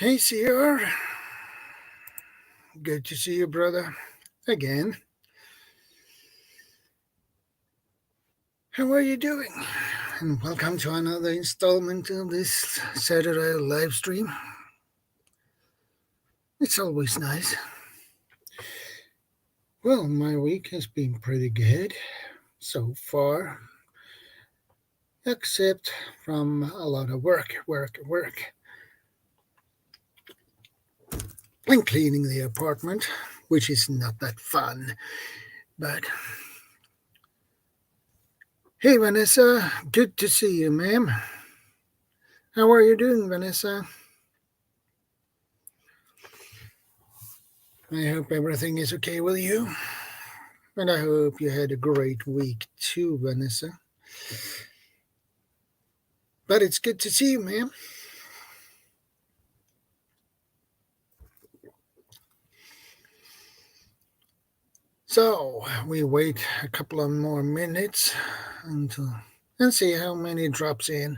Hey, Sierra. Good to see you, brother. Again. How are you doing? And welcome to another installment of this Saturday live stream. It's always nice. Well, my week has been pretty good so far, except from a lot of work. And cleaning the apartment, which is not that fun. But hey, Vanessa, good to see you, ma'am. How are you doing, Vanessa? I hope everything is okay with you. And I hope you had a great week too, Vanessa. But it's good to see you, ma'am. So we wait a couple of more minutes and see how many drops in.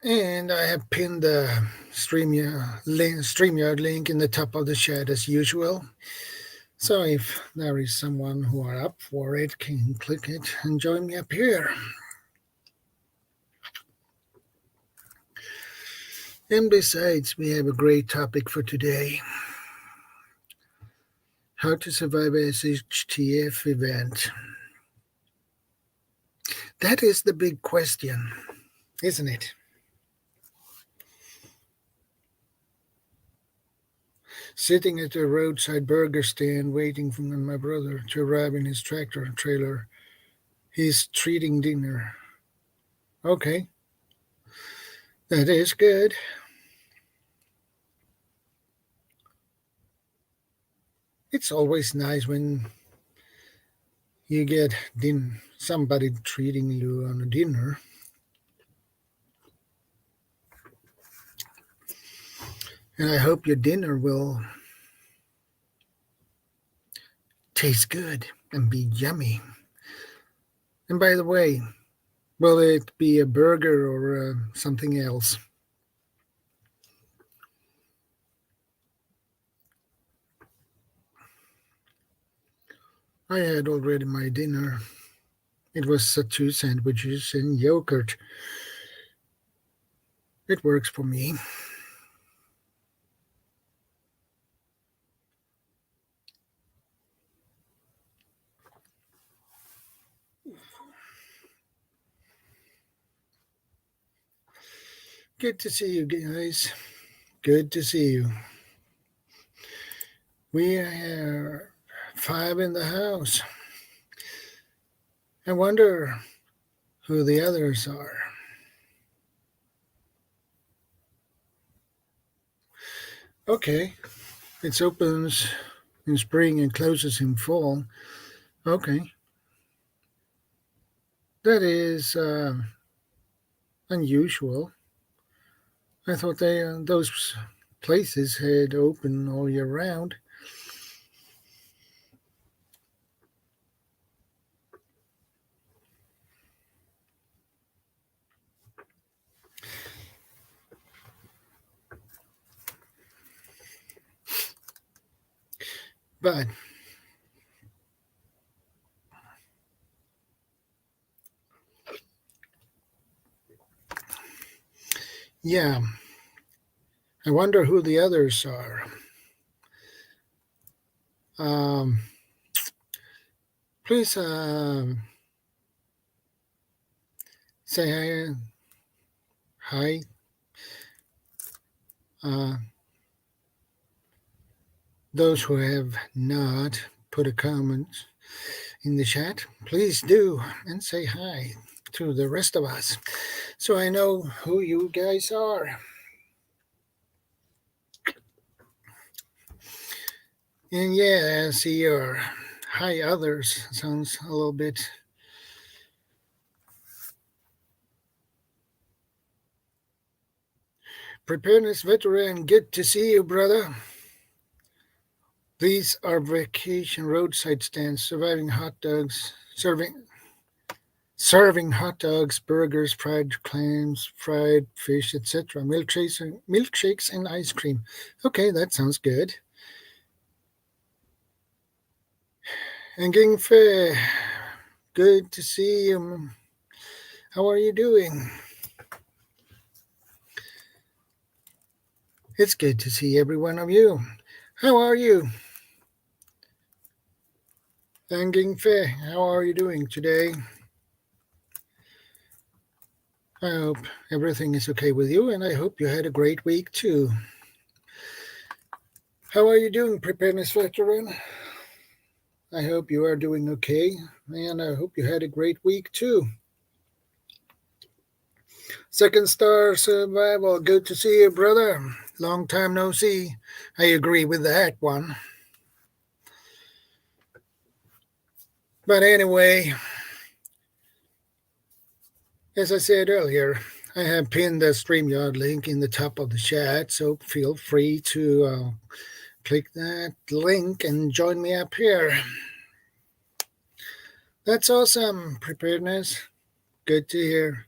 And I have pinned the StreamYard link in the top of the chat as usual. So if there is someone who are up for it, can click it and join me up here. And besides, we have a great topic for today. How to survive a SHTF event. That is the big question, isn't it? Sitting at a roadside burger stand waiting for my brother to arrive in his tractor trailer. He's treating dinner. Okay. That is good. It's always nice when you get somebody treating you on a dinner. And I hope your dinner will taste good and be yummy. And by the way, will it be a burger or something else? I had already my dinner. It was 2 sandwiches and yogurt. It works for me. Good to see you guys. Good to see you. We are 5 in the house. I wonder who the others are. Okay. It opens in spring and closes in fall. Okay. That is unusual. I thought those places had open all year round. But yeah, I wonder who the others are. Please say hi. Those who have not put a comment in the chat, please do and say hi to the rest of us so I know who you guys are. And yeah, I see your hi others sounds a little bit preparedness veteran. Good to see you, brother. These are vacation roadside stands, serving hot dogs, serving hot dogs, burgers, fried clams, fried fish, etc. Milkshakes and ice cream. Okay, that sounds good. And Gingfe, good to see you. How are you doing? It's good to see every one of you. How are you? And Gingfe, how are you doing today? I hope everything is okay with you, and I hope you had a great week too. How are you doing, preparedness veteran? I hope you are doing okay, and I hope you had a great week too. Second Star Survival, good to see you, brother. Long time no see. I agree with that one. But anyway, as I said earlier, I have pinned the StreamYard link in the top of the chat, so feel free to click that link and join me up here. That's awesome, preparedness. Good to hear.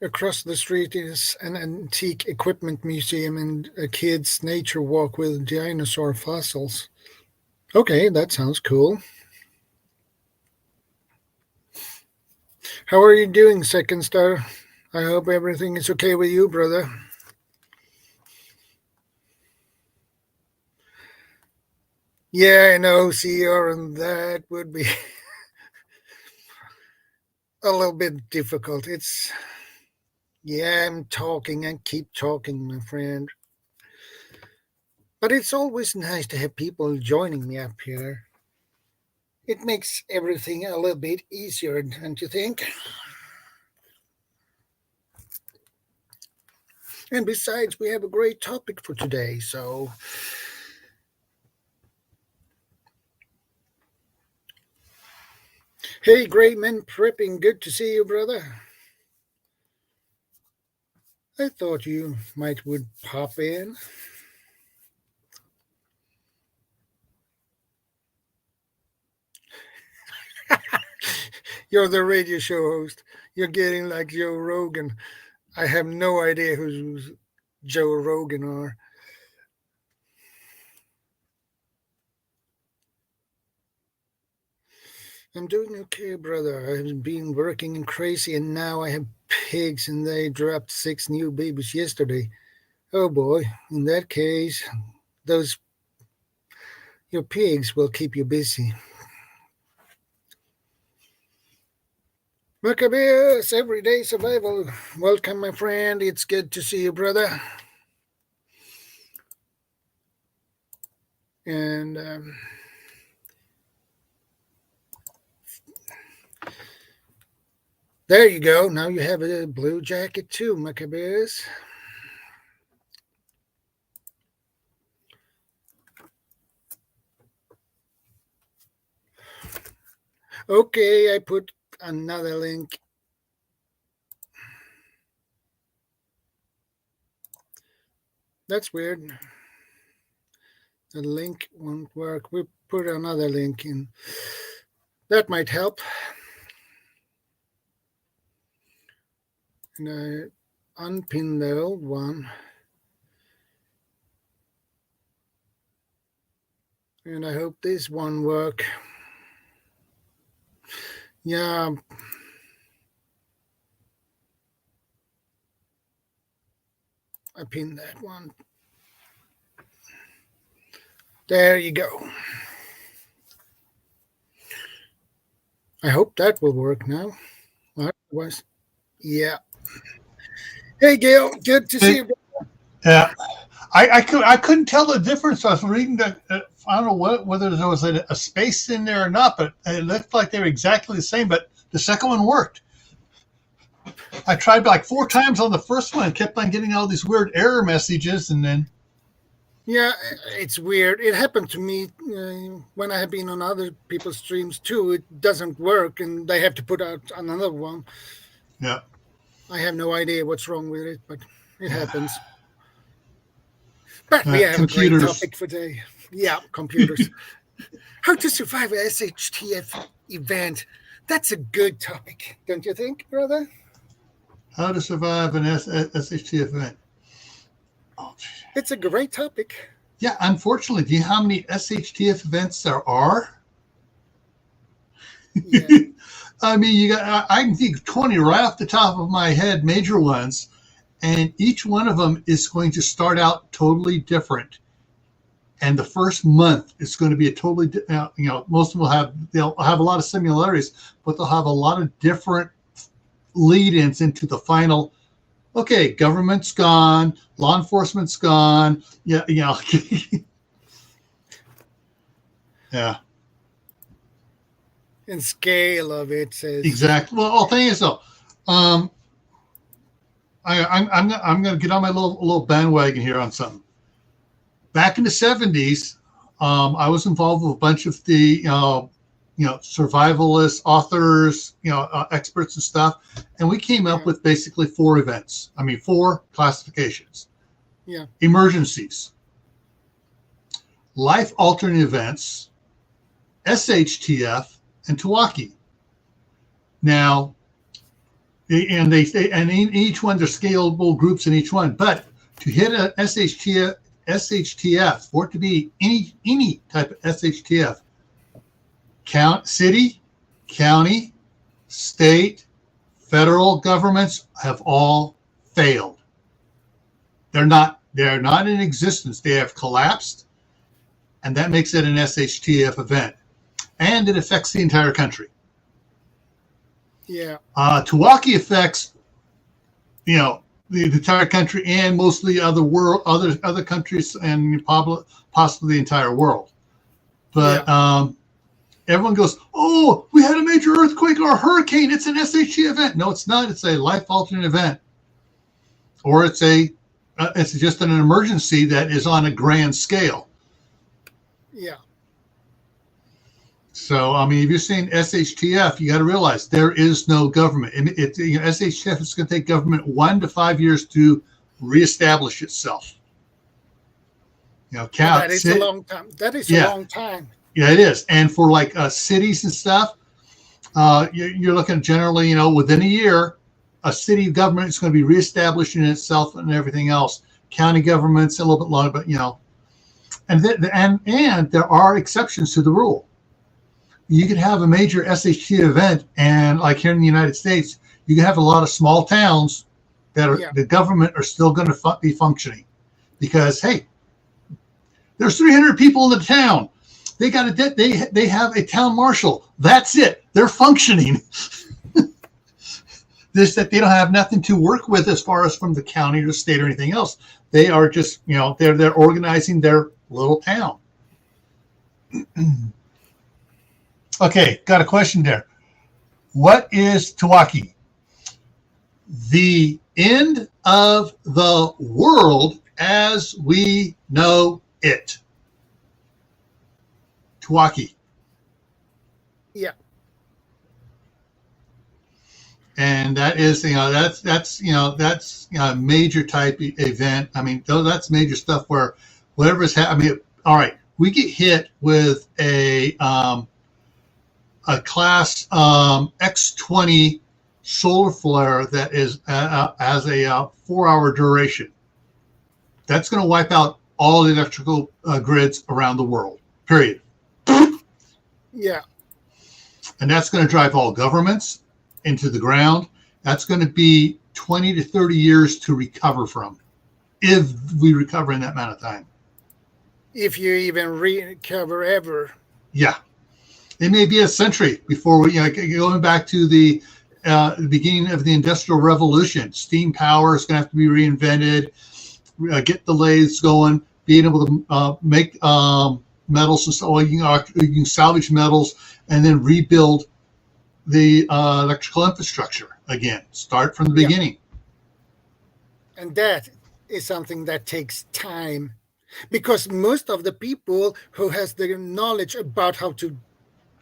Across the street is an antique equipment museum and a kid's nature walk with dinosaur fossils. Okay, that sounds cool. How are you doing, Second Star? I hope everything is okay with you, brother. Yeah, I know, CR, and that would be a little bit difficult. I'm talking and keep talking, my friend. But it's always nice to have people joining me up here. It makes everything a little bit easier, don't you think? And besides, we have a great topic for today, so... Hey, Greyman Prepping, good to see you, brother. I thought you would pop in. You're the radio show host. You're getting like Joe Rogan. I have no idea who's Joe Rogan are. I'm doing okay, brother. I've been working and crazy, and now I have pigs, and they dropped 6 new babies yesterday. Oh boy, in that case, your pigs will keep you busy. Maccabeus, Everyday Survival. Welcome, my friend. It's good to see you, brother. And there you go. Now you have a blue jacket too, Maccabeus. Okay, I put another link. That's weird. The link won't work. We put another link in. That might help. And I unpin the old one. And I hope this one work. Yeah. I pinned that one. There you go. I hope that will work now. Otherwise, yeah. Hey, Gail, good to see you. Yeah, I couldn't tell the difference. I was reading that I don't know whether there was a space in there or not, but it looked like they were exactly the same. But the second one worked. I tried like 4 times on the first one and kept on getting all these weird error messages, and then yeah, it's weird. It happened to me when I have been on other people's streams too. It doesn't work, and they have to put out another one. Yeah, I have no idea what's wrong with it, but it happens. But we have a great Computers. topic for today. Yeah, computers. How to survive a SHTF event. That's a good topic, don't you think, brother? How to survive an SHTF event. Oh, It's a great topic. yeah, unfortunately, do you know how many SHTF events there are? Yeah. I mean, I can think of 20 right off the top of my head, major ones, and each one of them is going to start out totally different. And the first month is going to be a totally, most of them they'll have a lot of similarities, but they'll have a lot of different lead-ins into the final. Okay, government's gone, law enforcement's gone. Yeah, yeah. And scale of it says Exactly. Well, the thing is though, I'm going to get on my little bandwagon here on something. Back in the 70s, I was involved with a bunch of the survivalist authors, experts and stuff, and we came up with basically 4 events. I mean, 4 classifications. Yeah. Emergencies, life-altering events, SHTF, and Tawaki. Now, and in each one, there's scalable groups in each one. But to hit a SHTF, for it to be any type of SHTF, city, county, state, federal governments have all failed. They're not in existence. They have collapsed, and that makes it an SHTF event. And it affects the entire country. Yeah. Tawaki affects, the entire country and mostly other countries and possibly the entire world. But everyone goes, "Oh, we had a major earthquake or a hurricane. It's an SHTF event." No, it's not. It's a life-altering event, or it's just an emergency that is on a grand scale. Yeah. So, I mean, if you're saying SHTF, you got to realize there is no government. SHTF is going to take government 1 to 5 years to reestablish itself. That is a long time. That is a long time. Yeah, it is. And for like cities and stuff, you're looking generally, within a year, a city government is going to be reestablishing itself and everything else. County governments a little bit longer, but and there are exceptions to the rule. You could have a major SHT event, and like here in the United States, you can have a lot of small towns that are the government are still going to be functioning, because hey, there's 300 people in the town. They got they have a town marshal. That's it. They're functioning. This that they don't have nothing to work with as far as from the county or the state or anything else. They are just they're organizing their little town. Okay, got a question there. What is Tawaki? The end of the world as we know it. Tawaki. Yeah. And that is, that's a major type event. I mean, that's major stuff where whatever's happening. I mean, all right, we get hit with a class X20 solar flare that is as a 4-hour duration. That's going to wipe out all the electrical grids around the world, period. Yeah. And that's going to drive all governments into the ground. That's going to be 20 to 30 years to recover from, if we recover in that amount of time. If you even recover ever. Yeah. It may be a century before we, going back to the beginning of the Industrial Revolution. Steam power is going to have to be reinvented, get the lathes going, being able to make metals and so you can salvage metals and then rebuild the electrical infrastructure again. Start from the beginning. And that is something that takes time, because most of the people who has the knowledge about how to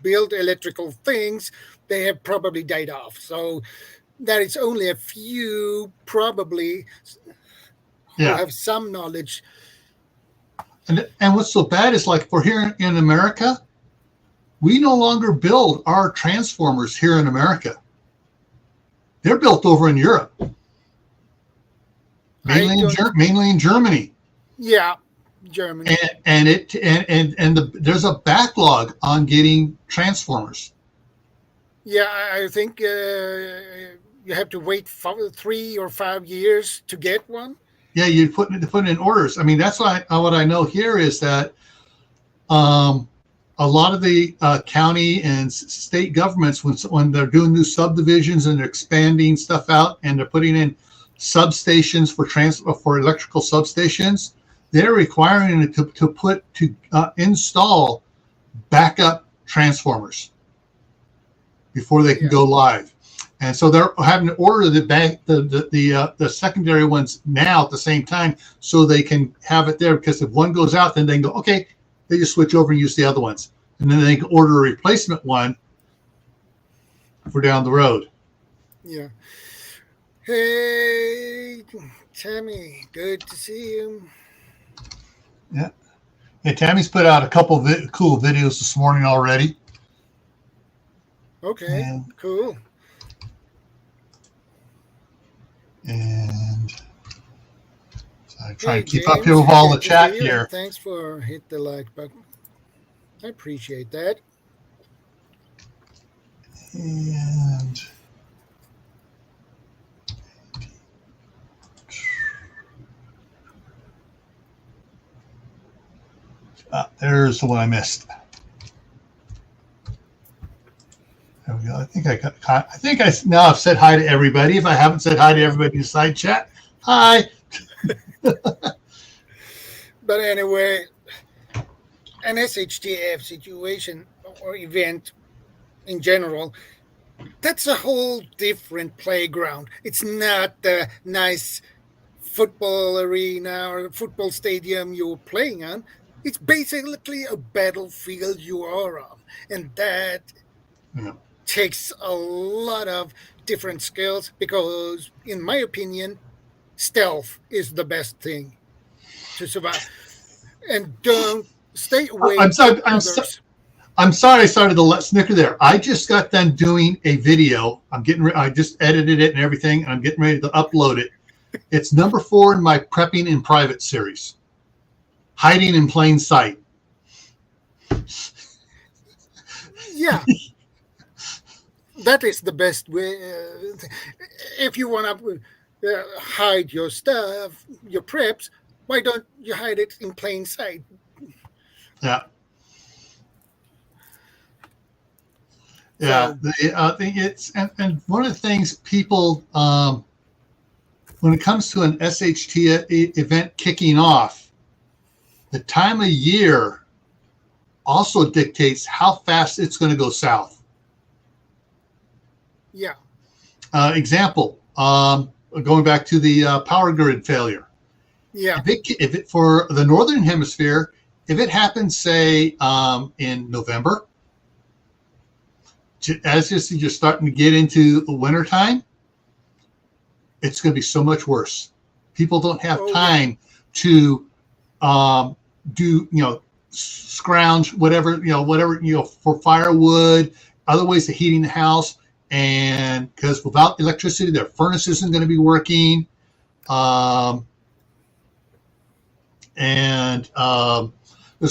build electrical things, they have probably died off. So there is only a few probably who have some knowledge And what's so bad is like for here in America, we no longer build our transformers here in America. They're built over in Europe, mainly in Germany. Yeah, Germany. And there's a backlog on getting transformers. Yeah, I think you have to wait 3 or 5 years to get one. Yeah, you put in orders. I mean, that's what I know here is that a lot of the county and state governments, when they're doing new subdivisions and they're expanding stuff out and they're putting in substations for electrical substations, they're requiring it to install backup transformers before they can go live. And so they're having to order the secondary ones now at the same time so they can have it there, because if one goes out, then they can go, okay, they just switch over and use the other ones. And then they can order a replacement one for down the road. Yeah. Hey, Tammy, good to see you. Yeah. Hey, Tammy's put out a couple of cool videos this morning already. Okay, cool. And so I try to keep up here with all the chat here. Thanks for hit the like button. I appreciate that. And there's the one I missed. There we go. I think I now I've said hi to everybody. If I haven't said hi to everybody in the side chat, hi. But anyway, an SHTF situation or event in general, that's a whole different playground. It's not the nice football arena or football stadium you're playing on. It's basically a battlefield you are on. And that takes a lot of different skills because, in my opinion, stealth is the best thing to survive. And don't stay away from others. I'm sorry I started to snicker there. I just got done doing a video. I just edited it and everything, and I'm getting ready to upload it. It's number 4 in my Prepping in Private series. Hiding in plain sight. Yeah. That is the best way. If you want to hide your stuff, your preps, why don't you hide it in plain sight? Yeah. Yeah. So, I think it's, and one of the things people, when it comes to an SHT event kicking off, the time of year also dictates how fast it's going to go south. Yeah. Example, going back to the power grid failure. Yeah. If it for the Northern Hemisphere, if it happens, say, in November, as you're starting to get into the wintertime, it's going to be so much worse. People don't have time to do, scrounge whatever for firewood, other ways of heating the house. And because without electricity, their furnace isn't going to be working. There's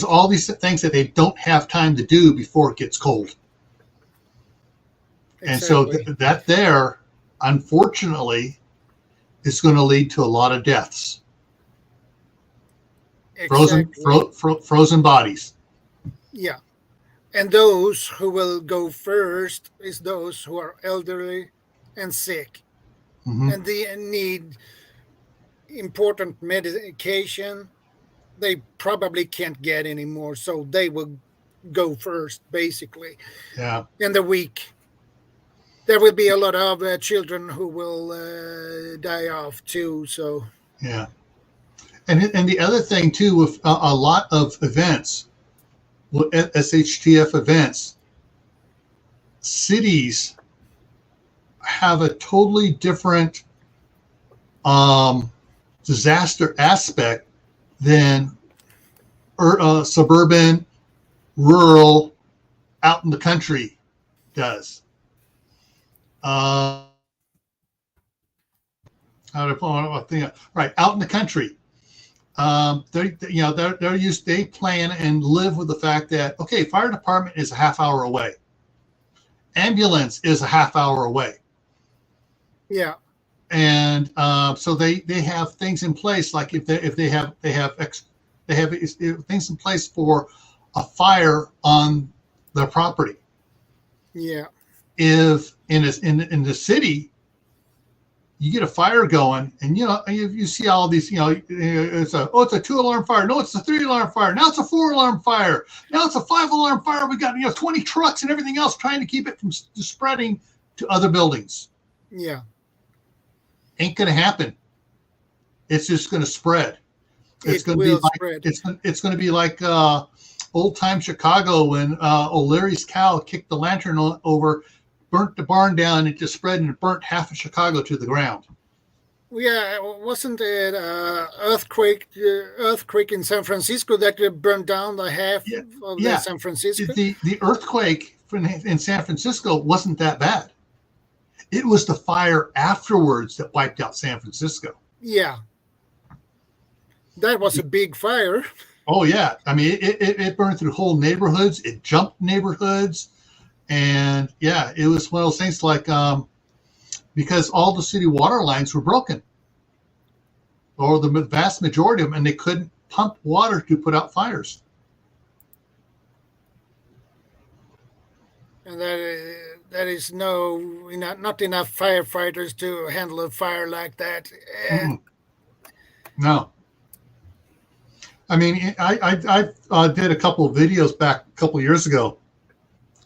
all these things that they don't have time to do before it gets cold. Exactly. And so that there, unfortunately, is going to lead to a lot of deaths. Exactly. Frozen bodies. Yeah. And those who will go first is those who are elderly and sick. Mm-hmm. And they need important medication they probably can't get anymore. So they will go first, basically. Yeah. In the week. There will be a lot of children who will die off too. So. Yeah. And the other thing too, with a lot of events, SHTF events, cities have a totally different disaster aspect than suburban, rural, out in the country does. Right, out in the country. They're used. They plan and live with the fact that, okay, fire department is a half hour away, ambulance is a half hour away. Yeah. And so they have things in place, like if they have things in place for a fire on their property. Yeah. If in the city, you get a fire going, and you see all these, it's a 2-alarm fire. No, it's a 3-alarm fire. Now it's a 4-alarm fire. Now it's a 5-alarm fire. We got 20 trucks and everything else trying to keep it from spreading to other buildings. Yeah. Ain't gonna happen. It's just gonna spread. It's gonna be like spread. It's gonna be like old time Chicago when O'Leary's cow kicked the lantern over, burnt the barn down, and it just spread and burnt half of Chicago to the ground. Yeah, wasn't it earthquake in San Francisco that burned down the half of San Francisco? The earthquake in San Francisco wasn't that bad. It was the fire afterwards that wiped out San Francisco. Yeah. That was a big fire. Oh, yeah. I mean, it burned through whole neighborhoods. It jumped neighborhoods. And, yeah, it was one of those things like because all the city water lines were broken, or the vast majority of them, and they couldn't pump water to put out fires. And that is not enough firefighters to handle a fire like that. No. I mean, I did a couple of videos back a couple of years ago,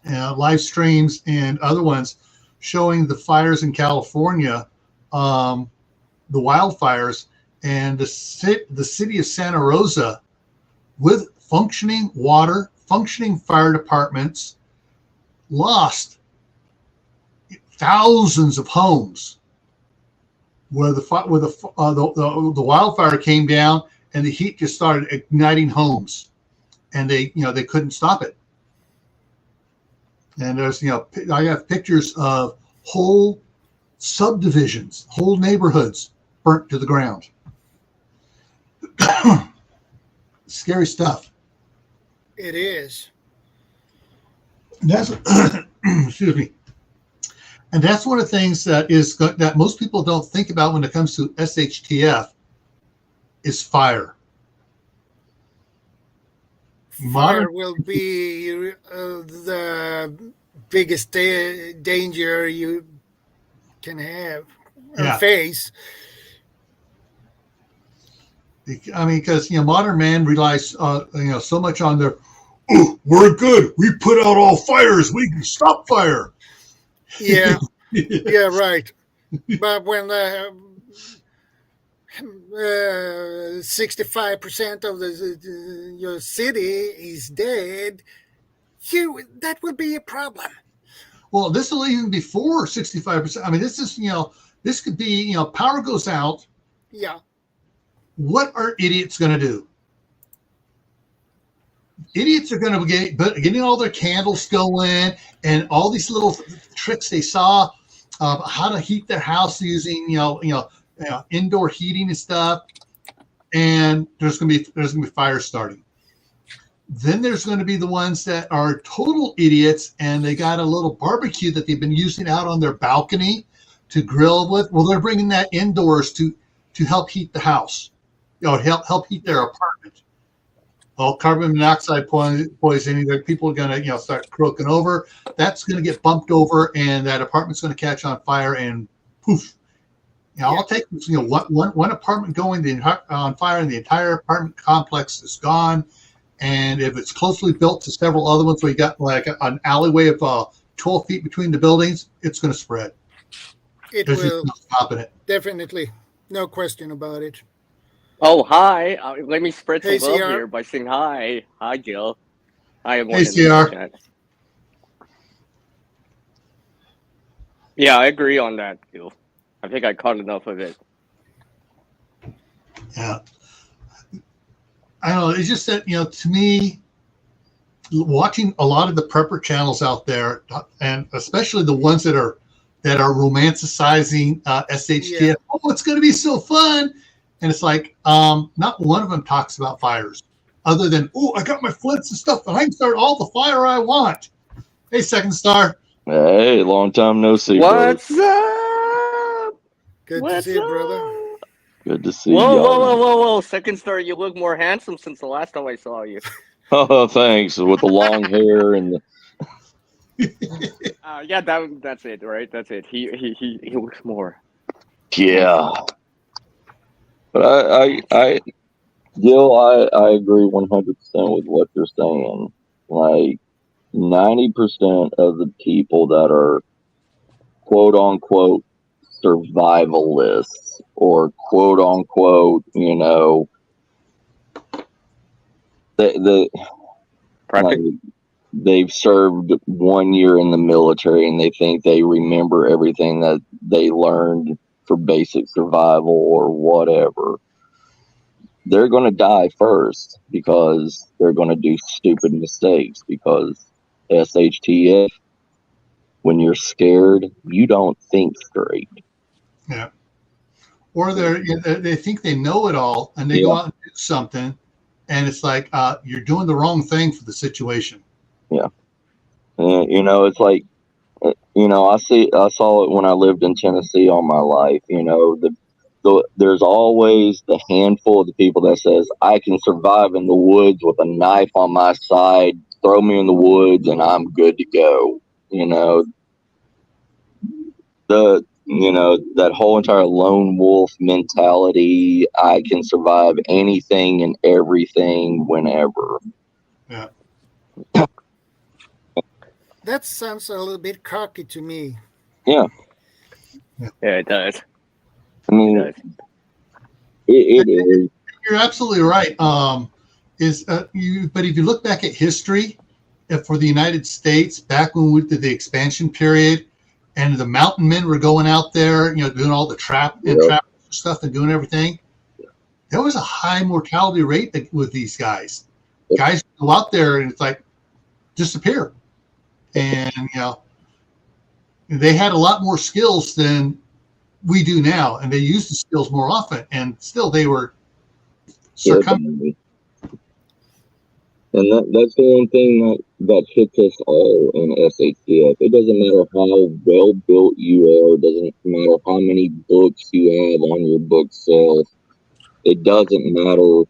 live streams and other ones showing the fires in California, the wildfires, and the city of Santa Rosa, with functioning water, functioning fire departments, lost thousands of homes where the wildfire came down and the heat just started igniting homes, and they couldn't stop it. And there's I have pictures of whole subdivisions, whole neighborhoods burnt to the ground. Scary stuff. It is. That's excuse me. And that's one of the things that most people don't think about when it comes to SHTF is fire. Fire will be the biggest danger you can have or face. I mean, because modern man relies so much on their, oh, we're good, we put out all fires, we can stop fire. Yeah. Yeah, right. But when 65% of your city is dead, that would be a problem. Well, this will even before 65%. I mean, this is this could be power goes out. Yeah. What are idiots going to do? Idiots are going to be getting all their candles going and all these little tricks they saw how to heat their house using indoor heating and stuff. And there's going to be fires starting. Then there's going to be the ones that are total idiots, and they got a little barbecue that they've been using out on their balcony to grill with. Well, they're bringing that indoors to help heat the house, help heat their apartment. Well, carbon monoxide poisoning, that people are going to start croaking over. That's going to get bumped over, and that apartment's going to catch on fire, and poof. All it takes is one apartment going on fire, and the entire apartment complex is gone. And if it's closely built to several other ones, where you got like an alleyway of 12 feet between the buildings, it's going to spread. There's will. No stopping it. Definitely. No question about it. Oh, hi. Let me spread some love here by saying hi. Hi, Jill. Hi, everyone. Hey, CR. Yeah, I agree on that, Jill. I think I caught enough of it. Yeah. I don't know. It's just that, to me, watching a lot of the prepper channels out there, and especially the ones that are romanticizing SHTF. Yeah. Oh, it's going to be so fun. And it's like, not one of them talks about fires other than, oh, I got my flints and stuff and I can start all the fire I want. Hey, Second Star. Hey, long time no see, What's brother. up? Good What's to see you, up? brother. Good to see Whoa, y'all. whoa, whoa, whoa, whoa! Second Star, you look more handsome since the last time I saw you. Oh, thanks. With the long hair and the Yeah, that's it, right? That's it. He looks more. yeah. But Gil, I agree 100% with what you're saying. Like 90% of the people that are quote unquote survivalists or quote unquote, like they've served 1 year in the military and they think they remember everything that they learned for basic survival or whatever. They're going to die first because they're going to do stupid mistakes because SHTF, when you're scared, you don't think straight. Yeah. Or they think they know it all and they go out and do something and it's like, you're doing the wrong thing for the situation. Yeah. It's like, I saw it when I lived in Tennessee all my life. There's always the handful of the people that says, I can survive in the woods with a knife on my side, throw me in the woods and I'm good to go. That whole entire lone wolf mentality, I can survive anything and everything whenever. Yeah. That sounds a little bit cocky to me. Yeah. Yeah, it does. I mean, it is. You're absolutely right. But if you look back at history for the United States, back when we did the expansion period, and the mountain men were going out there, doing all the trap stuff and doing everything, there was a high mortality rate with these guys. Guys go out there and it's like disappear, and they had a lot more skills than we do now, and they use the skills more often, and still they were succumbing. And that's the one thing that hits us all in SHTF. It doesn't matter how well built you are. It doesn't matter how many books you have on your bookshelf. It doesn't matter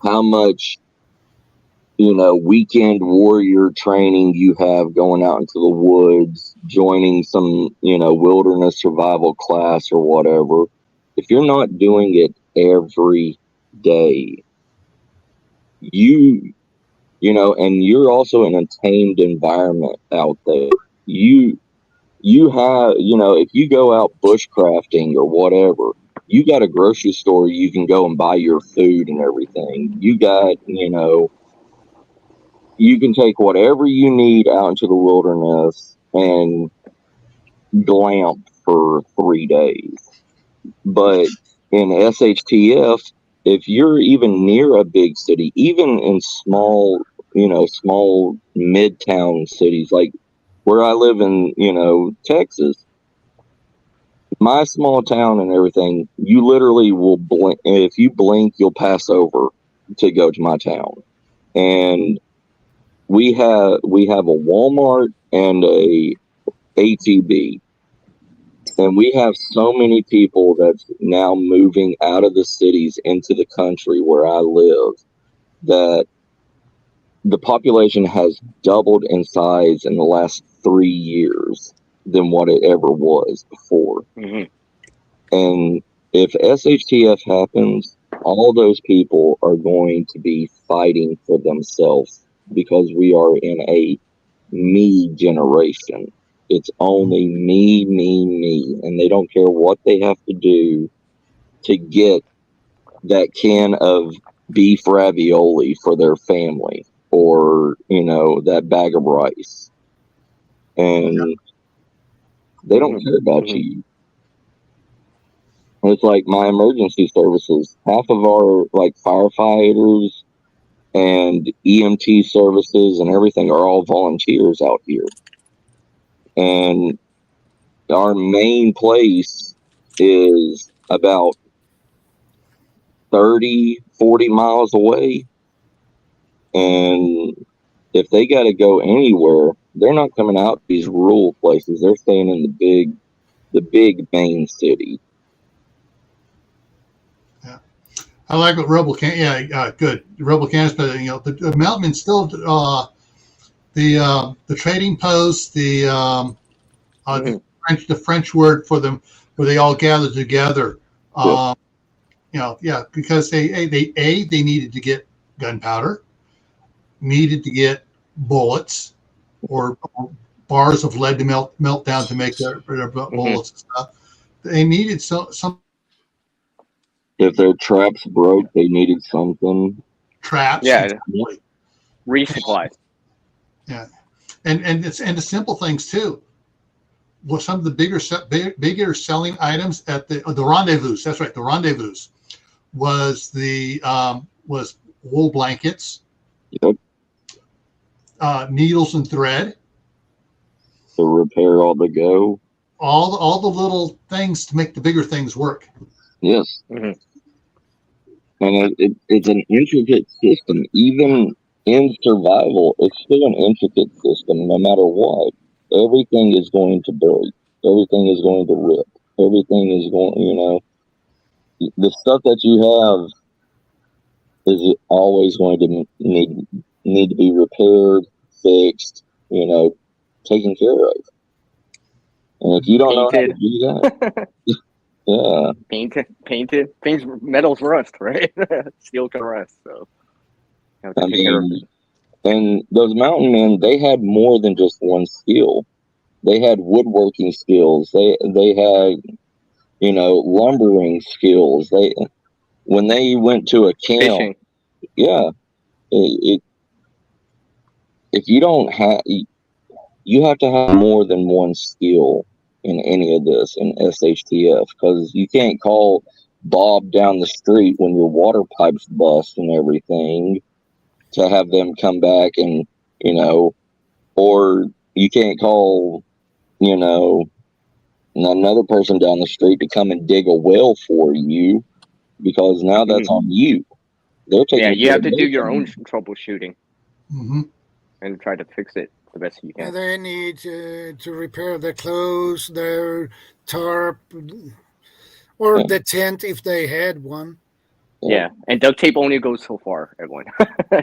how much, weekend warrior training you have going out into the woods, joining some, wilderness survival class or whatever. If you're not doing it every day, and you're also in a tamed environment out there. You have, if you go out bushcrafting or whatever, you got a grocery store you can go and buy your food and everything. You got, you can take whatever you need out into the wilderness and glamp for 3 days. But in SHTF, if you're even near a big city, even in small midtown cities, like where I live in, Texas, my small town and everything, you literally will blink. If you blink, you'll pass over to go to my town. And we have a Walmart and a ATB. And we have so many people that's now moving out of the cities into the country where I live that the population has doubled in size in the last 3 years than what it ever was before. Mm-hmm. And if SHTF happens, all those people are going to be fighting for themselves because we are in a me generation. It's only me, and they don't care what they have to do to get that can of beef ravioli for their family or, that bag of rice. And they don't care about you. It's like my emergency services. Half of our, firefighters, and EMT services and everything are all volunteers out here. And our main place is about 30, 40 miles away. And if they got to go anywhere, they're not coming out to these rural places. They're staying in the big main city. Yeah, I like what Rebel can. Yeah, good. Rebel Canvas, but the mountain still the trading post, the French word for them, where they all gather together. Because they needed to get gunpowder, needed to get bullets or bars of lead to melt down to make their bullets and stuff. They needed some. If their traps broke, they needed something. Traps. Yeah. Exactly. Resupplies. Yeah, and the simple things too. Well, some of the bigger selling items at the rendezvous. That's right, the rendezvous was was wool blankets, Yep. Needles and thread, To repair all the go. all the little things to make the bigger things work. Yes. Mm-hmm. And it's an intricate system. Even in survival, it's still an intricate system no matter what. Everything is going to break. Everything is going to rip. Everything is going, the stuff that you have is always going to need to be repaired, fixed, taken care of. And if you don't know how to do that, yeah. Painted. Things, metals rust, right? Steel can rust, so you have to take care of it. And those mountain men, they had more than just one skill. They had woodworking skills. They had, lumbering skills. When they went to a camp, Fishing. Yeah, if you don't have, you have to have more than one skill in any of this in SHTF, because you can't call Bob down the street when your water pipes bust and everything to have them come back and, or you can't call, another person down the street to come and dig a well for you, because now that's on you. They're taking you have to do your own troubleshooting and try to fix it the best you can. And they need to repair their clothes, their tarp, or the tent if they had one. Yeah, and duct tape only goes so far, everyone.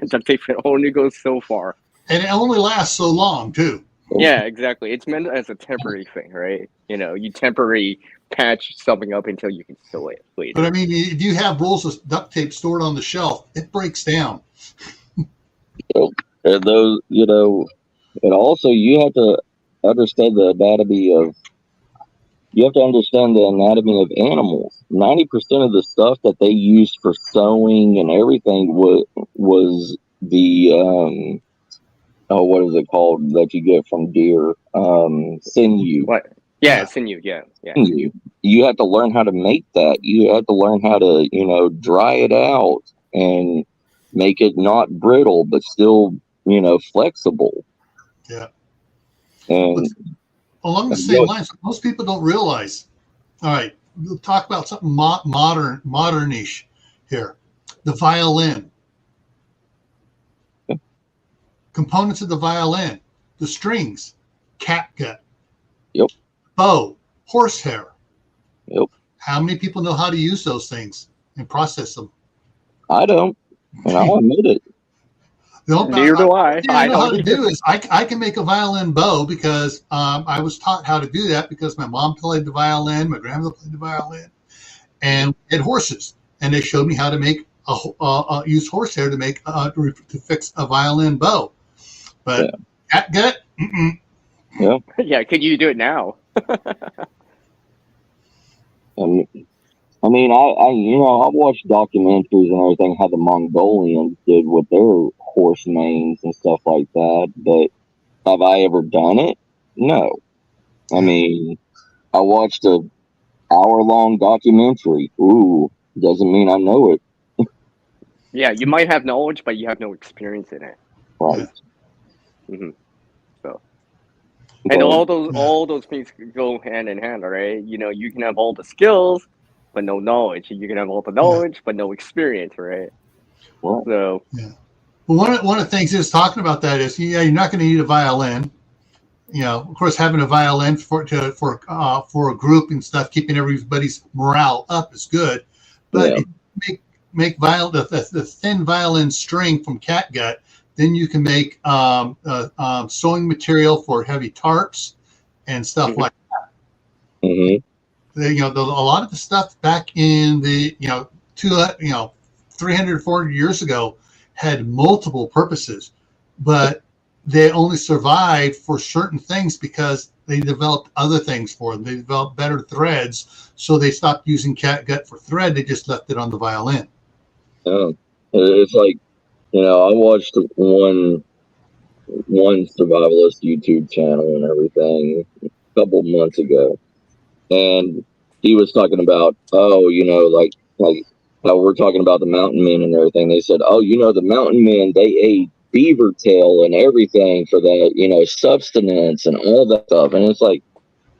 Duct tape only goes so far. And it only lasts so long, too. Yeah, exactly. It's meant as a temporary thing, right? You temporarily patch something up until you can sew it later. But I mean, if you have rolls of duct tape stored on the shelf, it breaks down. And those, and also you have to understand the anatomy of. You have to understand the anatomy of animals. 90% of the stuff that they used for sewing and everything was the what is it called that you get from deer? Sinew. What? Yeah, sinew. Yeah. Sinew. You have to learn how to make that. You have to learn how to, dry it out and make it not brittle, but still, flexible. Yeah. And along the same lines, most people don't realize. All right, we'll talk about something modernish here. The violin. Okay. Components of the violin. The strings. Catgut. Yep. Bow. Horsehair. Yep. How many people know how to use those things and process them? I don't, and I'll admit it. Neither do I. I know how to do is I can make a violin bow because I was taught how to do that because my mom played the violin, my grandmother played the violin, and we had horses, and they showed me how to make use horsehair to make to fix a violin bow. But catgut, yeah, yeah. Could you do it now? I mean, I've watched documentaries and everything how the Mongolians did with their horse manes and stuff like that, but have I ever done it? No. I mean, I watched a hour-long documentary. Ooh, doesn't mean I know it. Yeah, you might have knowledge, but you have no experience in it. Right. hmm So, and all those things go hand in hand, all right? You know, you can have all the skills, but no knowledge. You can have all the knowledge, but no experience, right? Well, So, Well, one of the things is talking about that is, yeah, you're not going to need a violin. You know, of course, having a violin for a group and stuff, keeping everybody's morale up is good. But if you make the thin violin string from catgut, then you can make sewing material for heavy tarps and stuff like that. You know, a lot of the stuff back in the 300, 400 years ago had multiple purposes, but they only survived for certain things because they developed other things for them. They developed better threads, so they stopped using catgut for thread. They just left it on the violin. Yeah, it's like, you know, I watched one survivalist YouTube channel and everything a couple months ago, and he was talking about, oh, you know, like how we're talking about the mountain men and everything. They said, oh, you know, the mountain men, they ate beaver tail and everything for that, you know, subsistence and all that stuff. And it's like,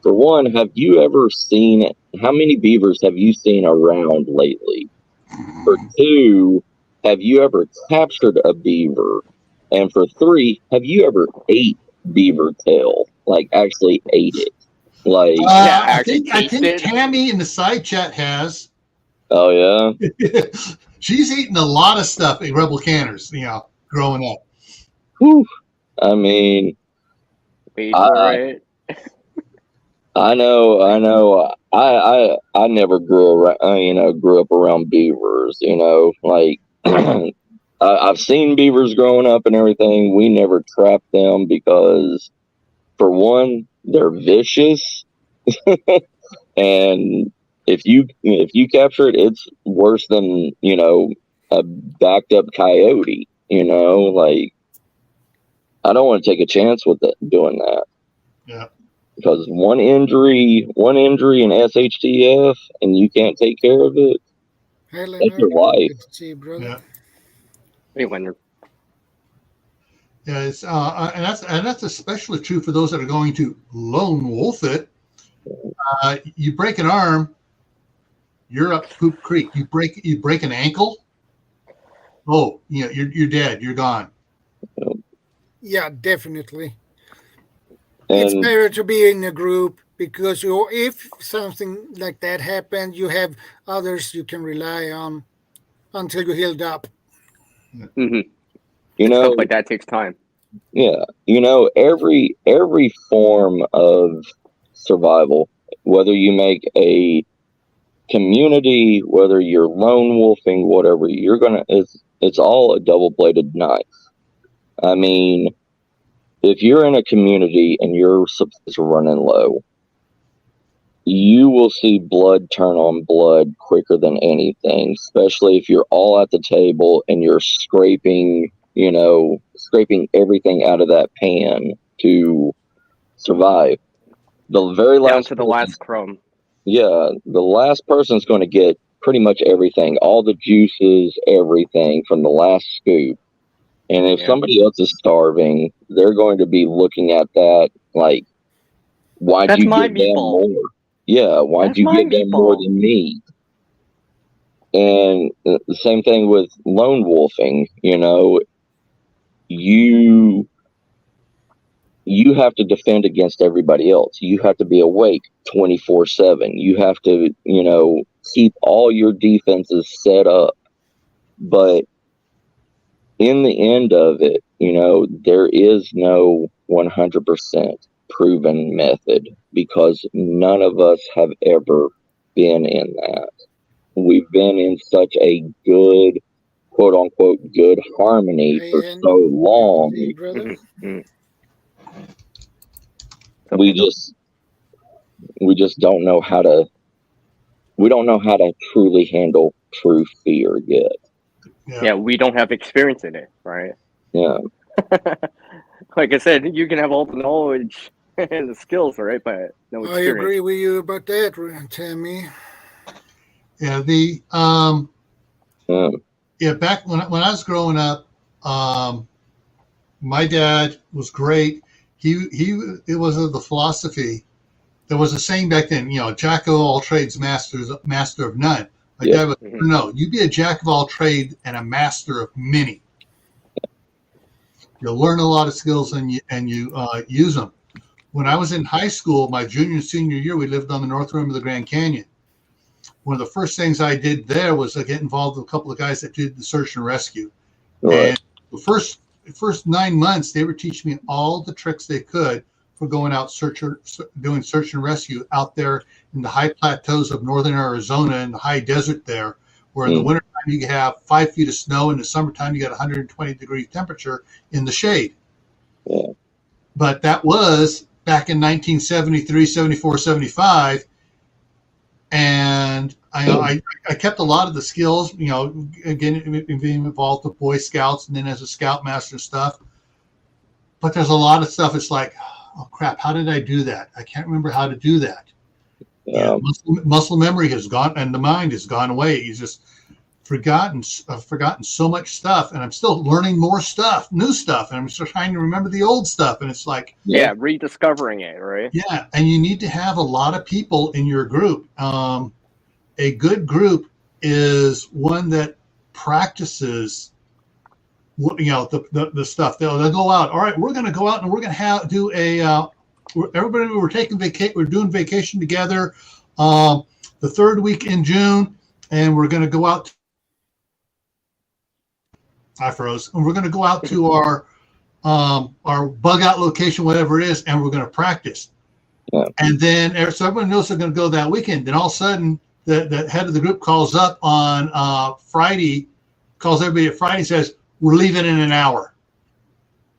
for one, have you ever seen, how many beavers have you seen around lately? For two, have you ever captured a beaver? And for three, have you ever ate beaver tail? Like actually ate it? Like, I think Tammy in the side chat has. Oh yeah. She's eaten a lot of stuff in Rebel Canners, you know, growing up. Whew. I mean, I know. I never grew up around beavers. You know, like I've seen beavers growing up and everything. We never trapped them because, for one, they're vicious, and if you capture it, it's worse than, you know, a backed up coyote. You know, like, I don't want to take a chance with doing that. Yeah. Because one injury in SHTF, and you can't take care of it. Hey, That's your life. Good to see you, brother. Yeah. Hey, Leonard. Yeah, it's and that's especially true for those that are going to lone wolf it. You break an arm, you're up Poop Creek. You break an ankle. Oh, you know, you're dead. You're gone. Yeah, definitely. And it's better to be in a group because if something like that happens, you have others you can rely on until you're healed up. Mm-hmm. You know, stuff like that takes time. Yeah, you know, every form of survival, whether you make a community, whether you're lone wolfing, whatever, it's all a double-bladed knife. I mean, if you're in a community and your supplies are running low, you will see blood turn on blood quicker than anything, especially if you're all at the table and you're scraping everything out of that pan to survive. The very Down last to the last crumb. Yeah, the last person's going to get pretty much everything, all the juices, everything from the last scoop. And if somebody else is starving, they're going to be looking at that like, why'd That's you my give them meatball. more? Yeah, why'd That's you my give them more meatball. than me? And the same thing with lone wolfing, you know, you have to defend against everybody else. You have to be awake 24/7. You have to, you know, keep all your defenses set up. But in the end of it, you know, there is no 100% proven method because none of us have ever been in that. We've been in such a good, quote unquote, good harmony for so long. Mm-hmm. We just don't know how to. We don't know how to truly handle true fear yet. Yeah, we don't have experience in it, right? Yeah. Like I said, you can have all the knowledge and the skills, right? But no experience. I agree with you about that, Tammy. Yeah, Yeah, back when I was growing up, my dad was great. It was of the philosophy. There was a saying back then, jack of all trades, master of none. My dad was, no, you be a jack of all trades and a master of many. You'll learn a lot of skills and you use them. When I was in high school, my junior and senior year, we lived on the north rim of the Grand Canyon. One of the first things I did there was get involved with a couple of guys that did the search and rescue. Right. And the first 9 months, they were teaching me all the tricks they could for going out doing search and rescue out there in the high plateaus of northern Arizona and the high desert there, where in the wintertime you have 5 feet of snow, in the summertime you got 120-degree temperature in the shade. Yeah. But that was back in 1973, 74, 75. And I kept a lot of the skills, again, being involved with Boy Scouts and then as a Scoutmaster and stuff. But there's a lot of stuff. It's like, oh crap, how did I do that? I can't remember how to do that. Muscle memory has gone, and the mind has gone away. He's just forgotten so much stuff, and I'm still learning more stuff, new stuff, and I'm still trying to remember the old stuff. And it's like, rediscovering it, right? Yeah, and you need to have a lot of people in your group. A good group is one that practices, the stuff. They'll go out. All right, we're going to go out and we're going to do everybody. We're doing vacation together. The third week in June, and we're going to go out. I froze. And we're going to go out to our bug out location, whatever it is, and we're going to practice. Yeah. And then so everyone knows they're going to go that weekend. Then all of a sudden, the head of the group calls up on Friday, calls everybody at Friday and says, we're leaving in an hour.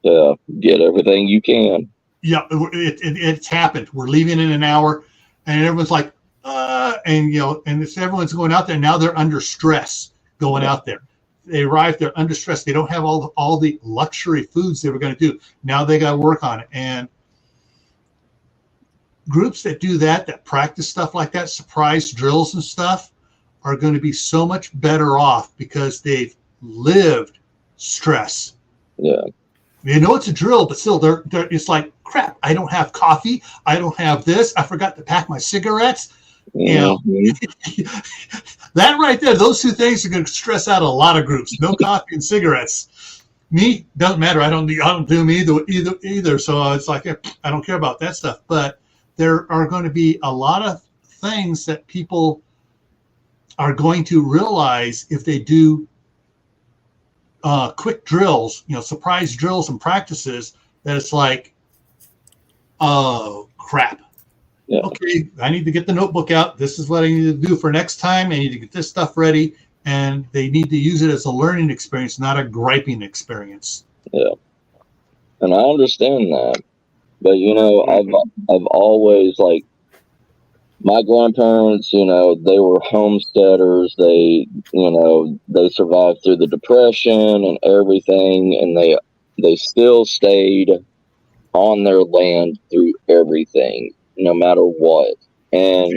Yeah, get everything you can. Yeah, it's happened. We're leaving in an hour. And everyone's like, and everyone's going out there. Now they're under stress going out there. They arrive, they're under stress. They don't have all the luxury foods they were going to do. Now they got to work on it. And groups that do that practice stuff like that, surprise drills and stuff, are going to be so much better off because they've lived stress. Yeah. They know it's a drill, but still, it's like, crap, I don't have coffee. I don't have this. I forgot to pack my cigarettes. That right there, those two things are going to stress out a lot of groups. No coffee and cigarettes. Me, doesn't matter. I don't do me either. So it's like, I don't care about that stuff. But there are going to be a lot of things that people are going to realize if they do quick drills, surprise drills and practices, that it's like, oh, crap. Yeah. Okay, I need to get the notebook out. This is what I need to do for next time. I need to get this stuff ready. And they need to use it as a learning experience, not a griping experience. Yeah. And I understand that. But, I've always, like, my grandparents, they were homesteaders. They survived through the Depression and everything. And they still stayed on their land through everything, no matter what. And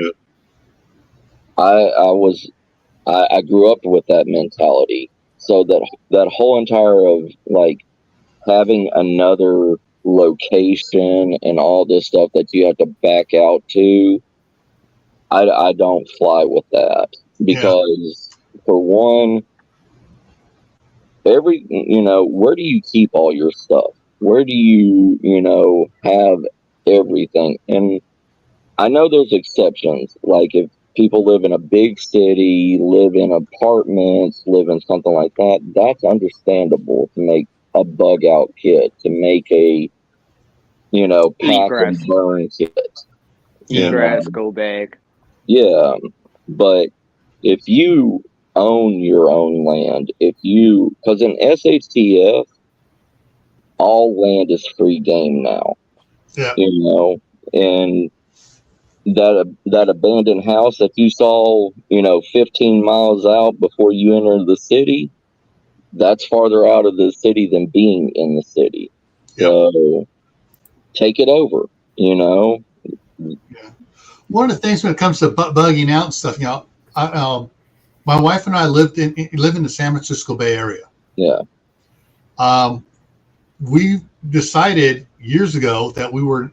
I grew up with that mentality. So that whole entire of like having another location and all this stuff that you have to back out to, I don't fly with that because for one, where do you keep all your stuff? Where do you, have everything? And I know there's exceptions. Like if people live in a big city, live in apartments, live in something like that, that's understandable to make a bug out kit, to make a, pack and burn kit. Egress, go bag. Yeah. But if you own your own land, because in SHTF, all land is free game now. Yeah. And that abandoned house that you saw, 15 miles out before you enter the city, that's farther out of the city than being in the city. Yep. So take it over, Yeah. One of the things when it comes to bugging out and stuff, My wife and I live in the San Francisco Bay Area. Yeah. We decided years ago that we were,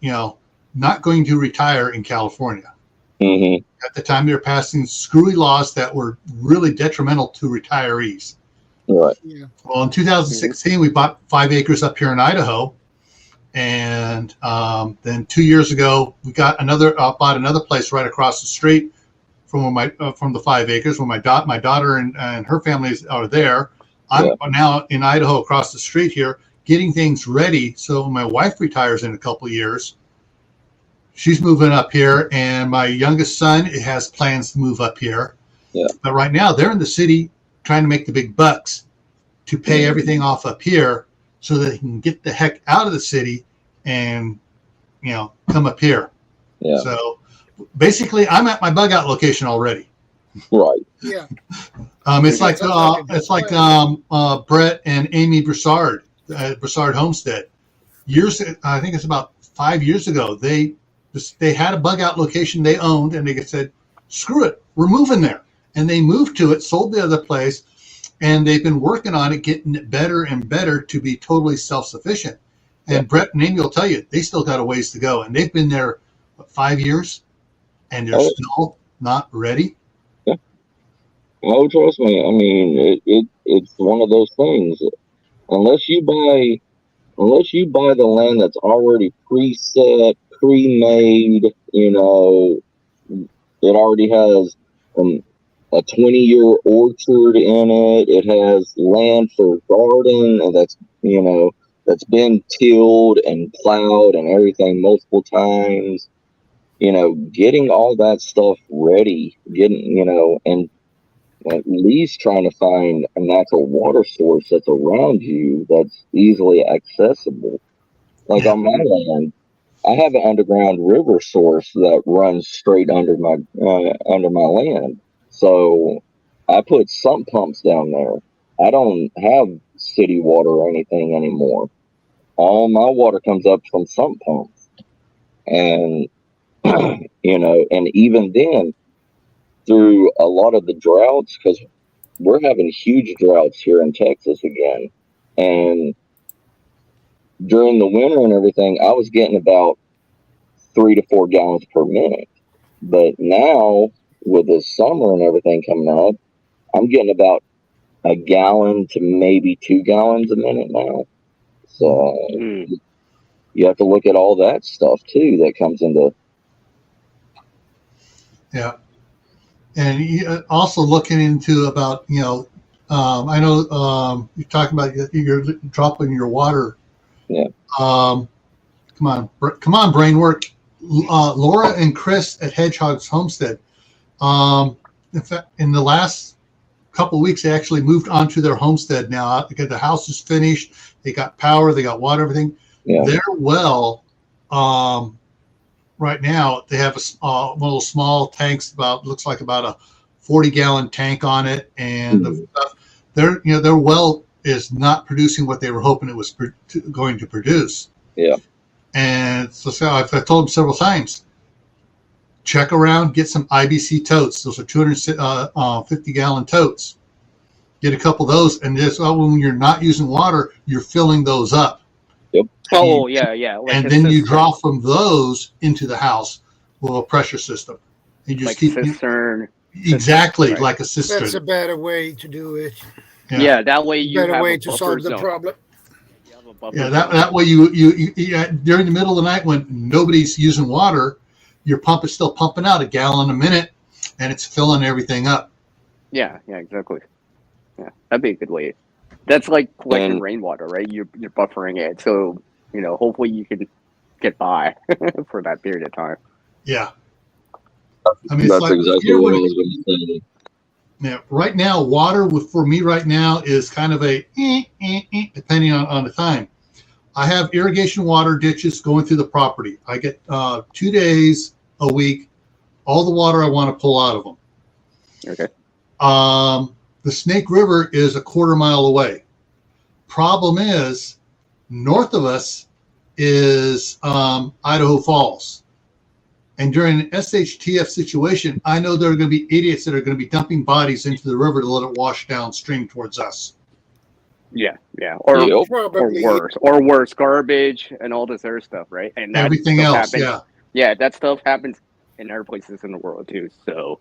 not going to retire in California. Mm-hmm. At the time, they were passing screwy laws that were really detrimental to retirees. Right. Yeah. Well, in 2016, we bought 5 acres up here in Idaho, and then 2 years ago, we got bought another place right across the street from from the 5 acres. Where my daughter and her families are there. I'm now in Idaho, across the street here, getting things ready. So when my wife retires in a couple of years, she's moving up here, and my youngest son has plans to move up here. Yeah. But right now, they're in the city trying to make the big bucks to pay everything off up here so that they can get the heck out of the city and, come up here. Yeah. So basically, I'm at my bug out location already. Right. Yeah. It's like Brett and Amy Broussard at Broussard Homestead. I think it's about 5 years ago. They had a bug out location they owned, and they said, "Screw it, we're moving there." And they moved to it, sold the other place, and they've been working on it, getting it better and better to be totally self-sufficient. And Brett and Amy will tell you they still got a ways to go, and they've been there 5 years, and they're still not ready. Oh, trust me. I mean, it's one of those things. Unless you buy the land that's already preset, pre-made, it already has a 20-year orchard in it. It has land for garden, and that's been tilled and plowed and everything multiple times. Getting all that stuff ready, and at least trying to find a natural water source that's around you that's easily accessible. Like on my land, I have an underground river source that runs straight under my land. So I put sump pumps down there. I don't have city water or anything anymore. All my water comes up from sump pumps. And, and even then, through a lot of the droughts, because we're having huge droughts here in Texas again. And during the winter and everything, I was getting about 3 to 4 gallons per minute. But now, with the summer and everything coming up, I'm getting about a gallon to maybe 2 gallons a minute now. So you have to look at all that stuff too that comes into. Yeah. And also looking into about, I know you're talking about you're dropping your water. Yeah. Come on, brain work. Laura and Chris at Hedgehog's Homestead. In fact, in the last couple of weeks, they actually moved onto their homestead now because the house is finished. They got power, they got water, everything. Yeah. Their well, right now, they have one of those small tanks. Looks like about a 40-gallon tank on it, and the stuff. Their well is not producing what they were hoping it was going to produce. Yeah. And so I've told them several times, check around, get some IBC totes. Those are 250-gallon totes. Get a couple of those, and when you're not using water, you're filling those up. Yep. Yeah. Like and then you draw from those into the house with a pressure system. And you just keep cistern. Exactly, right. Like a cistern. That's a better way to do it. Yeah, that way you better have way a to solve the problem. Yeah, that way you during the middle of the night when nobody's using water, your pump is still pumping out a gallon a minute, and it's filling everything up. Yeah, exactly. Yeah, that'd be a good way. That's like collecting rainwater, right? You're buffering it, so hopefully you can get by for that period of time. Yeah, I mean, that's exactly what I was going to say. Yeah, right now, water for me right now is kind of a depending on the time. I have irrigation water ditches going through the property. I get 2 days a week, all the water I want to pull out of them. Okay. The Snake River is a quarter mile away. Problem is, north of us is Idaho Falls. And during an SHTF situation, I know there are going to be idiots that are going to be dumping bodies into the river to let it wash downstream towards us. Yeah, or Yep. or worse, garbage and all this other stuff, right? And that Everything stuff else, happens, yeah, that stuff happens in other places in the world too. So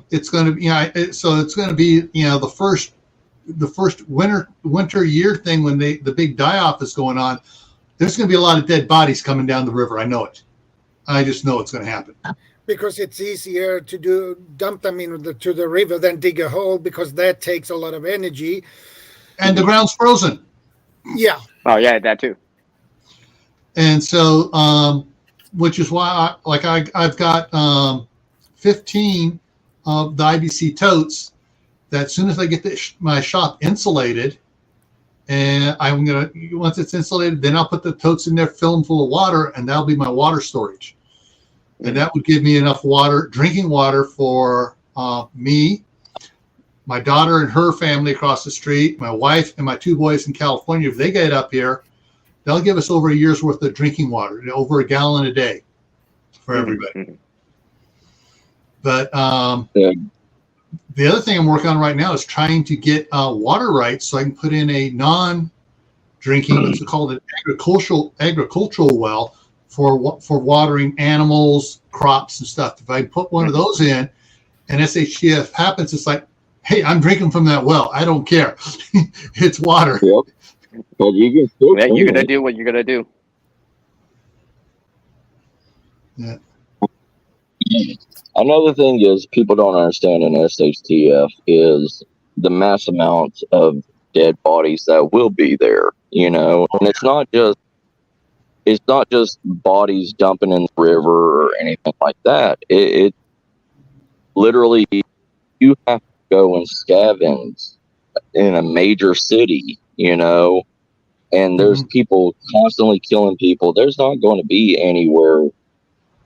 it's going to be, so it's going to be, the first winter year thing when the big die-off is going on. There's going to be a lot of dead bodies coming down the river. I know it. I just know it's going to happen. Because it's easier to dump them to the river than dig a hole, because that takes a lot of energy. And the ground's frozen. Yeah. Oh yeah, that too. And so, which is why I've got 15 of the IBC totes that as soon as I get my shop insulated, and I'm going to, once it's insulated, then I'll put the totes in there, fill them full of water, and that'll be my water storage. And that would give me enough water, drinking water for me, my daughter and her family across the street, my wife and my 2 boys in California. If they get up here, they'll give us over a year's worth of drinking water, over a gallon a day for everybody. But the other thing I'm working on right now is trying to get water rights so I can put in a non-drinking, what's called an agricultural well for watering animals, crops, and stuff. If I put one of those in and SHTF happens, it's like, hey, I'm drinking from that well. I don't care. It's water. Yep. But you can still you're going to do what you're going to do. Yeah. Another thing is people don't understand in SHTF is the mass amounts of dead bodies that will be there, and it's not just bodies dumping in the river or anything like that. It literally, you have to go and scavenge in a major city, and there's people constantly killing people. There's not going to be anywhere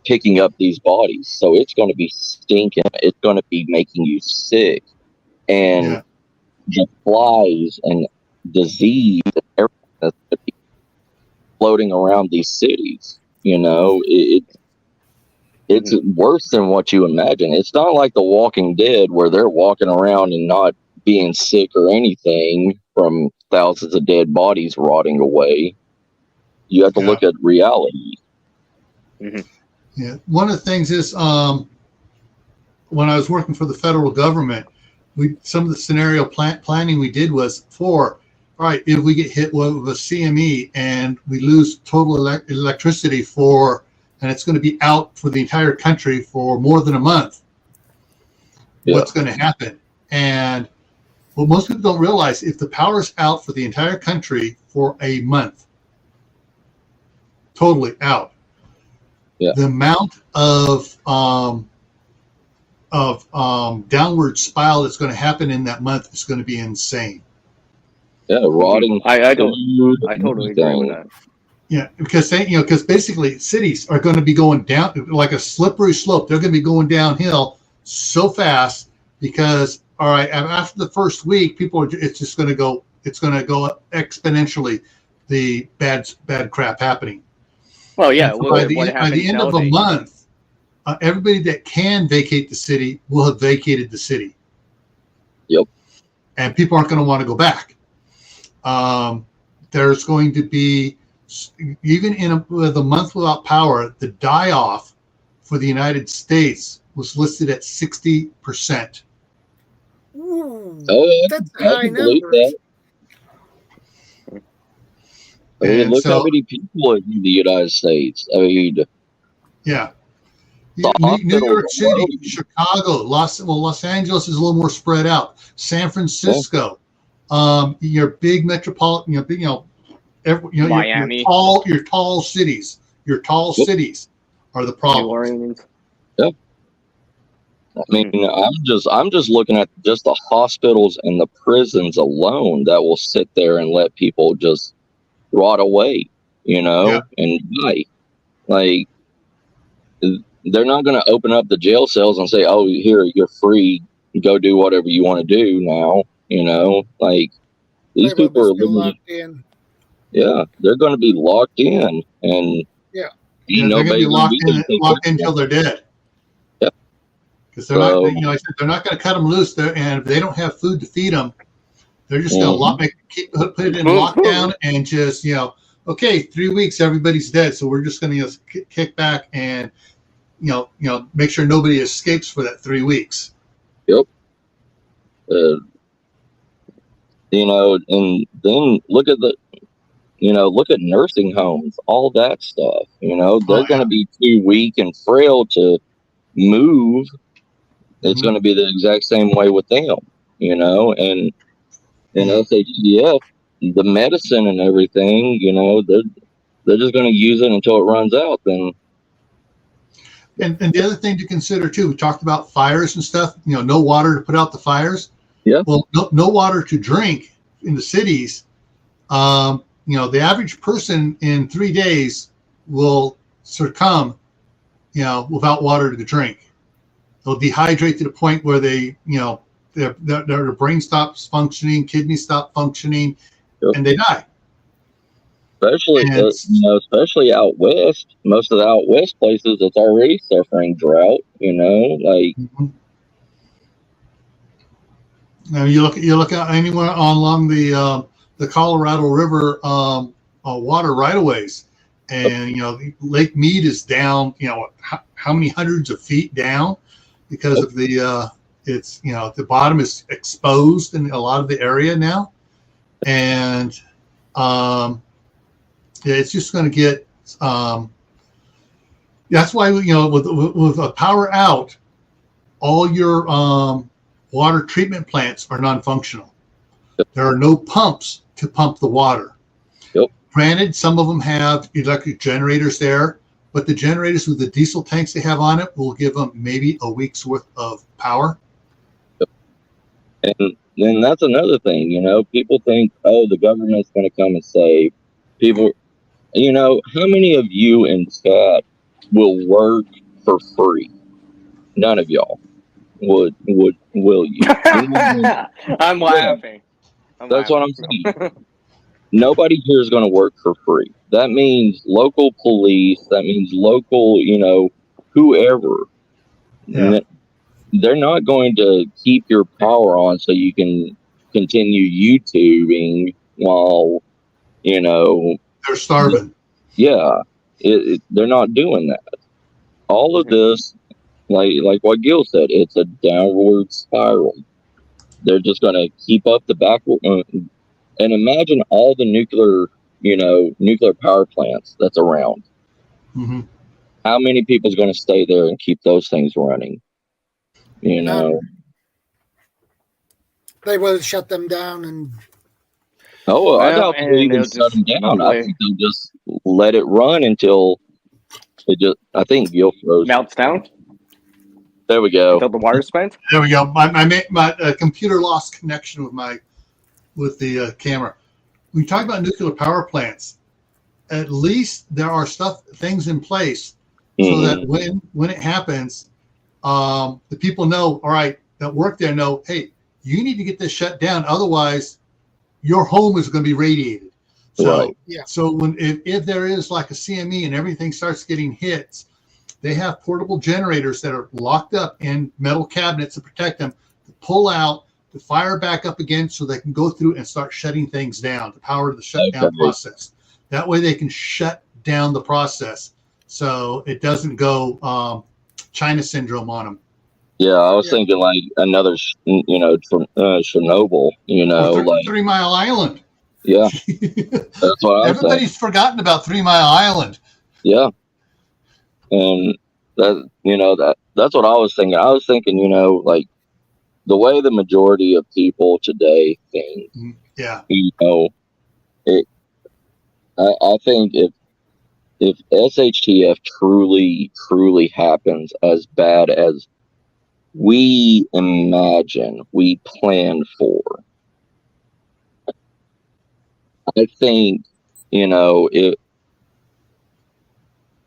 picking up these bodies, so it's going to be stinking. It's going to be making you sick, and the flies and disease and everything that's going to be floating around these cities. It's worse than what you imagine. It's not like The Walking Dead where they're walking around and not being sick or anything from thousands of dead bodies rotting away. You have to look at reality. Yeah, one of the things is when I was working for the federal government, some of the scenario planning we did was all right, if we get hit with a CME and we lose total electricity and it's going to be out for the entire country for more than a month, what's going to happen? And what most people don't realize, if the power's out for the entire country for a month, totally out, the amount of downward spiral that's going to happen in that month is going to be insane. Yeah, rotting. I totally agree with that. Yeah, because because basically cities are going to be going down like a slippery slope. They're going to be going downhill so fast because after the first week, it's going to go exponentially. The bad crap happening. Well, yeah. By the end of a month, everybody that can vacate the city will have vacated the city. Yep. And people aren't going to want to go back. There's going to be, even with a month without power, the die-off for the United States was listed at 60%. Ooh, that's high numbers. Look how many people in the United States. I mean, New York City, Chicago, Los Angeles is a little more spread out. San Francisco, your big metropolitan, Miami, your tall cities are the problem. Yep. I mean, I'm just looking at just the hospitals and the prisons alone that will sit there and let people just rot away, and die. Like, they're not going to open up the jail cells and say, "Oh, here, you're free. Go do whatever you want to do now." Like, these people are living. locked in. Yeah, they're going to be locked in, and Yeah, they're going to be locked in in. until they're dead. Yep. Because they're not, you know, I said they're not going to cut them loose there, and if they don't have food to feed them, they're just going to put it in lockdown and just, you know, okay, 3 weeks, everybody's dead, so we're just going to kick back and, you know, make sure nobody escapes for that 3 weeks. Yep. You know, and then look at nursing homes, all that stuff. You know, they're going to be too weak and frail to move. It's going to be the exact same way with them, you know, and in SHTF, the medicine and everything, you know, they're just going to use it until it runs out. Then. And the other thing to consider too, we talked about fires and stuff. You know, no water to put out the fires. Yeah. Well, no water to drink in the cities. You know, the average person in 3 days will succumb, you know, without water to drink. They'll dehydrate to the point where they, you know, their brain stops functioning, kidneys stop functioning, and they die. Especially out west, most of the out west places, it's already suffering drought. You know, like. Now you look at anywhere along the Colorado River water right-of-ways, and you know Lake Mead is down. You know how many hundreds of feet down because of the it's, you know, the bottom is exposed in a lot of the area now, and it's just going to get. That's why, you know, with a power out, all your water treatment plants are non-functional. There are no pumps to pump the water. Granted, some of them have electric generators there, but the generators with the diesel tanks they have on it will give them maybe a week's worth of power. And then that's another thing, you know, people think, oh, the government's going to come and save people. You know, how many of you in chat will work for free? None of y'all will you? I'm laughing. That's what I'm saying. Nobody here is going to work for free. That means local police. That means local, you know, whoever. Yeah. They're not going to keep your power on so you can continue YouTubing while, you know. They're starving. Yeah. They're not doing that. All of this, like what Gil said, it's a downward spiral. They're just going to keep up the backward. And imagine all the nuclear power plants that's around. Mm-hmm. How many people's going to stay there and keep those things running? You know, they will shut them down and. Oh, I doubt they'll even shut them down. I think they'll just let it run until it just. I think Gil froze. Melts down. There we go. Until the water's spent. There we go. My computer lost connection with the camera. When you talk about nuclear power plants, at least there are things in place so that when it happens, the people know, all right, that work there know, hey, you need to get this shut down, otherwise your home is going to be radiated. So so if there is like a CME and everything starts getting hits, they have portable generators that are locked up in metal cabinets to protect them, to pull out, to fire back up again so they can go through and start shutting things down, to power the shutdown process. That way they can shut down the process so it doesn't go China syndrome on them. Yeah, I was thinking like another, from Chernobyl, like 3 Mile Island. Yeah, that's what I was Everybody's forgotten about 3 Mile Island. Yeah, and that's what I was thinking. I was thinking, like the way the majority of people today think. Yeah. I think if SHTF truly happens as bad as we imagine, we plan for, I think,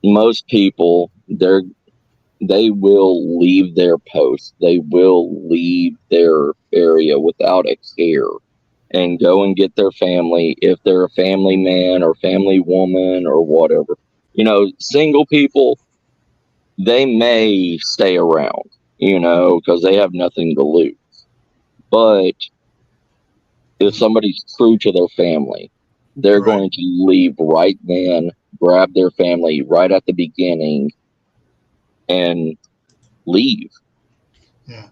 most people, they will leave their post. They will leave their area without a care and go and get their family, if they're a family man or family woman or whatever. Single people, they may stay around, because they have nothing to lose. But if somebody's true to their family, they're going to leave right then, grab their family right at the beginning, and leave. Yeah.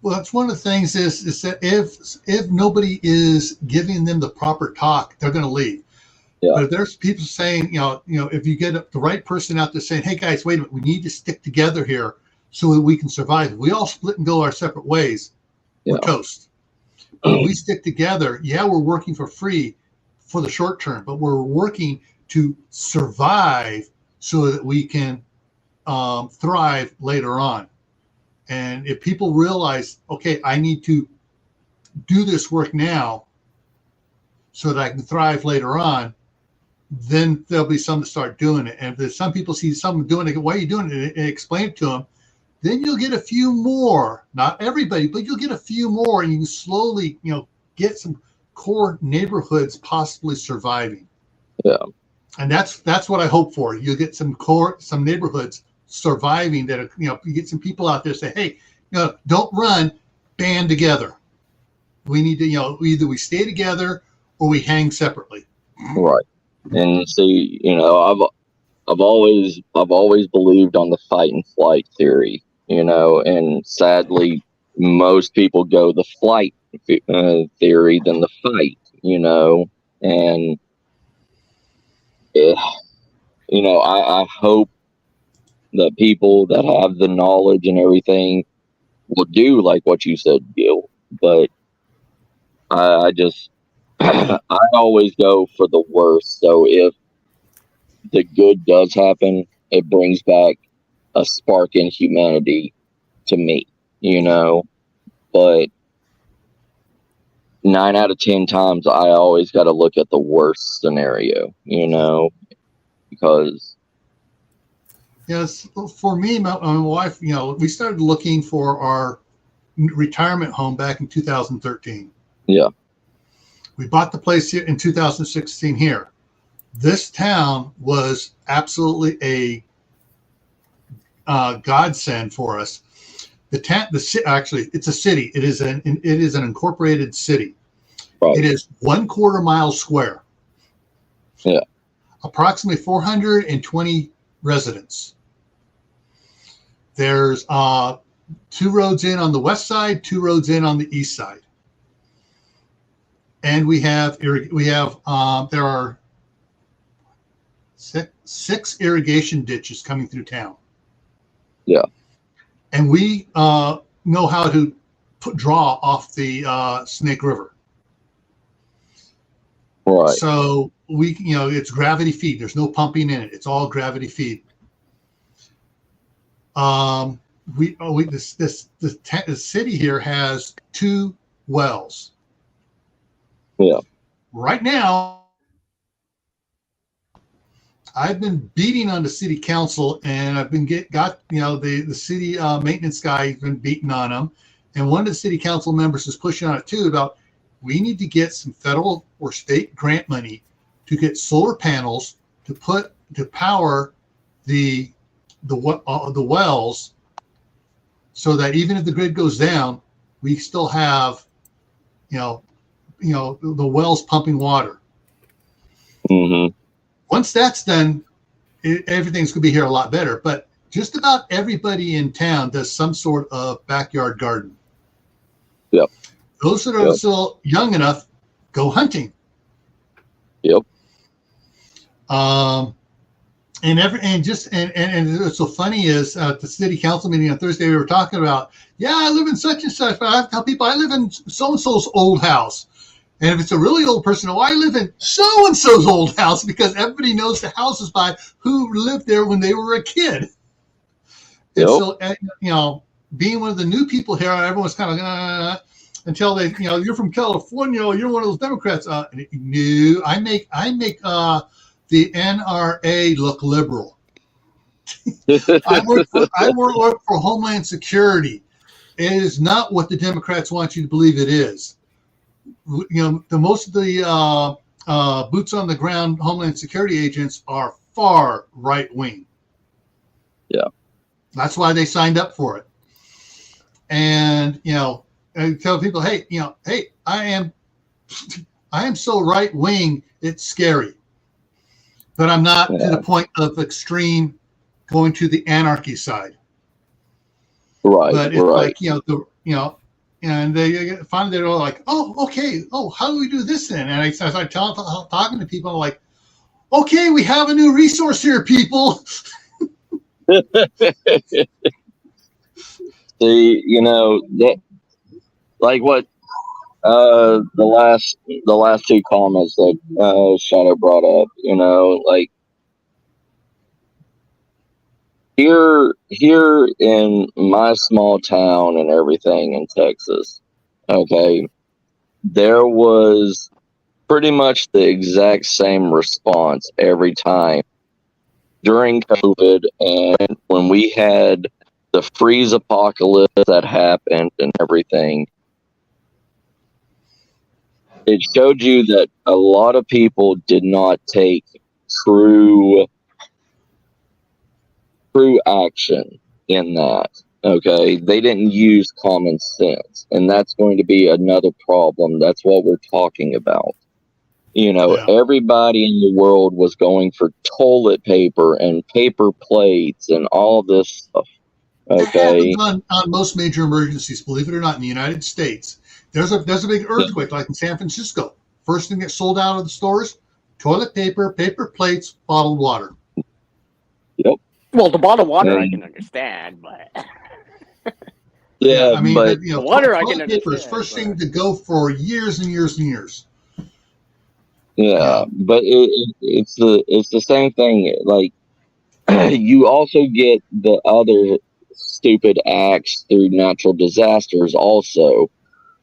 Well, that's one of the things is that if nobody is giving them the proper talk, they're going to leave. Yeah. But if there's people saying, if you get the right person out there saying, hey guys, wait a minute, we need to stick together here so that we can survive. If we all split and go our separate ways, we're toast. But if we stick together, we're working for free for the short term, but we're working to survive so that we can thrive later on. And if people realize, okay, I need to do this work now so that I can thrive later on, then there'll be some to start doing it. And if some people see someone doing it, why are you doing it? And explain it to them, then you'll get a few more, not everybody, but you'll get a few more, and you can slowly, get some core neighborhoods possibly surviving. Yeah. And that's what I hope for. You'll get some neighborhoods surviving that, you get some people out there say, hey, don't run, band together. We need to, either we stay together or we hang separately. Right. And see, I've always believed on the fight and flight theory, and sadly most people go the flight theory than the fight, and I hope that people that have the knowledge and everything will do like what you said, Gil. But I just I always go for the worst. So if the good does happen, it brings back a spark in humanity to me, But 9 out of 10 times, I always got to look at the worst scenario, because. Yes, for me, my wife, we started looking for our retirement home back in 2013. Yeah. We bought the place here in 2016 here. This town was absolutely a godsend for us. Actually, it's a city. It is an incorporated city. Right. It is 1/4 mile square. Yeah. Approximately 420 residents. There's 2 roads in on the west side, 2 roads in on the east side, and there are six irrigation ditches coming through town. Yeah, and we know how to draw off the Snake River. Right. So we, it's gravity feed. There's no pumping in it. It's all gravity feed. The city here has 2 wells. Yeah. Right now, I've been beating on the city council, and I've been the city maintenance guy has been beating on them, and one of the city council members is pushing on it too about we need to get some federal or state grant money to get solar panels to power the wells, so that even if the grid goes down, we still have the wells pumping water. Mm-hmm. Once that's done, everything's going to be here a lot better. But just about everybody in town does some sort of backyard garden. Yep. Those that are still young enough go hunting. Yep. And what's so funny is at the city council meeting on Thursday, we were talking about, I live in such and such, but I tell people I live in so-and-so's old house. And if it's a really old person, I live in so-and-so's old house, because everybody knows the houses by who lived there when they were a kid. Yep. And so, being one of the new people here, everyone's kind of until they, you're from California, you're one of those Democrats. No, I make the NRA look liberal. I work for Homeland Security. It is not what the Democrats want you to believe it is. Most of the boots on the ground Homeland Security agents are far right wing. Yeah. That's why they signed up for it. And, I tell people, hey, I am so right wing, it's scary. But I'm not to the point of extreme going to the anarchy side. Right. But it's right. and they finally they're all like, oh, okay. Oh, how do we do this then? And I start talking to people, I'm like, okay, we have a new resource here, people. See, that, like what the last two comments that Shadow brought up, like here in my small town and everything in Texas, okay, there was pretty much the exact same response every time during COVID and when we had the freeze apocalypse that happened and everything. It showed you that a lot of people did not take true action in that. Okay, they didn't use common sense, and that's going to be another problem. That's what we're talking about. Everybody in the world was going for toilet paper and paper plates and all this stuff. Okay, It happens on most major emergencies, believe it or not, in the United States. There's a big earthquake like in San Francisco. First thing gets sold out of the stores: toilet paper, paper plates, bottled water. Yep. Well, the bottled water I can understand, but I mean, but the water I can toilet paper is understand. first thing to go for years and years and years. Yeah, but it's the same thing. Like you also get the other stupid acts through natural disasters also.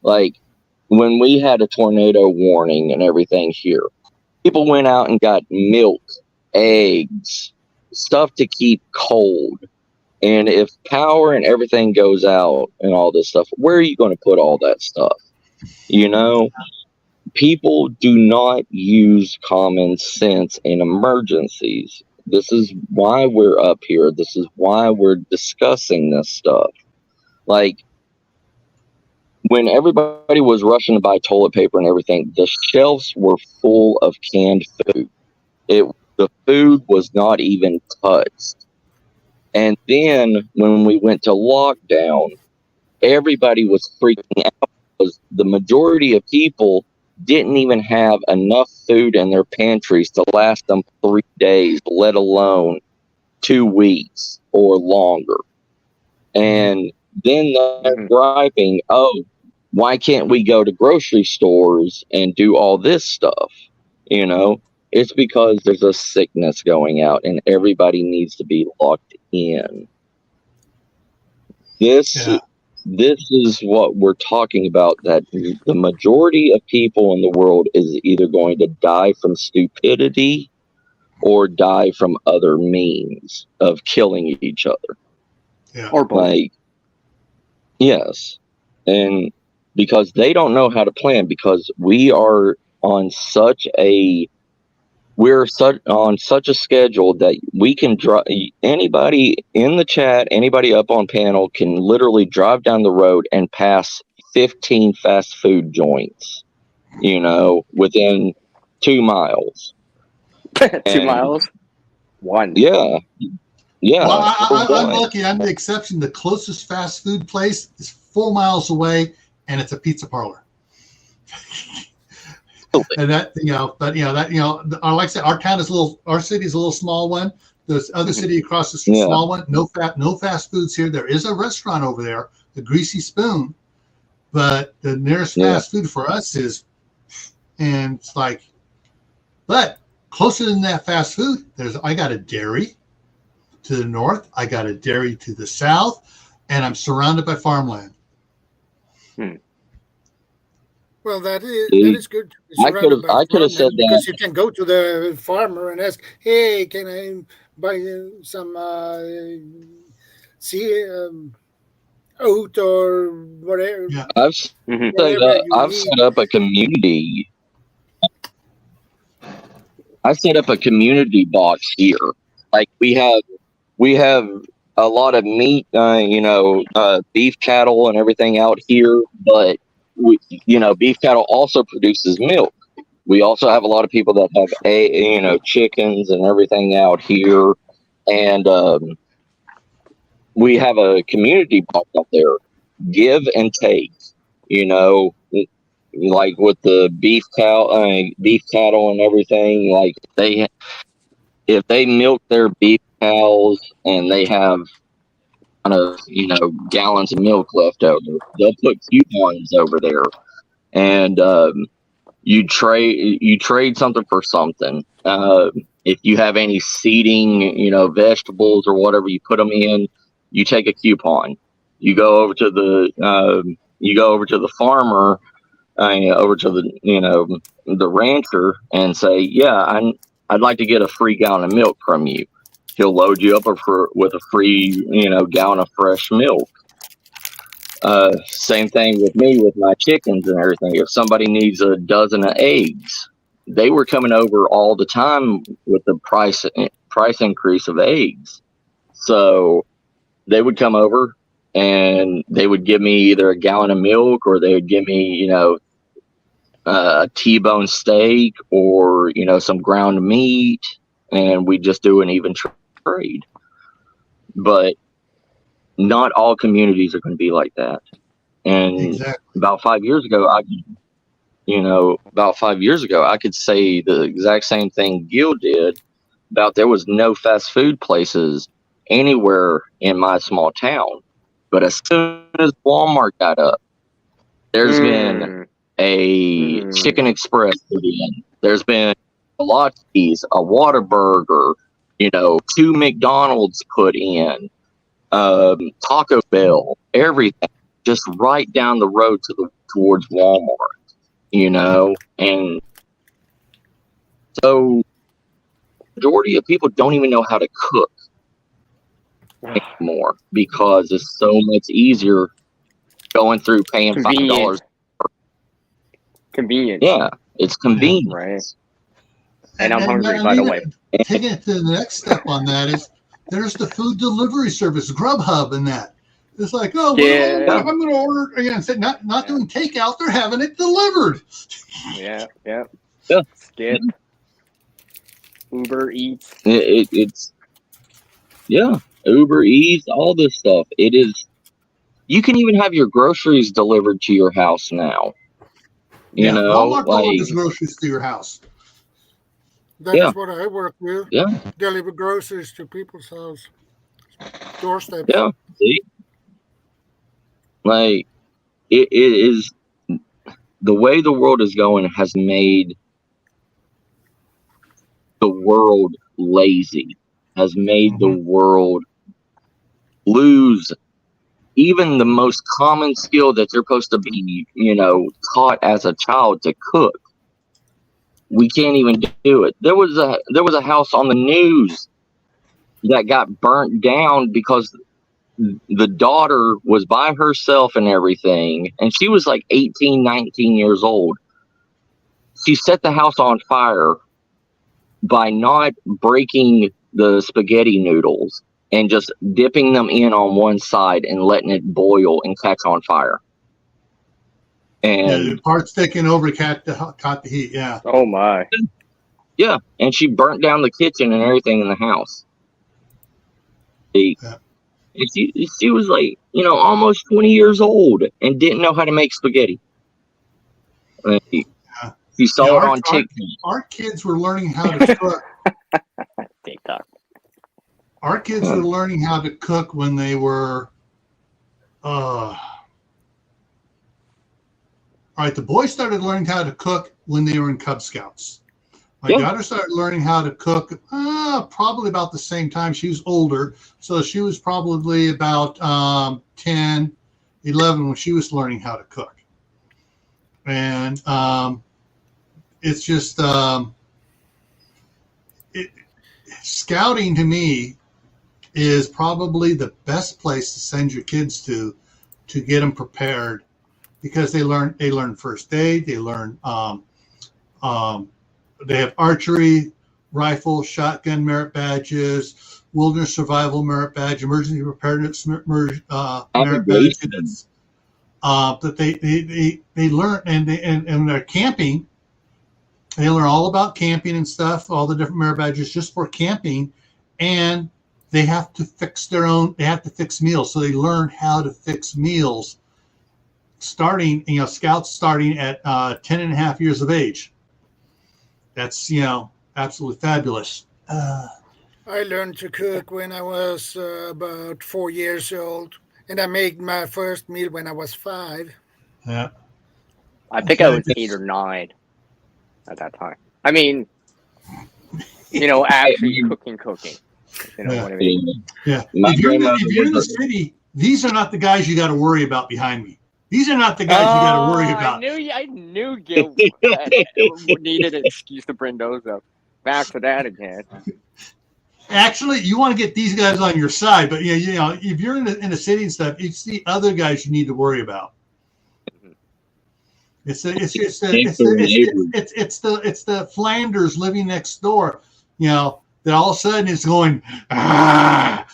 Like when we had a tornado warning and everything here, people went out and got milk, eggs, stuff to keep cold. And if power and everything goes out and all this stuff, where are you going to put all that stuff? People do not use common sense in emergencies. This is why we're up here. This is why we're discussing this stuff. Like, when everybody was rushing to buy toilet paper and everything, the shelves were full of canned food. The food was not even touched. And then when we went to lockdown, everybody was freaking out because the majority of people didn't even have enough food in their pantries to last them 3 days, let alone 2 weeks or longer. And then they're griping, oh, why can't we go to grocery stores and do all this stuff? It's because there's a sickness going out and everybody needs to be locked in. This is what we're talking about, that the majority of people in the world is either going to die from stupidity or die from other means of killing each other. Yeah. Or both. Like, yes. And because they don't know how to plan, because we are on such a schedule that we can drive. Anybody in the chat, anybody up on panel can literally drive down the road and pass 15 fast food joints, within 2 miles. 2 miles? 1. Yeah. Well, I'm lucky. I'm the exception. The closest fast food place is 4 miles away, and it's a pizza parlor. And that, like I said, our town is our city is a little small one. There's other city across the street, small one. No fast foods here. There is a restaurant over there, the Greasy Spoon, but the nearest fast food for us and it's like, but closer than that fast food, I got a dairy to the north, I got a dairy to the south, and I'm surrounded by farmland. Well, that is good. I could have said that, because you can go to the farmer and ask, "Hey, can I buy some oat or whatever?" Yeah. I've set up a community. I set up a community box here. Like we have a lot of meat, beef cattle and everything out here, but beef cattle also produces milk. We also have a lot of people that have chickens and everything out here, and we have a community box out there, give and take. Like with the beef cattle and everything, like if they milk their beef cows and they have gallons of milk left over, they'll put coupons over there, and you trade something for something. If you have any seeding, vegetables or whatever, you put them in, you take a coupon. You go over to the farmer, over to the rancher, and say, yeah, I'd like to get a free gallon of milk from you. He'll load you up with a free gallon of fresh milk. Same thing with me with my chickens and everything. If somebody needs a dozen of eggs, they were coming over all the time with the price increase of eggs. So they would come over and they would give me either a gallon of milk, or they would give me, a T-bone steak, or, some ground meat, and we just do an even trade. But not all communities are going to be like that. And Exactly. about 5 years ago, I could say the exact same thing Gil did about there was no fast food places anywhere in my small town. But as soon as Walmart got up, there's been a Chicken Express put in. There's been a Lotties, a Whataburger, 2 McDonald's put in, Taco Bell, everything, just right down the road towards Walmart, and so majority of people don't even know how to cook anymore, because it's so much easier going through paying $5. Convenient. Yeah, it's convenient, right? And I'm hungry, by the way. Taking it to the next step on that is there's the food delivery service, Grubhub, and that. It's like, I'm going to order again. Not doing takeout; they're having it delivered. Yeah. Skip. Uber Eats. It's Uber Eats, all this stuff. It is. You can even have your groceries delivered to your house now. Walmart delivers groceries to your house. That's what I work with. Yeah. Deliver groceries to people's house. Doorstep. Yeah. See? Like, it is, the way the world is going has made the world lazy, has made the world lose even the most common skill that you're supposed to be, taught as a child to cook. We can't even do it. There was a house on the news that got burnt down because the daughter was by herself and everything, and she was like 18, 19 years old. She set the house on fire by not breaking the spaghetti noodles and just dipping them in on one side and letting it boil and catch on fire. And the parts taking over caught the heat. Yeah. Oh my. Yeah, and she burnt down the kitchen and everything in the house. And she was like, almost 20 years old and didn't know how to make spaghetti. She saw it on TikTok. Our kids were learning how to cook. TikTok. Our kids were learning how to cook when they were, all right, the boys started learning how to cook when they were in Cub Scouts. My daughter started learning how to cook probably about the same time. She was older, so she was probably about 10, 11 when she was learning how to cook. And it's just scouting to me is probably the best place to send your kids to get them prepared, because they learn first aid, they learn they have archery, rifle, shotgun merit badges, wilderness survival merit badge, emergency preparedness merit badges. That they learn, and they're camping. They learn all about camping and stuff, all the different merit badges just for camping, and they have to fix their own. They have to fix meals, so they learn how to fix meals. Starting, scouts starting at 10 and a half years of age. That's, absolutely fabulous. I learned to cook when I was about 4 years old, and I made my first meal when I was 5. Yeah. I think I was 8 or 9 at that time. I mean, actually cooking. You know what I mean? Yeah. If you're in the city, these are not the guys you got to worry about behind me. These are not the guys you got to worry about. I knew Gil needed an excuse to bring those up. Back to that again. Actually, you want to get these guys on your side, but if you're in the city and stuff, it's the other guys you need to worry about. It's the Flanders living next door, that all of a sudden is going. Ah!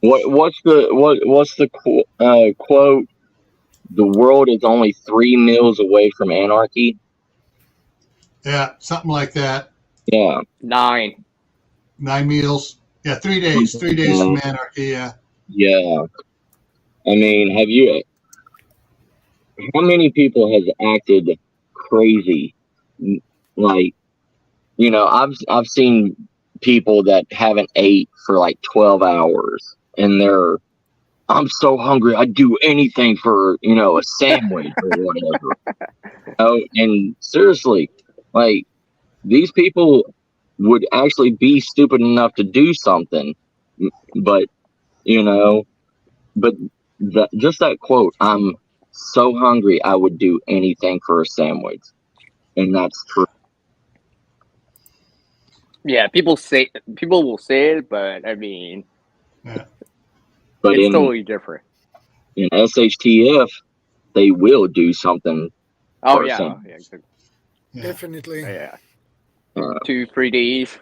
What's the quote? The world is only 3 meals away from anarchy. Yeah, something like that. Yeah, 9 meals. Yeah, 3 days. 3 days from anarchy. Yeah. Yeah. I mean, how many people has acted crazy? Like, I've seen people that haven't ate for like 12 hours and I'm so hungry, I'd do anything for, a sandwich or whatever. And seriously, like, these people would actually be stupid enough to do something, but, just that quote, I'm so hungry, I would do anything for a sandwich. And that's true. Yeah, people will say it, but I mean, but it's totally different. In SHTF, they will do something. Oh yeah, definitely. Yeah, 2-3 days.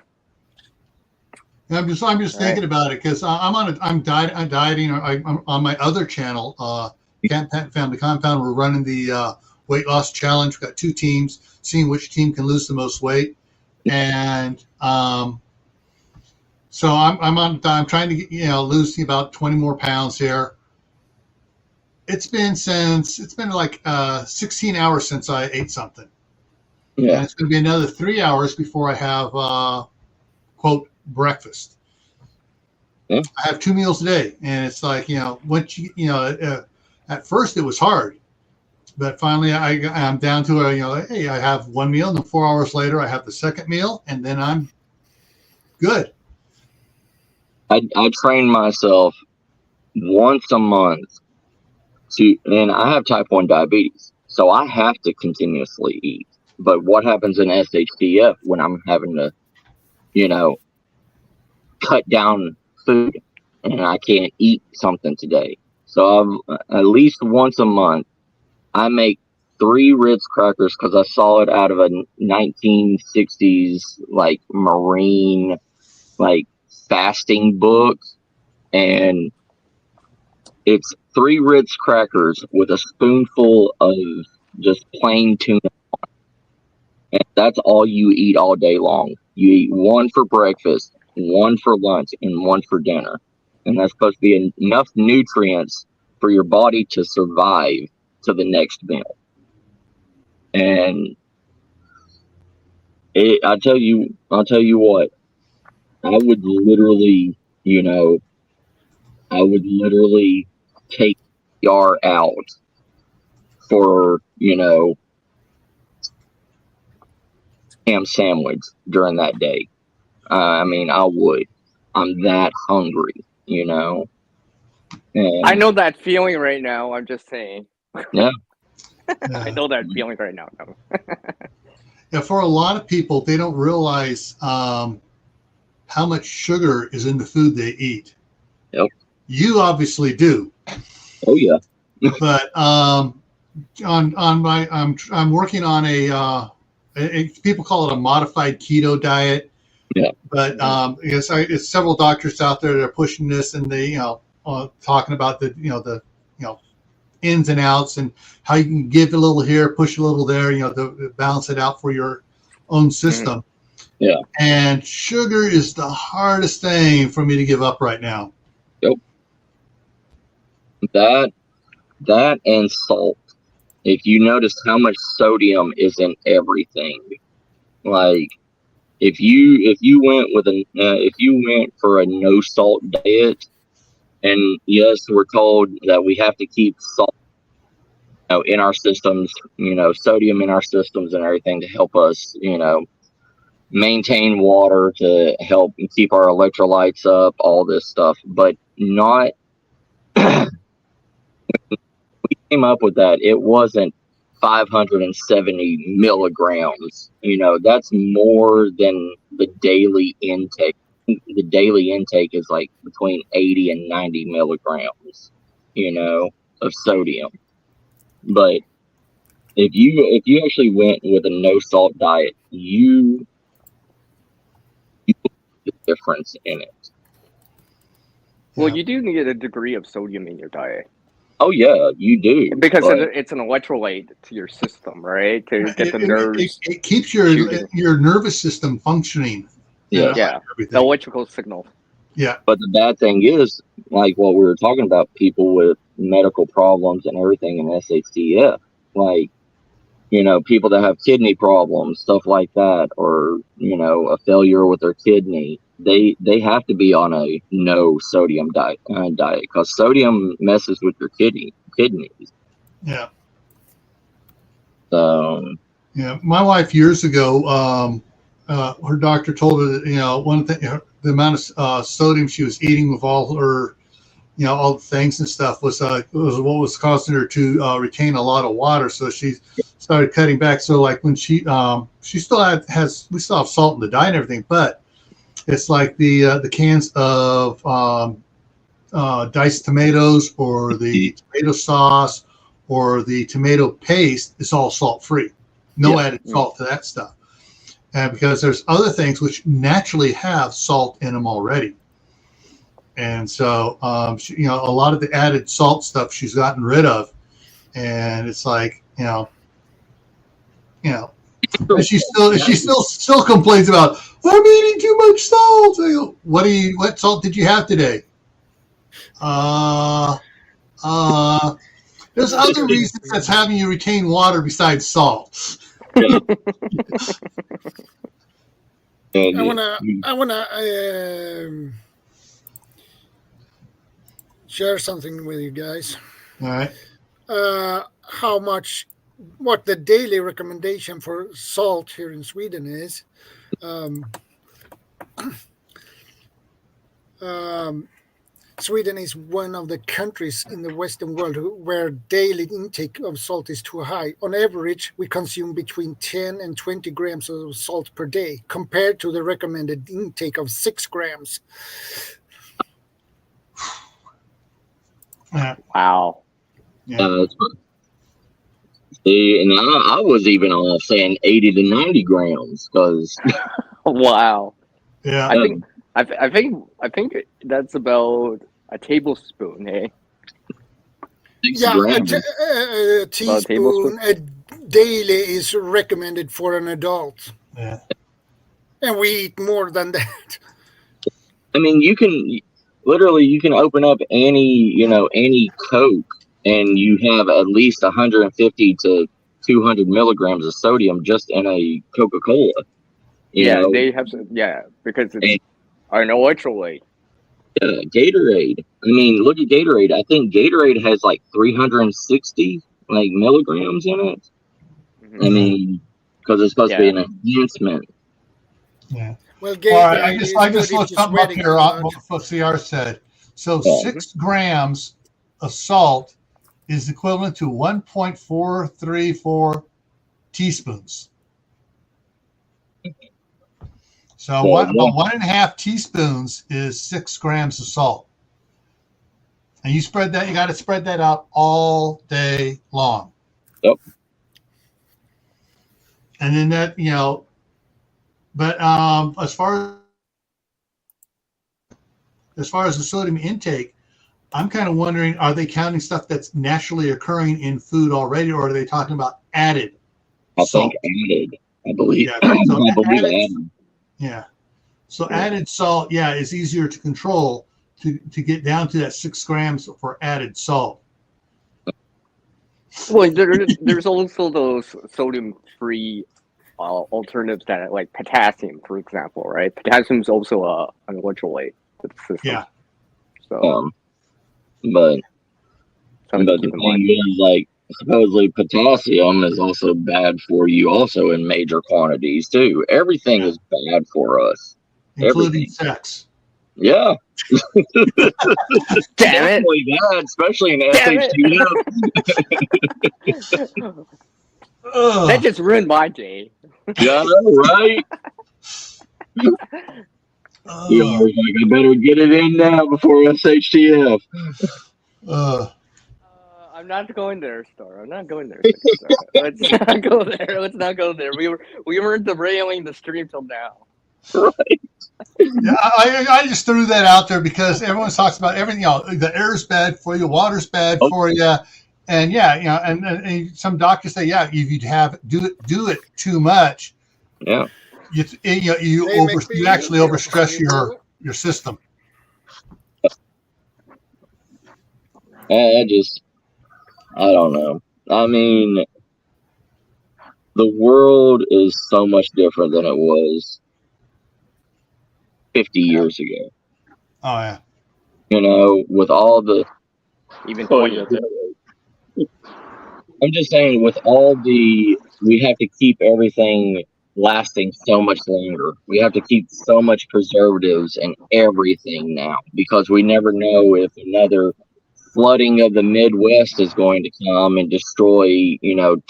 I'm just thinking about it because I'm dieting. I'm on my other channel, Family Compound. We're running the weight loss challenge. We've got 2 teams, seeing which team can lose the most weight. And so I'm trying to lose about 20 more pounds here. It's been like 16 hours since I ate something. Yeah. And it's going to be another 3 hours before I have quote breakfast. Yeah. I have 2 meals a day, and it's like once at first it was hard. But finally, I'm down to hey, I have 1 meal, and then 4 hours later, I have the second meal, and then I'm good. I train myself once a month and I have type 1 diabetes, so I have to continuously eat. But what happens in SHTF when I'm having to, cut down food and I can't eat something today? So at least once a month, I make 3 Ritz crackers because I saw it out of a 1960s like Marine like fasting book, and it's 3 Ritz crackers with a spoonful of just plain tuna, and that's all you eat all day long. You eat 1 for breakfast, 1 for lunch, and 1 for dinner, and that's supposed to be enough nutrients for your body to survive to the next meal. And I'll tell you what, I would literally take YAR out for ham sandwich during that day. I mean, I would. I'm that hungry, And I know that feeling right now. I'm just saying. Yeah. I know that feeling right now. Yeah, for a lot of people, they don't realize how much sugar is in the food they eat. Yep. You obviously do. Oh yeah. But I'm working on a People call it a modified keto diet. Yeah. But it's several doctors out there that are pushing this, and they talking about the ins and outs and how you can give a little here, push a little there, to balance it out for your own system. Yeah. And sugar is the hardest thing for me to give up right now. Yep. That and salt. If you notice how much sodium is in everything, like if you went for a no salt diet, and yes, we're told that we have to keep salt, in our systems, sodium in our systems and everything to help us, maintain water, to help keep our electrolytes up, all this stuff, but not. We came up with that. It wasn't 570 milligrams. That's more than the daily intake. The daily intake is like between 80 and 90 milligrams, of sodium. But if you actually went with a no salt diet, you see the difference in it. Well, you do need a degree of sodium in your diet. Oh yeah, you do, because it's an electrolyte to your system, right? To get the nerves. It keeps your nervous system functioning. Yeah, the electrical signal. Yeah, but the bad thing is, like what we were talking about, people with medical problems and everything in SHTF, like people that have kidney problems, stuff like that, or a failure with their kidney. They have to be on a no sodium diet because sodium messes with your kidneys. Yeah. Yeah. My wife years ago, her doctor told her that one thing, the amount of sodium she was eating with all her, all the things and stuff was what was causing her to retain a lot of water. So she started cutting back. So like when she still we still have salt in the diet and everything, but it's like the cans of diced tomatoes or the tomato sauce or the tomato paste is all salt free. No added salt to that stuff. And because there's other things which naturally have salt in them already. And so, a lot of the added salt stuff she's gotten rid of. And it's like, and she still complains about, I'm eating too much salt. I go, what salt did you have today? There's other reasons that's having you retain water besides salt. I wanna share something with you guys. All right. What the daily recommendation for salt here in Sweden is. Sweden is one of the countries in the Western world where daily intake of salt is too high. On average, we consume between 10 and 20 grams of salt per day, compared to the recommended intake of 6 grams. Wow. Yeah. See, and I was even off saying 80 to 90 grams because. Wow. Yeah. I think that's about a tablespoon, eh? Yeah, a teaspoon daily is recommended for an adult. Yeah. And we eat more than that. I mean, you can open up any Coke and you have at least 150 to 200 milligrams of sodium just in a Coca-Cola. They have because it's an electrolyte. Yeah, Gatorade. I mean, look at Gatorade. I think Gatorade has like 360 milligrams in it. Mm-hmm. I mean, because it's supposed to be an enhancement. Yeah. Well, I just looked something up here on what CR said. So 6 grams of salt is equivalent to 1.434 teaspoons. So about 1.5 teaspoons is 6 grams of salt. And you got to spread that out all day long. Yep. And then that, but as far as the sodium intake, I'm kind of wondering, are they counting stuff that's naturally occurring in food already, or are they talking about added salt? Think added, I believe. Yeah, So so I believe added. Yeah. So added salt, is easier to control to get down to that 6 grams for added salt. Well, there's also those sodium-free alternatives that like potassium, for example, right? Potassium is also an electrolyte to the system. Yeah. So, but something to the keep in mind. thing is, like, supposedly potassium is also bad for you, also in major quantities too. Everything is bad for us, including everything. Sex. Yeah. Damn it! Bad, especially in Damn SHTF. That just ruined my day. Yeah, right? Yeah, I was like, I better get it in now before SHTF. I'm not going there, Star. I'm not going there. Let's not go there. Let's not go there. We weren't derailing the stream till now. Right. Yeah, I just threw that out there because everyone talks about everything. The air's bad for you, water's bad for you, and and some doctors say, if you do it too much, you actually overstress your system. I don't know. I mean, the world is so much different than it was 50 years ago. Oh, yeah. With all the... Even 20 years ago. I'm just saying, with all the... We have to keep everything lasting so much longer. We have to keep so much preservatives and everything now, because we never know if another flooding of the Midwest is going to come and destroy,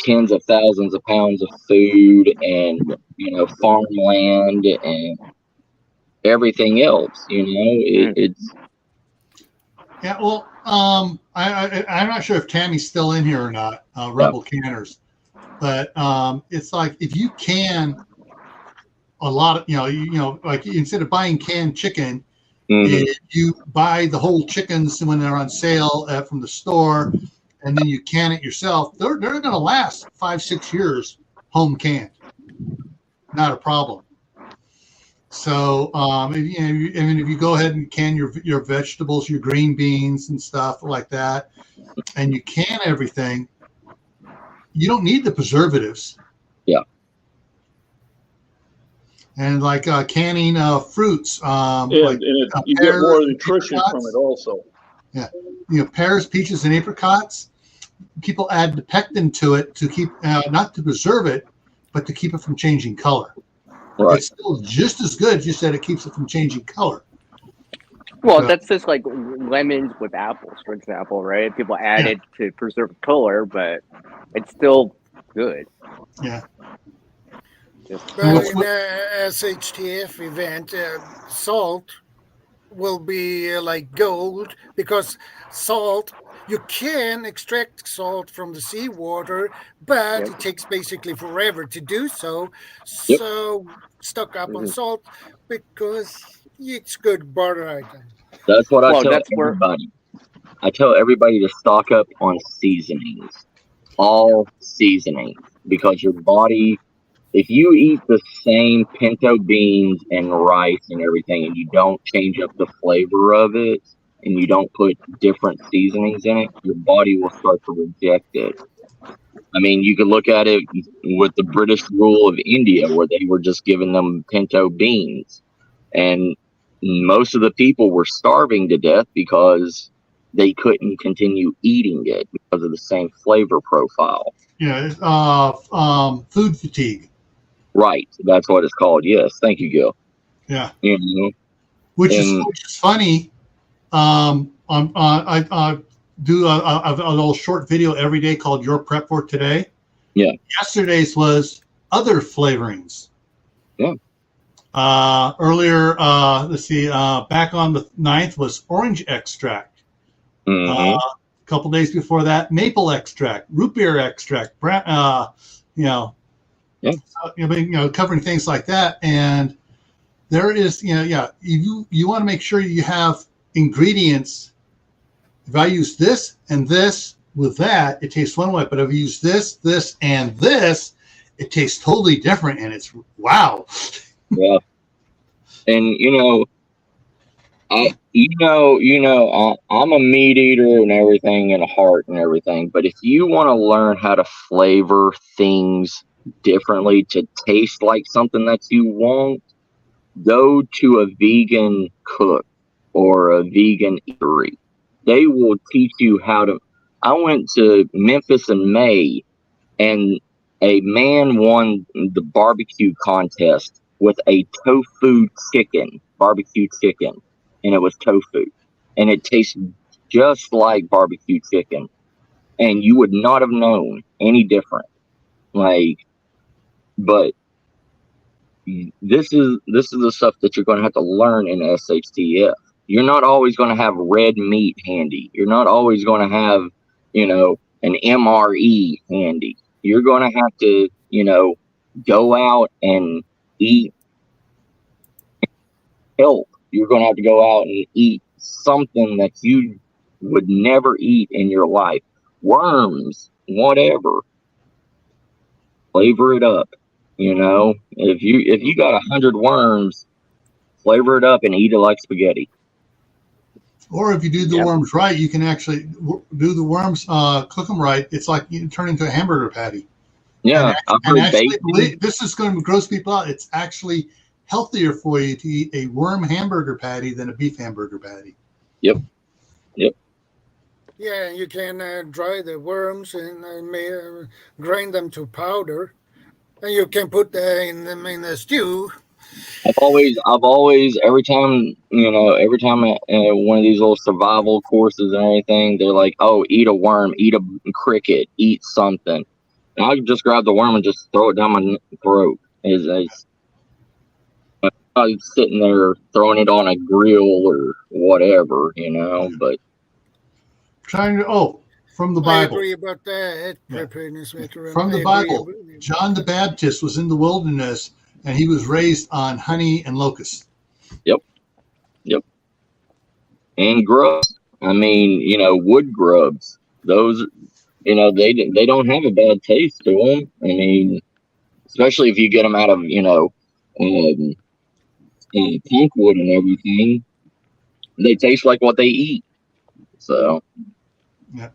tens of thousands of pounds of food and, farmland and everything else. It's. Yeah, well, I'm not sure if Tammy's still in here or not, Rebel Canners, but it's like if you can a lot of, like instead of buying canned chicken, if you buy the whole chickens when they're on sale from the store, and then you can it yourself, they're going to last 5-6 years home canned. Not a problem. So, if you go ahead and can your vegetables, your green beans and stuff like that, and you can everything, you don't need the preservatives. Yeah. And like canning fruits, you get more nutrition from it also. Yeah, pears, peaches, and apricots. People add the pectin to it to keep not to preserve it, but to keep it from changing color. Right. It's still just as good, just that it keeps it from changing color. Well, that's just like lemons with apples, for example, right? People add it to preserve color, but it's still good. Yeah. But in the SHTF event, salt will be like gold, because salt, you can extract salt from the seawater, but it takes basically forever to do so. Yep. So stock up on salt because it's good barter item. That's what I tell everybody. I tell everybody to stock up on seasonings, all seasonings, because your body, if you eat the same pinto beans and rice and everything, and you don't change up the flavor of it, and you don't put different seasonings in it, your body will start to reject it. I mean, you could look at it with the British rule of India, where they were just giving them pinto beans, and most of the people were starving to death because they couldn't continue eating it because of the same flavor profile. Yeah, food fatigue. Right, that's what it's called. Yes, thank you, Gil. Yeah, which is funny. I do a little short video every day called Your Prep for Today. Yeah. Yesterday's was other flavorings. Yeah. Earlier, let's see, back on the 9th was orange extract. A couple days before that, maple extract, root beer extract, Yeah. Covering things like that. And there is, you want to make sure you have ingredients. If I use this and this with that, it tastes one way. But if I use this, this, and this, it tastes totally different. And it's wow. Yeah. And I'm a meat eater and everything, and a heart and everything. But if you want to learn how to flavor things differently to taste like something that you want, go to a vegan cook or a vegan eatery. They will teach you how to. I went to Memphis in May, and a man won the barbecue contest with a tofu barbecue chicken, and it was tofu, and it tastes just like barbecue chicken, and you would not have known any different. But this is the stuff that you're going to have to learn in SHTF. You're not always going to have red meat handy. You're not always going to have, an MRE handy. You're going to have to, go out and eat help. You're going to have to go out and eat something that you would never eat in your life. Worms, whatever. Flavor it up. If you got 100 worms, flavor it up and eat it like spaghetti. Or if you do the worms right, you can actually do the worms, cook them right. It's like you turn into a hamburger patty. Yeah, and actually, this is going to gross people out. It's actually healthier for you to eat a worm hamburger patty than a beef hamburger patty. Yep. Yeah, you can dry the worms and grind them to powder, and you can put them in a stew. I've always every time one of these little survival courses and everything, they're like, oh, eat a worm, eat a cricket, eat something. And I just grab the worm and just throw it down my throat. I'm sitting there throwing it on a grill or whatever, but from the Bible. I agree about that. Yeah. From the Bible, John the Baptist was in the wilderness and he was raised on honey and locusts. Yep. And grubs. I mean, wood grubs. Those, they don't have a bad taste to them. I mean, especially if you get them out of, pink wood and everything, they taste like what they eat. So. Yep.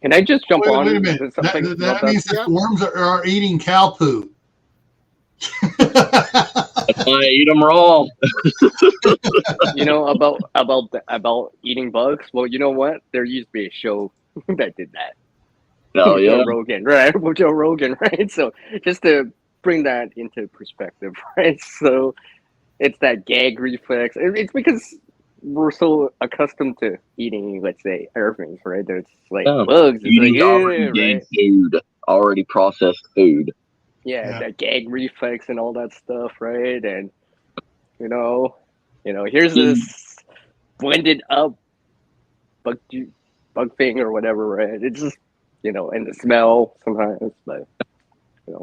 Can I just jump on? Wait a minute. That means that the worms are eating cow poo. I eat them raw. About eating bugs. Well, you know what? There used to be a show that did that. Oh yeah, Joe Rogan, right? So just to bring that into perspective, right? So it's that gag reflex. It's because we're so accustomed to eating, let's say, airplanes, right? There's like bugs. Eating already food, already processed food. Yeah, that gag reflex and all that stuff, right? And here's this blended up bug thing or whatever, right? It's just and the smell sometimes, but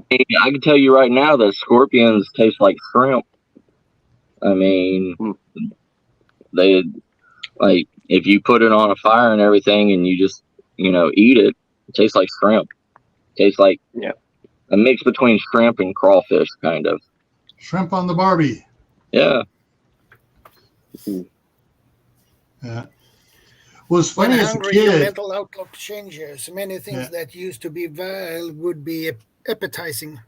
Hey, I can tell you right now that scorpions taste like shrimp. I mean, they like if you put it on a fire and everything, and you just eat it, it tastes like shrimp. It tastes like a mix between shrimp and crawfish, kind of. Shrimp on the Barbie. Yeah. Yeah. Well, it's funny as a Your kid. mental outlook changes. Many things that used to be vile would be appetizing.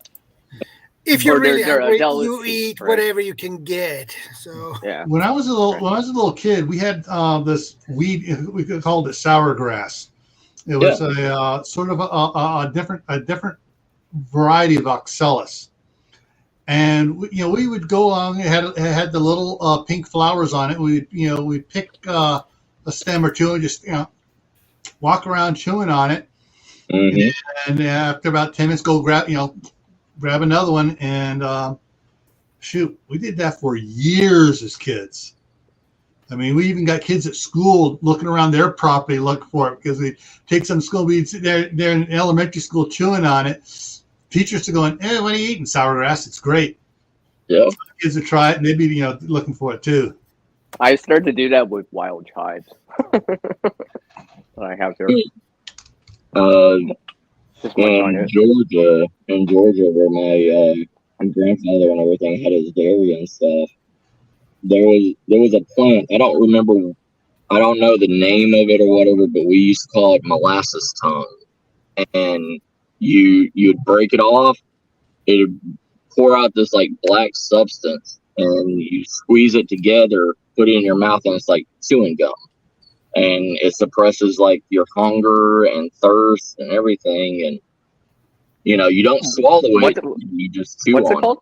If you're really hungry, you eat whatever you can get. So when I was a little kid, we had this weed. We called it sour grass. It was a sort of a different variety of oxalis. And we would go along. It had the little pink flowers on it. We'd pick a stem or two and just walk around chewing on it. Mm-hmm. And after about 10 minutes, go grab another one, and we did that for years as kids. I mean, we even got kids at school looking around their property looking for it because we'd take some school. We'd sit there in elementary school chewing on it. teachers are going, what are you eating? Sour grass. It's great. Yeah. Kids will try it and they'd be, looking for it too. I started to do that with wild chives. I have to. In Georgia, where my grandfather and everything had his dairy and stuff, there was a plant. I don't know the name of it or whatever, but we used to call it molasses tongue. And you'd break it off, it'd pour out this like black substance, and you squeeze it together, put it in your mouth, and it's like chewing gum. And it suppresses like your hunger and thirst and everything. And you don't swallow it, you just chew on it.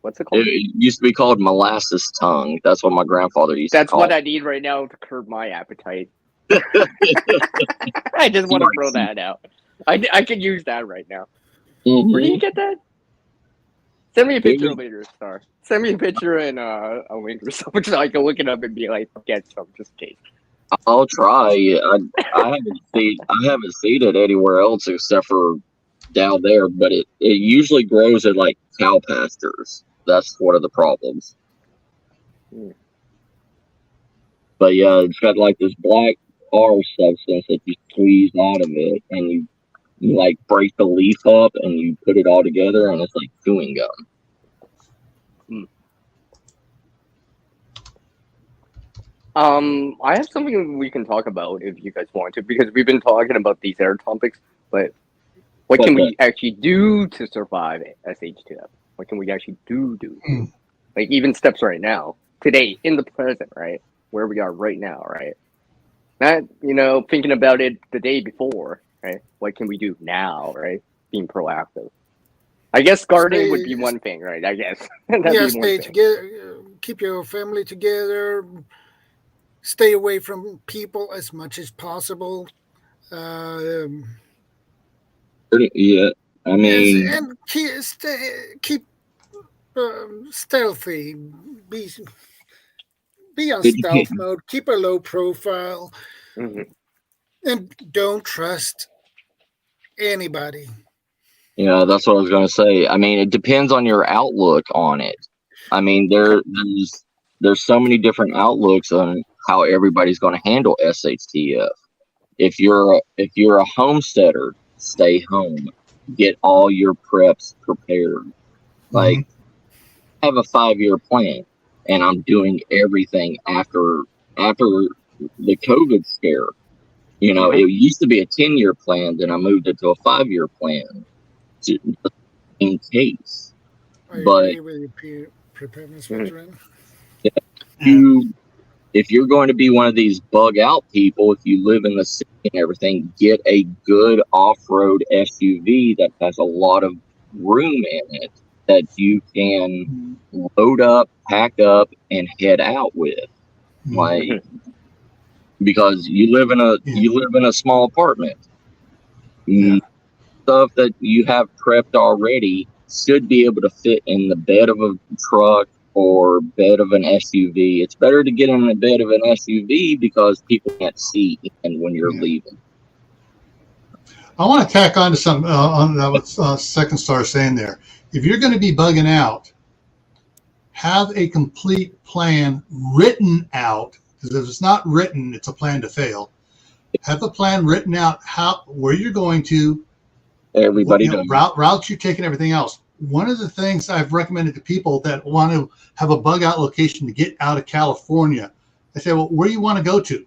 What's it called? It used to be called molasses tongue. That's what my grandfather used to call it. That's what I need right now to curb my appetite. I just want to throw that out. I could use that right now. Mm-hmm. Where do you get that? Send me a picture later, Star. Send me a picture and a link or something so I can look it up and be like, get some just in case. I'll try. I haven't seen it anywhere else except for down there, but it usually grows at like cow pastures. That's one of the problems. But yeah, it's got like this black R substance that you squeeze out of it, and you like break the leaf up and you put it all together, and it's like chewing gum. I have something we can talk about if you guys want to, because we've been talking about these air topics, but what can we actually do to survive SHTF? What can we actually do? Like even steps right now, today, in the present, right? Where we are right now, right? Not, thinking about it the day before, right? What can we do now, right? Being proactive. I guess gardening would be one thing, right? I guess. Stay together, keep your family together, stay away from people as much as possible. Yeah, I mean, and keep stealthy. Be on stealth mode. Keep a low profile, and don't trust anybody. Yeah, that's what I was going to say. I mean, it depends on your outlook on it. I mean, there's so many different outlooks on how everybody's going to handle SHTF. If you're a homesteader, stay home. Get all your preps prepared. Like, have a 5-year plan, and I'm doing everything after the COVID scare. It used to be a 10-year plan, then I moved it to a 5-year plan, in case. Agree with your preparedness veteran. If you're going to be one of these bug out people, if you live in the city and everything, get a good off-road SUV that has a lot of room in it that you can load up, pack up, and head out with. Like, because you live in a small apartment. Stuff that you have prepped already should be able to fit in the bed of a truck or bed of an SUV. It's better to get in the bed of an SUV because people can't see in when you're leaving. I want to tack on to some on what Second Star saying there. If you're going to be bugging out, have a complete plan written out. Because if it's not written, it's a plan to fail. Have a plan written out where you're going to. Everybody does. Routes you're taking, everything else. One of the things I've recommended to people that want to have a bug out location to get out of California, I say, well, where you want to go to?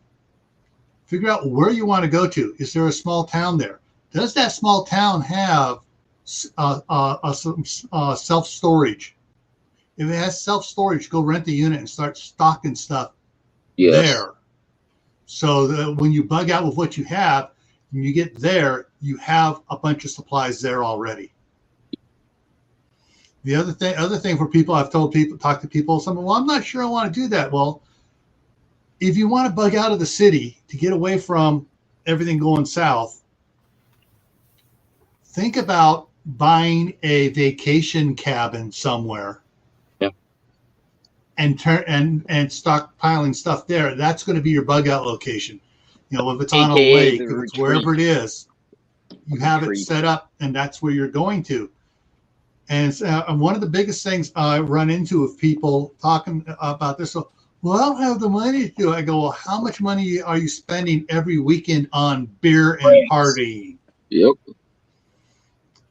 Figure out where you want to go to. Is there a small town there? Does that small town have self-storage? If it has self-storage, go rent the unit and start stocking stuff there. So that when you bug out with what you have, when you get there, you have a bunch of supplies there already. The other thing for people, I've talked to people, well, I'm not sure I want to do that. Well, if you want to bug out of the city to get away from everything going south, think about buying a vacation cabin somewhere. And stockpiling stuff there. That's going to be your bug out location. If it's on a lake, if it's wherever it is, you have it set up, and that's where you're going to. And one of the biggest things I run into with people talking about this, so, well, I don't have the money to do it. I go, well, how much money are you spending every weekend on beer and partying? Yep.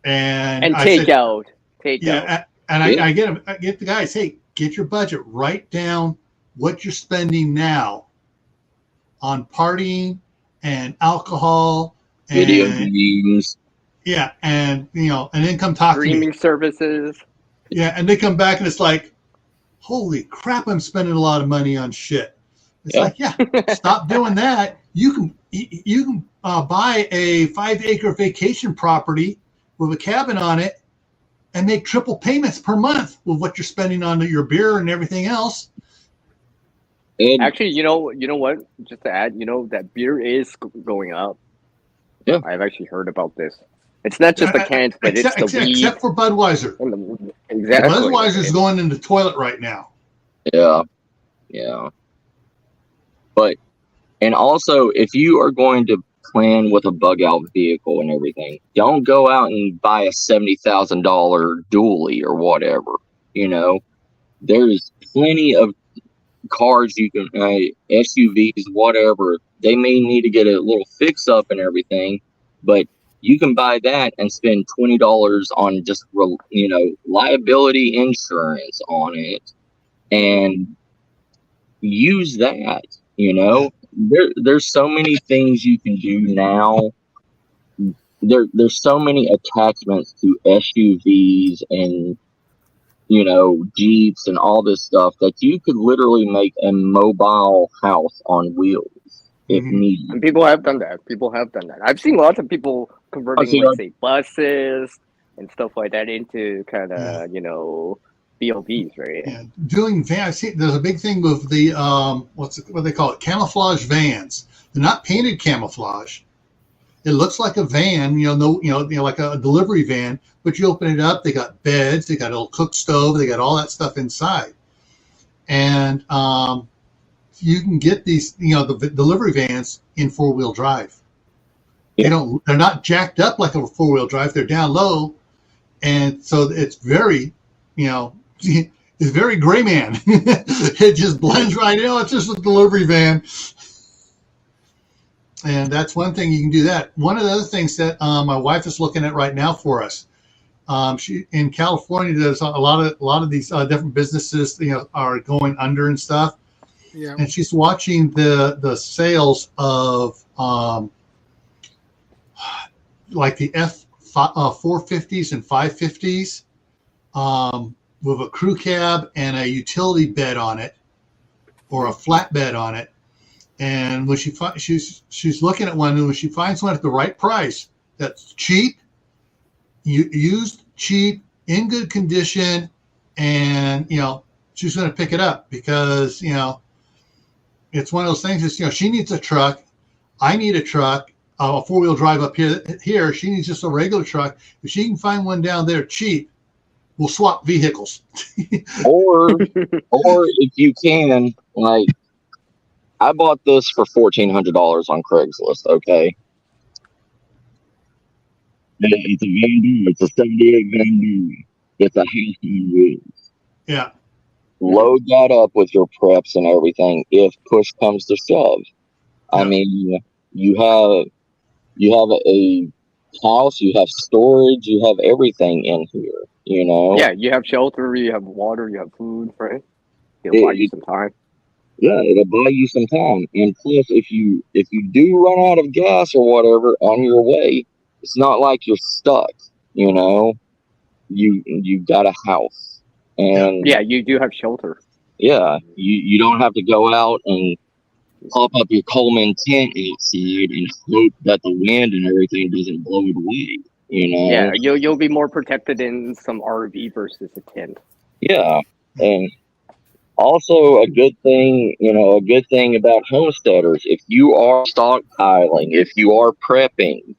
And I take said, out. yeah, and I get the guys, hey, get your budget, write down what you're spending now on partying and alcohol and Video games. yeah, and and then come talk to me. Streaming services. Yeah, and they come back and it's like, holy crap, I'm spending a lot of money on shit. It's like, yeah, stop doing that. You can buy a 5-acre vacation property with a cabin on it and make triple payments per month with what you're spending on your beer and everything else. And Actually, you know what? Just to add, that beer is going up. Yeah. I've actually heard about this. It's not just the cans, but it's the weed. Except for Budweiser. Exactly. Budweiser's going in the toilet right now. Yeah. But, and also, if you are going to plan with a bug out vehicle and everything, don't go out and buy a $70,000 dually or whatever. There's plenty of cars you can, SUVs, whatever. They may need to get a little fix up and everything, but you can buy that and spend $20 on just, liability insurance on it and use that. There's so many things you can do now. There's so many attachments to SUVs and Jeeps and all this stuff that you could literally make a mobile house on wheels if needed. And people have done that. I've seen lots of people converting, let's say, buses and stuff like that into kind of, BOVs, right? Yeah, doing van. I see there's a big thing with the what they call it, camouflage vans. They're not painted camouflage. It looks like a van, like a delivery van, but you open it up, they got beds, they got a little cook stove, they got all that stuff inside. And you can get these, the delivery vans in 4-wheel drive. Yeah. They're not jacked up like a 4-wheel drive, they're down low. And so it's very, it's very gray man. It just blends right in. It's just a delivery van. And that's one thing you can do that. One of the other things that my wife is looking at right now for us, she in California, there's a lot of these different businesses, are going under and stuff. Yeah. And she's watching the sales of like the F450s and 550s with a crew cab and a utility bed on it or a flat bed on it. And when she's looking at one, and when she finds one at the right price, that's cheap, used, cheap, in good condition, and she's going to pick it up because it's one of those things. Is she needs a truck, I need a truck, a 4-wheel drive up here. She needs just a regular truck. If she can find one down there cheap, we'll swap vehicles. or if you can, like. I bought this for $1,400 on Craigslist, okay? It's a Van Doom. It's a 78 Van Doom. It's a house on wheels. Yeah. Load that up with your preps and everything if push comes to shove. Yeah. I mean, you have a house, you have storage, you have everything in here, Yeah, you have shelter, you have water, you have food, right? It'll buy you some time. Yeah, it'll buy you some time. And plus, if you do run out of gas or whatever on your way, it's not like you're stuck. You got a house, and yeah, you do have shelter. Yeah, you don't have to go out and pop up your Coleman tent outside and hope that the wind and everything doesn't blow it away. Yeah, you'll be more protected in some RV versus a tent. Yeah, and. Also, a good thing about homesteaders, if you are stockpiling, if you are prepping,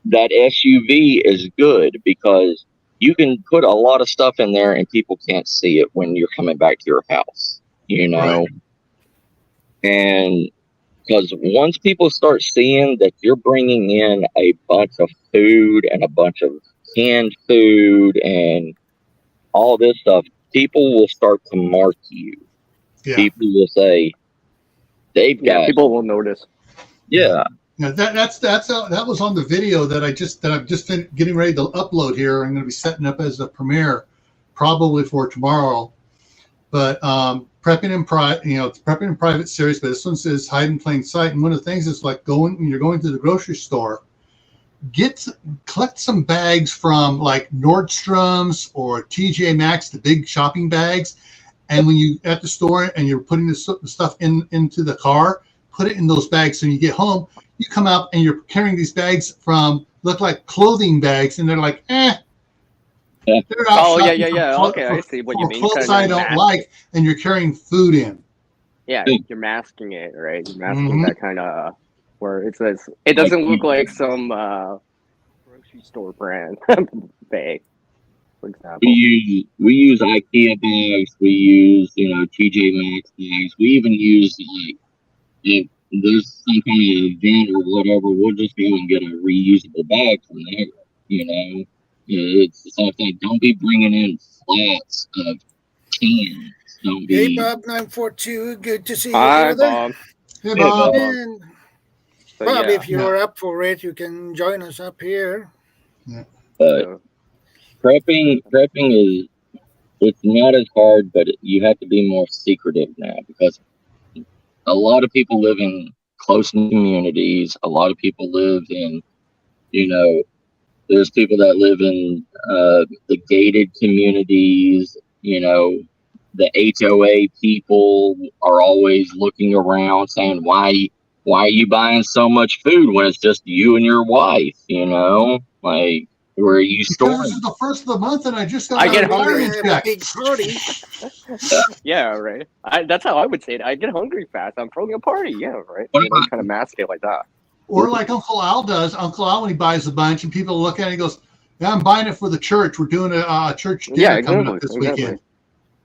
that SUV is good because you can put a lot of stuff in there and people can't see it when you're coming back to your house, Right. And because once people start seeing that you're bringing in a bunch of food and a bunch of canned food and all this stuff, people will start to mark you. Yeah. People will say they've got. People will notice. Yeah. Yeah, that was on the video that I'm just getting ready to upload here. I'm going to be setting up as a premiere, probably for tomorrow. But prepping in private series. But this one says hide in plain sight. And one of the things is like when you're going to the grocery store, collect some bags from like Nordstrom's or TJ Maxx, the big shopping bags. And when you at the store and you're putting the stuff into the car, put it in those bags. So when you get home, you come out and you're carrying these bags look like clothing bags, and they're like, Yeah. They're not Oh, shopping yeah. for Okay, I see what you mean. clothes I don't like, and you're carrying food in. Yeah, you're masking it, right? You're masking Mhm. that kind of where it says it doesn't look like some grocery store brand bag, for example. We use IKEA bags. We use TJ Maxx bags. We even use like if there's some kind of event or whatever, we'll just go and get a reusable bag from there. It's the same thing. Don't be bringing in flats of cans. Don't Hey, be. Bob 942, good to see you, Hi, brother. Bob. Hey, Bob. And So, Bob, yeah. if you're up for it, you can join us up here. But prepping is, it's not as hard, but you have to be more secretive now because a lot of people live in close communities. A lot of people live in, there's people that live in the gated communities. The HOA people are always looking around saying, why are you buying so much food when it's just you and your wife? Like, where are you storing? This is the first of the month, and I just got I get my hungry. retirement check. Big party. Yeah, right. That's how I would say it. I get hungry fast. I'm throwing a party. Yeah, right. Kind of mask it like that. Or like Uncle Al does. Uncle Al, when he buys a bunch, and people look at it, he goes, "Yeah, I'm buying it for the church. We're doing a church dinner coming up this weekend."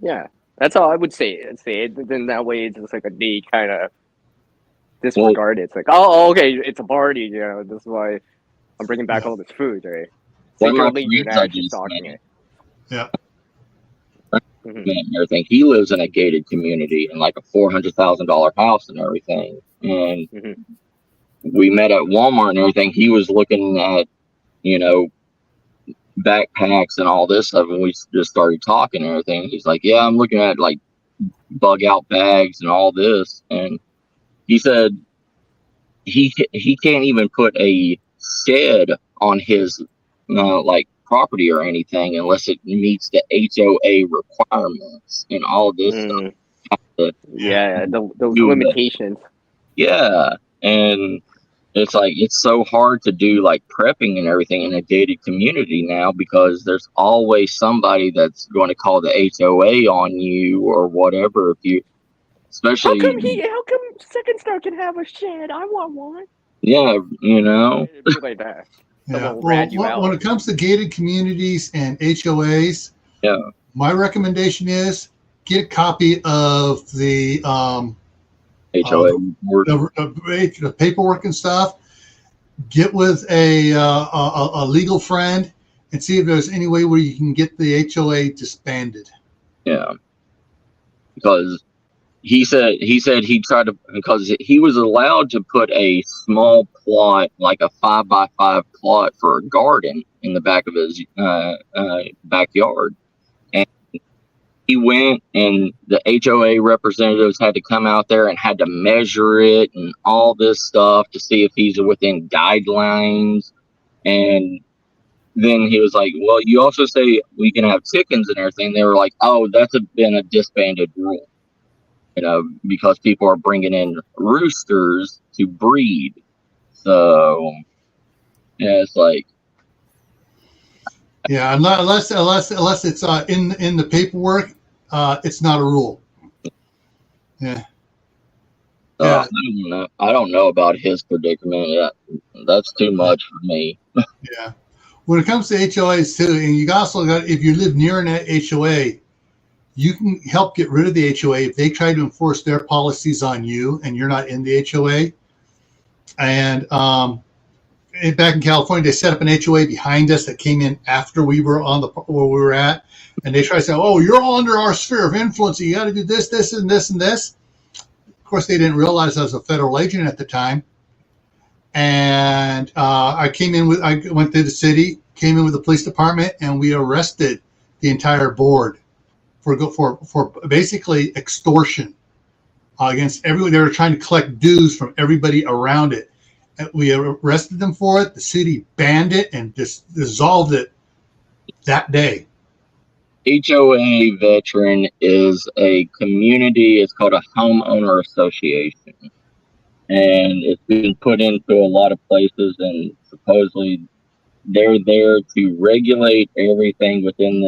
Yeah, that's how I would say it. Then that way, it's just like a day kind of disregard it. It's like, oh, okay, it's a party. This is why I'm bringing back all this food, right? Secretly, you're not actually stocking it. Yeah. Mhm. And everything. He lives in a gated community in like a $400,000 house and everything. And we met at Walmart and everything. He was looking at, backpacks and all this stuff, and we just started talking and everything. He's like, "Yeah, I'm looking at like bug out bags and all this." And he said he can't even put a shed on his like property or anything unless it meets the HOA requirements and all this stuff. Yeah, those limitations. Yeah, and it's like it's so hard to do like prepping and everything in a gated community now because there's always somebody that's going to call the HOA on you or whatever. If you, especially, how come Second Star can have a shed? I want one. Yeah, It'd be like that. Yeah. Well, when it comes to gated communities and HOAs, my recommendation is get a copy of the HOA the paperwork and stuff. Get with a legal friend and see if there's any way where you can get the HOA disbanded. Yeah, because he said he tried to, because he was allowed to put a small plot, like a 5x5 plot for a garden in the back of his backyard. And he went and the HOA representatives had to come out there and had to measure it and all this stuff to see if he's within guidelines. And then he was like, well, you also say we can have chickens and everything. They were like, oh, that's been a disbanded rule. Because people are bringing in roosters to breed. So, yeah, it's like. Yeah, unless it's in the paperwork, it's not a rule. Yeah. Yeah. I don't know about his predicament. That's too much for me. Yeah. When it comes to HOAs too, and you also got, if you live near an HOA, you can help get rid of the HOA if they try to enforce their policies on you and you're not in the HOA. And back in California, they set up an HOA behind us that came in after we were on where we were at, and they try to say, "Oh, you're all under our sphere of influence. You got to do this, this, and this, and this." Of course, they didn't realize I was a federal agent at the time, and I went to the city, came in with the police department, and we arrested the entire board for basically extortion against everyone. They were trying to collect dues from everybody around it. And we arrested them for it. The city banned it and dissolved it that day. HOA veteran is a community. It's called a homeowner association, and it's been put into a lot of places. And supposedly, they're there to regulate everything within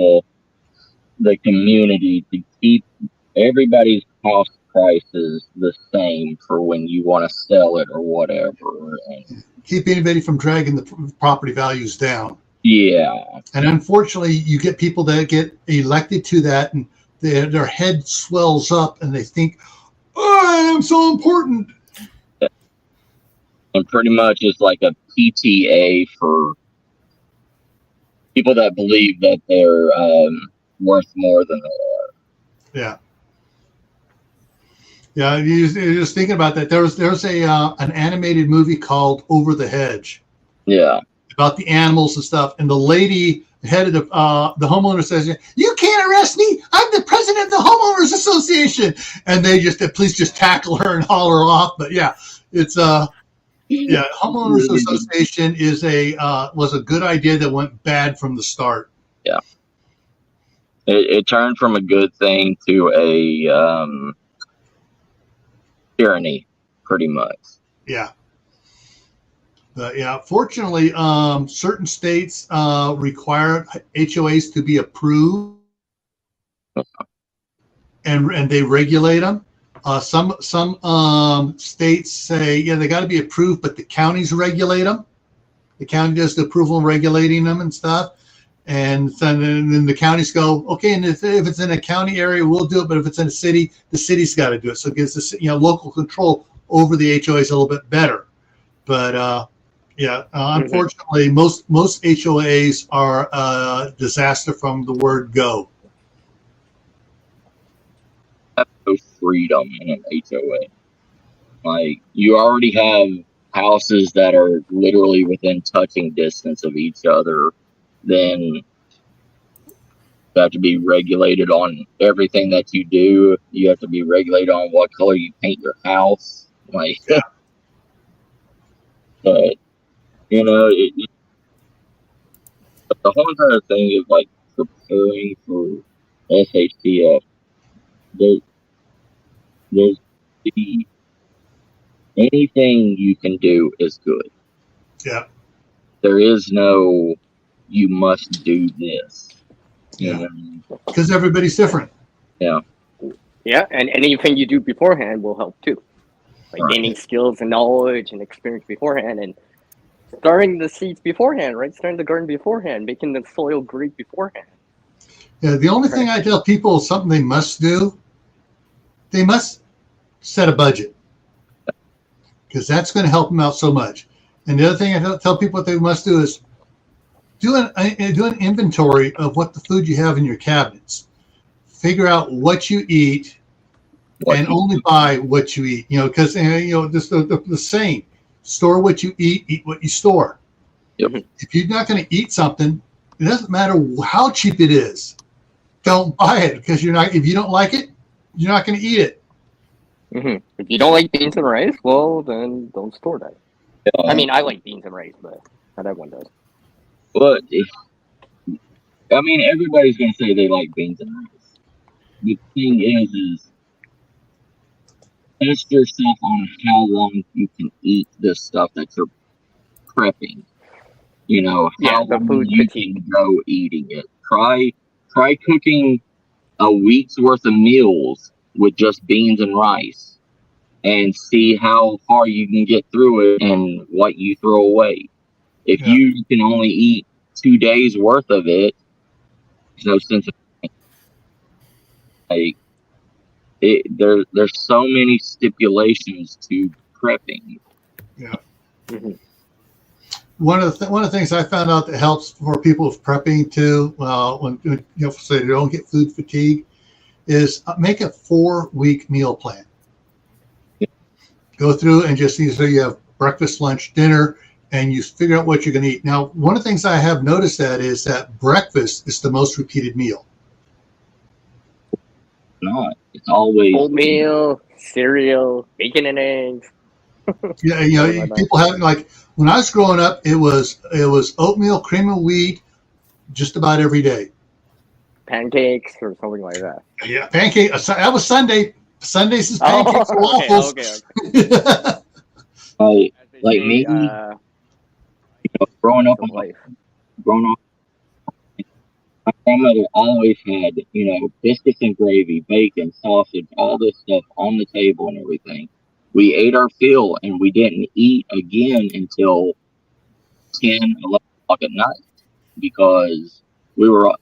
the community to keep everybody's house prices the same for when you want to sell it or whatever, and keep anybody from dragging the property values down. Yeah. And unfortunately, you get people that get elected to that, and their head swells up, and they think, "Oh, I am so important." And pretty much it's like a PTA for people that believe that they're worth more than they are. Yeah. Yeah, you're just thinking about that. There's an animated movie called Over the Hedge. Yeah. About the animals and stuff. And the lady, the head of the homeowner says, "You can't arrest me. I'm the president of the homeowners association." And the police just tackle her and haul her off. But yeah, it's homeowners association was a good idea that went bad from the start. Yeah. It turned from a good thing to a tyranny, pretty much. Yeah. But yeah, fortunately, certain states require HOAs to be approved, and they regulate them. Some states say, they got to be approved, but the counties regulate them. The county does the approval and regulating them and stuff. And then the counties go, okay, and if it's in a county area, we'll do it. But if it's in a city, the city's got to do it. So it gives the local control over the HOAs a little bit better. But unfortunately, most HOAs are a disaster from the word go. No freedom in an HOA. Like, you already have houses that are literally within touching distance of each other. Then you have to be regulated on everything that you do. You have to be regulated on what color you paint your house. Like, but the whole entire thing is like preparing for SHTF. There's anything you can do is good. Yeah. There is no, you must do this. Yeah. Because everybody's different. Yeah. Yeah, and anything you do beforehand will help too. Like gaining skills and knowledge and experience beforehand, and starting the seeds beforehand, right? Starting the garden beforehand, making the soil great beforehand. Yeah, the only thing I tell people is something they must do. They must set a budget, because that's going to help them out so much. And the other thing I tell people what they must do is do an inventory of what the food you have in your cabinets. Figure out what you eat, and only buy what you eat. Because this the saying: store what you eat what you store. Yep. If you're not going to eat something, it doesn't matter how cheap it is. Don't buy it, because you're not. If you don't like it, you're not going to eat it. Mm-hmm. If you don't like beans and rice, well, then don't store that. I mean, I like beans and rice, but not everyone does. But everybody's going to say they like beans and rice. The thing is test yourself on how long you can eat this stuff that you're prepping. How long you can go eating it. Try cooking a week's worth of meals with just beans and rice, and see how far you can get through it and what you throw away. If you can only eat 2 days worth of it, there's no sense of there's so many stipulations to prepping. Yeah. Mm-hmm. one of the things I found out that helps for people with prepping too, when so they don't get food fatigue, is make a 4-week meal plan. Go through and just so you have breakfast, lunch, dinner, and you figure out what you're going to eat. Now, one of the things I have noticed is that breakfast is the most repeated meal. Not. It's always oatmeal, cereal, bacon and eggs. Yeah, people have like when I was growing up, it was oatmeal, cream of wheat, just about every day. Pancakes or something like that. Yeah, pancake. That was Sunday. Sundays is pancakes and waffles. Okay. Like me, growing up, my grandmother always had, biscuits and gravy, bacon, sausage, all this stuff on the table and everything. We ate our fill and we didn't eat again until 10, 11 o'clock at night because we were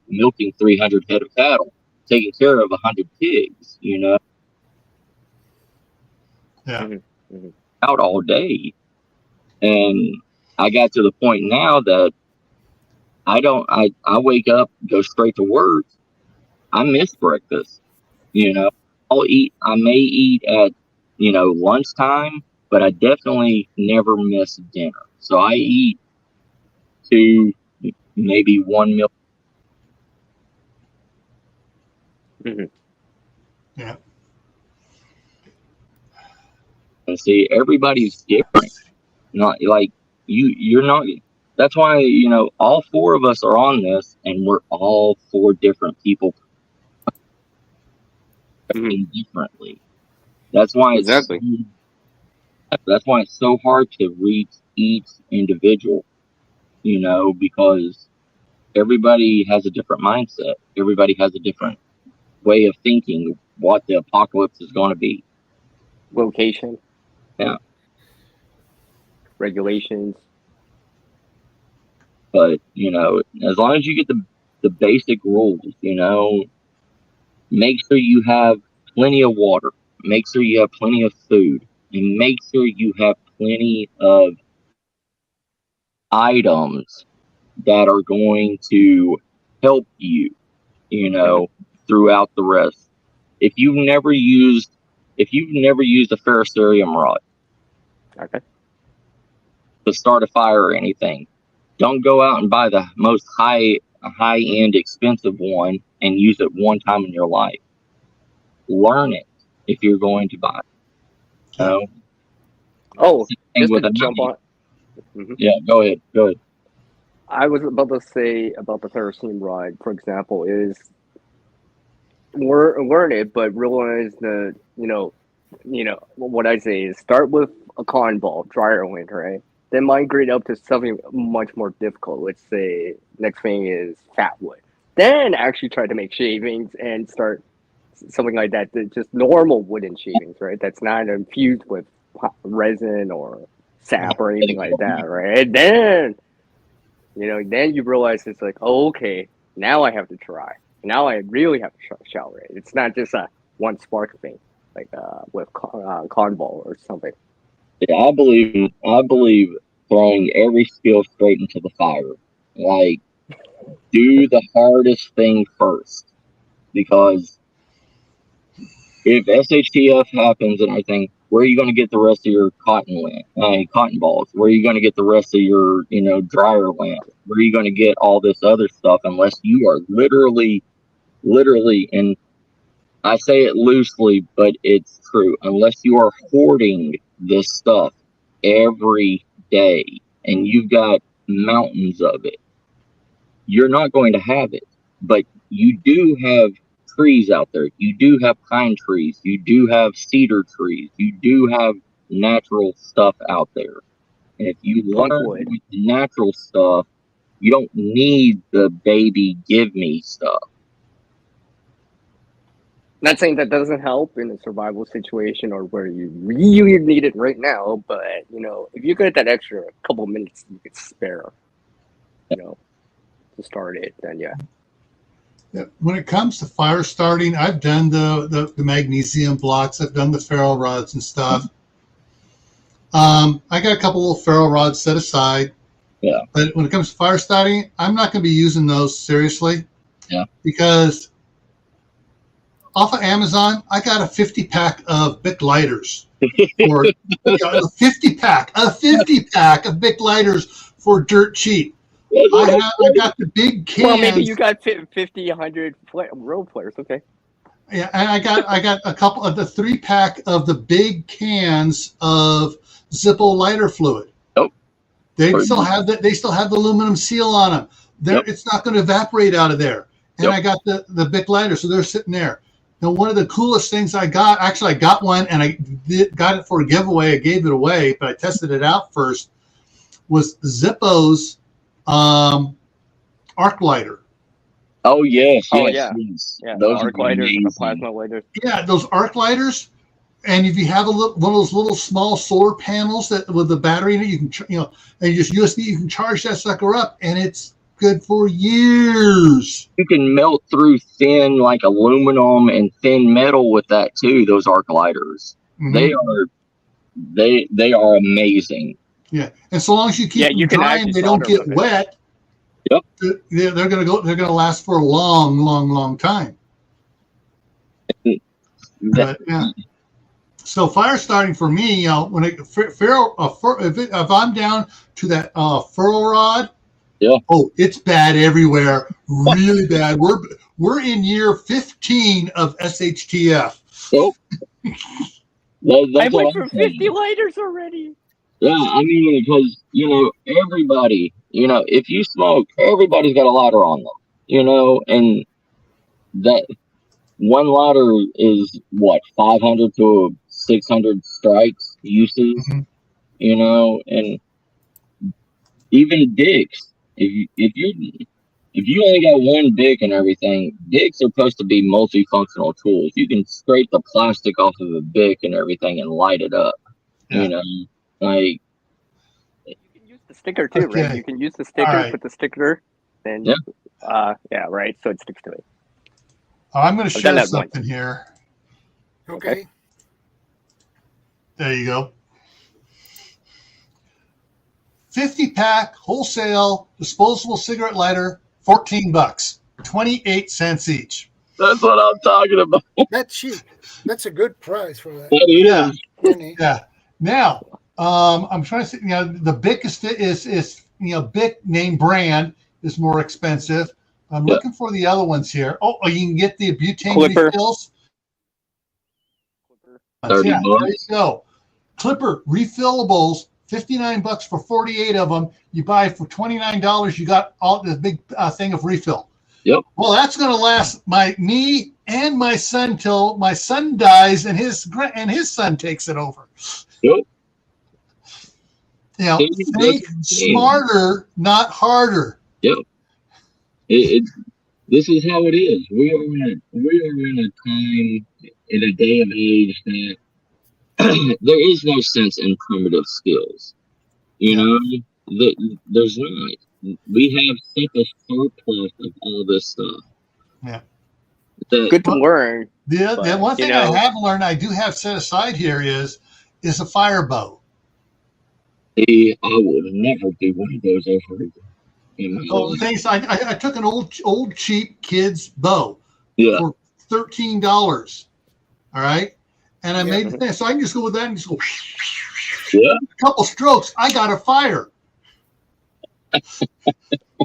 milking 300 head of cattle, taking care of 100 pigs, Yeah. Mm-hmm. Out all day. And I got to the point now that I wake up, go straight to work. I miss breakfast. I may eat at, lunchtime, but I definitely never miss dinner. So I eat 2, maybe 1 meal. Mm-hmm. Yeah. And see, everybody's different. Not like you're not. That's why, all 4 of us are on this and we're all 4 different people differently. That's why exactly. That's why it's so hard to reach each individual, because everybody has a different mindset. Everybody has a different way of thinking what the apocalypse is going to be. Location. Yeah. Regulations. But, as long as you get the basic rules, make sure you have plenty of water, make sure you have plenty of food, and make sure you have plenty of items that are going to help you, throughout the rest. If you've never used a ferrocerium rod to start a fire or anything, don't go out and buy the most high-end expensive one and use it one time in your life. Learn it if you're going to buy it. Just to jump on. Mm-hmm. Yeah, go ahead. I was about to say about the ferrocerium rod, for example, is learn it, but realize that, what I say is start with a cotton ball, dryer lint, right? Then migrate up to something much more difficult. Let's say next thing is fat wood. Then actually try to make shavings and start something like that. Just normal wooden shavings, right? That's not infused with resin or sap or anything like that, right? And then, then you realize it's like, oh, okay, now I have to try. Now I really have to shower it. It's not just a one spark thing, like with cotton ball or something. Yeah, I believe throwing every skill straight into the fire. Like, do the hardest thing first, because if SHTF happens and everything, where are you going to get the rest of your cotton balls? Where are you going to get the rest of your, dryer lamp? Where are you going to get all this other stuff unless you are literally, and I say it loosely, but it's true, unless you are hoarding this stuff every day and you've got mountains of it, you're not going to have it. But you do have trees out there. You do have pine trees. You do have cedar trees. You do have natural stuff out there. And if you learn with the natural stuff, you don't need the baby give me stuff. Not saying that doesn't help in a survival situation or where you really need it right now, but if you get that extra couple minutes you could spare, to start it, then yeah. Yeah. When it comes to fire starting, I've done the magnesium blocks, I've done the ferro rods and stuff. I got a couple little ferro rods set aside. Yeah. But when it comes to fire starting, I'm not going to be using those seriously. Yeah. Because off of Amazon, I got a 50-pack of Bic lighters. For a 50-pack of Bic lighters for dirt cheap. I got the big cans. Well, maybe you got 50, 100 role players. Okay. Yeah, and I got a couple of the 3-pack of the big cans of Zippo lighter fluid. Nope. They still have the aluminum seal on them. Yep. It's not going to evaporate out of there. And Yep. I got the Bic lighter, so they're sitting there. Now, one of the coolest things I got one, and I got it for a giveaway. I gave it away, but I tested it out first. Was Zippo's arc lighter. Oh yes, Oh, yes, yeah. yes. Yeah, Those arc are lighters, amazing. the plasma lighters. Yeah, those arc lighters, and if you have one of those little small solar panels that with the battery in it, you can and you just USB, you can charge that sucker up, and it's good for years. You can melt through thin like aluminum and thin metal with that too. Those arc lighters, Mhm. they are amazing. Yeah, and so long as you keep Yeah, them you can dry actually and they don't solder get with it. wet, Yep. they're gonna last for a long, long, long time. But, yeah. So fire starting for me, when if I'm down to that ferro rod, yeah. Oh, it's bad everywhere, really bad. We're in year 15 of SHTF. Yep. I went for 50 lighters already. Yeah, I mean, because, everybody, if you smoke, everybody's got a lighter on them, and that one lighter is what, 500 to 600 strikes uses, and even dicks. If you only got one dick and everything, dicks are supposed to be multifunctional tools. You can scrape the plastic off of a dick and everything and light it up. Yeah. Like. You can use the sticker too, right? You can use the sticker, right. put the sticker, and yeah, right. So it sticks to it. I'm going to share something here. Okay. There you go. 50-pack wholesale disposable cigarette lighter, $14, 28 cents each. That's what I'm talking about. That's cheap. That's a good price for that. Yeah. Penny. Yeah. Now, I'm trying to say, the Bic is Bic name brand is more expensive. I'm looking for the other ones here. Oh, you can get the butane Clipper. refills. $30. Yeah, there you go. Clipper refillables, $59 for 48 of them. You buy for $29. You got all this big thing of refill. Yep. Well, that's going to last me and my son till my son dies and his son takes it over. Yep. Think smarter, not harder. Yep. This is how it is. We are in a time, in a day of age that there is no sense in primitive skills. There's not. We have such a surplus of all this stuff. Yeah. Good to learn. The one thing I have learned, I do have set aside here is a fire bow. I would never do one of those ever again. The thing is, I took an old cheap kid's bow for $13. All right, and I made the thing, so I can just go with that and just go. A couple strokes, I got a fire. I'm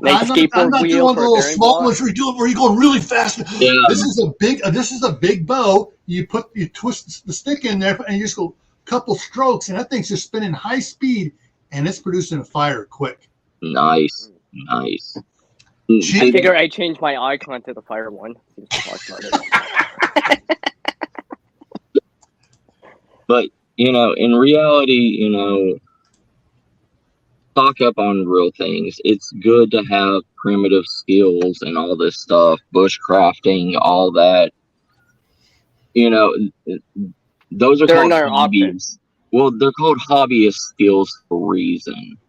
not doing the little small ones where you're going really fast. Yeah. This is a big bow. You twist the stick in there and you just go a couple strokes, and that thing's just spinning high speed, and it's producing a fire quick. Nice. I figure I changed my icon to the fire one. But in reality, stock up on real things. It's good to have primitive skills and all this stuff, bushcrafting, all that. Those are called hobbies. Well, they're called hobbyist skills for a reason.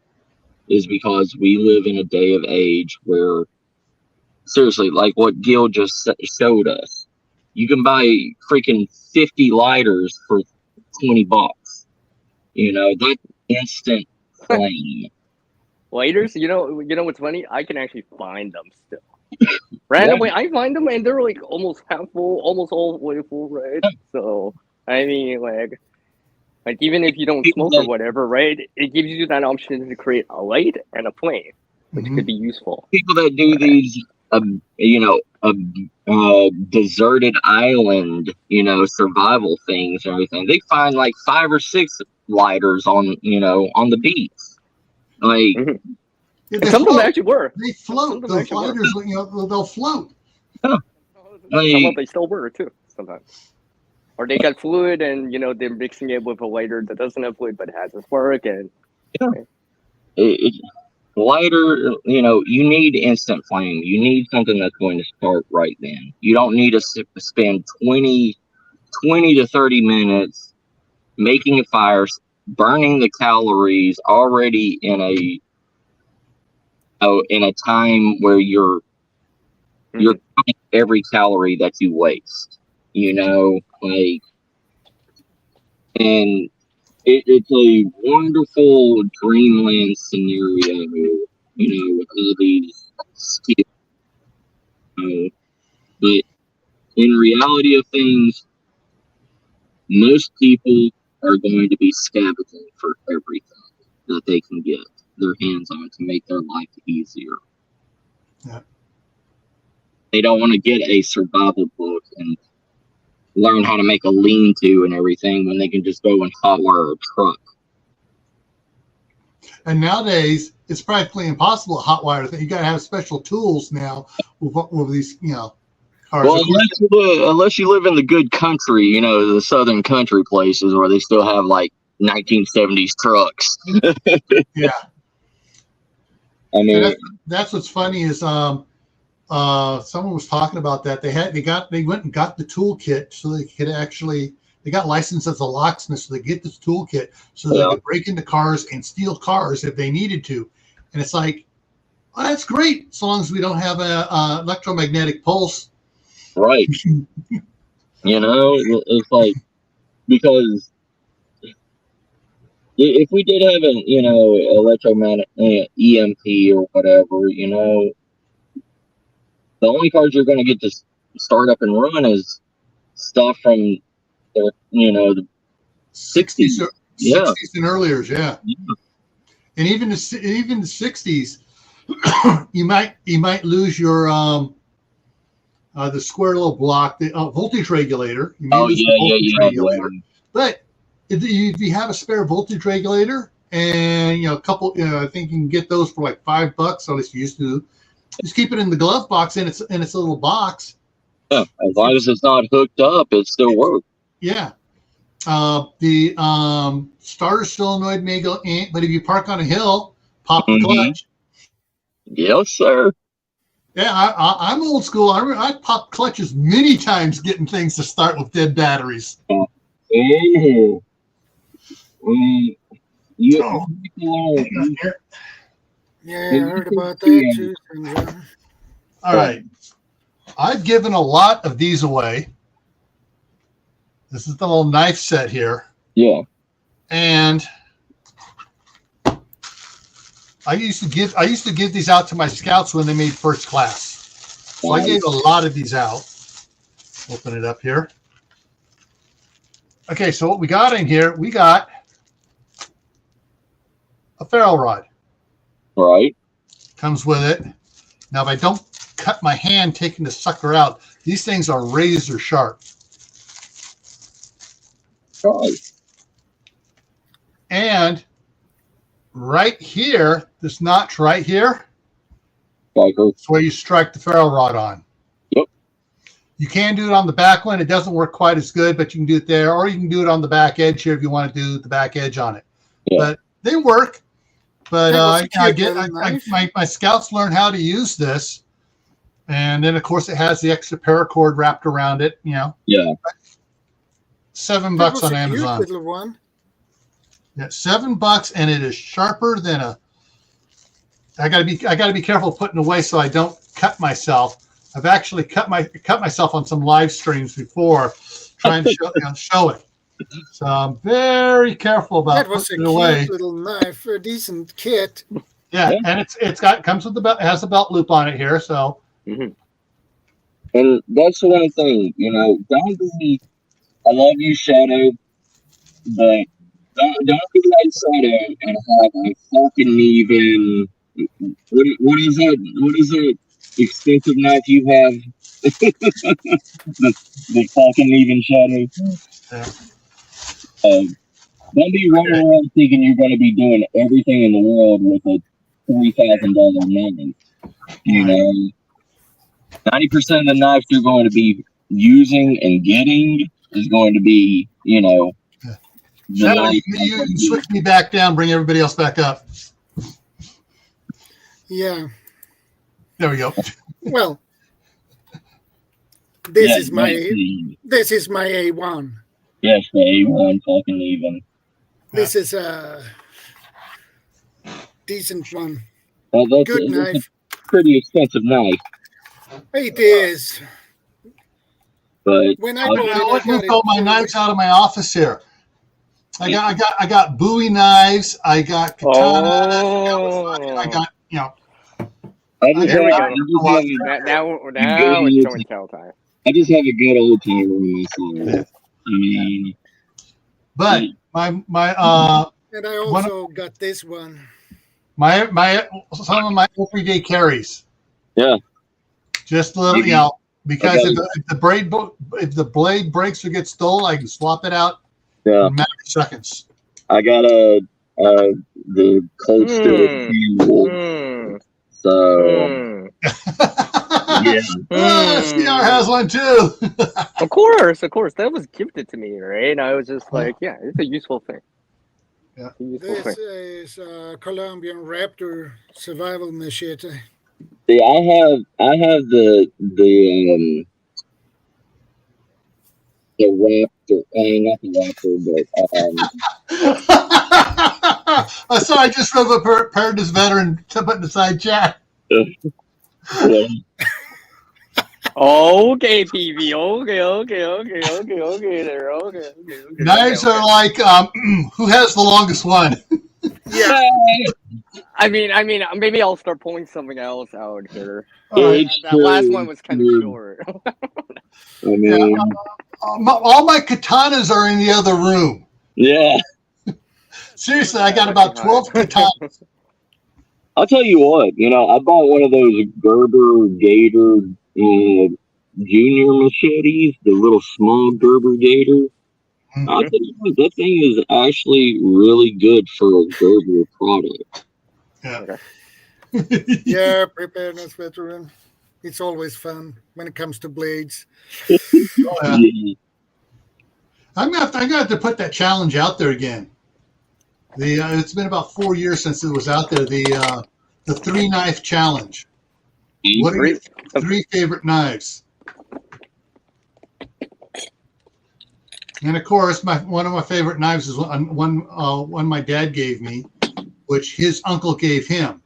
Is because we live in a day of age where, seriously, like what Gil just showed us, you can buy freaking 50 lighters for $20. That instant flame. Lighters, you know what's funny? I can actually find them still. Randomly, I find them and they're like almost half full, almost all the way full, right? So, I mean, like even if you don't smoke or whatever, right? It gives you that option to create a light and a flame, which could be useful. People that do these, deserted island, survival things and everything, they find like 5 or 6 lighters on the beach. Like, and some of them actually work. They float. Those lighters, they'll float. Yeah. Some of them they still work too sometimes. Or they got fluid, and they're mixing it with a lighter that doesn't have fluid but has a spark. And lighter, you need instant flame. You need something that's going to start right then. You don't need to spend 20 to 30 minutes making a fire, burning the calories already in a time where you're counting every calorie that you waste. And it's a wonderful dreamland scenario, with all these skills. But in reality of things, most people are going to be scavenging for everything that they can get their hands on to make their life easier. Yeah. They don't want to get a survival book and learn how to make a lean-to and everything when they can just go and hotwire a truck. And nowadays, it's practically impossible to hotwire things. You got to have special tools now with these, cars. Well, unless you live in the good country, the southern country places where they still have like 1970s trucks. Yeah. I mean, that's what's funny is someone was talking about that. They went and got the toolkit so they could they got licensed as a locksmith, so they get this toolkit so they could break into cars and steal cars if they needed to. And it's like, well, that's great as long as we don't have a electromagnetic pulse. Right. It's like, because if we did have an electromagnetic EMP or whatever, the only cars you're going to get to start up and run is stuff from the 60s. 60s and earlier, yeah. And even the 60s, you might lose your the square little block, the voltage regulator. Regulator. But if you have a spare voltage regulator and a couple, I think you can get those for like $5. At least you used to. Just keep it in the glove box in its little box. Yeah, as long as it's not hooked up, it still works. Yeah. The starter solenoid may go in, but if you park on a hill, pop the clutch. Yes, sir. Yeah, I'm old school. I popped clutches many times getting things to start with dead batteries. Yeah, I heard about that too. All right. I've given a lot of these away. This is the little knife set here. Yeah. And I used to give these out to my scouts when they made first class. So I gave a lot of these out. Open it up here. Okay, so what we got in here, we got a ferrule rod. Right. Comes with it. Now, if I don't cut my hand taking the sucker out, these things are razor sharp. Right. And right here, this notch right here, it's where you strike the ferrule rod on. Yep. You can do it on the back one. It doesn't work quite as good, but you can do it there, or you can do it on the back edge here if you want to do the back edge on it. Yeah. But they work. But my scouts learn how to use this, and then of course it has the extra paracord wrapped around it. Yeah. $7 on Amazon. Little one. Yeah, $7, and it is sharper than a. I gotta be careful putting away so I don't cut myself. I've actually cut myself on some live streams before, trying to show it. So I'm very careful about That was a putting it away. cute little knife, a decent kit. Yeah, and comes with the belt. It has a belt loop on it here, so. Mm-hmm. And that's the one thing, don't be. I love you, Shadow, but don't be like Shadow and have a fucking even. What is it? What is it? Expensive knife you have? the fucking even Shadow. Yeah. Don't be running around thinking you're going to be doing everything in the world with a $3,000 knife. 90% of the knives you're going to be using and getting is going to be, the Shadow, knife. you switch me back down, bring everybody else back up. Yeah. There we go. Well, this is my A1. Yes, the A1 fucking even. This is a decent one. That's Good knife. A pretty expensive knife. It is. But when I bought it, moved all my knives out of my office here. I got Bowie knives. I got katana. I got There we go. Now it's showing tell time. I just have a good old time on myself. I mean, but my and I also got this one. Some of my everyday carries. Yeah. Just a little, because if the blade breaks or gets stolen, I can swap it out in a matter of seconds. I got the cold steel handle. So yeah. CR has one too. Of course. That was gifted to me, right? And I was just like, yeah, it's a useful thing. Yeah. This is a Colombian Raptor survival machete. See, I have the Raptor, not the Raptor, but sorry, I just wrote a Paradise veteran to put in the side chat. Okay, PV. Okay. There. Okay. Knives are like, who has the longest one? Yeah. I mean, maybe I'll start pulling something else out here. That last one was kind of short. I mean, all my katanas are in the other room. Yeah. Seriously, I got about 12 katanas. I'll tell you what, I bought one of those Gerber Gator junior machetes, the little small Gerber Gator. Mm-hmm. I'll tell you what, that thing is actually really good for a Gerber product. Yeah. Yeah, preparedness veteran. It's always fun when it comes to blades. Yeah. I'm gonna have to put that challenge out there again. It's been about 4 years since it was out there. The 3-knife challenge. What are your 3 favorite knives? And of course, one of my favorite knives is one my dad gave me, which his uncle gave him.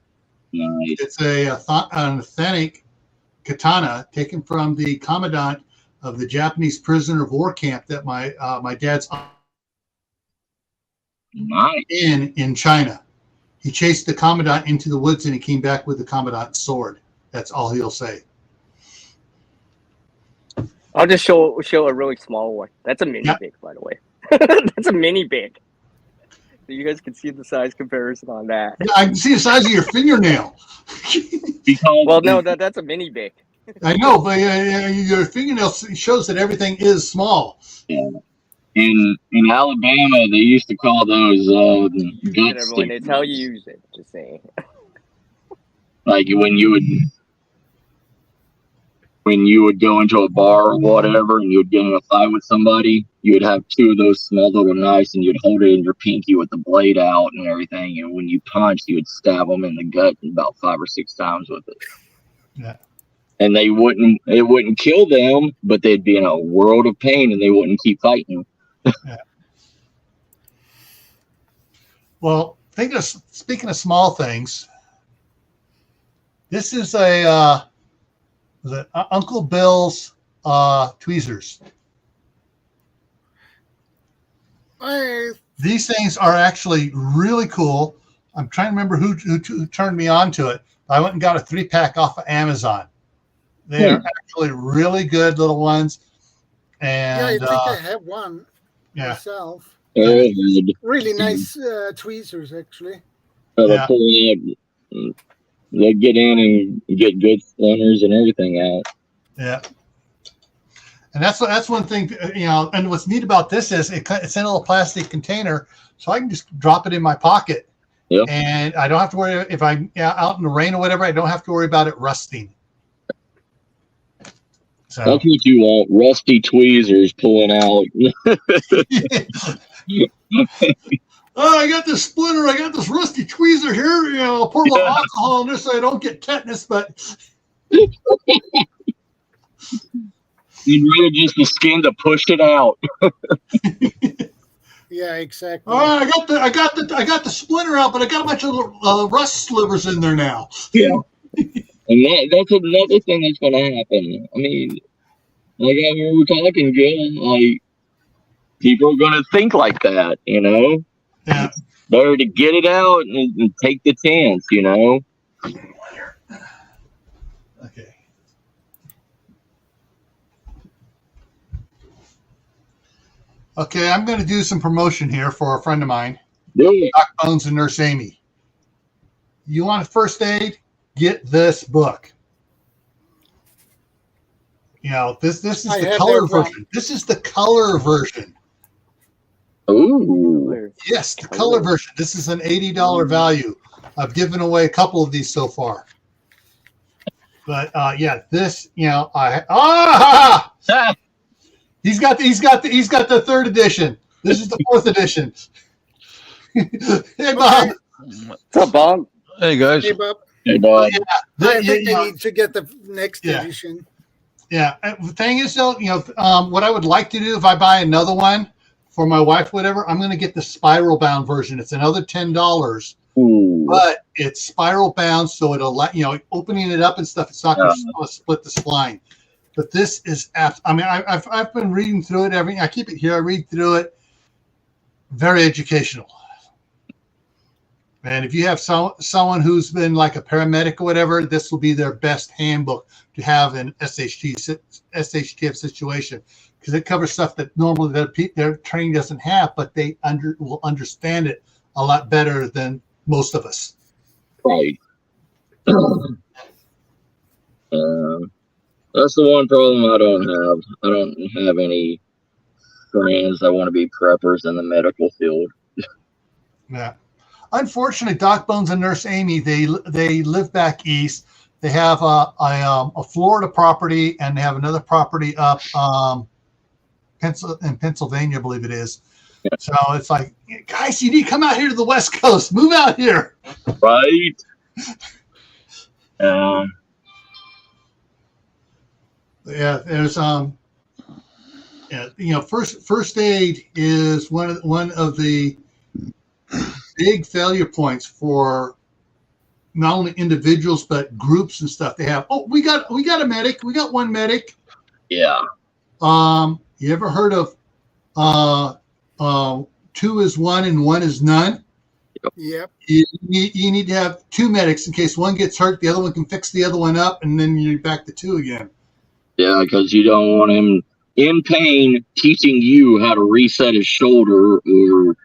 Nice. It's an authentic katana taken from the commandant of the Japanese prisoner of war camp that my dad's in China. He chased the commandant into the woods and he came back with the commandant's sword. That's all he'll say. I'll just show a really small one. That's a mini big, by the way. That's a mini big. So you guys can see the size comparison on that. Yeah, I can see the size of your fingernail. Well, no, that's a mini big. I know, but your fingernail shows that everything is small. Yeah. In Alabama, they used to call those gut stickers. It's how you use it. Just saying. Like when you would go into a bar or whatever, and you would get in a fight with somebody, you would have 2 of those small little knives, and you'd hold it in your pinky with the blade out and everything. And when you punch, you would stab them in the gut about 5 or 6 times with it. Yeah. And it wouldn't kill them, but they'd be in a world of pain, and they wouldn't keep fighting. Yeah. Well, speaking of small things, this is Uncle Bill's tweezers. These things are actually really cool. I'm trying to remember who turned me on to it. I went and got a 3-pack off of Amazon. They are actually really good little ones. And I think I have one myself. Really nice tweezers, actually. They'll get in and get good splinters and everything out. Yeah. And that's one thing, and what's neat about this is it's in a little plastic container, so I can just drop it in my pocket. Yeah. And I don't have to worry if I'm out in the rain or whatever, I don't have to worry about it rusting. So. That's what you want, rusty tweezers pulling out. Oh, I got this splinter. I got this rusty tweezer here. I'll pour a little alcohol in this so I don't get tetanus, but... You'd rather just the skin to push it out. Yeah, exactly. Oh, I got the splinter out, but I got a bunch of rust slivers in there now. Yeah, and that's another thing that's going to happen. I mean, like we were talking, Joe, like people are going to think like that, Yeah. It's better to get it out and take the chance, Okay. Okay, I'm going to do some promotion here for a friend of mine, Doc Bones and Nurse Amy. You want first aid? Get this book. This is the color version. This is the color version. Ooh. Yes, the color version. This is an $80 value. I've given away a couple of these so far. But this, He's got the third edition. This is the fourth edition. Hey, Bob. What's up, Bob? Hey, guys. Hey, Bob. Hey, Bob. I think they need to get the next edition. Yeah. The thing is, though, what I would like to do if I buy another one for my wife, whatever, I'm going to get the spiral bound version. It's another $10. Ooh. But it's spiral bound, so it'll opening it up and stuff. It's not going to split the spline. But this is, I've been reading through it. I keep it here. I read through it. Very educational. And if you have someone who's been like a paramedic or whatever, this will be their best handbook to have in SHTF situation, because it covers stuff that normally their training doesn't have, but they will understand it a lot better than most of us. Right. That's the one problem I don't have. I don't have any friends that want to be preppers in the medical field. Yeah. Unfortunately, Doc Bones and Nurse Amy, they live back east. They have a Florida property, and they have another property up in Pennsylvania, I believe it is. Yeah. So it's like, guys, you need to come out here to the West Coast. Move out here. Right. Yeah, there's first aid is one of the big failure points for not only individuals but groups and stuff. They have, we got a medic. We got one medic. Yeah. You ever heard of 2 is 1 and 1 is none? Yep. You need to have 2 medics in case one gets hurt, the other one can fix the other one up, and then you're back to 2 again. Yeah, because you don't want him in pain teaching you how to reset his shoulder or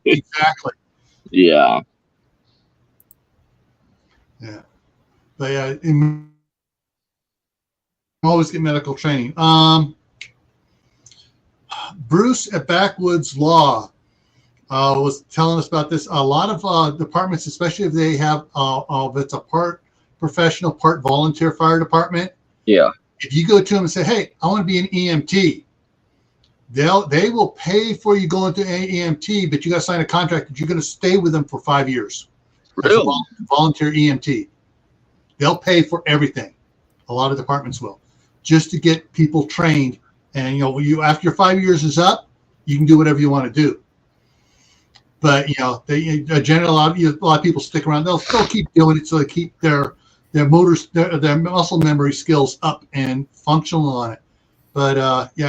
Exactly. Yeah. Yeah. But yeah, always get medical training. Bruce at Backwoods Law was telling us about this. A lot of departments, especially if they have if it's a part professional, part volunteer fire department. Yeah. If you go to them and say, "Hey, I want to be an EMT," they will pay for you going to an EMT, but you got to sign a contract that you're going to stay with them for 5 years. Really? Volunteer EMT. They'll pay for everything. A lot of departments will, just to get people trained. And you after your 5 years is up, you can do whatever you want to do. But they generally a lot of people stick around. They'll keep doing it so they keep their motors, their muscle memory skills up and functional on it. But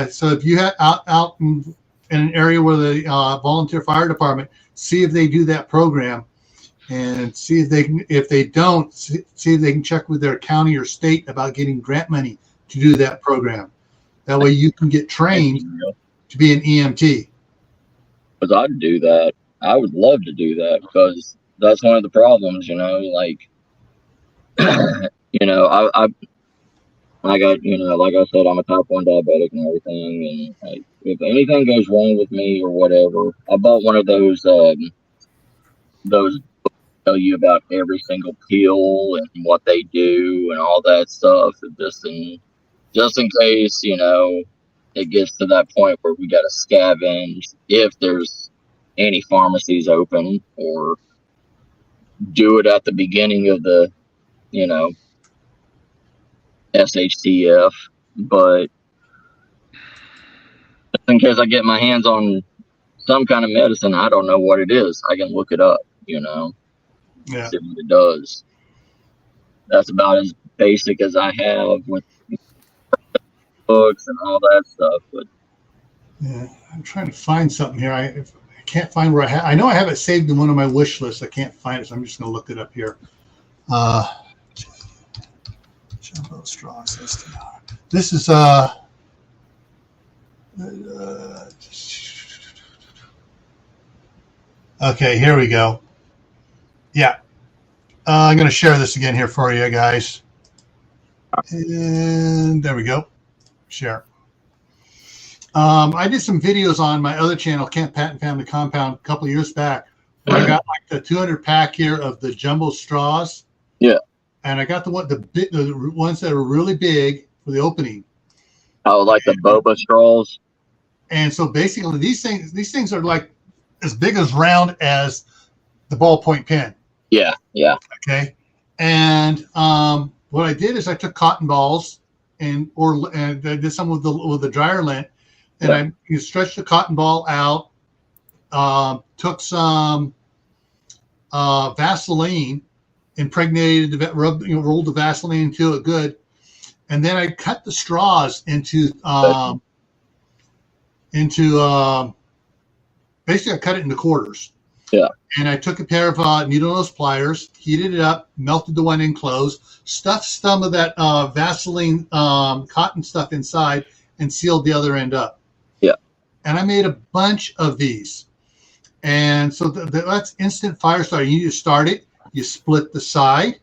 so if you have out in an area where the volunteer fire department, see if they do that program, and see if they can. If they don't, see if they can check with their county or state about getting grant money to do that program. That way, you can get trained to be an EMT. Because I'd do that. I would love to do that because that's one of the problems, you know, like, you know, I got, you know, like I said, I'm a type 1 diabetic and everything. And like, if anything goes wrong with me or whatever, I bought one of those tell you about every single pill and what they do and all that stuff. Just in case, you know, it gets to that point where we got to scavenge if there's any pharmacies open, or do it at the beginning of the, you know, SHTF. But just in case I get my hands on some kind of medicine, I don't know what it is, I can look it up, you know, see what it does. That's about as basic as I have with books and all that stuff. But yeah, I'm trying to find something here. I can't find where I know I have it saved in one of my wish lists. I can't find it, so I'm just going to look it up here. Jumbo straws. This is okay, here we go. Yeah. I'm going to share this again here for you guys. And there we go. Share. I did some videos on my other channel, Camp Patton Family Compound, a couple of years back, where I got like the 200 pack here of the jumbo straws. Yeah. And I got the ones that are really big for the opening. Oh, like the boba straws. And so basically these things are like as big as round as the ballpoint pen. Yeah, yeah. Okay. And what I did is I took cotton balls and I did some with the dryer lint, and I stretched the cotton ball out, took some Vaseline, impregnated rolled the Vaseline into it good, and then I cut the straws into basically I cut it into quarters. Yeah. And I took a pair of needle nose pliers, heated it up, melted the one end closed, stuffed some of that Vaseline cotton stuff inside, and sealed the other end up. Yeah. And I made a bunch of these. And so that's instant fire starter. You need to start it. You split the side,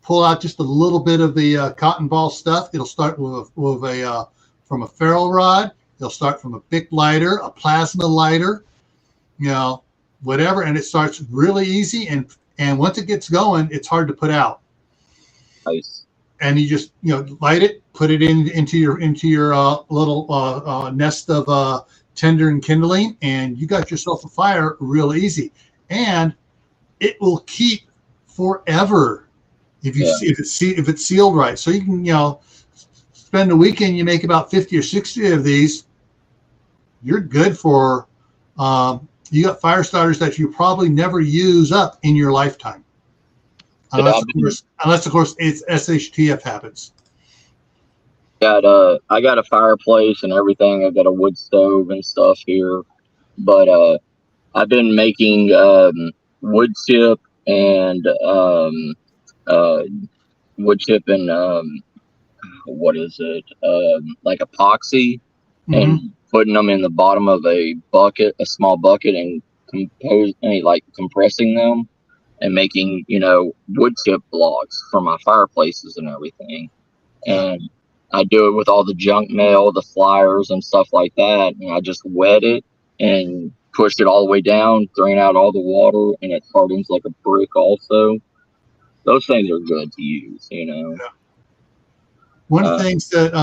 pull out just a little bit of the cotton ball stuff. It'll start from a ferro rod. It'll start from a Bic lighter, a plasma lighter, you know, whatever, and it starts really easy, and once it gets going, it's hard to put out. Nice. And you just light it, put it into your little nest of tinder and kindling, and you got yourself a fire real easy, and it will keep forever if it's sealed right. So you can spend a weekend, you make about 50 or 60 of these. You're good for. You got fire starters that you probably never use up in your lifetime, unless of course it's SHTF happens. I got a fireplace and everything. I got a wood stove and stuff here, but I've been making wood chip and what is it? Like epoxy, and putting them in the bottom of a small bucket, and compressing them and making, wood chip blocks for my fireplaces and everything. And I do it with all the junk mail, the flyers and stuff like that. And I just wet it and push it all the way down, drain out all the water, and it hardens like a brick also. Those things are good to use, Yeah. One of the things that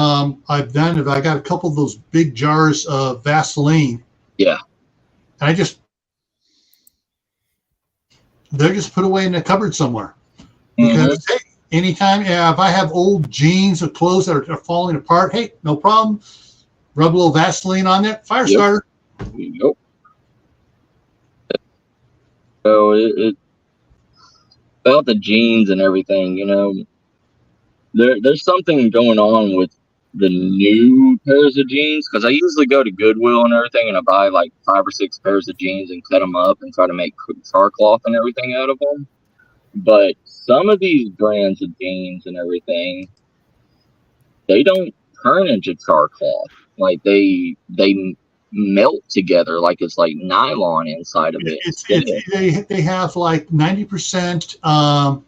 I've done is I got a couple of those big jars of Vaseline. Yeah. And they're just put away in the cupboard somewhere. Because anytime, if I have old jeans or clothes that are falling apart, hey, no problem. Rub a little Vaseline on there, fire starter. Yep. So about the jeans and everything, there's something going on with the new pairs of jeans, because I usually go to Goodwill and everything, and I buy like 5 or 6 pairs of jeans and cut them up and try to make char cloth and everything out of them. But some of these brands of jeans and everything, they don't turn into char cloth. Like they melt together like it's like nylon inside of it. They have like 90%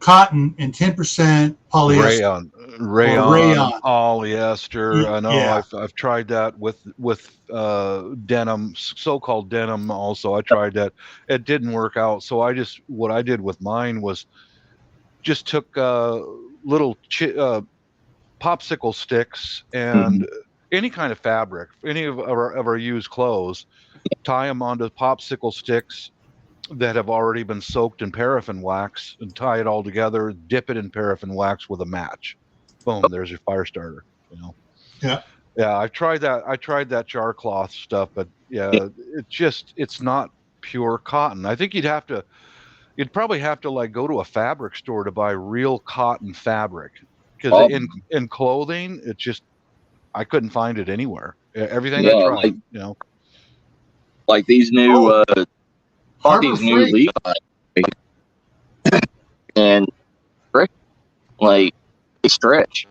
cotton and 10% polyester. Rayon, polyester. Yeah. I know I've tried that with denim, so-called denim. Also, I tried that. It didn't work out. So what I did with mine was just took little popsicle sticks and any kind of fabric, any of our used clothes, tie them onto popsicle sticks that have already been soaked in paraffin wax, and tie it all together, dip it in paraffin wax with a match. Boom, there's your fire starter. You know. Yeah, I tried that char cloth stuff, but it's not pure cotton. I think you'd probably have to like go to a fabric store to buy real cotton fabric, because in clothing, it just, I couldn't find it anywhere. Everything I tried, like, like these new these new Levi's, and like they stretch.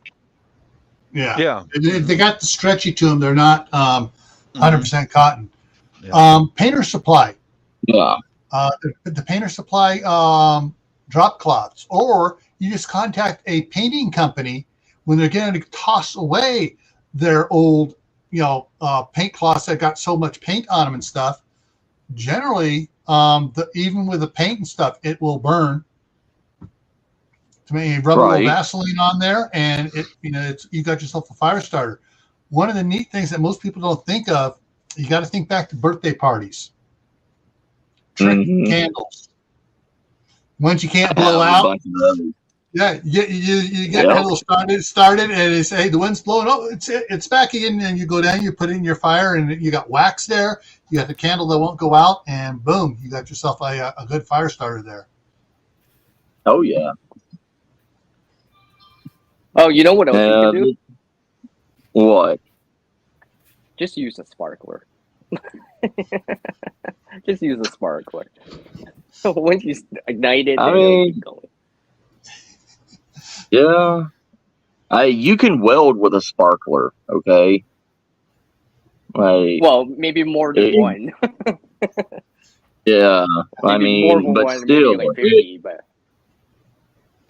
Yeah. They got the stretchy to them. They're not 100% cotton. Painter Supply. Yeah. The Painter Supply drop cloths, or you just contact a painting company when they're going to toss away their old, paint cloths that got so much paint on them and stuff. Generally, even with the paint and stuff, it will burn. To me, rub a little Vaseline on there, and you got yourself a fire starter. One of the neat things that most people don't think of, you got to think back to birthday parties. Trick candles. Once you can't blow out, you get a little started, and it's, hey, the wind's blowing. Oh, it's back again, and you go down, you put it in your fire, and you got wax there. You got the candle that won't go out, and boom, you got yourself a good fire starter there. Oh yeah. Oh, you know what else you can do? What? Just use a sparkler. Just use a sparkler. Once you ignite it, keep going. Yeah. You can weld with a sparkler, okay? Well, maybe more than one. Yeah. I mean, but one, still. Like 50, but...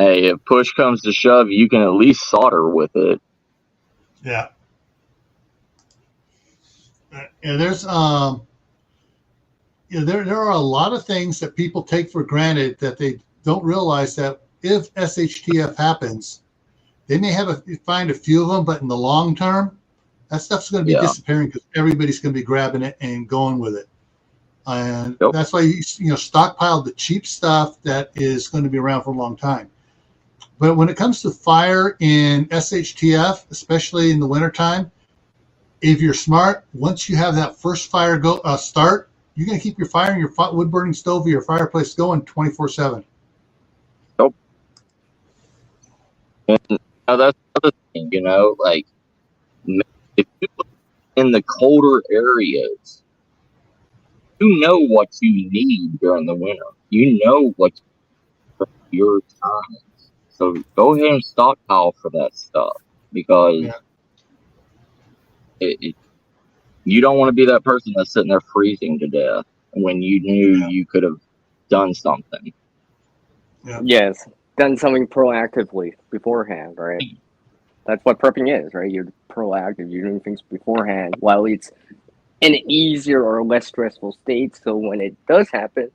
Hey, if push comes to shove, you can at least solder with it. Yeah. There's there are a lot of things that people take for granted that they don't realize that if SHTF happens, they may find a few of them, but in the long term, that stuff's going to be disappearing because everybody's going to be grabbing it and going with it. And that's why you stockpile the cheap stuff that is going to be around for a long time. But when it comes to fire in SHTF, especially in the wintertime, if you're smart, once you have that first fire start, you're going to keep your fire in your wood burning stove or your fireplace going 24/7. Nope. And that's another thing, like if you look in the colder areas, you know what you need during the winter. You know what for your time. So go ahead and stockpile for that stuff, because you don't want to be that person that's sitting there freezing to death when you knew you could have done something. Yeah. Yes, done something proactively beforehand, right? That's what prepping is, right? You're proactive. You're doing things beforehand while it's in an easier or less stressful state. So when it does happen,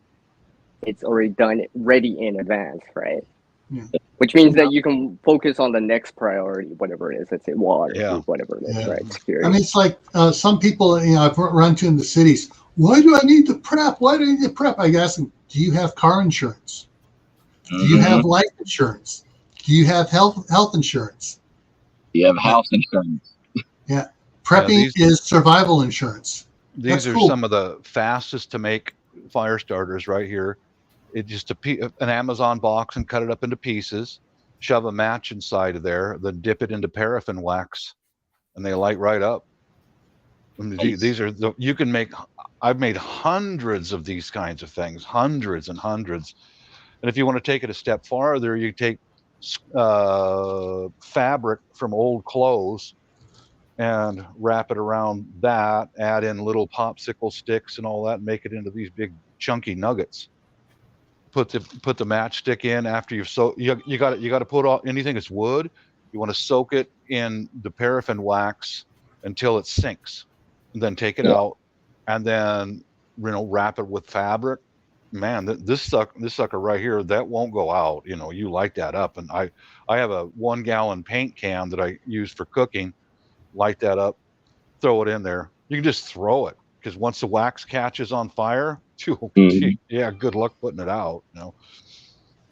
it's already done, ready in advance, right? Yeah. Which means that you can focus on the next priority, whatever it is. Let's say water, whatever it is, right? Security. I mean, it's like some people, I've run to in the cities. Why do I need to prep? Why do I need to prep? I ask them, do you have car insurance? Do you have life insurance? Do you have health insurance? Do you have house insurance? Yeah. Prepping is survival insurance. These are some of the fastest to make fire starters right here. It's just an Amazon box and cut it up into pieces. shove a match inside of there, then dip it into paraffin wax, and they light right up. I mean, these are you can make. I've made hundreds of these kinds of things, hundreds and hundreds. And if you want to take it a step farther, you take fabric from old clothes and wrap it around that, add in little popsicle sticks and all that, and make it into these big chunky nuggets. Put the matchstick in after you've you got to put all anything that's wood. You want to soak it in the paraffin wax until it sinks, and then take it out, and then wrap it with fabric. Man, this sucker right here, that won't go out. You light that up, and I have a 1 gallon paint can that I use for cooking. Light that up, throw it in there. You can just throw it, because once the wax catches on fire, yeah, good luck putting it out.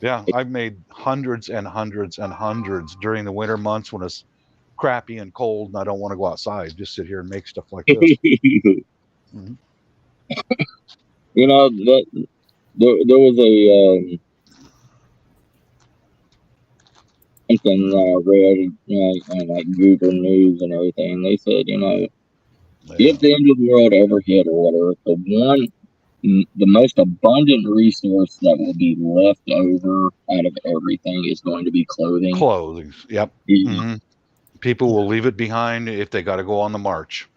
Yeah, I've made hundreds and hundreds and hundreds during the winter months when it's crappy and cold and I don't want to go outside. Just sit here and make stuff like this. Mm-hmm. There was a something that I read, on like Google News and everything. They said, if the end of the world ever hit or whatever, the most abundant resource that will be left over out of everything is going to be clothing. Clothing, yep. Mm-hmm. People will leave it behind if they got to go on the march.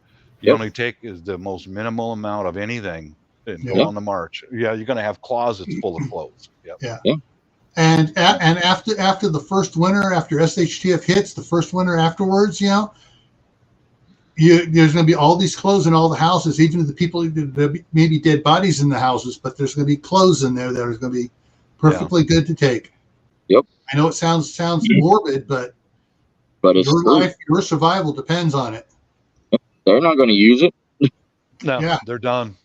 You only take is the most minimal amount of anything and go on the march. Yeah, you're going to have closets full of clothes. Yep. Yeah. And after the first winter, after SHTF hits, the first winter afterwards, there's going to be all these clothes in all the houses, even the people, maybe dead bodies in the houses, but there's going to be clothes in there that are going to be perfectly good to take. Yep. I know it sounds morbid, but it's your true. life, your survival depends on it. They're not going to use it. No, they're done.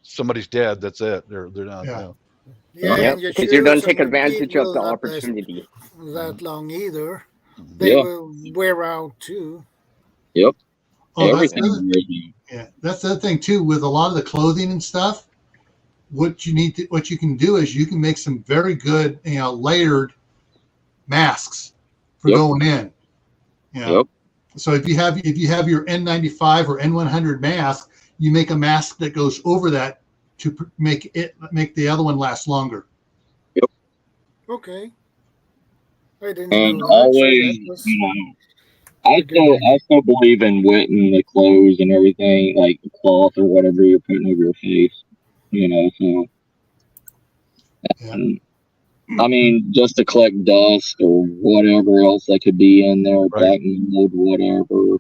Somebody's dead. That's it. They're done. Yeah, because you don't take advantage of the opportunity. That long either. They will wear out too. Yep. That's the other thing too. With a lot of the clothing and stuff, what you can do is you can make some very good, layered masks for going in. So if you have your N95 or N100 mask, you make a mask that goes over that to make the other one last longer. Yep. Okay. I didn't and know always, I still believe in wetting the clothes and everything, like cloth or whatever you're putting over your face. So. And, I mean, just to collect dust or whatever else that could be in there, black mold, whatever,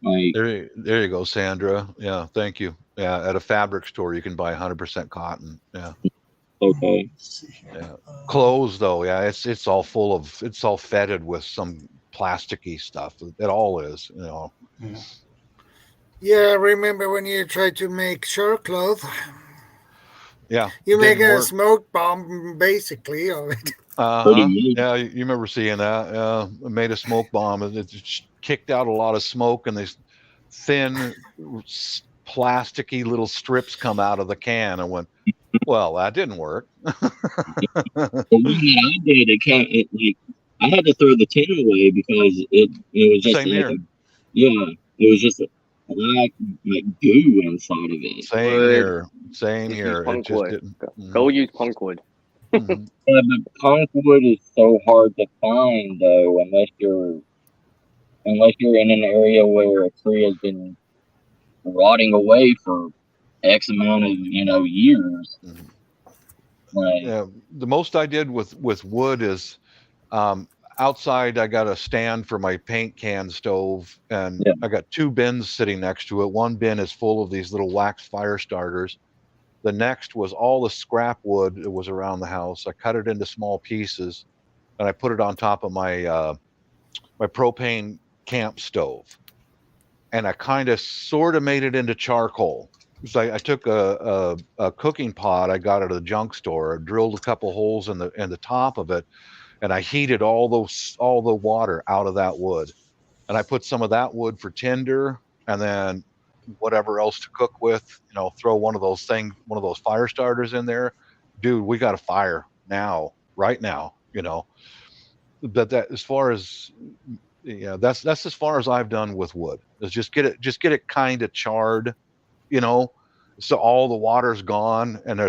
like. There you go, Sandra. Yeah, thank you. Yeah, at a fabric store, you can buy 100% cotton. Yeah. Okay. Yeah. Clothes, though, it's all it's all fetid with some plasticky stuff. It all is, Yeah, remember when you tried to make shark cloth? Yeah. You make a smoke bomb, basically, of it. Yeah, you remember seeing that. I made a smoke bomb, and it kicked out a lot of smoke, and these thin, plasticky little strips come out of the can. And went, well, that didn't work. I did. I had to throw the tin away because it was just same here. It was just a black goo inside of it. Same here. It just didn't. Go use punkwood. Yeah, but punkwood is so hard to find, though, unless you're in an area where a tree has been rotting away for X amount of years. The most I did with wood is outside. I got a stand for my paint can stove, and I got 2 bins sitting next to it. One bin is full of these little wax fire starters. The next was all the scrap wood that was around the house. I cut it into small pieces, and I put it on top of my my propane camp stove. And I kind of sort of made it into charcoal. So I took a cooking pot I got at a junk store, drilled a couple holes in the top of it, and I heated all the water out of that wood. And I put some of that wood for tinder, and then whatever else to cook with, throw one of those fire starters in there. Dude, we got a fire now, right now, but that as far as that's as far as I've done with wood. Is just get it kind of charred, so all the water's gone, and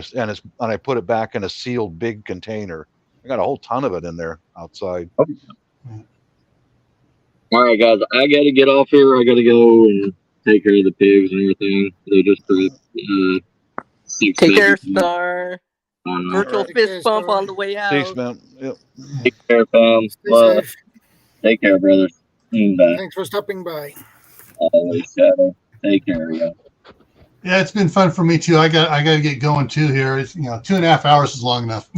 I put it back in a sealed big container. I got a whole ton of it in there outside. All right, guys, I got to get off here. I got to go and take care of the pigs and everything. They just Take care, Star. Virtual Take fist care, bump Star. on the way out. Thanks, man. Yep. Take care, fam. Stay Love. safe. Take care, brothers. Bye. Thanks for stopping by. Always, Shadow. Take care, yeah. Yeah, it's been fun for me too. I got to get going too here. It's 2.5 hours is long enough.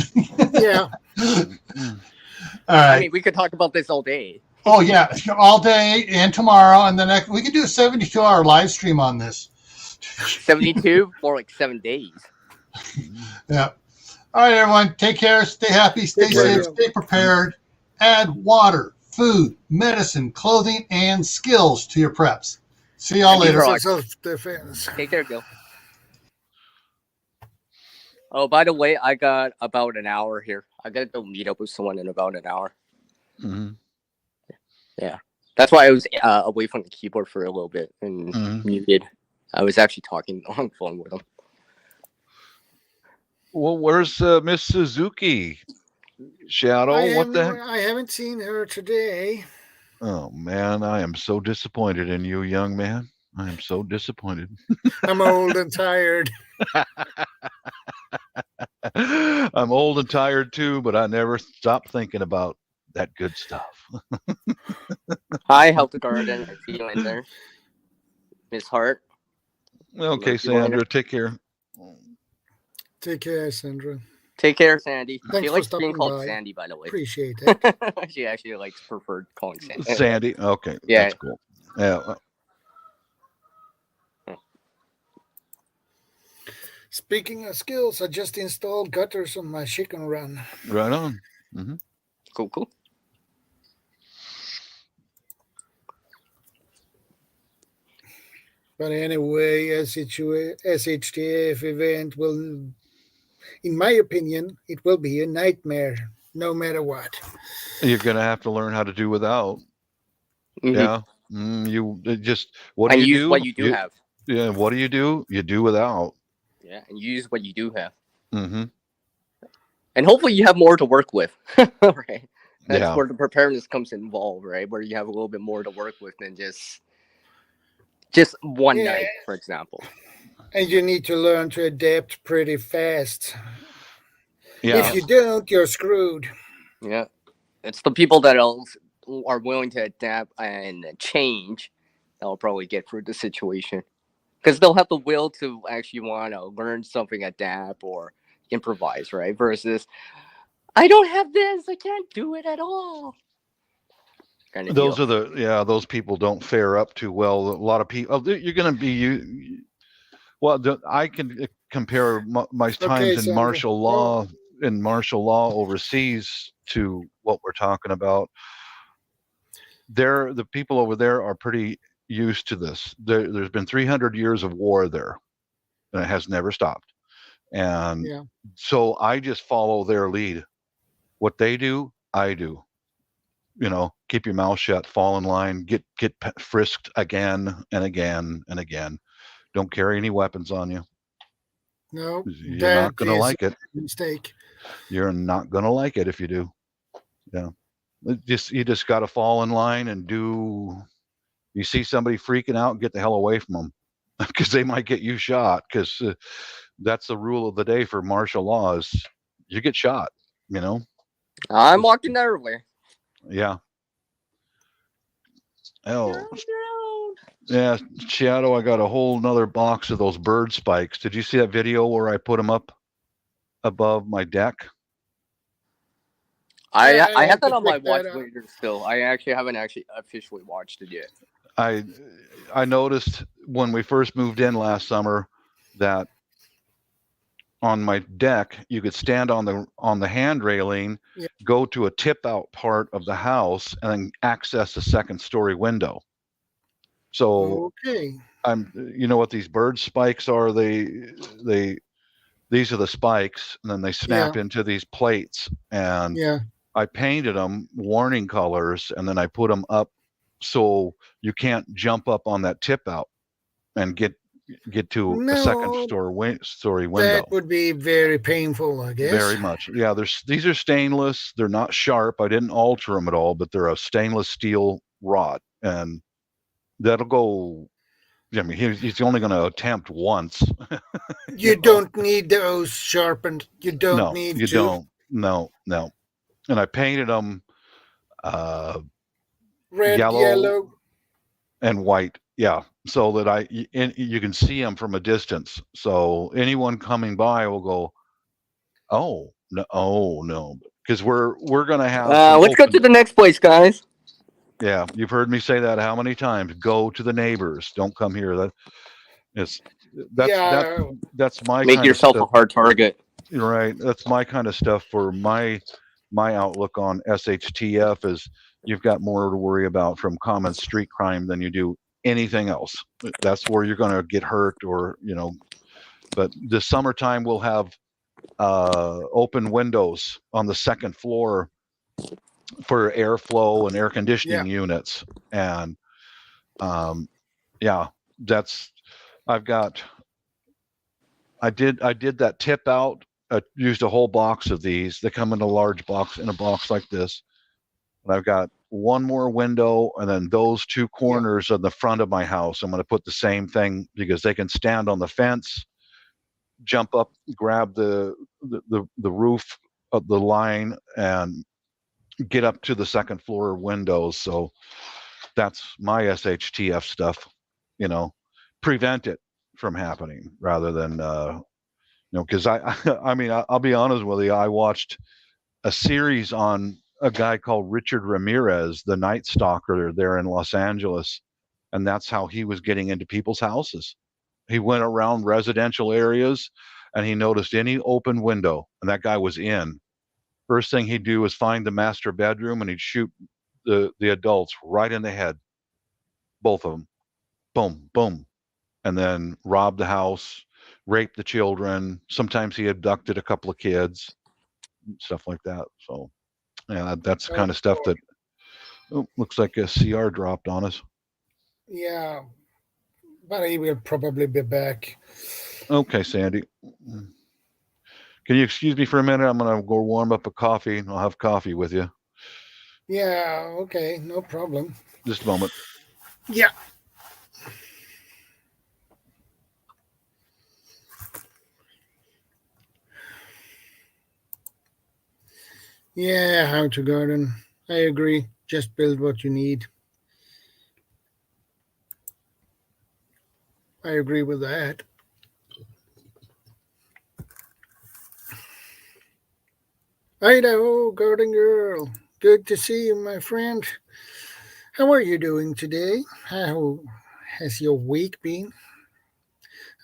Yeah. All right. I mean, we could talk about this all day. Oh yeah, all day and tomorrow, and the next we could do a 72-hour live stream on this. 72 for like 7 days. Yeah. All right, everyone. Take care. Stay happy. Stay Take safe. care. Stay prepared. Add water, food, medicine, clothing, and skills to your preps. See y'all later. Self-defense. Take care, Gil. Oh, by the way, I got about an hour here. I got to go meet up with someone in about an hour. Mm-hmm. Yeah. That's why I was away from the keyboard for a little bit and muted. I was actually talking on the phone with him. Well, where's Miss Suzuki? Shadow, what the heck? I haven't seen her today. Oh man, I am so disappointed in you, young man. I am so disappointed. I'm old and tired. I'm old and tired too, but I never stop thinking about that good stuff. Hi, Help the Garden. I see you in there. Miss Hart. Okay, Sandra, take care. Take care, Sandra. Take care, Sandy. Thanks She for likes stopping being called by. Sandy, by the way. Appreciate it. She actually likes preferred calling Sandy. Sandy, okay, Yeah. that's cool. Yeah. Speaking of skills, I just installed gutters on my chicken run. Right on. Mm-hmm. Cool. But anyway, SHTF event will, in my opinion, it will be a nightmare no matter what. You're gonna have to learn how to do without. Mm-hmm. Yeah. You just what do and you use do? what you do have. Yeah. What do? You do without. Yeah, and use what you do have. Mm-hmm. And hopefully you have more to work with. Right. That's Yeah. where the preparedness comes involved, right? Where you have a little bit more to work with than just one night, for example. And you need to learn to adapt pretty fast. Yeah. If you don't, you're screwed. Yeah. It's the people that are willing to adapt and change that'll probably get through the situation. Because they'll have the will to actually want to learn something, adapt, or improvise, right? Versus, I don't have this, I can't do it at all. Kind of Those deal. are those people don't fare up too well. A lot of people, you're going to be I can compare my times in Sandra. martial law overseas to what we're talking about. The people over there are pretty used to this. There's been 300 years of war there, and it has never stopped. And so I just follow their lead. What they do, I do. Keep your mouth shut, fall in line, get frisked again and again and again. Don't carry any weapons on you. No, you're not going to like it. Mistake. You're not going to like it if you do. Yeah, you just got to fall in line and do. You see somebody freaking out, get the hell away from them, because they might get you shot. Because that's the rule of the day for martial law: is you get shot. I'm walking that way. Yeah. Oh. Yeah, Shadow, I got a whole nother box of those bird spikes. Did you see that video where I put them up above my deck? I have that on my watch later still. I haven't officially watched it yet. I noticed when we first moved in last summer that on my deck you could stand on the hand railing, go to a tip out part of the house, and then access a second story window. So you know what these bird spikes are? These are the spikes, and then they snap into these plates, and I painted them warning colors, and then I put them up so you can't jump up on that tip out and get to a second No, story window. that would be very painful, I guess. Very much. Yeah, these are stainless. They're not sharp. I didn't alter them at all, but they're a stainless steel rod, and that'll go. I mean, he's only going to attempt once. You don't need those sharpened. You don't No, need you to. don't. No. And I painted them Red, yellow, yellow, and white. Yeah, so that you can see them from a distance. So anyone coming by will go, oh no, because we're going to have some. Let's go to the next place, guys. Yeah, you've heard me say that how many times? Go to the neighbors. Don't come here. That's my Make kind yourself of a hard target. right. That's my kind of stuff for my outlook on SHTF is you've got more to worry about from common street crime than you do anything else. That's where you're going to get hurt or, but this summertime we'll have open windows on the second floor for airflow and air conditioning units. And I did that tip out. I used a whole box of these. They come in a large box, in a box like this. And I've got one more window, and then those two corners on the front of my house. I'm going to put the same thing because they can stand on the fence, jump up, grab the roof of the line, and get up to the second floor windows. So that's my SHTF stuff. Prevent it from happening rather than because I mean I'll be honest with you. I watched a series on a guy called Richard Ramirez, the Night Stalker there in Los Angeles, and that's how he was getting into people's houses. He went around residential areas and he noticed any open window, and that guy was in. First thing he'd do was find the master bedroom and he'd shoot the adults right in the head, both of them, boom, boom, and then rob the house, rape the children. Sometimes he abducted a couple of kids, stuff like that. So, yeah, that's the kind of stuff that looks like a CR dropped on us. Yeah, but he will probably be back. Okay, Sandy. Can you excuse me for a minute? I'm going to go warm up a coffee, and I'll have coffee with you. Yeah, okay, no problem. Just a moment. Yeah. Yeah, how to garden. I agree. Just build what you need. I agree with that. Idaho, garden girl. Good to see you, my friend. How are you doing today? How has your week been?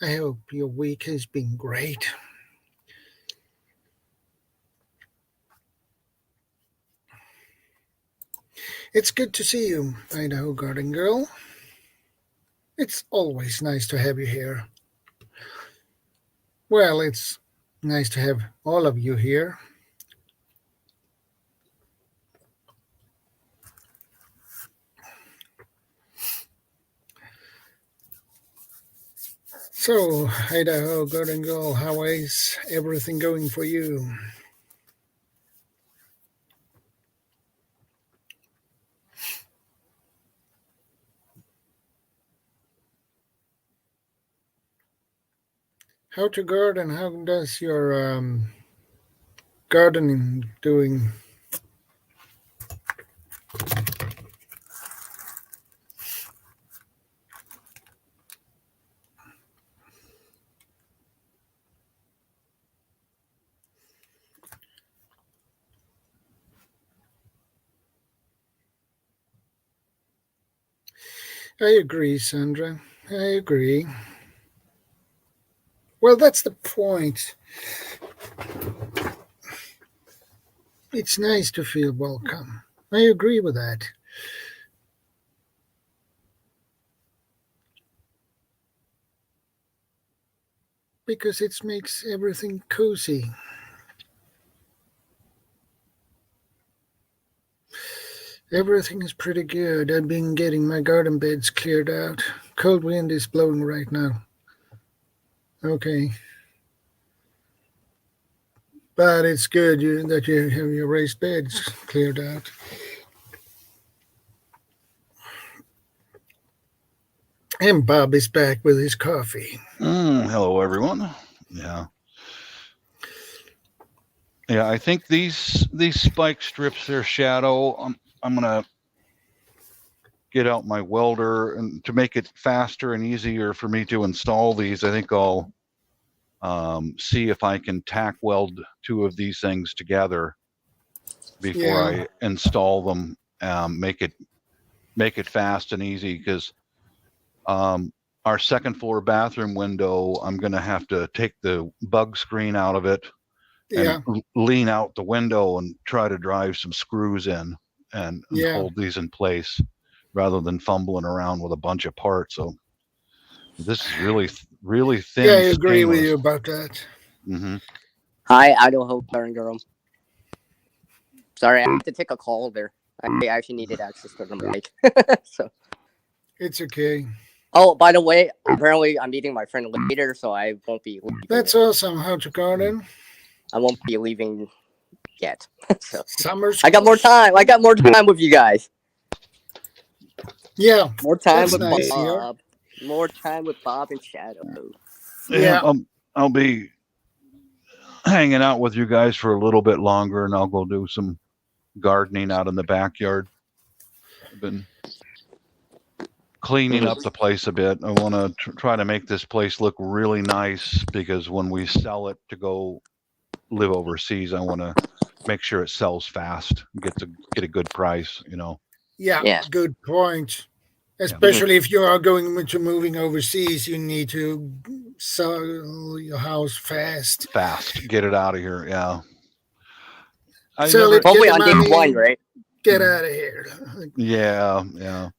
I hope your week has been great. It's good to see you, Idaho garden girl. It's always nice to have you here. Well, it's nice to have all of you here. So, Idaho garden girl, how is everything going for you? How to garden? How does your gardening doing? I agree, Sandra. I agree. Well, that's the point. It's nice to feel welcome. I agree with that. Because it makes everything cozy. Everything is pretty good. I've been getting my garden beds cleared out. Cold wind is blowing right now. Okay. But it's good that you have your raised beds cleared out. And Bob is back with his coffee. Hello, everyone. Yeah. Yeah, I think these spike strips, they're Shadow. I'm gonna get out my welder, and to make it faster and easier for me to install these, I think I'll see if I can tack weld 2 of these things together before I install them. Make it fast and easy, because our second floor bathroom window, I'm gonna have to take the bug screen out of it and lean out the window and try to drive some screws in and hold these in place rather than fumbling around with a bunch of parts. So this is really, really thin. Yeah, I agree with you about that. Mm-hmm. Hi, Idaho girl. Sorry, I have to take a call there. I actually needed access to the mic. So it's okay. Oh, by the way, apparently I'm meeting my friend later, so I won't be leaving. That's awesome. How to garden? I won't be leaving yet. So summer. I got more time. I got more time with you guys. Yeah. More time with nice, Bob. More time with Bob and Shadow. Yeah. I'll be hanging out with you guys for a little bit longer, and I'll go do some gardening out in the backyard. I've been cleaning up the place a bit. I want to try to make this place look really nice, because when we sell it to go live overseas, I want to make sure it sells fast, get a good price, Yeah, good point. Especially if you are going to moving overseas, you need to sell your house fast. Get it out of here. Yeah. Hopefully on day 1, right? Get out of here. Yeah.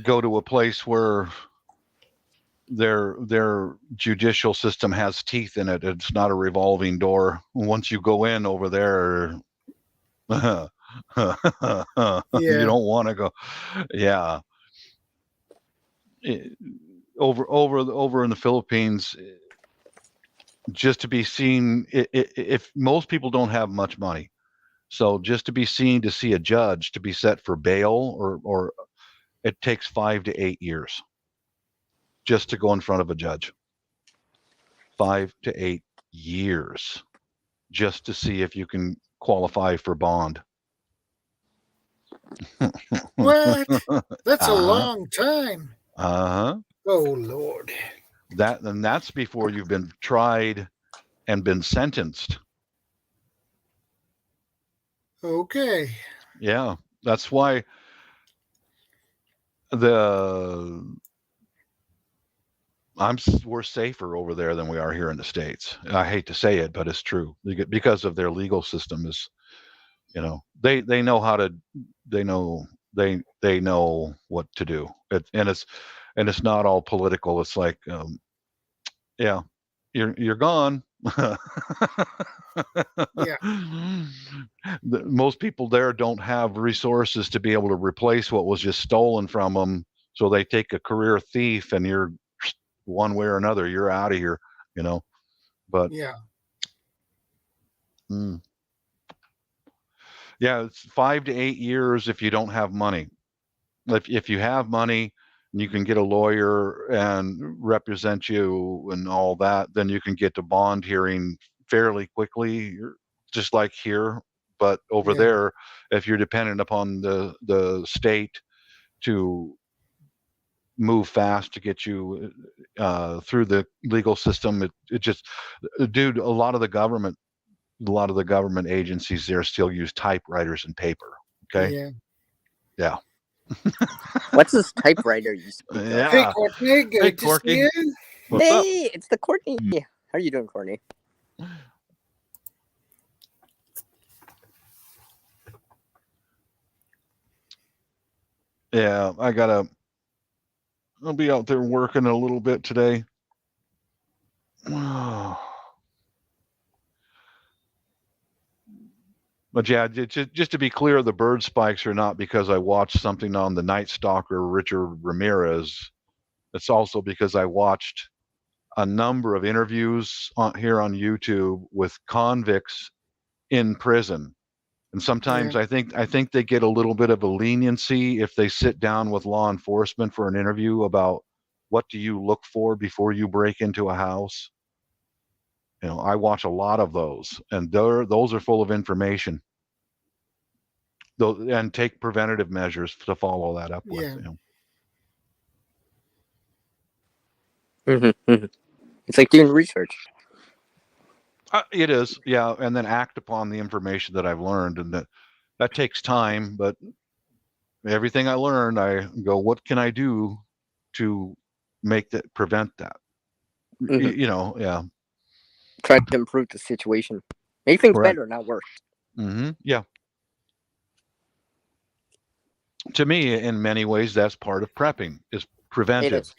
Go to a place where their judicial system has teeth in it. It's not a revolving door. Once you go in over there, you don't want to go. Yeah. Over in the Philippines, just to be seen, if most people don't have much money, so just to be seen to see a judge to be set for bail, or it takes 5 to 8 years just to go in front of a judge. 5 to 8 years just to see if you can qualify for bond. What? That's a long time. Uh-huh. Oh, Lord. That's before you've been tried and been sentenced. Okay. Yeah, that's why we're safer over there than we are here in the States. I hate to say it, but it's true, because of their legal system is, they know how to, they know what to do. And it's not all political. It's like, you're gone. Most people there don't have resources to be able to replace what was just stolen from them. So they take a career thief, and you're one way or another, you're out of here, but it's 5 to 8 years if you don't have money. If you have money, you can get a lawyer and represent you and all that, then you can get to bond hearing fairly quickly, just like here. But over there, if you're dependent upon the state to move fast to get you through the legal system, it just, dude, a lot of the government agencies there still use typewriters and paper. Okay. Yeah. What's this typewriter you speak of? Hey, Courtney. Good to see you. Hey, it's the Courtney. How are you doing, Courtney? Yeah, I'll be out there working a little bit today. But yeah, just to be clear, the bird spikes are not because I watched something on the Night Stalker, Richard Ramirez. It's also because I watched a number of interviews here on YouTube with convicts in prison. And sometimes I think they get a little bit of a leniency if they sit down with law enforcement for an interview about what do you look for before you break into a house. You know, I watch a lot of those, and those are full of information. And take preventative measures to follow that up with. Yeah. You Mm-hmm, mm-hmm. It's like doing research. It is, yeah, and then act upon the information that I've learned, and that takes time. But everything I learned, I go, what can I do to prevent that? Mm-hmm. You know, yeah. Try to improve the situation, make things better, not worse. Mm-hmm. Yeah. To me, in many ways, that's part of prepping. Is preventive.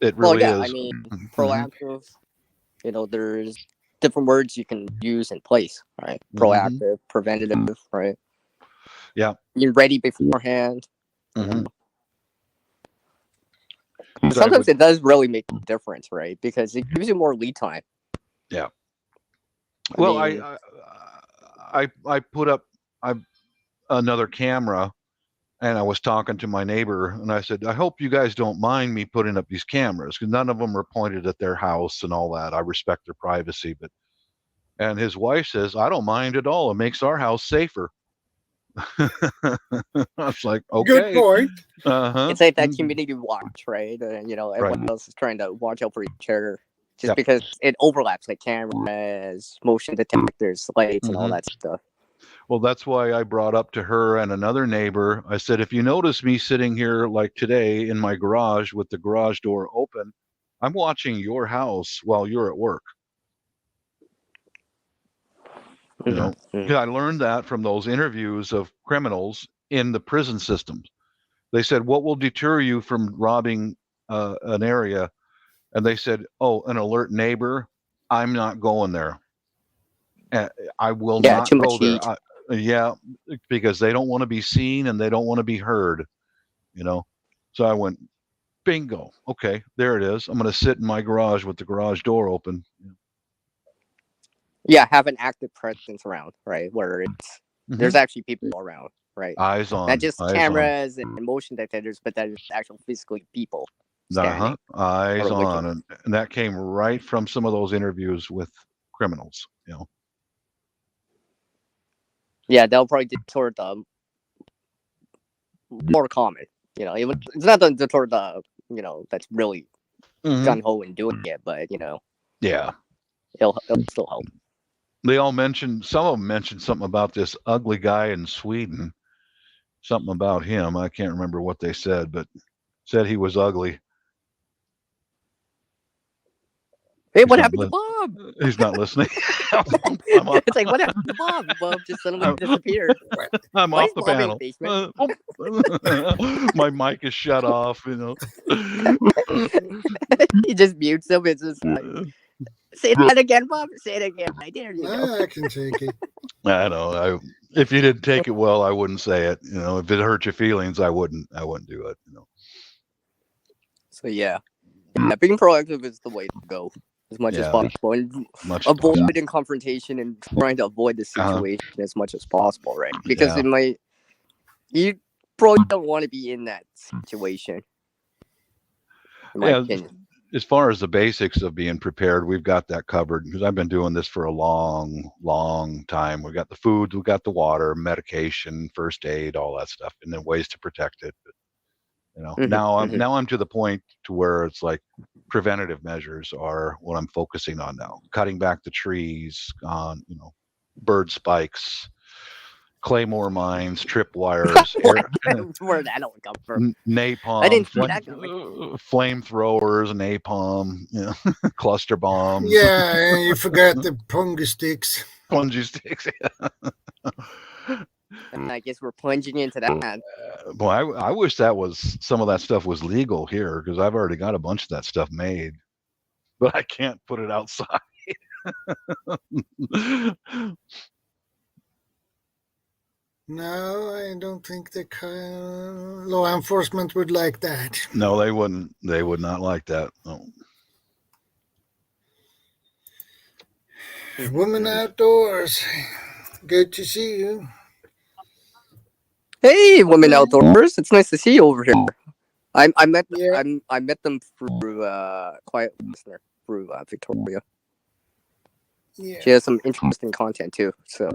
It really is. I mean, proactive. You know, there's different words you can use in place, right? Proactive, preventative, right? Yeah. Being ready beforehand. Mm-hmm. Sometimes it does really make a difference, right? Because it gives you more lead time. Yeah. I put up another camera, and I was talking to my neighbor, and I said, I hope you guys don't mind me putting up these cameras, because none of them are pointed at their house and all that. I respect their privacy, and his wife says, I don't mind at all. It makes our house safer. I was like, okay. Good point. It's like that community watch, right? You know, everyone else is trying to watch out for each other. Just because it overlaps, like cameras, motion detectors, lights, and all that stuff. Well, that's why I brought up to her and another neighbor, I said, if you notice me sitting here like today in my garage with the garage door open, I'm watching your house while you're at work. You know, I learned that from those interviews of criminals in the prison systems. They said, what will deter you from robbing an area? And they said, oh, an alert neighbor. I'm not going there. I will not go there. Because they don't want to be seen and they don't want to be heard, you know. So I went, bingo. Okay, there it is. I'm going to sit in my garage with the garage door open. Yeah, have an active presence around, right? Where it's there's actually people around, right? Eyes on. Not just cameras and motion detectors, but that is actual physically people standing. Eyes on. And that came right from some of those interviews with criminals, you know. Yeah, they'll probably distort the more common. You know, it's not the distort the, you know, that's really gun ho and doing it, but you know. Yeah. It'll still help. They all mentioned, some of them mentioned something about this ugly guy in Sweden. Something about him. I can't remember what they said, but said he was ugly. Hey, what happened to Bob? He's not listening. It's like, what happened to Bob? Bob just suddenly disappeared. I'm off the panel. My mic is shut off, you know. He just mutes him. It's just like, say that again, Bob. Say it again. I dare you. I can take it. I know. If you didn't take it well, I wouldn't say it. You know, if it hurt your feelings, I wouldn't do it. You know. So yeah, being proactive is the way to go as much as possible, and avoiding confrontation and trying to avoid the situation as much as possible, right? Because you probably don't want to be in that situation. In my opinion. As far as the basics of being prepared, we've got that covered because I've been doing this for a long, long time. We've got the food, we've got the water, medication, first aid, all that stuff, and then ways to protect it. But, you know, now I'm to the point to where it's like preventative measures are what I'm focusing on now. Cutting back the trees, on bird spikes, claymore mines, tripwires, where that all come from? Napalm. I didn't see that flamethrowers, napalm, cluster bombs. Yeah, and you forgot the pungy sticks. Pungy sticks. And I guess we're plunging into that. Boy, I wish some of that stuff was legal here because I've already got a bunch of that stuff made, but I can't put it outside. No, I don't think the law enforcement would like that. No, they wouldn't. They would not like that. No. Woman outdoors. Good to see you. Hey, women outdoors! It's nice to see you over here. I met Yeah. I met them through Quiet Listener through Victoria. Yeah. She has some interesting content too. So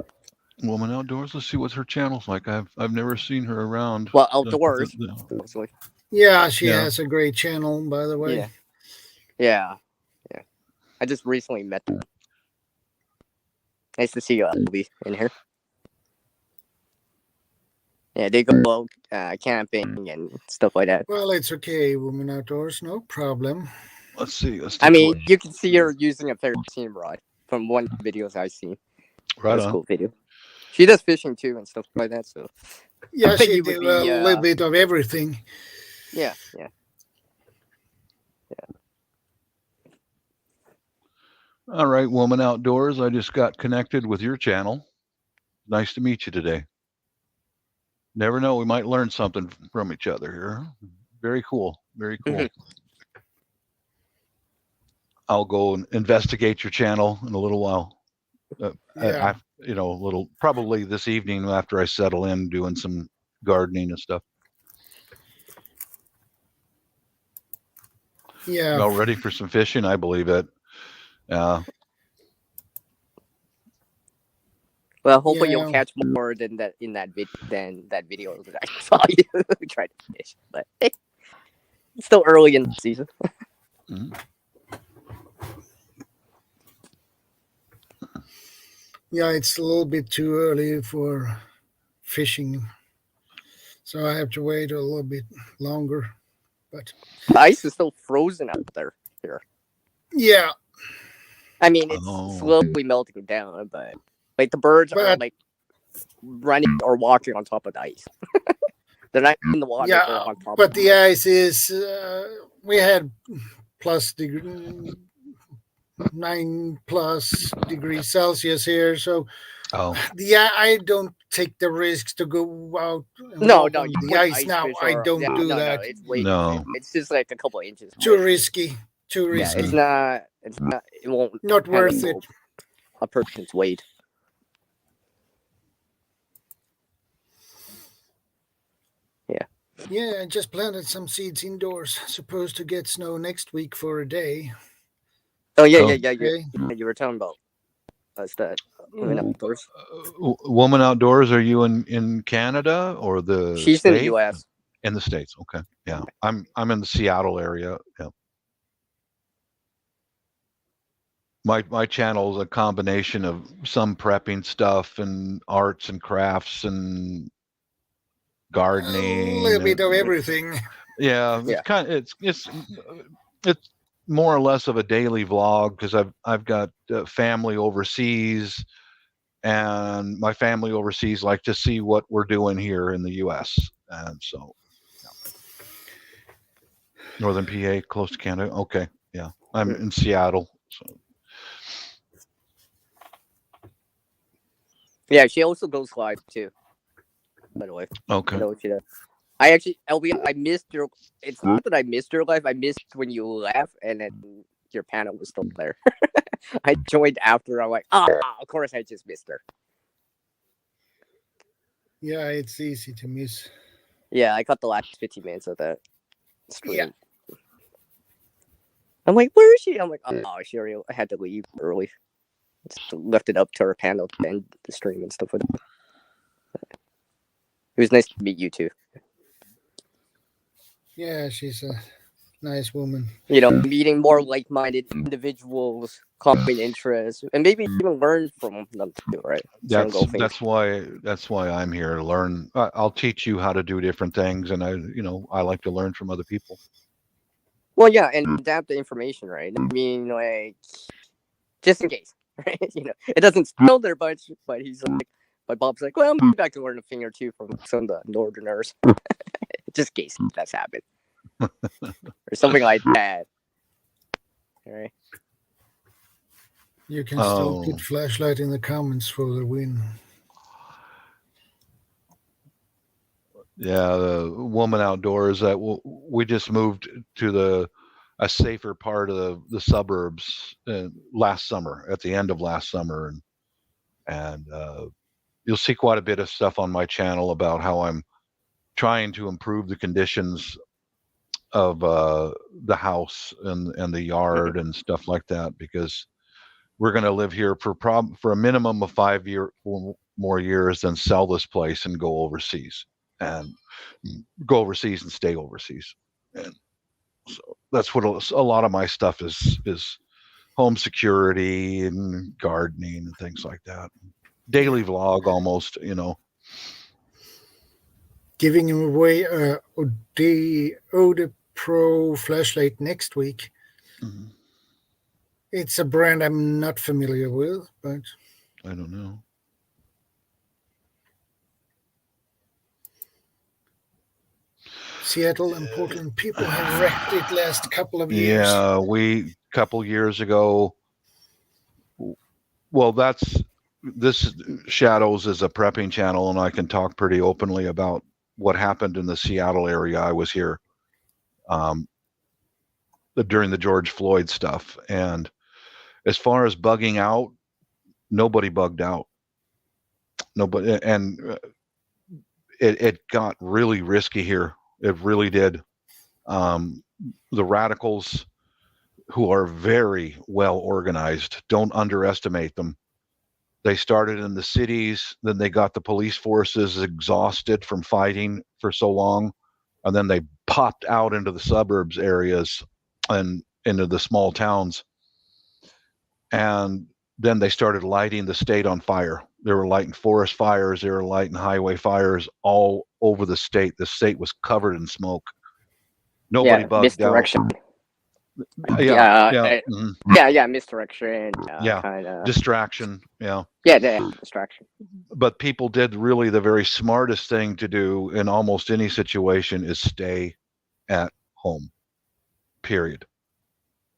Woman outdoors. Let's see what her channel's like. I've never seen her around. well, outdoors. Mostly. Yeah, she Yeah. has a great channel, by the way. Yeah. I just recently met them. Nice to see you, Albie, in here. Yeah, they go camping and stuff like that. Well, it's okay, woman outdoors, no problem. Let's see. Let's I take a mean, look. you can see her using a ferrocene rod from one of the videos I've seen. Right That's a on. cool video. She does fishing too and stuff like that. So Yeah, I bet she you would do be, a little bit of everything. yeah. All right, woman outdoors. I just got connected with your channel. Nice to meet you today. Never know, we might learn something from each other here. Very cool. Very cool. I'll go and investigate your channel in a little while. Yeah. Probably this evening after I settle in, doing some gardening and stuff. Yeah. Y'all ready for some fishing? I believe it. Well, hopefully Yeah. you'll catch more than that in that video that I saw you try to fish. But hey, it's still early in the season. Mhm. Yeah, it's a little bit too early for fishing, so I have to wait a little bit longer. But The ice is still frozen out there here. yeah, I mean, it's Oh. slowly melting down, but like the birds are But- like running or walking on top of the ice. They're not in the water. Yeah, they're on top but of the it. ice is we had plus 9+ degrees Celsius here, so Oh. yeah, I don't take the risks to go out and No, walk no, on you the wouldn't ice now. fish I or- don't yeah, do no, that. No, it's way No. It's just like a couple of inches. Too risky. Too Yeah, risky. it's not. It's not. It won't. Not worth handle it. A person's weight. Yeah, I just planted some seeds indoors. Supposed to get snow next week for a day. Oh yeah. Okay. You were talking about us that women outdoors. Woman outdoors. Are you in Canada or the? She's in the States? U.S. In the States. Okay. Yeah. I'm in the Seattle area. Yeah. My channel is a combination of some prepping stuff and arts and crafts and gardening. A little bit and- of everything. Yeah, Yeah. it's kind of it's more or less of a daily vlog because I've got family overseas, and my family overseas like to see what we're doing here in the U.S. And so, Northern PA, close to Canada. Okay, yeah, I'm in Seattle. So. Yeah, she also goes live too. By the way, Okay. I know she does. I actually, LB, I missed your. It's not that I missed your live. I missed when you left, and then your panel was still there. I joined after. I'm like, of course, I just missed her. Yeah, it's easy to miss. Yeah, I caught the last 15 minutes of that stream. Yeah. I'm like, where is she? I'm like, oh, she already had to leave early. Just left it up to her panel to end the stream and stuff like that. It was nice to meet you too. Yeah, she's a nice woman. You know, meeting more like-minded individuals, common interests, and maybe even learn from them too, right? That's why I'm here to learn. I'll teach you how to do different things, and I like to learn from other people. Well, yeah, and adapt the information, right? I mean, like, just in case, right? You know, it doesn't smell there much, but he's like, but Bob's like, well, maybe I can learn a thing or two from some of the Northerners, just in case that's happened, or something like that. All right. You can still put flashlight in the comments for the win. Yeah, the woman outdoors that we just moved to a safer part of the suburbs last summer, at the end of last summer, and you'll see quite a bit of stuff on my channel about how I'm trying to improve the conditions of the house and the yard and stuff like that, because we're going to live here for a minimum of 5 more years, then sell this place and go overseas and stay overseas. And so that's what a lot of my stuff is home security and gardening and things like that. Daily vlog almost, Giving away the Ode Pro flashlight next week. Mm-hmm. It's a brand I'm not familiar with, but I don't know. Seattle and Portland people have wrecked it last couple of years. Yeah, couple years ago. Well, this Shadows is a prepping channel, and I can talk pretty openly about what happened in the Seattle area. I was here during the George Floyd stuff, and as far as bugging out, nobody bugged out. Nobody, and it got really risky here. It really did. The radicals, who are very well organized, don't underestimate them. They started in the cities, then they got the police forces exhausted from fighting for so long, and then they popped out into the suburbs areas and into the small towns. And then they started lighting the state on fire. They were lighting forest fires, they were lighting highway fires all over the state. The state was covered in smoke. Nobody bugged misdirection. out. Yeah, Misdirection. Kinda. Distraction. Yeah, distraction. But people did really the very smartest thing to do in almost any situation is stay at home. Period.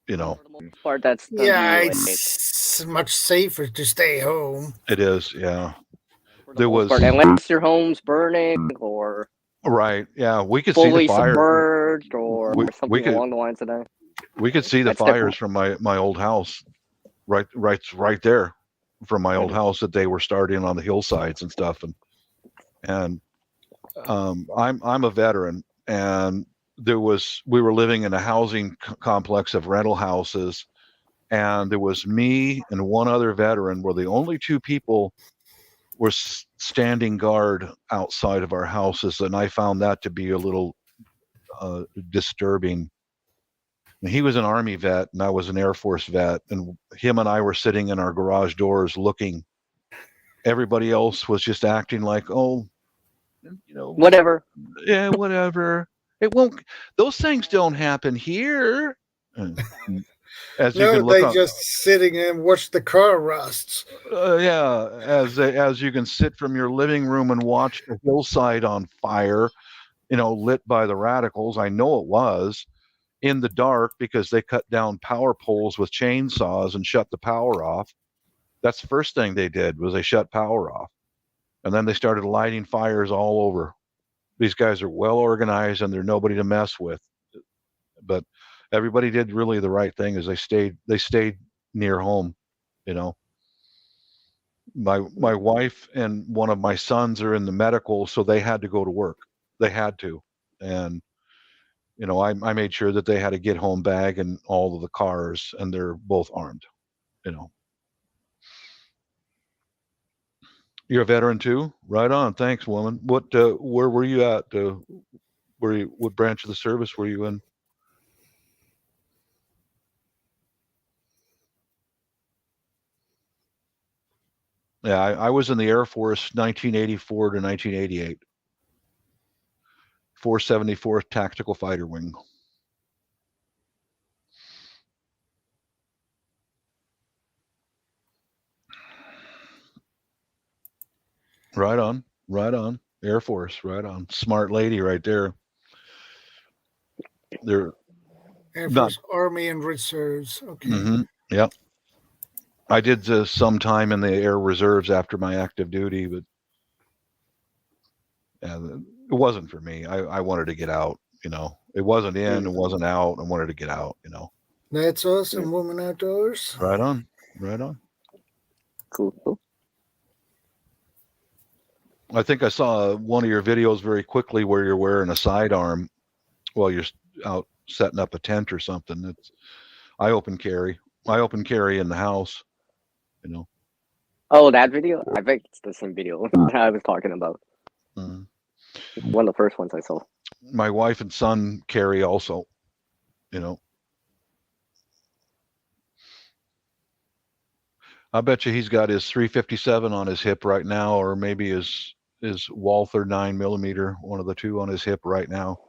For the most part, that's it's much safer to stay home. It is, yeah. Unless your home's burning or right, yeah, we could see the fire submerged or something along the lines of that. We could see the fires from my old house, right there, from my old house that they were starting on the hillsides and stuff, and I'm a veteran, and we were living in a housing complex of rental houses, and there was me and one other veteran were the only two people were standing guard outside of our houses, and I found that to be a little disturbing. And he was an Army vet, and I was an Air Force vet, and him and I were sitting in our garage doors looking. Everybody else was just acting like, oh, whatever. Yeah, whatever. It won't. Those things don't happen here. As you can look just sitting and watch the car rusts. As you can sit from your living room and watch a hillside on fire, lit by the radicals. I know it was in the dark because they cut down power poles with chainsaws and shut the power off. That's the first thing they did was they shut power off, and then they started lighting fires all over. These guys are well organized and they're nobody to mess with. But everybody did really the right thing is they stayed near home. My wife and one of my sons are in the medical, so they had to go to work. They had to. And I made sure that they had a get home bag and all of the cars, and they're both armed. You're a veteran too? Right on. Thanks, woman. Where were you at? What branch of the service were you in? Yeah, I was in the Air Force 1984 to 1988. 474th Tactical Fighter Wing. Right on. Air Force, right on. Smart lady right there. They're Air Force, Army, and Reserves. Okay. Mm-hmm. Yep. I did some time in the Air Reserves after my active duty, but And it wasn't for me. I wanted to get out. It wasn't in, it wasn't out. I wanted to get out. That's awesome, woman outdoors. Right on, right on. Cool. I think I saw one of your videos very quickly where you're wearing a sidearm while you're out setting up a tent or something. I open carry in the house. Oh, that video? I think it's the same video that I was talking about. Mm-hmm. One of the first ones I saw. My wife and son carry also. I bet you he's got his 357 on his hip right now, or maybe his Walther 9mm, one of the two on his hip right now.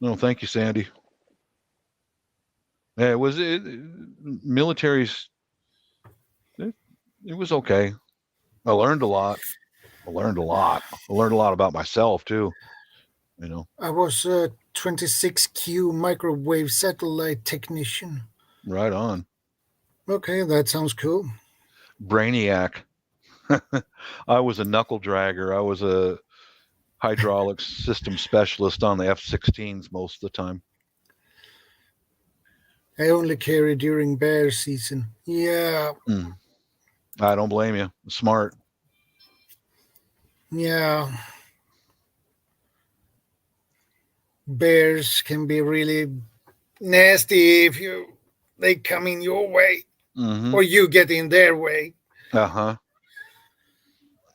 No, thank you, Sandy. Yeah, military's. It was okay. I learned a lot. I learned a lot about myself too. I was a 26Q microwave satellite technician. Right on. Okay, that sounds cool. Brainiac. I was a knuckle dragger. I was a hydraulics system specialist on the F-16s most of the time. I only carry during bear season. Yeah. I don't blame you. Smart. Yeah. Bears can be really nasty if they come in your way, or you get in their way. Uh-huh.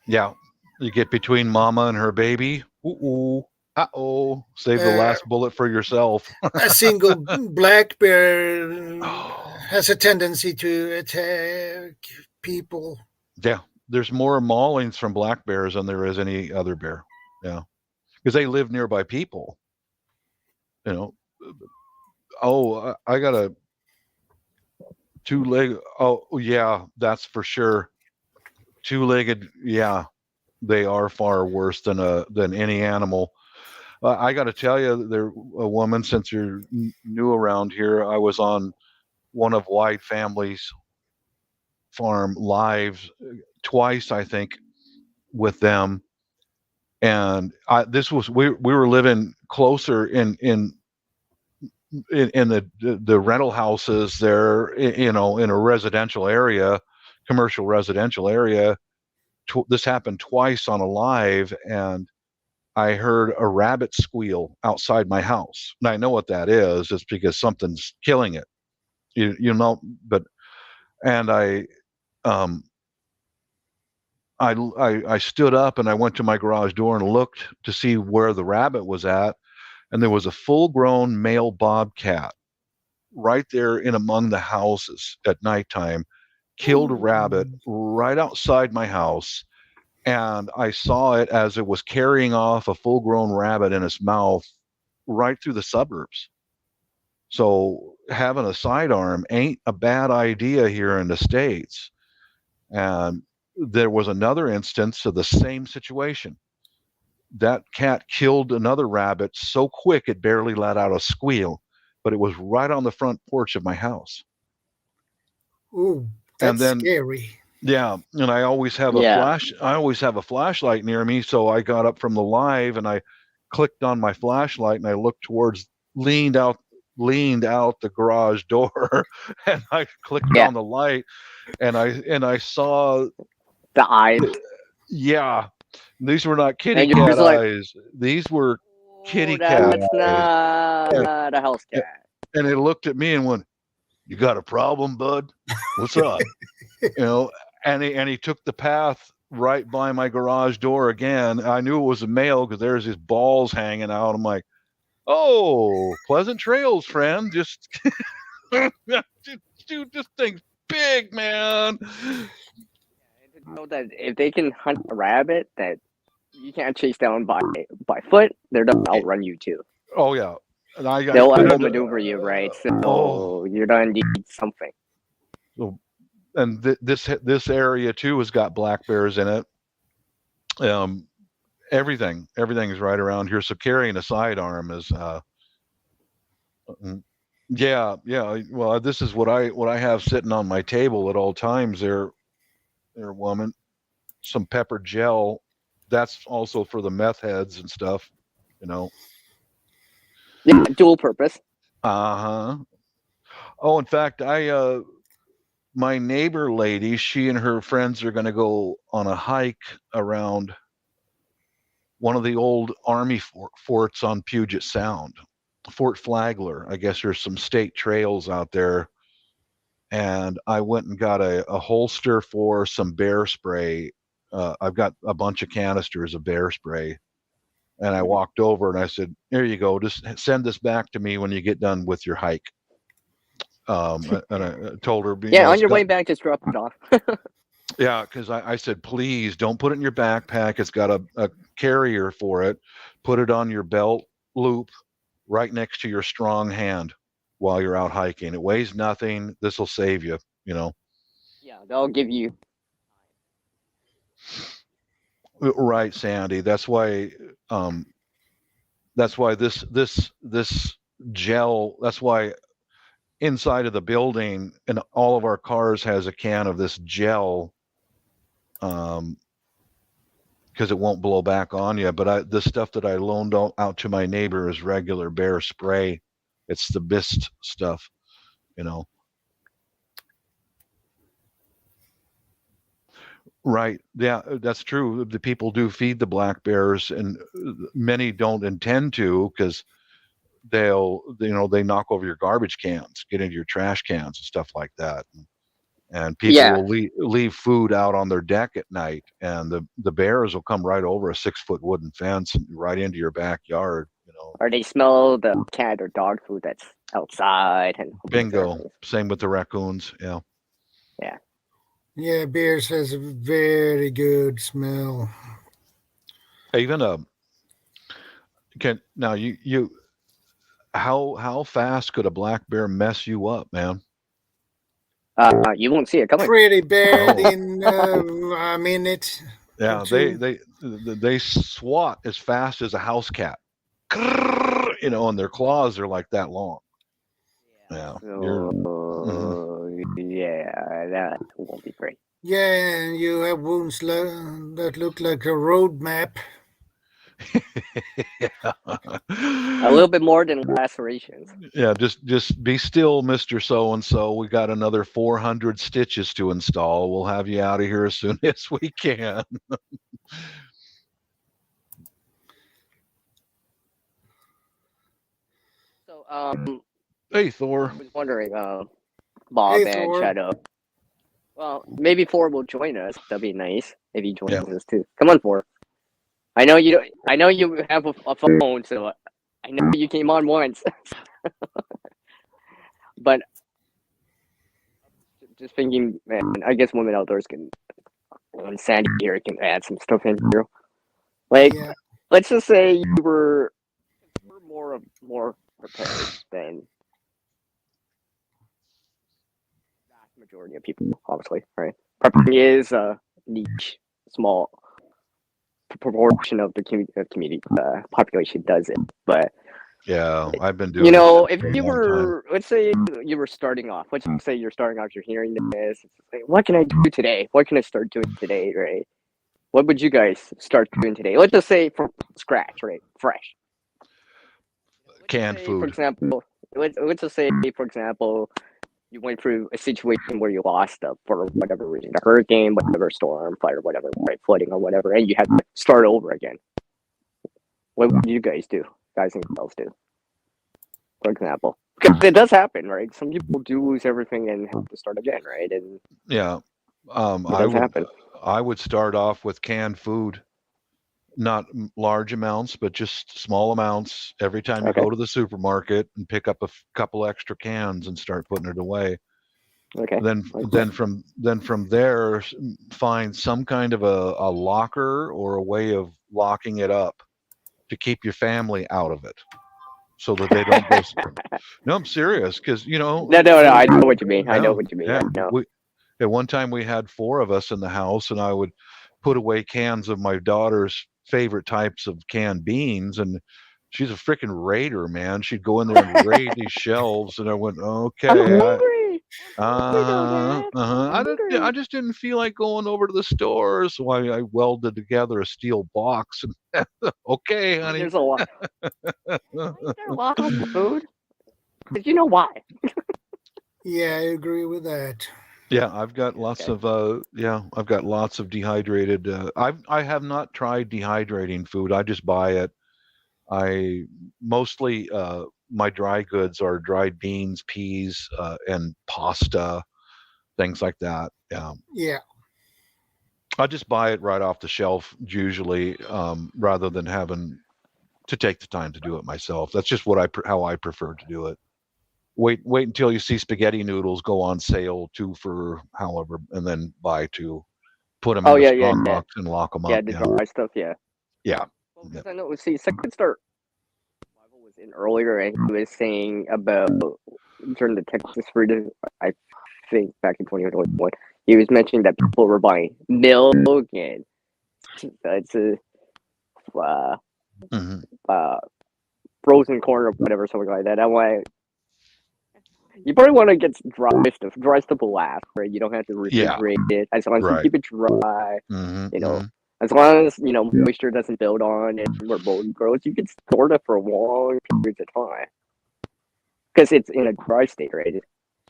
Yeah. You get between mama and her baby. Ooh. Uh-oh. Save the last bullet for yourself. A single black bear has a tendency to attack people. Yeah. There's more maulings from black bears than there is any other bear. Yeah. Because they live nearby people. Oh, I got a two-legged. Oh, yeah, that's for sure. Two-legged. Yeah. They are far worse than any animal. I got to tell you, a woman, since you're new around here, I was on one of White Family's farm live twice, I think, with them, and we were living closer in the rental houses there, in a residential area, commercial residential area. This happened twice on a live, and I heard a rabbit squeal outside my house. And I know what that is. It's because something's killing it. And I stood up and I went to my garage door and looked to see where the rabbit was at. And there was a full-grown male bobcat right there in among the houses at nighttime, killed a rabbit right outside my house. And I saw it as it was carrying off a full-grown rabbit in its mouth right through the suburbs. So having a sidearm ain't a bad idea here in the States. And there was another instance of the same situation. That cat killed another rabbit so quick it barely let out a squeal, but it was right on the front porch of my house. Ooh, that's scary. Yeah, and I always have a flashlight near me, so I got up from the live and I clicked on my flashlight and I looked leaned out the garage door and I clicked on the light and I saw the eyes. Yeah. These were not kitty cat eyes. These were kitty cat eyes. That's not a house cat. And it looked at me and went, "You got a problem, bud? What's up?" And he took the path right by my garage door again. I knew it was a male because there's his balls hanging out. I'm like, "Oh, pleasant trails, friend. Just dude, this thing's big, man." Know that if they can hunt a rabbit that you can't chase down by foot, they're gonna outrun you too. Oh yeah, and they'll outmaneuver you, right? So you're gonna need something. So, and this area too has got black bears in it. Everything is right around here. So carrying a sidearm is, yeah. Well, this is what I have sitting on my table at all times. There, woman. some pepper gel. That's also for the meth heads and stuff, you know. Yeah, dual purpose. Uh-huh. Oh, in fact, my neighbor lady, she and her friends are going to go on a hike around one of the old army forts on Puget Sound, Fort Flagler. I guess there's some state trails out there. And I went and got a holster for some bear spray. I've got a bunch of canisters of bear spray. And I walked over and I said, "Here you go. Just send this back to me when you get done with your hike." And I told her, Yeah, on your way back, just drop it off. Yeah, because I said, please don't put it in your backpack. It's got a carrier for it. Put it on your belt loop right next to your strong hand while you're out hiking. It weighs nothing. This will save you, you know. Yeah, they'll give you. Right, Sandy. That's why this gel, that's why inside of the building and all of our cars has a can of this gel, because it won't blow back on you. But the stuff that I loaned out to my neighbor is regular bear spray. It's the mist stuff, you know. Right. Yeah, that's true. The people do feed the black bears, and many don't intend to, because they knock over your garbage cans, get into your trash cans and stuff like that. And people will leave food out on their deck at night, and the bears will come right over a 6-foot wooden fence and right into your backyard, you know. Or they smell the cat or dog food that's outside. And bingo. Same with the raccoons. Yeah. Yeah. Yeah, bears has a very good smell. Even how fast could a black bear mess you up, man? You won't see it coming. Pretty bad in a minute. Yeah, they swat as fast as a house cat. You know, and their claws are like that long. Yeah. Yeah, that won't be great. Yeah, and you have wounds that look like a road map. A little bit more than lacerations. Yeah, just be still, Mr. So-and-so. We got another 400 stitches to install. We'll have you out of here as soon as we can. So, hey, Thor. I was wondering, Bob and Thor. Shadow. Well, maybe Thor will join us. That'd be nice if he joins us too. Come on, Thor. I know you have a phone, so I know you came on once. But just thinking, man, I guess Women Outdoors can, and Sandy here can add some stuff in here. Like, let's just say you were more prepared than the majority of people, obviously, right? Prepping is a niche, small proportion of the community population does it, but yeah, I've been doing. You know, if you were, let's say you were starting off. Let's say you're starting off. You're hearing this. It's like, what can I do today? What can I start doing today? Right? What would you guys start doing today? Let's just say from scratch, right? Fresh. Canned food. For example, let's just say, for example, you went through a situation where you lost for whatever reason, a hurricane, whatever, storm, fire, whatever, right, flooding or whatever, and you had to start over again. What would you guys do? Guys and girls do, for example, because it does happen, right? Some people do lose everything and have to start again, right? And yeah, I would start off with canned food, not large amounts, but just small amounts. Every time you go to the supermarket and pick up a couple extra cans and start putting it away. Okay. Then from there, find some kind of a locker or a way of locking it up to keep your family out of it, so that they don't go. No, I'm serious, because No, I know what you mean. I know what you mean. Yeah, at one time we had 4 of us in the house, and I would put away cans of my daughter's favorite types of canned beans, and she's a freaking raider, man. She'd go in there and raid these shelves, and I went, okay. I just didn't feel like going over to the store, so I welded together a steel box. And okay, honey. There's a lot. Why is there a lot of food? Did you know why? Yeah, I agree with that. Yeah, I've got lots of I've got lots of dehydrated. I have not tried dehydrating food. I just buy it. I mostly my dry goods are dried beans, peas, and pasta, things like that. Yeah. Yeah. I just buy it right off the shelf usually, rather than having to take the time to do it myself. That's just how I prefer to do it. Wait until you see spaghetti noodles go on sale 2 for however, and then buy 2. Put them in the strong box and lock them up. Yeah, the dry stuff. Yeah. Yeah. Well, because I know. See, Second Start Survival was in earlier, and he was saying about during the Texas freedom. I think back in 2021, he was mentioning that people were buying milk and it's frozen corn or whatever, something like that. I'm like, you probably want to get dry stuff. Dry stuff will last, right? You don't have to refrigerate it. As long as you keep it dry, as long as moisture doesn't build on it or mold grows, you can store it for long periods of time because it's in a dry state, right?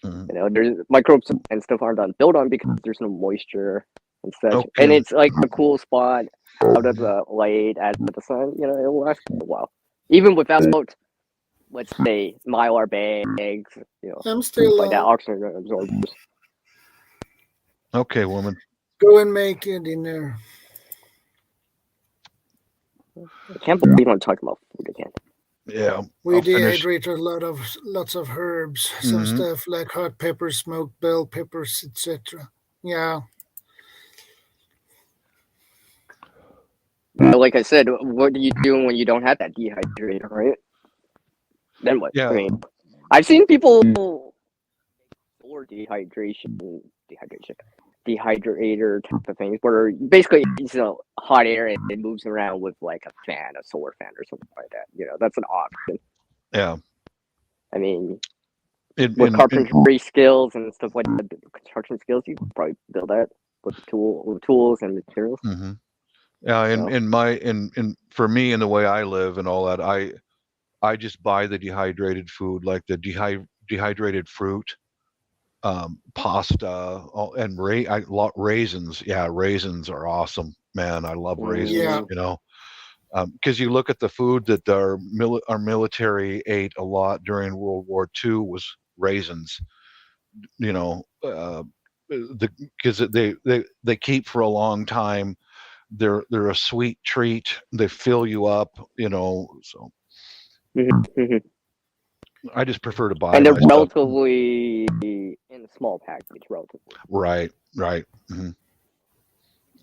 There's microbes and stuff aren't on build on because there's no moisture and such, and it's like a cool spot out of the light at the sun. It'll last for a while, even without, let's say, Mylar bags. I'm still like that, oxygen absorbers. Okay, woman. Go and make your dinner. I can't believe I'm talking about food again. Yeah, we dehydrate lots of herbs, some stuff like hot peppers, smoked bell peppers, etc. Yeah. Like I said, what are you doing when you don't have that dehydrator, right? Then what? Yeah. I mean, I've seen people for dehydrator type of things, where basically it's hot air and it moves around with like a solar fan or something like that. That's an option. Yeah. I mean, with carpentry skills and stuff like that, construction skills, you can probably build that with tools and materials. Mm-hmm. Yeah, for me, in the way I live and all that, I just buy the dehydrated food, like the dehydrated fruit, pasta, and raisins. Yeah, raisins are awesome, man. I love raisins. Yeah. Because you look at the food that our military ate a lot during World War II was raisins. Because they keep for a long time. They're a sweet treat. They fill you up. So. I just prefer to buy. And they're relatively in a small package, relatively. Right. Mm-hmm.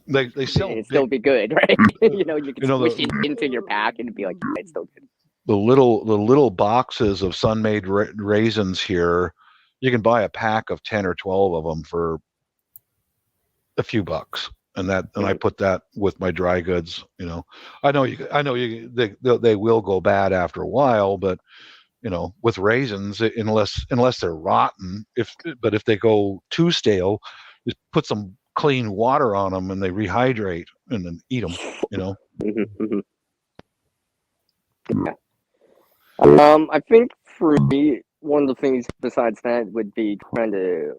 They still be good, right? You can squish it into your pack and it'd be like, it's still good. The little boxes of sun-made raisins here, you can buy a pack of 10 or 12 of them for a few bucks, and I put that with my dry goods. I know they will go bad after a while, but with raisins, unless they're rotten, if they go too stale, just put some clean water on them and they rehydrate and then eat them. Yeah. I think for me, one of the things besides that would be trying to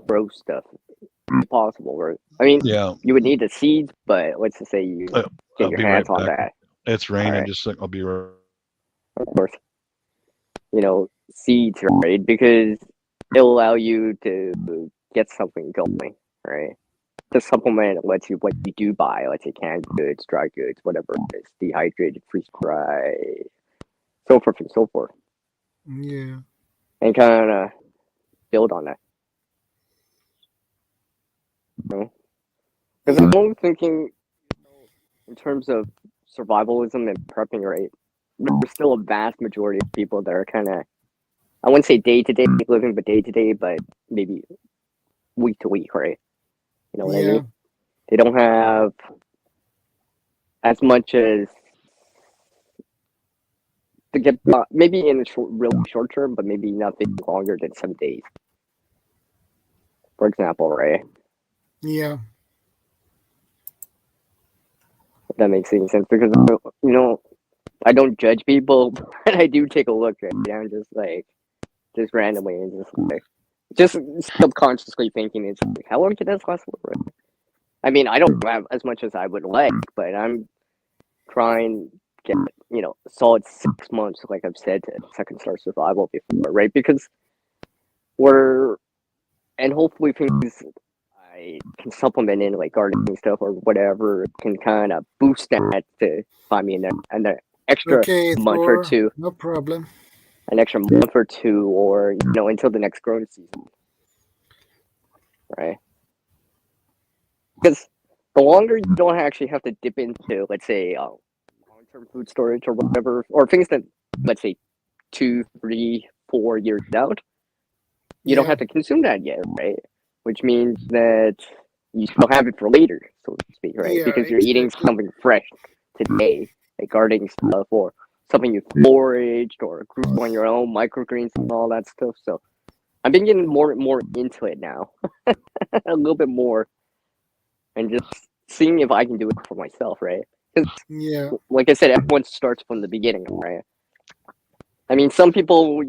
grow stuff if possible. Right? I mean, you would need the seeds, but let's just say you get your hands on that. It's raining. Just I'll be right. Of course. Seeds, right? Because it'll allow you to get something going, right? To supplement what you do buy, let's say canned goods, dry goods, whatever it is, dehydrated, freeze dry, so forth and so forth. Yeah. And kind of build on that. Because I'm only thinking in terms of survivalism and prepping, right? There's still a vast majority of people that are kind of, I wouldn't say day-to-day living, but day-to-day, but maybe week-to-week, right? You know what I mean? They don't have as much as to get, maybe in the really short term, but maybe nothing longer than 7 days. for example, right? Yeah. If that makes any sense, because I don't judge people, but I do take a look at it. I'm just randomly and just subconsciously thinking, it's like, how long can this last for? Right? I mean, I don't have as much as I would like, but I'm trying to get solid 6 months, like I've said, to second star survival before, right? Because and hopefully things I can supplement in like gardening stuff or whatever can kind of boost that to find me an extra Okay, month or Thor, two, no problem. an extra month or two, or until the next growing season, right? Because the longer you don't actually have to dip into, let's say, long-term food storage or whatever, or things that, let's say, 2, 3, 4 years out, you don't Yeah. have to consume that yet, right? Which means that you still have it for later, so to speak, right? Yeah, Because you're eating exactly. something fresh today, like gardening stuff, or something you foraged or grew on your own, microgreens and all that stuff. So I've been getting more and more into it now, a little bit more, and just seeing if I can do it for myself, right? Because, Yeah. like I said, everyone starts from the beginning, right? I mean, some people,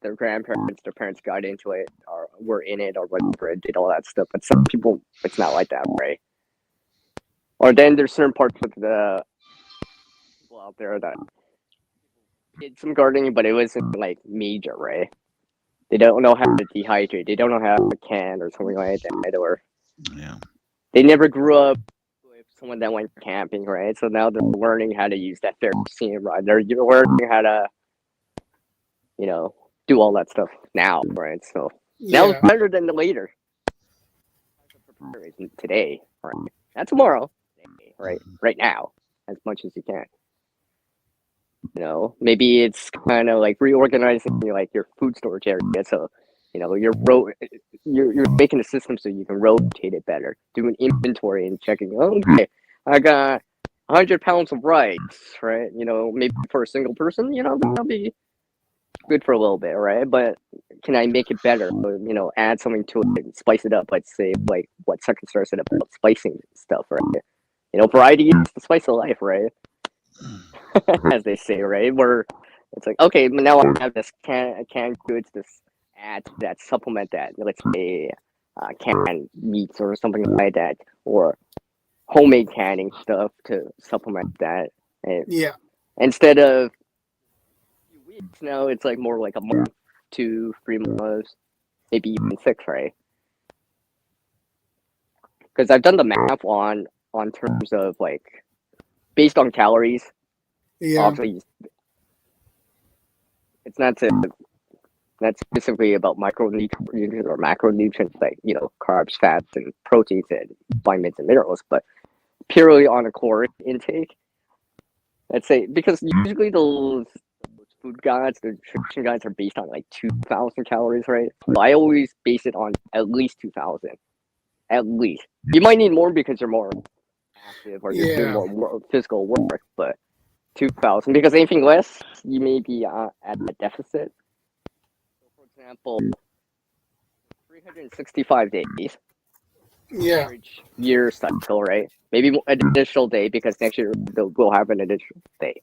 their grandparents, their parents got into it, or were in it, or whatever, did all that stuff. But some people, it's not like that, right? Or then there's certain parts of the people out there that did some gardening, but it wasn't like major, right? They don't know how to dehydrate. They don't know how to can or something like that, or Yeah. they never grew up with someone that went camping, right? So now they're learning how to use that ferrocene rod. They're learning how to, do all that stuff now, right? So now it's Yeah. better than the later. Preparation today, right? Not tomorrow, today, right? Right now, as much as you can. Maybe it's kind of like reorganizing like your food storage area. So, you're making a system so you can rotate it better. Do an inventory and checking. Okay, I got 100 pounds of rice, right? Maybe for a single person, that'll be good for a little bit, right? But can I make it better? Add something to it and spice it up. Let's say like what Second Star said about spicing stuff, right? Variety is the spice of life, right? As they say, right? Where it's like, okay, now I have this canned goods, this add that supplement that. Let's say canned meats or something like that, or homemade canning stuff to supplement that. And Yeah. instead of weeks now, it's like more like a month, 2, 3 months, maybe even 6, right? Because I've done the math on terms of like based on calories. Yeah. Obviously, it's not specifically about micronutrients or macronutrients like carbs, fats, and proteins, and vitamins and minerals, but purely on a caloric intake. Let's say because usually those food guides, the nutrition guides are based on like 2,000 calories, right? So I always base it on at least 2,000. At least. You might need more because you're more active or you're doing Yeah. more physical work, but 2,000, because anything less, you may be at a deficit. So, for example, 365 days, Yeah. average year cycle, right? Maybe an additional day because next year we'll have an additional day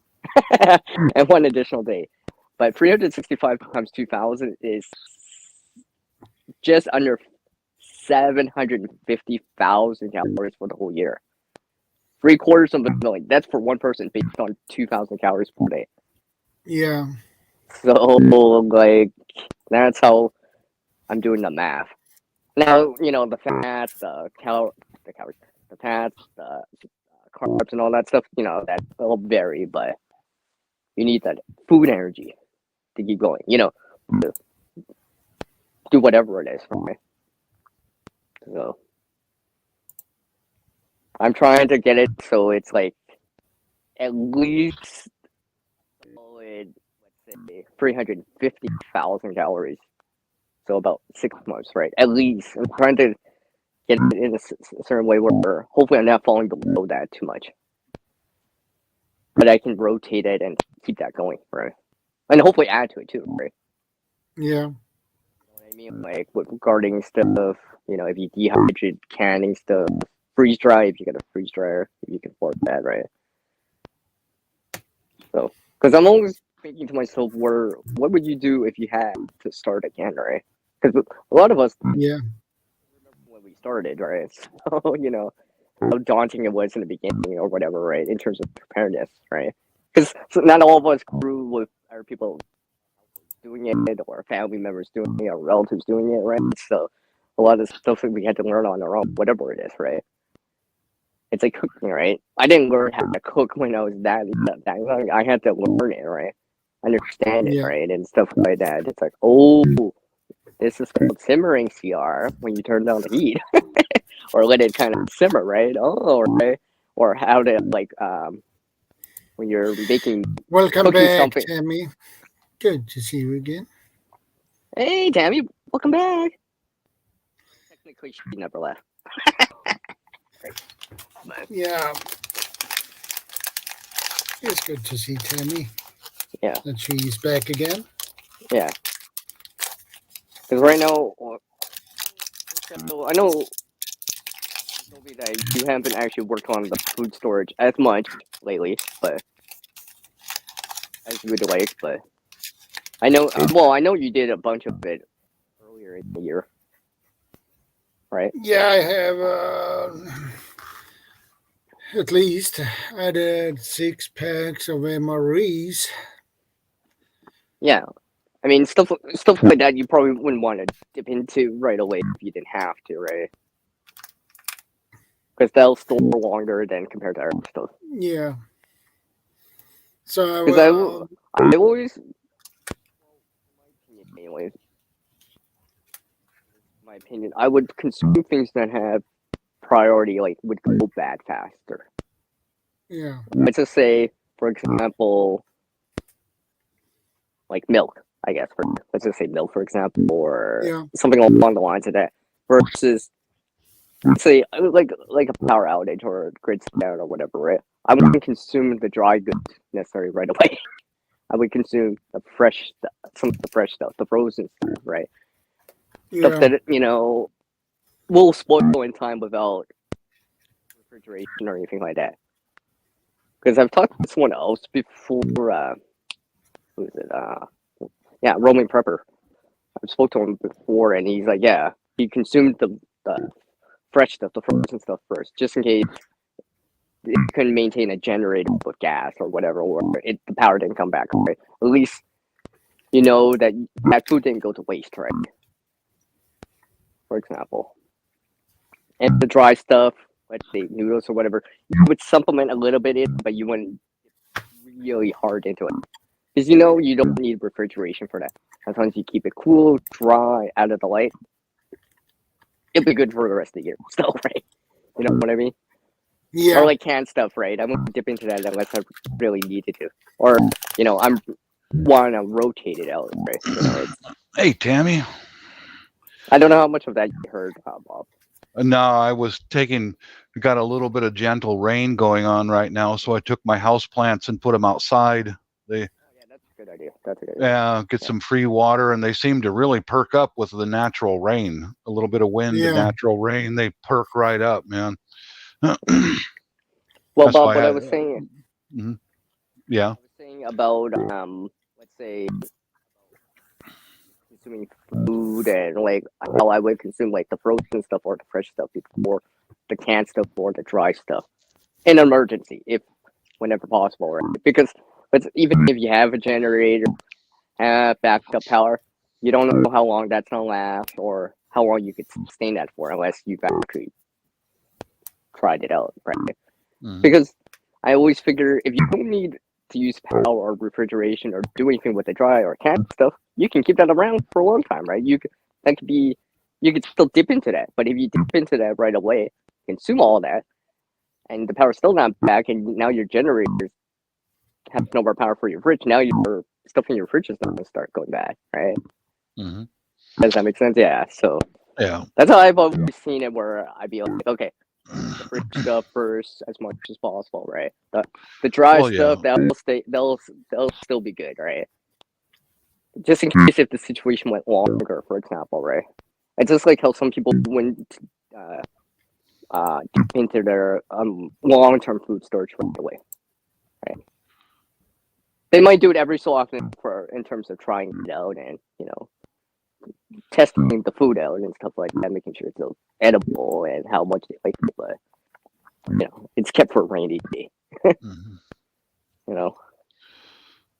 and one additional day. But 365 times 2,000 is just under 750,000 calories for the whole year. 3/4 of a million. That's for one person based on 2,000 calories per day. Yeah. So, like, that's how I'm doing the math. Now, the fats, the calories, the fats, the carbs, and all that stuff, that will vary, but you need that food energy to keep going, to do whatever it is, right? So, I'm trying to get it so it's like at least solid, let's say 350,000 calories. So about 6 months, right? At least I'm trying to get it in a certain way where hopefully I'm not falling below that too much, but I can rotate it and keep that going, right? And hopefully add to it too, right? Yeah. I mean, like with regarding stuff, you know, if you dehydrate canning stuff, freeze dry if you got a freeze dryer, if you can afford that, right? So, because I'm always thinking to myself, what would you do if you had to start again, right? Because a lot of us Yeah. remember when we started, right? So, you know, how daunting it was in the beginning or whatever, right? In terms of preparedness, right? Because not all of us grew with our people doing it or family members doing it or relatives doing it, right? So a lot of stuff that we had to learn on our own, whatever it is, right? It's like cooking, right? I didn't learn how to cook when I was that young. I had to learn it, right? Understand it, Yeah. right? And stuff like that. It's like, oh, this is called simmering CR when you turn down the heat. Or let it kind of simmer, right? Oh, right. Or how to like when you're cooking Welcome back, something. Tammy. Good to see you again. Hey, Tammy, welcome back. Technically, she never left. Yeah. It's good to see Tammy. Yeah. That she's back again. Yeah. Because right now, I know that you haven't actually worked on the food storage as much lately, but as you would like. But I know, I know you did a bunch of it earlier in the year, right? Yeah, I have at least added 6 packs of MREs. Yeah. I mean, stuff like that you probably wouldn't want to dip into right away if you didn't have to, right? Because they'll store longer than compared to our stuff. Yeah. So Because I always, anyways, my opinion, I would consume things that have priority, like would go bad faster. yeah. Let's just say, for example, like milk. I guess let's just say milk, for example, or something along the lines of that. Versus, say, like a power outage or a grid down or whatever, right? I wouldn't consume the dry goods necessarily right away. I would consume the fresh stuff, some of the fresh stuff, the frozen stuff, right? Stuff that, you know, will spoil in time without refrigeration or anything like that. Because I've talked to someone else before, who is it? Yeah, Roaming Prepper. I've spoke to him before, and he's like, yeah, he consumed the fresh stuff, the frozen stuff first, just in case it couldn't maintain a generator with gas or whatever, or the power didn't come back, right? At least you know that food didn't go to waste, right? For example. And the dry stuff, let's say noodles or whatever, you would supplement a little bit in, but you wouldn't really hard into it. Because you know you don't need refrigeration for that. As long as you keep it cool, dry, out of the light, it'll be good for the rest of the year still, right? You know what I mean? Yeah. Or like canned stuff, right? I won't dip into that unless I really needed to. Or, you know, I'm want to rotate it out, right? You know, Hey, Tammy. I don't know how much of that you heard, Bob. No, I was got a little bit of gentle rain going on right now, so I took my house plants and put them outside. Yeah, that's a good idea. That's a good idea. Yeah, get some free water, and they seem to really perk up with the natural rain. A little bit of wind and natural rain, they perk right up, man. Well, Bob, what I was saying. Yeah. I was saying about let's say consuming food and like how I would consume like the frozen stuff or the fresh stuff before the canned stuff or the dry stuff in an emergency, if whenever possible, right? Because even if you have a generator, backup power, you don't know how long that's gonna last or how long you could sustain that for unless you've actually tried it out, right? Because I always figure if you don't need to use power or refrigeration or do anything with the dry or canned stuff, you can keep that around for a long time, right? You could still dip into that, but if you dip into that right away, consume all that, and the power's still not back, and now your generators have no more power for your fridge. Now your stuff in your fridge is going to start going bad, right? Does that make sense? Yeah. So yeah, that's how I've always seen it. Where I'd be like, okay, the fridge stuff first as much as possible, right? The dry stuff they'll still be good, right? just in case if the situation went longer, for example, right? It's just like how some people wouldn't dip into their long-term food storage right away, right? They might do it every so often in terms of trying it out and testing the food out and stuff like that, making sure it's still edible and how much they like it, but it's kept for a rainy day.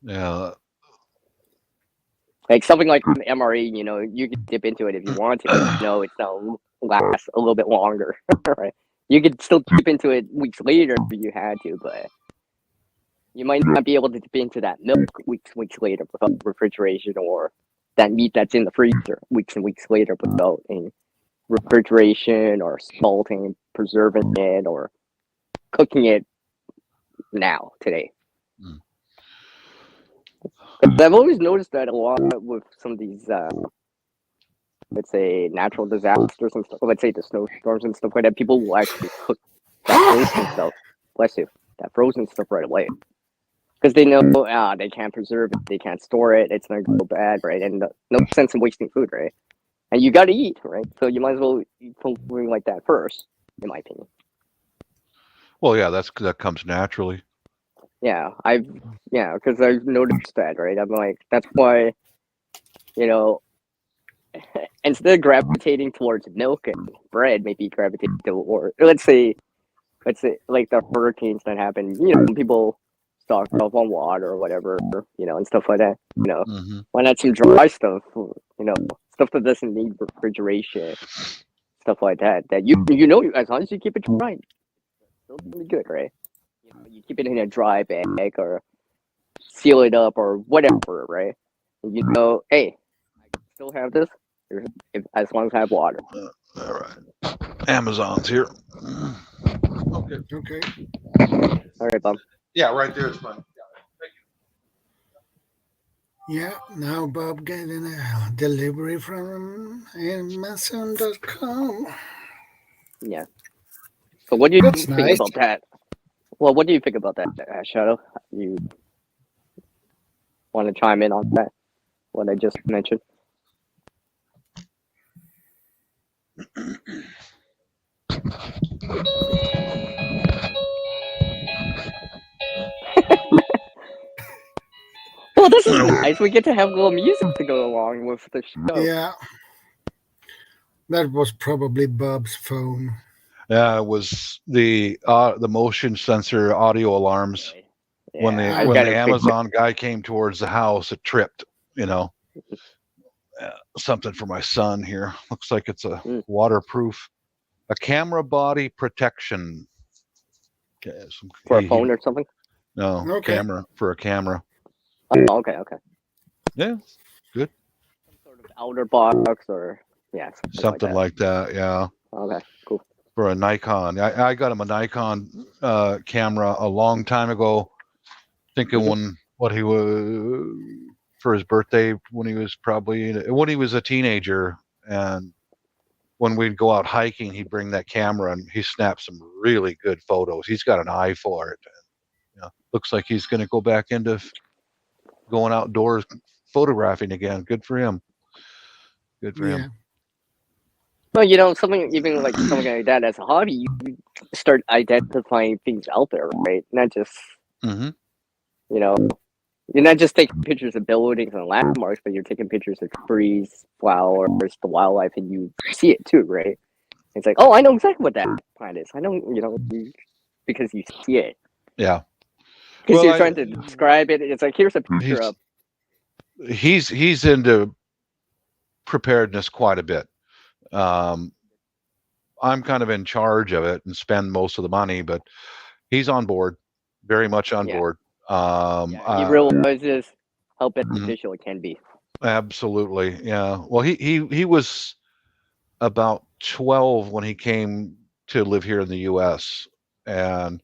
Yeah. Like something like MRE, you can dip into it if you want to, but it's gonna last a little bit longer, right? You could still dip into it weeks later if you had to, but you might not be able to dip into that milk weeks later without refrigeration, or that meat that's in the freezer weeks and weeks later without any refrigeration or salting, preserving it, or cooking it today. I've always noticed that a lot with some of these, let's say, natural disasters and stuff. Let's say the snowstorms and stuff like that. People will actually cook that frozen stuff. Bless you, that frozen stuff right away, because they know they can't preserve it, they can't store it. It's not gonna go bad, right? And no sense in wasting food, right? And you got to eat, right? So you might as well eat something like that first, in my opinion. Well, yeah, that comes naturally. Yeah, because I've noticed that, right? I'm like, that's why, instead of gravitating towards milk and bread, maybe gravitate toward, let's say, like the hurricanes that happen, people stock up on water or whatever, and stuff like that. Why not some dry stuff? Stuff that doesn't need refrigeration, stuff like that. That as long as you keep it dry, it's still really good, right? You keep it in a dry bag or seal it up or whatever, right? And hey, I can still have this as long as I have water. All right. Amazon's here. Okay. All right, Bob. Yeah, right there. It's fine. Yeah, now Bob getting a delivery from Amazon.com. Yeah. So what do you That's think nice. about that? Well, what do you think about that, Shadow? You want to chime in on that? What I just mentioned? Well, this is nice. We get to have a little music to go along with the show. Yeah. That was probably Bob's phone. Yeah, it was the motion sensor audio alarms. Yeah, When the Amazon guy came towards the house, it tripped. Something for my son here. Looks like it's a waterproof, a camera body protection. For a phone or something? No, Okay. camera for a camera. Oh, okay. Yeah, good. Some sort of outer box or something like that. Yeah. Okay, cool. For a Nikon, I got him a Nikon camera a long time ago, thinking what he was for his birthday when he was a teenager, and when we'd go out hiking, he'd bring that camera and he snapped some really good photos. He's got an eye for it. Looks like he's going to go back into going outdoors photographing again. Good for him. Good for him. Well, something like that as a hobby, you start identifying things out there, right? Not just, you're not just taking pictures of buildings and landmarks, but you're taking pictures of trees, flowers, the wildlife, and you see it too, right? It's like, oh, I know exactly what that plant is. I know, because you see it. Yeah. Because you're trying to describe it. It's like, here's a picture of. He's into preparedness quite a bit. I'm kind of in charge of it and spend most of the money, but he's on board, very much on board. He realizes how beneficial it can be. Absolutely, yeah. Well, he was about 12 when he came to live here in the U.S. and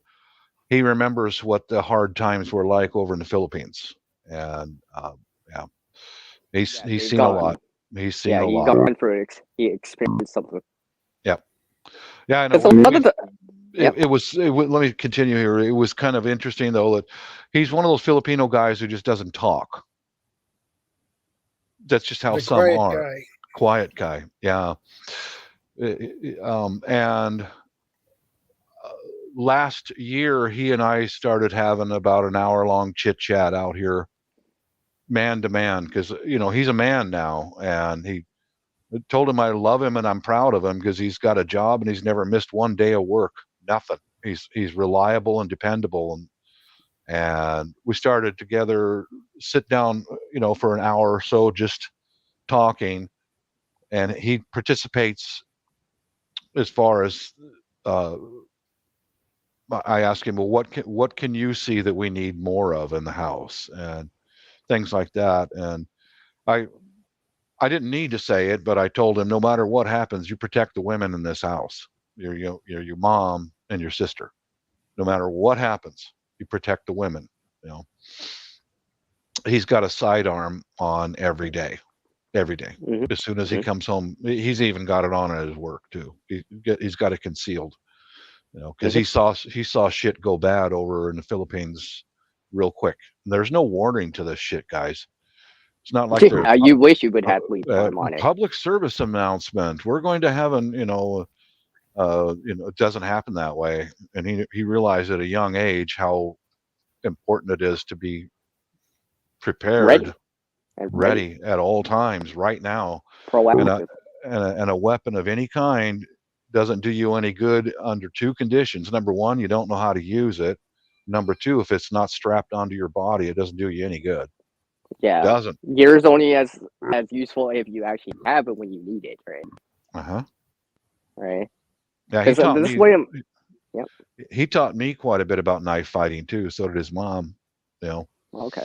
he remembers what the hard times were like over in the Philippines, and he's seen a lot. He's seen a lot. Gone through it. He experienced something. Yeah, I know. It was. Let me continue here. It was kind of interesting though that he's one of those Filipino guys who just doesn't talk. that's just how The some quiet are. guy. Quiet guy, yeah. And last year, he and I started having about an hour-long chit-chat out here, man to man, because he's a man now, and he told him I love him and I'm proud of him because he's got a job and he's never missed one day of work. Nothing. He's reliable and dependable, and we started together, sit down, for an hour or so, just talking, and he participates as far as I ask him, well, what can you see that we need more of in the house, and things like that. And I didn't need to say it, but I told him, no matter what happens, you protect the women in this house. Your mom and your sister. No matter what happens, you protect the women. He's got a sidearm on every day. Every day. Mhm. As soon as he comes home, he's even got it on at his work too. He's got it concealed. Because he saw shit go bad over in the Philippines real quick. There's no warning to this shit, guys. It's not like they're you wish you would have lead time on it. public service announcement. We're going to have it doesn't happen that way. And he realized at a young age how important it is to be prepared, ready at all times, right now. Proactive. And a weapon of any kind doesn't do you any good under two conditions. Number one, you don't know how to use it. Number two, if it's not strapped onto your body, it doesn't do you any good. Yeah. It doesn't. Gear's only as useful if you actually have it when you need it, right? Uh-huh. Right. Yeah, he taught me. Yep. He taught me quite a bit about knife fighting too. So did his mom. Okay.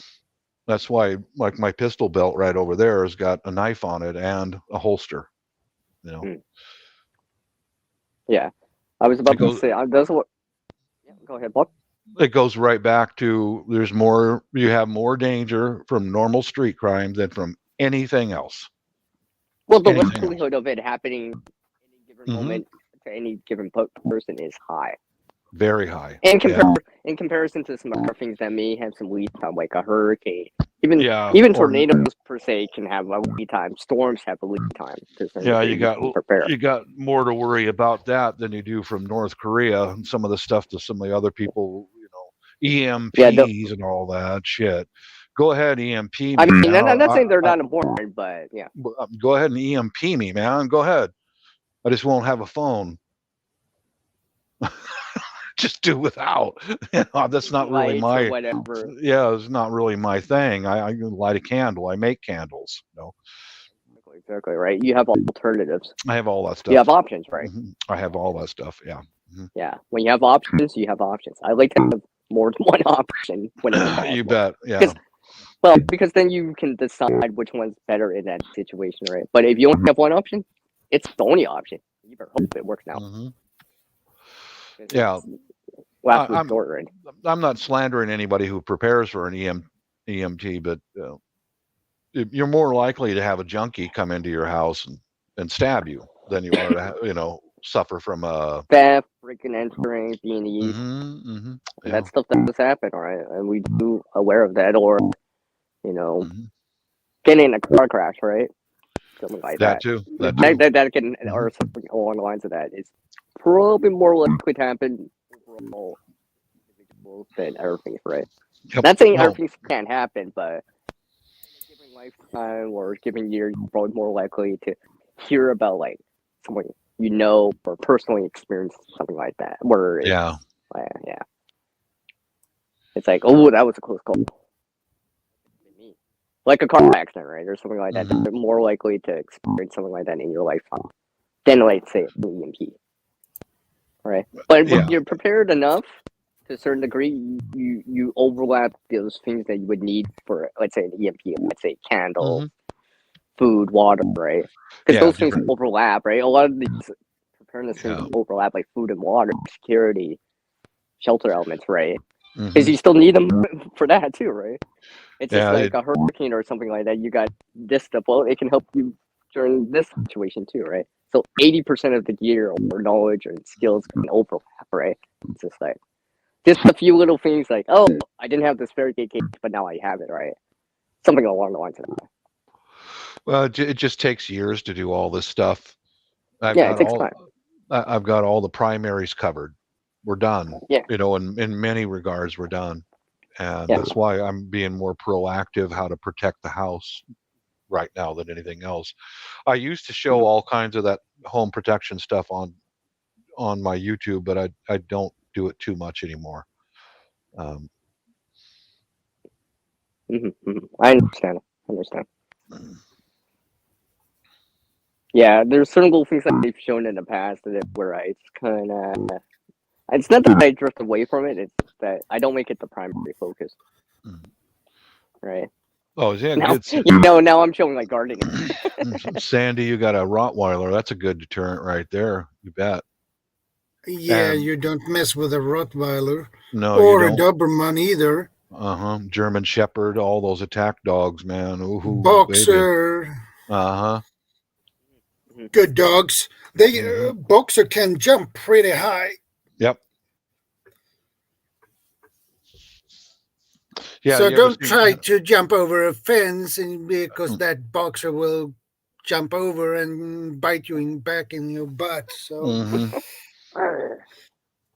That's why, like, my pistol belt right over there has got a knife on it and a holster. Yeah, I was about to say that's what. Yeah, go ahead, Bob. It goes right back to you have more danger from normal street crime than from anything else. Well, the likelihood of it happening at any given moment to any given person is high. Very high. In comparison to some other things that may have some lead time, like a hurricane. Even tornadoes per se can have a lead time. Storms have a lead time. Yeah, you got more to worry about that than you do from North Korea and some of the stuff to some of the other people, EMPs and all that shit. Go ahead, EMP me. I mean, I'm not saying they're not important, but yeah. Go ahead and EMP me, man. Go ahead. I just won't have a phone. Just do without. That's not really my whatever. Yeah, it's not really my thing. I light a candle. I make candles. Exactly right. You have alternatives. I have all that stuff. You have options, right? I have all that stuff. Yeah. Yeah. When you have options, you have options. I like to have more than one option whenever possible. You bet. Yeah. Because then you can decide which one's better in that situation, right? But if you only have one option, it's the only option. You better hope it works now. Yeah. Last resort, right? I'm not slandering anybody who prepares for an EMT, but you're more likely to have a junkie come into your house and stab you than you are to, suffer from a theft, breaking, entering, B&Es. That stuff does happen, right? And we do aware of that, or getting in a car crash, right? Something like that. That can, or something along the lines of that, is probably more likely to happen overall than everything, right? Not saying everything can't happen, but given lifetime or given year, you're probably more likely to hear about like someone or personally experienced something like that. Where it's like, oh, that was a close call. Like a car accident, right, or something like that. You're more likely to experience something like that in your lifetime than, like, say, an EMP, right? But when you're prepared enough, to a certain degree, you overlap those things that you would need for, let's say, an EMP. Let's say candle, food, water, right? Because those things overlap, right? A lot of these preparedness things overlap, like food and water, security, shelter elements, right? Because you still need them for that too, right? It's just like a hurricane or something like that. You got this stuff. Well, it can help you during this situation too, right? So 80% of the gear or knowledge and skills can overlap, right? It's just like just a few little things like, oh, I didn't have this very good case, but now I have it, right? Something along the lines of that. Well, it just takes years to do all this stuff. I've Yeah, it got takes all time. I've got all the primaries covered. We're done. Yeah. You know, in many regards, we're done, and Yeah. that's why I'm being more proactive how to protect the house right now than anything else. I used to show all kinds of that home protection stuff on my YouTube, but I don't do it too much anymore. I understand. Yeah, there's certain little things that they've shown in the past that where it's kind of. It's not that I drift away from it. It's that I don't make it the primary focus. Right. Oh yeah, Now, good. now I'm showing like gardening. Sandy, you got a Rottweiler. That's a good deterrent right there. You bet. Yeah, you don't mess with a Rottweiler. No, or you a don't. Doberman either. German Shepherd, all those attack dogs, man. Ooh, Boxer. Good dogs. They Boxer can jump pretty high. Yep. Yeah, so don't try to jump over a fence, because that Boxer will jump over and bite you back in your butt. So.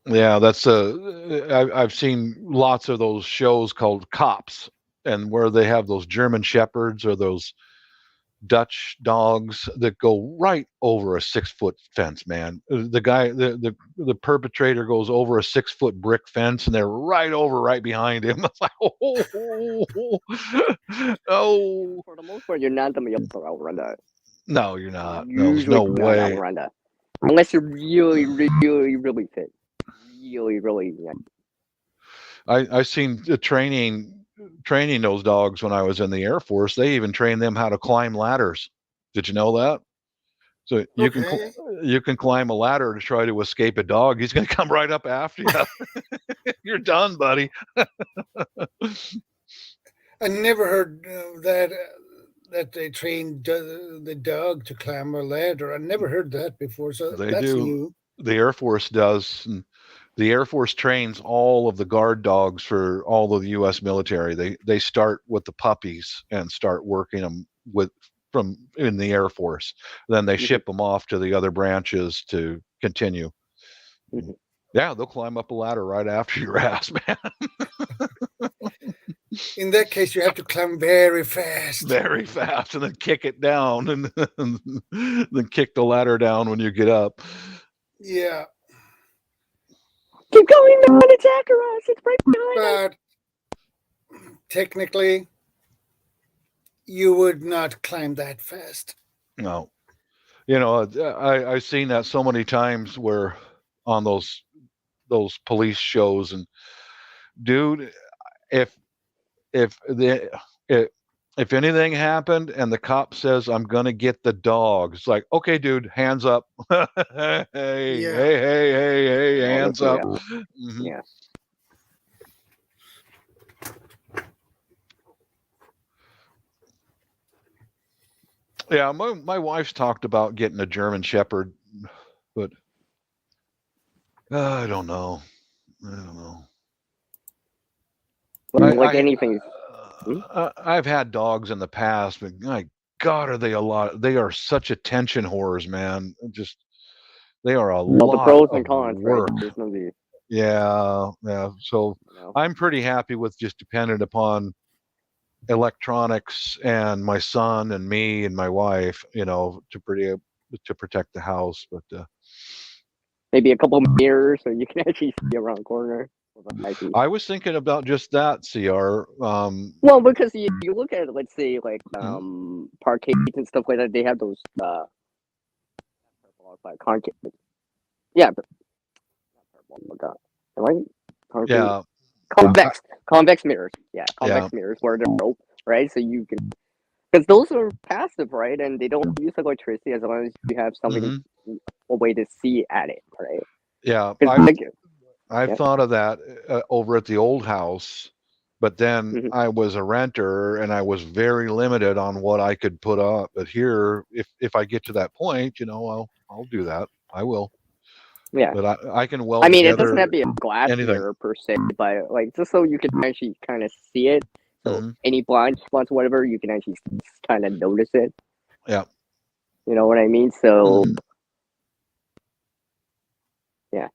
Yeah, that's I've seen lots of those shows called Cops, and where they have those German Shepherds or those Dutch dogs that go right over a 6-foot fence, man. The guy, the perpetrator goes over a 6-foot brick fence, and they're right behind him. It's like, oh. For the most part, you're not gonna be able to outrun that. No, you're not. There's no way. Outrun that. Unless you're really, really, really fit. Really. Yeah. I seen the training those dogs when I was in the Air Force. They even train them how to climb ladders. Did you know that? So you can climb a ladder to try to escape a dog. He's going to come right up after you. You're done, buddy. I never heard that they trained the dog to climb a ladder. I never heard that before. So they that's do. New. The Air Force does. And the Air Force trains all of the guard dogs for all of the U.S. military. They start with the puppies and start working them from in the Air Force. Then they ship them off to the other branches to continue. Yeah, they'll climb up a ladder right after your ass, man. In that case, you have to climb very fast. Very fast, and then kick it down, and then kick the ladder down when you get up. Yeah. Keep going, man. Attack us. It's right behind us. But technically, you would not climb that fast. No. You know, I've seen that so many times where on those police shows, and dude, if anything happened and the cop says, I'm going to get the dog, it's like, okay, dude, hands up. hey, hands up. Yeah. Yeah, my wife's talked about getting a German Shepherd, but I don't know. Anything. I've had dogs in the past, but my God, are they a lot? They are such attention whores, man. They are a lot the pros and of cons, work. Right? Yeah. So I'm pretty happy with just dependent upon electronics and my son and me and my wife, to protect the house. But maybe a couple of mirrors so you can actually see around the corner. I was thinking about just that, CR. Well, because you look at, let's say, like parkades and stuff like that, they have those concave. Yeah, but yeah, convex mirrors. Yeah, convex mirrors where they're broke, right? So you can, because those are passive, right? And they don't use electricity as long as you have something, a way to see at it, right? Yeah, I've thought of that over at the old house, but then I was a renter and I was very limited on what I could put up. But here, if I get to that point, I'll do that. I will. Yeah, but I can weld. I mean, it doesn't have to be a glass mirror per se, but like just so you can actually kind of see it. So any blind spots, whatever, you can actually kind of notice it. Yeah. You know what I mean? So Mhm. yeah.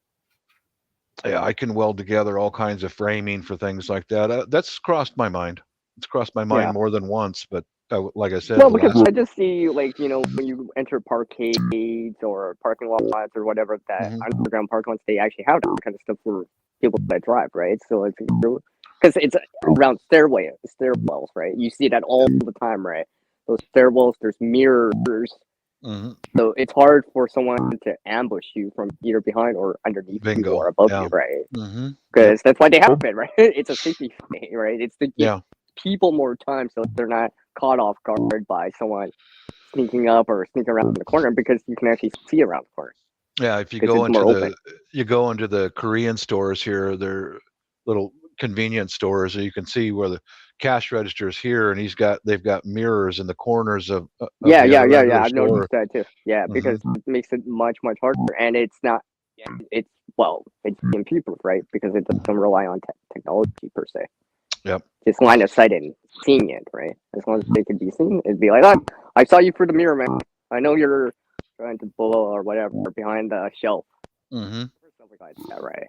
Yeah, I can weld together all kinds of framing for things like that. That's crossed my mind. It's crossed my mind Yeah. more than once, but like I said, Well, the because last. I just see, like, you know, when you enter parkades or parking lots or whatever, that Mhm. underground parking lots, they actually have that kind of stuff for people that drive, right? So it's because it's around stairwells, right? You see that all the time, right? Those stairwells, there's mirrors, Mhm. so it's hard for someone to ambush you from either behind or underneath you Bingo. or above Yeah. you, right? Mm-hmm. Because that's why they have it, right? It's a safety thing, right? It's to give Yeah. people more time so they're not caught off guard by someone sneaking up or sneaking around the corner, because you can actually see around the corner Yeah. If you because go it's more open. into the Korean stores here, they're little convenience stores, and you can see where the cash register is here, and they've got mirrors in the corners of Yeah, the yeah, other yeah, end of yeah. the I've store. noticed that too. Yeah, because Mhm. it makes it much, much harder, and it's not. It's well, it's EMP proof, right? Because it doesn't rely on technology per se. Yep. Just line of sight and seeing it, right? As long as they can be seen, it'd be like, oh, I saw you through the mirror, man. I know you're trying to blow or whatever behind the shelf. Mm-hmm. Something like that, right?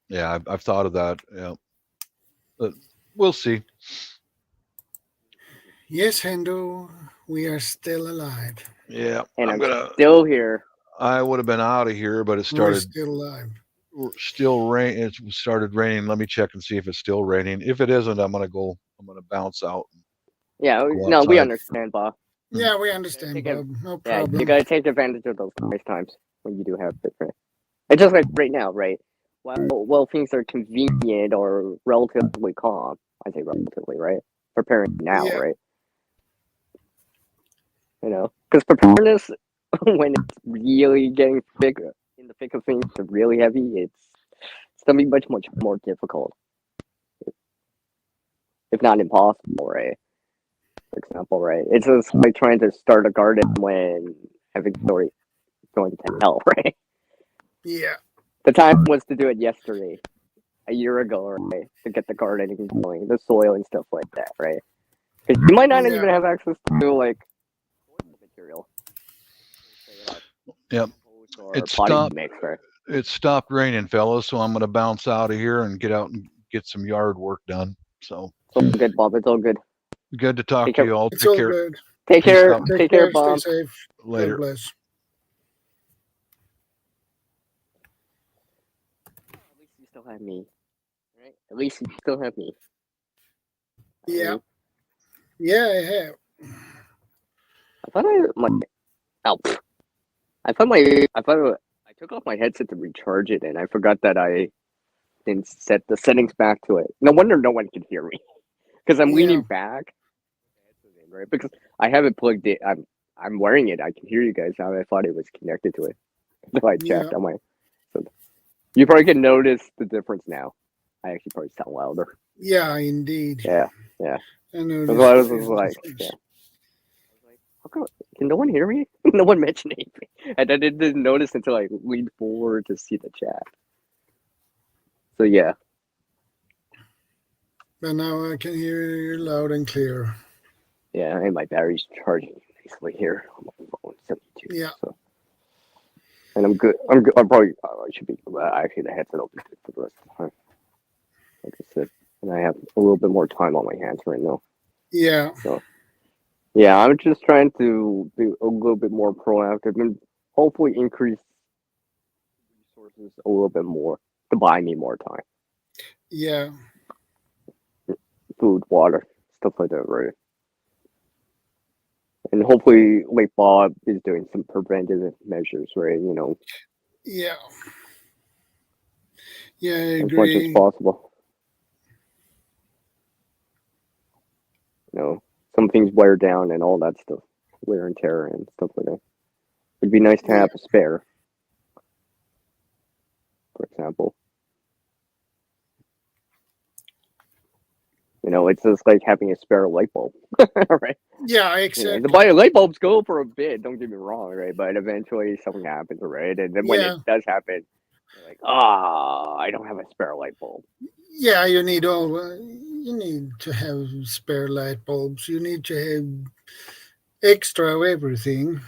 Yeah, I've thought of that. Yeah, but we'll see. Yes, Hendo, we are still alive. Yeah, And I'm I'm gonna. still here. I would have been out of here, but it We're started still alive. still rain. It started raining. Let me check and see if it's still raining. If it isn't, I'm gonna go. I'm gonna bounce out. Yeah, Go no, we outside. understand, Bob. Yeah, we understand, Take it. Bob. No Yeah, you problem. gotta take advantage of those nice times when you do have it, right? It's just like right now, right? Well, things are convenient or relatively calm. I say relatively, right? Preparing now, Yeah, right? You know, because preparedness when it's really getting thick in the thick of things, really heavy, it's gonna be much more difficult, if not impossible, right? For example, right? It's just like trying to start a garden when everything's already going to hell, right? yeah, The time was to do it yesterday, a year ago, right? To get the gardening going, the soil and stuff like that, right? Because you might not yeah. even have access to like soil material, say like Yep. compost or It potting stopped. mix, right? It stopped raining, fellas. So I'm gonna bounce out of here and get out and get some yard work done. So It's all good, Bob. It's all good. good to talk Take to care. you all. It's Take all care. good. Take Peace care. out. Take Take care, care. Stay Bob. safe. God Later. bless. At least you still have me, right? At least you still have me. I Yeah, mean, yeah, I have. I thought oh, I thought I took off my headset to recharge it, and I forgot that I didn't set the settings back to it. No wonder no one can hear me because I'm Yeah, leaning back, right? Because I have it plugged in. I'm wearing it. I can hear you guys now. I thought it was connected to it. So I yeah, checked. I'm like, so you probably can notice the difference now. I actually probably sound louder. yeah, indeed. Yeah, yeah. I That's why noticed I the was just like, yeah. difference. I was like, how come? Can no one hear me? No one mentioned anything, and I didn't notice until I leaned forward to see the chat. So yeah, But now I can hear you loud and clear. yeah. And my battery's charging nicely here on my phone, 72. Yeah, So, and I'm good. I'm good. I'm probably. I should be. Actually, the headset open for the rest of the time. Like I said, and I have a little bit more time on my hands right now. yeah, So yeah, I'm just trying to be a little bit more proactive and hopefully increase resources a little bit more to buy me more time. yeah, Food, water, stuff like that, right? And hopefully, like Bob is doing some preventive measures, right? You know, yeah. Yeah, I as much as agree. possible. You know, some things wear down and all that stuff, wear and tear and stuff like that. It'd be nice to Yeah, have a spare, for example. You know, it's just like having a spare light bulb, right? yeah, You know, the exactly. buy light bulbs go for a bit. Don't get me wrong, right? But eventually something happens, right? And then when it Yeah, does happen, you're like, ah, I don't have a spare light bulb. yeah. You need to have spare light bulbs. You need to have extra of everything.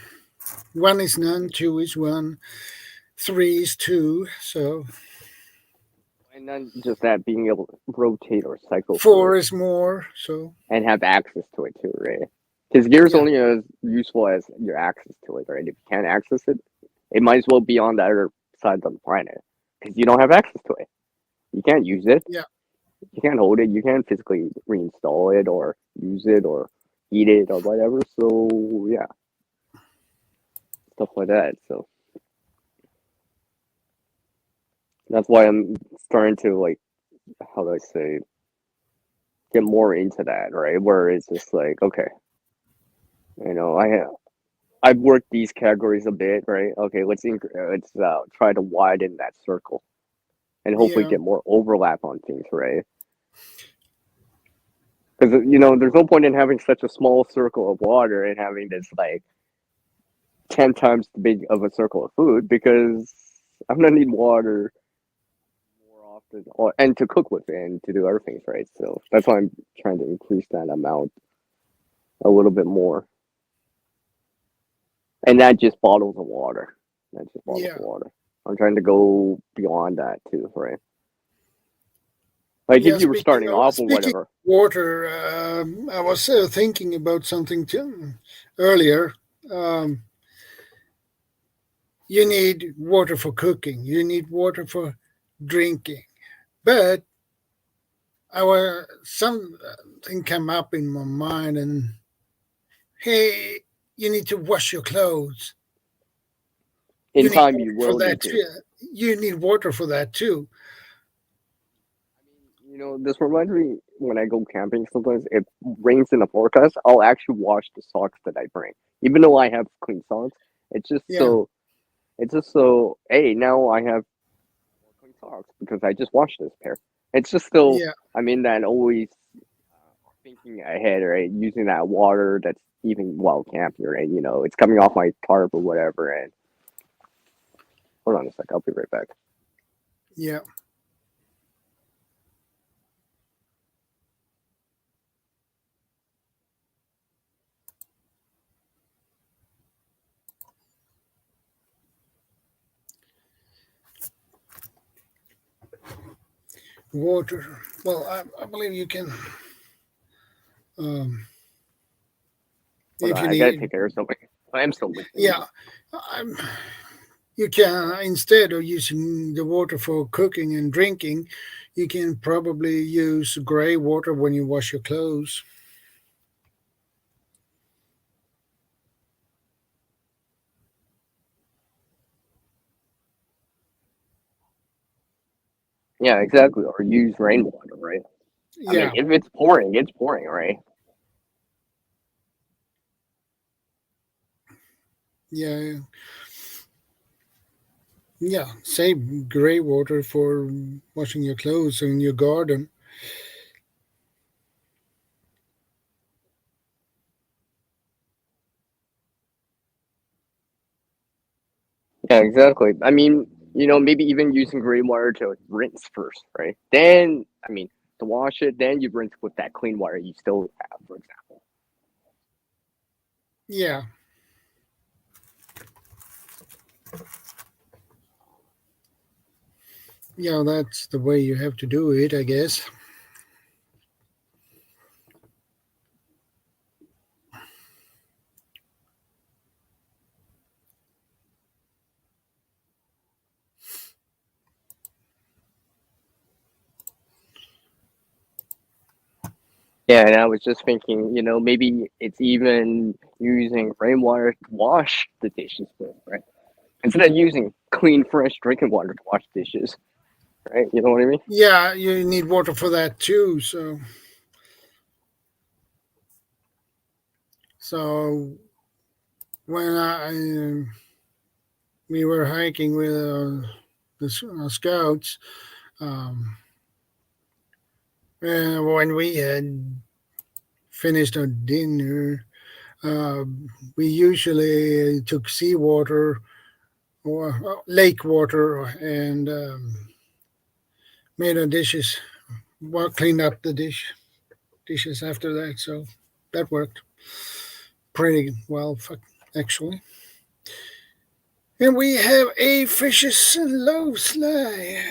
1 is none, 2 is 1, 3 is 2, so And not just that, being able to rotate or cycle 4 through it is more, so and have access to it too, right? Because gear's Yeah. only as useful as your access to it, right? If you can't access it, it might as well be on the other side of the planet because you don't have access to it. You can't use it. Yeah. You can't hold it. You can't physically reinstall it or use it or eat it or whatever. So yeah, stuff like that. So that's why I'm starting to like, how do I say, get more into that, right? Where it's just like, okay, I've worked these categories a bit, right? Okay, let's try to widen that circle and hopefully Yeah. get more overlap on things, right? Because there's no point in having such a small circle of water and having this like 10 times the big of a circle of food because I'm gonna need water more often and to cook with and to do other things, right? So that's why I'm trying to increase that amount a little bit more. And not just bottles of water. Not just bottles Yeah. of water. I'm trying to go beyond that too, right? Like Yeah, if you were starting off or speaking whatever. of water, I was thinking about something too earlier. Um, you need water for cooking. You need water for drinking. But something came up in my mind, and hey, you need to wash your clothes. In You need time, you water for will that need to. too. You need water for that too. This reminds me when I go camping sometimes, if it rains in the forecast, I'll actually wash the socks that I bring. Even though I have clean socks, it's just Yeah. so, hey, now I have more clean socks because I just washed this pair. It's just still, Yeah. I'm in that always thinking ahead, right? Using that water that's even while camping, right? It's coming off my tarp or whatever. And hold on a sec, I'll be right back. Yeah. Water. Well, I believe you can. Um, Hold if on, you I gotta need, take care of something. I am still listening. yeah, I'm, you can, instead of using the water for cooking and drinking, you can probably use gray water when you wash your clothes. Yeah, exactly. Or use rainwater, right? I mean, Yeah. if it's pouring, it's pouring, right? Yeah. Yeah. Save gray water for washing your clothes in your garden. Yeah, exactly. I mean, maybe even using rainwater to rinse first, right? Then, I mean, to wash it, then you rinse with that clean water you still have, for example. Yeah. Yeah, that's the way you have to do it, I guess. Yeah, and I was just thinking, maybe it's even using rainwater to wash the dishes with, right? Instead of using clean, fresh drinking water to wash dishes, right? You know what I mean? Yeah, you need water for that too. So when we were hiking with the scouts, um, when we had finished our dinner, uh, we usually took seawater or lake water and made our dishes. Well, cleaned up the dishes after that. So that worked pretty well, actually. And we have a fishes and loaves lie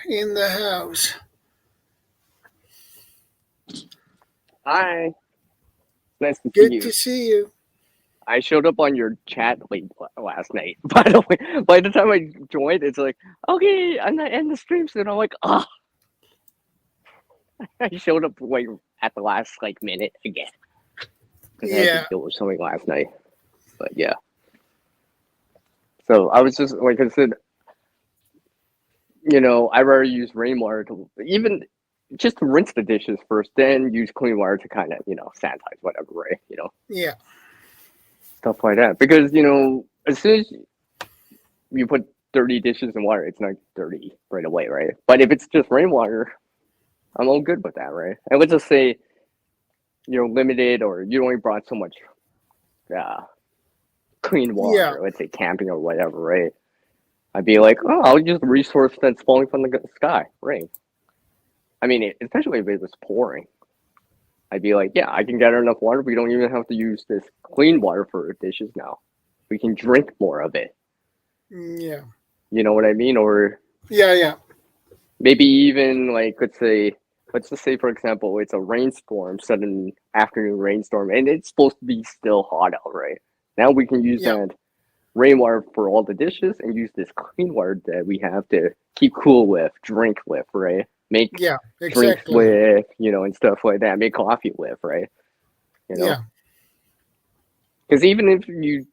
in the house. Hi. Nice to see Good you. to see you. I showed up on your chat late last night. By the way, by the time I joined, it's like, okay, I'm not in the stream soon. I'm like, ah. I showed up like at the last minute again. Because I had to deal with something last night. But yeah. So I was just, like I said, I'd rather use rainwater to even just to rinse the dishes first, then use clean water to kind of, sanitize whatever, right? Yeah. Stuff like that. Because, as soon as you put dirty dishes in water, it's not dirty right away, right? But if it's just rainwater, I'm all good with that, right? And let's just say you're limited or you only brought so much clean water, let's say camping or whatever, right? I'd be like, oh, I'll use the resource that's falling from the sky, rain. I mean, especially if it was pouring. I'd be like, yeah, I can gather enough water. We don't even have to use this clean water for dishes now. We can drink more of it. Yeah. You know what I mean? Or yeah. Maybe even let's just say, for example, it's a rainstorm, sudden afternoon rainstorm, and it's supposed to be still hot out, right? Now we can use that rainwater for all the dishes and use this clean water that we have to keep cool with, drink with, right? Make drinks with, and stuff like that. Make coffee with, right? Yeah. Because even if you,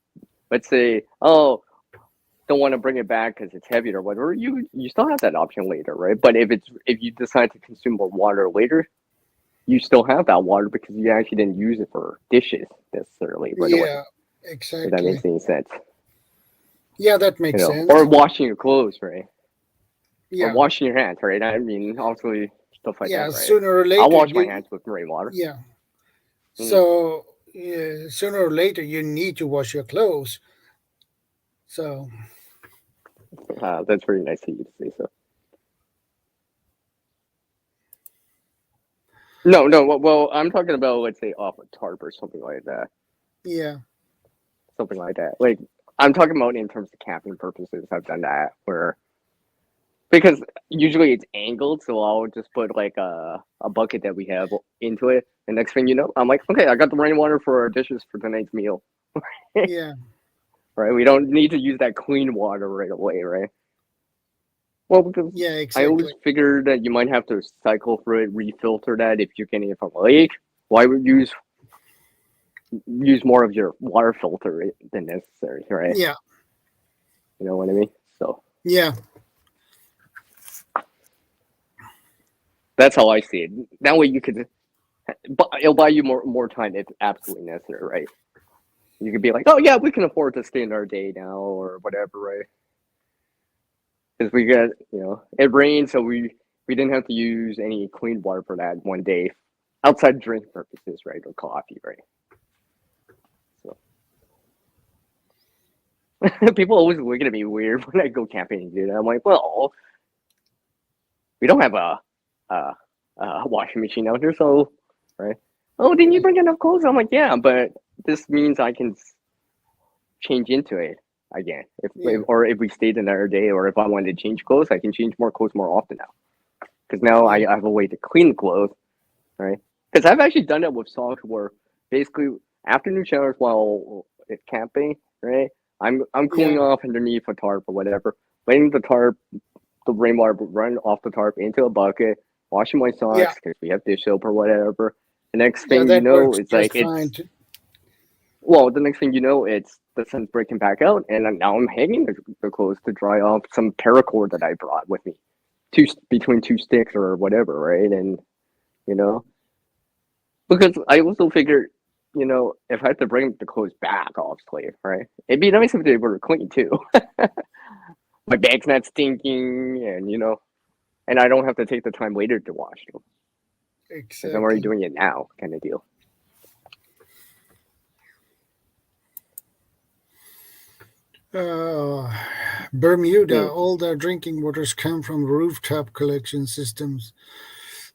let's say, don't want to bring it back because it's heavy or whatever, you still have that option later, right? But if you decide to consume more water later, you still have that water because you actually didn't use it for dishes necessarily right away. Yeah, exactly. If that makes any sense. Yeah, that makes sense. Or washing your clothes, right? Yeah. Or washing your hands, right? I mean, obviously, stuff like that, right? Sooner or later. I'll wash my hands with rainwater. Yeah. So, sooner or later, you need to wash your clothes. So. That's very nice of you to say so. No. Well, I'm talking about, let's say, off a tarp or something like that. Yeah. Something like that. Like, I'm talking about in terms of camping purposes. I've done that because usually it's angled, so I'll just put a bucket that we have into it. And next thing you know, I'm like, okay, I got the rainwater for our dishes for tonight's meal. Yeah. Right? We don't need to use that clean water right away, right? Well, because exactly. I always figured that you might have to cycle through it, refilter that if you're getting it from a lake. Why would you use more of your water filter than necessary, right? Yeah. You know what I mean? So. Yeah. That's how I see it. That way you could, it'll buy you more time if absolutely necessary, right? You could be like, oh yeah, we can afford to stay another day now or whatever, right? Because we got, it rained, so we didn't have to use any clean water for that one day, outside drink purposes, right, or coffee, right? So people always look at me weird when I go camping and do that. I'm like, well, we don't have a washing machine out here, so right? Oh, didn't you bring enough clothes? I'm like, yeah, but this means I can change into it again. If we stayed another day, or if I wanted to change clothes, I can change more clothes more often now. Because now I have a way to clean the clothes, right? Because I've actually done that with socks where basically afternoon showers while camping, right? I'm cooling off underneath a tarp or whatever, letting the rainwater run off the tarp into a bucket, washing my socks because we have dish soap or whatever. The next thing you know, it's like the next thing you know, it's the sun's breaking back out, and now I'm hanging the clothes to dry off some paracord that I brought with me, between two sticks or whatever, right? And because I also figured, if I had to bring the clothes back, obviously, right? It'd be nice if they were clean too. My bag's not stinking, and and I don't have to take the time later to wash them. Exactly. I'm already doing it now, kind of deal. Bermuda, all their drinking waters come from rooftop collection systems.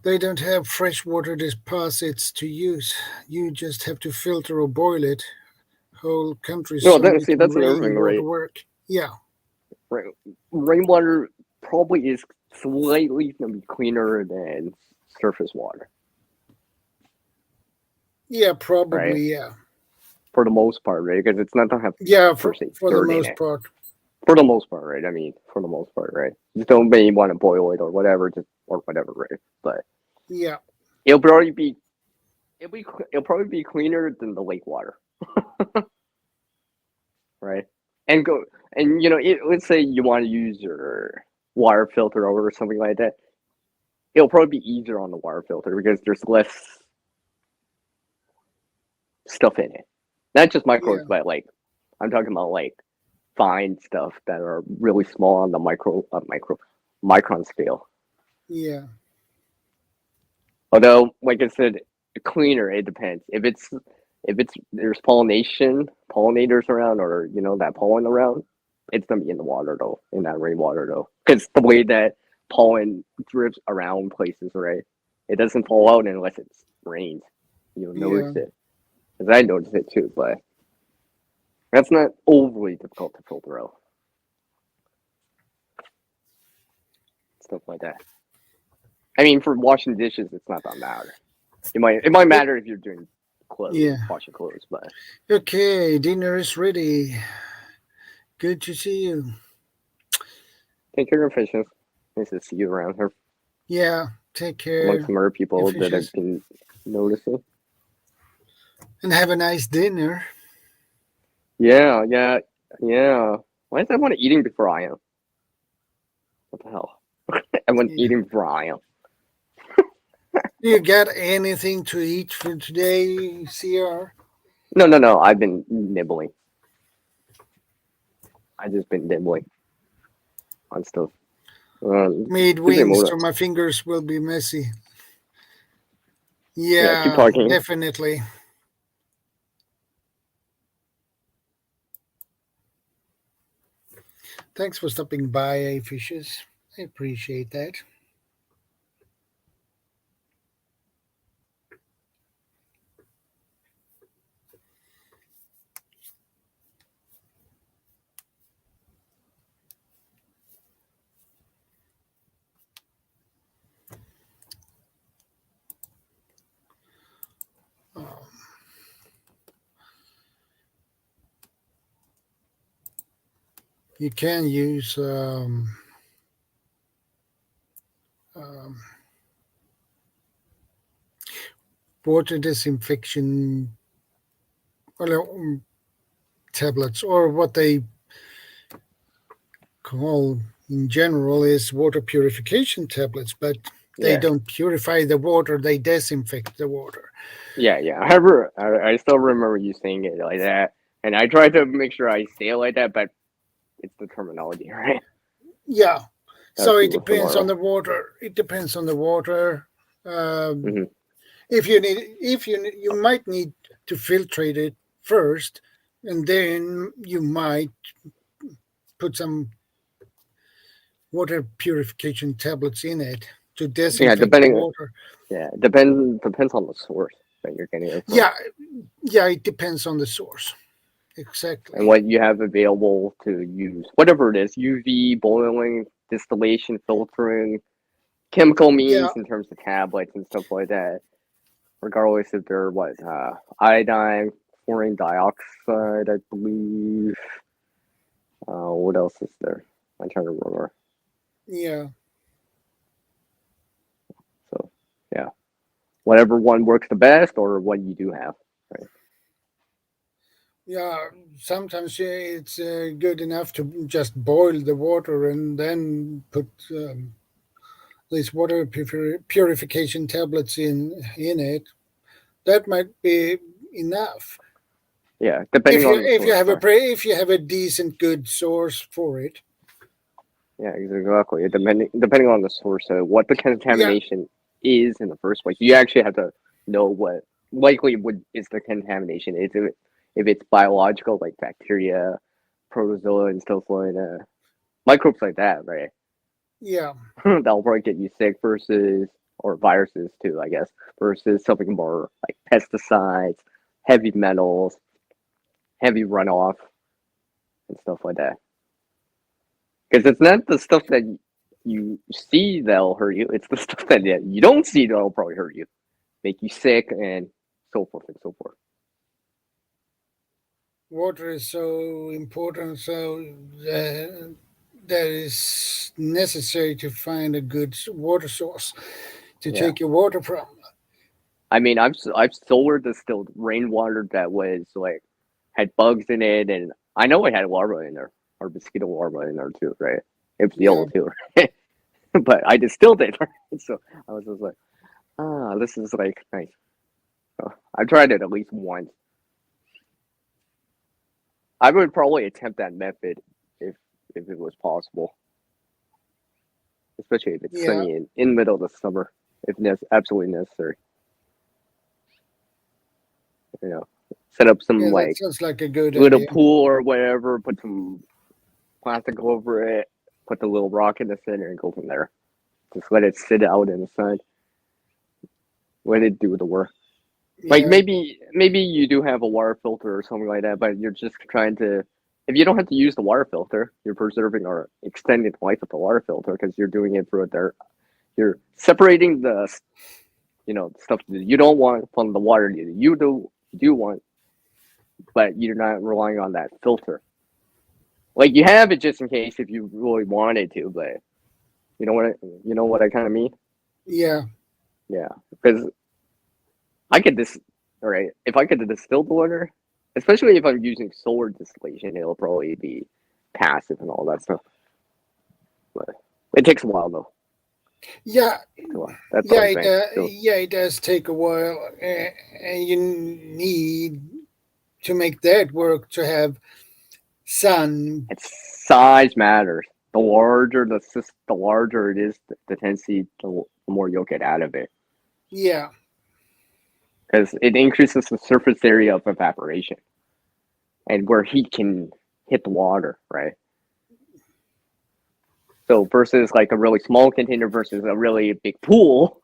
They don't have freshwater deposits to use. You just have to filter or boil it. Whole countries No, only see, can that's another thing, rainwater right? work. Yeah. Right. Rainwater probably is slightly going to be cleaner than surface water. Yeah, probably, right? yeah. For the most part, right? Because it's not going to have for say, the dirt in most it. part. For the most part, right? I mean, for the most part, right? You don't maybe want to boil it or whatever, right? But yeah, it'll probably be cleaner than the lake water, right? And let's say you want to use your water filter or something like that. It'll probably be easier on the water filter because there's less stuff in it. Not just microbes, but like I'm talking about like fine stuff that are really small on the micron scale. Yeah. Although, like I said, cleaner, it depends. If there's pollinators around, or that pollen around, it's gonna be in the water though, in that rainwater though, because the way that pollen drifts around places, right? It doesn't fall out unless it rains. You'll notice it, because I noticed it too, but that's not overly difficult to filter out. Stuff like that. I mean, for washing dishes, it's not that matter. It might matter if you're doing clothes, washing clothes, but okay, dinner is ready. Good to see you. Take care of fishes. Nice to see you around here. Yeah, take care. Amongst some other people that I've been noticing. And have a nice dinner. Yeah. Why is everyone eating before I am? What the hell? Everyone eating before I am. You got anything to eat for today, CR? No. I've been nibbling. I just been nibbling on stuff. Made wings, so my fingers will be messy. Yeah, keep talking. Definitely. Thanks for stopping by, Fishes. I appreciate that. You can use water disinfection tablets, or what they call in general is water purification tablets, but they don't purify the water, they disinfect the water. Yeah. I still remember you saying it like that, and I tried to make sure I say it like that, but it's the terminology, right? Yeah. So it depends on the water. It depends on the water. If you might need to filtrate it first, and then you might put some water purification tablets in it to disinfect the water. Yeah, depends on the source that you're getting it from. Yeah, it depends on the source. Exactly. And what you have available to use, whatever it is, UV, boiling, distillation, filtering, chemical means in terms of tablets and stuff like that. Regardless if they're iodine, chlorine dioxide, I believe. What else is there? I'm trying to remember. Yeah. So, yeah. Whatever one works the best, or what you do have, right? Yeah, sometimes it's good enough to just boil the water and then put these water purification tablets in it. That might be enough. Yeah, depending on the source, if you have a decent, good source for it. Yeah, exactly. Depending on the source of what the contamination is in the first place, you actually have to know what likely is the contamination. If it's biological, like bacteria, protozoa, and stuff like that, microbes like that, right? Yeah. That'll probably get you sick versus or viruses too, I guess, versus something more like pesticides, heavy metals, heavy runoff, and stuff like that. Because it's not the stuff that you see that'll hurt you; it's the stuff that you don't see that'll probably hurt you, make you sick, and so forth and so forth. Water is so important, so that is necessary to find a good water source to Yeah. take your water from. I mean, I've solar distilled rainwater that was like had bugs in it, and I know it had larvae in there, or mosquito larvae in there too, right? It was yellow too, right? But I distilled it, right? So I was just like, this is like nice. So I've tried it at least once. I would probably attempt that method if it was possible, especially if it's Yeah. sunny in the middle of the summer, if absolutely necessary. You know, set up some Yeah, that like sounds like a good little idea. pool or whatever, put some plastic over it, put the little rock in the center, and go from there. Just let it sit out in the sun. Let it do the work. Like Yeah. maybe you do have a water filter or something like that, but you're just trying to. If you don't have to use the water filter, you're preserving or extending the life of the water filter because you're doing it through there. You're separating the, stuff that you don't want from the water that you do want, but you're not relying on that filter. Like you have it just in case if you really wanted to, but you know what I kind of mean? Yeah. Yeah, because I could if I could distill the water, especially if I'm using solar distillation, it'll probably be passive and all that stuff. But it takes a while though. Yeah. That's Yeah, what I'm saying. So, it does take a while, and you need to make that work to have sun. size matters. The larger it is, the tendency, the more you'll get out of it. Yeah. Because it increases the surface area of evaporation and where heat can hit the water, right? So versus like a really small container versus a really big pool,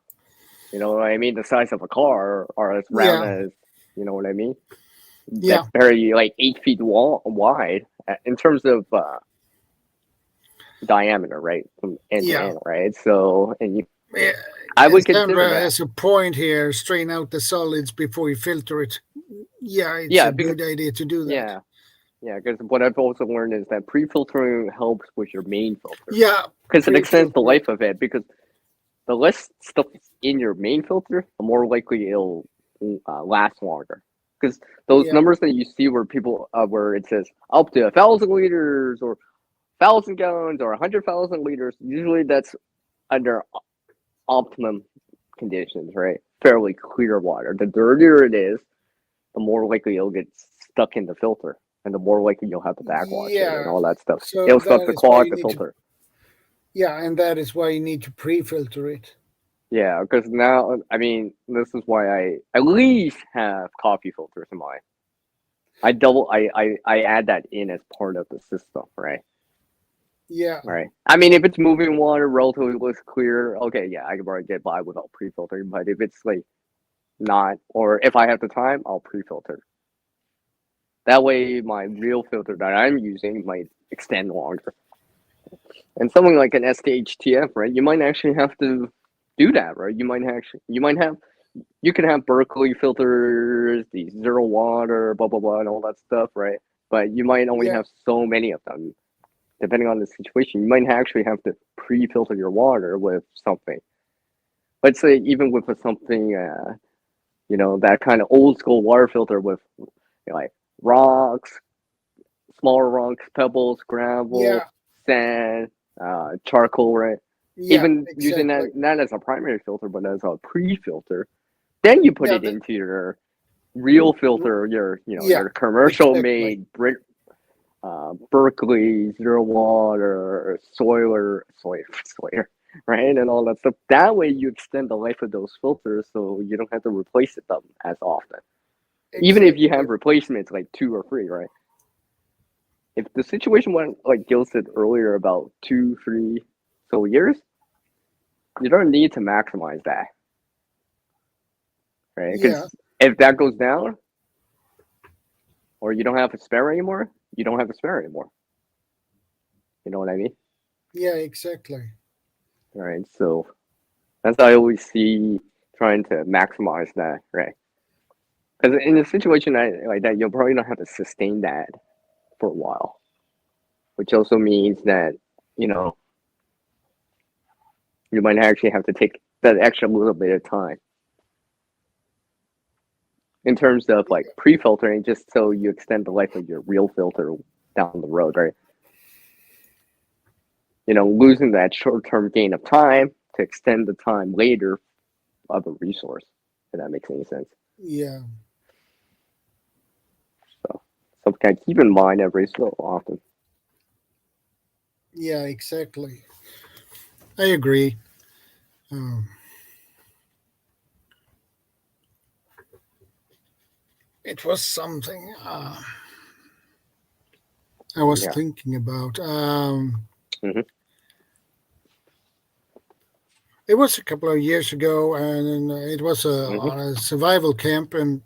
you know what I mean? The size of a car or as round as, you know what I mean? Yeah. That's very like 8 feet wide in terms of diameter, right? From end to end, right? So, and I would consider Sandra that. has a point here. Strain out the solids before you filter it. Yeah, it's a good idea to do that. Yeah, because what I've also learned is that pre-filtering helps with your main filter. Yeah, because it extends the life of it. Because the less stuff in your main filter, the more likely it'll last longer. Because those numbers that you see where people where it says up to 1,000 liters or 1,000 gallons or 100,000 liters, usually that's under optimum conditions, right? Fairly clear water. The dirtier it is, the more likely it'll get stuck in the filter, and the more likely you'll have to backwash it and all that stuff. So it'll start to clog the filter. And that is why you need to pre-filter it. Yeah, because now, I mean, this is why I at least have coffee filters in mine. I add that in as part of the system, right? Yeah. Right. I mean, if it's moving water, relatively less clear, okay, yeah, I can probably get by without pre-filtering. But if it's like not, or if I have the time, I'll pre-filter. That way, my real filter that I'm using might extend longer. And something like an SHTF, right? You might actually have to do that, right? You can have Berkeley filters, the zero water, blah blah blah, and all that stuff, right? But you might only have so many of them. Depending on the situation, you might actually have to pre-filter your water with something. Let's say even with something, that kind of old school water filter with like rocks, smaller rocks, pebbles, gravel, sand, charcoal, right? Yeah, even using that not as a primary filter, but as a pre-filter. Then you put it into your real filter, your commercial made Berkeley zero water Sawyer, right, and all that stuff. That way, you extend the life of those filters, so you don't have to replace them as often. Even if you have replacements like 2 or 3, right? If the situation went like Gil said earlier about 2-3 years, you don't need to maximize that, right? Yeah. Because if that goes down, or you don't have a spare anymore, you don't have a spare anymore. You know what I mean? Yeah, exactly. All right. So that's how I always see trying to maximize that, right? Because in a situation like that, you'll probably not have to sustain that for a while, which also means that, you know, you might actually have to take that extra little bit of time in terms of like pre-filtering, just so you extend the life of your real filter down the road, right? You know, losing that short-term gain of time to extend the time later of a resource, if that makes any sense. Yeah. So kind of keep in mind every so often. Yeah, exactly. I agree. It was something I was thinking about. It was a couple of years ago, and it was on a survival camp, and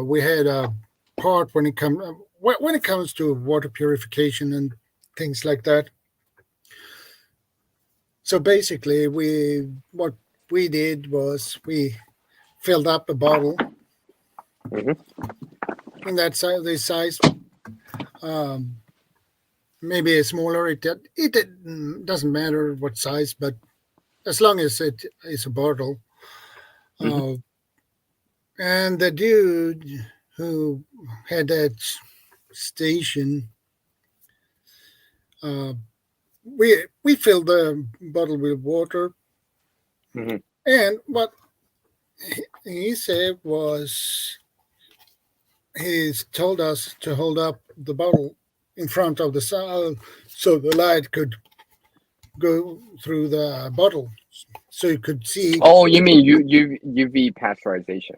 we had a part when it comes to water purification and things like that. So basically, what we did was we filled up a bottle in that size, this size, maybe a smaller. It doesn't matter what size, but as long as it is a bottle. And the dude who had that station, we filled the bottle with water, and what he said was he told us to hold up the bottle in front of the sun so the light could go through the bottle, so you could see. Oh, you mean UV pasteurization?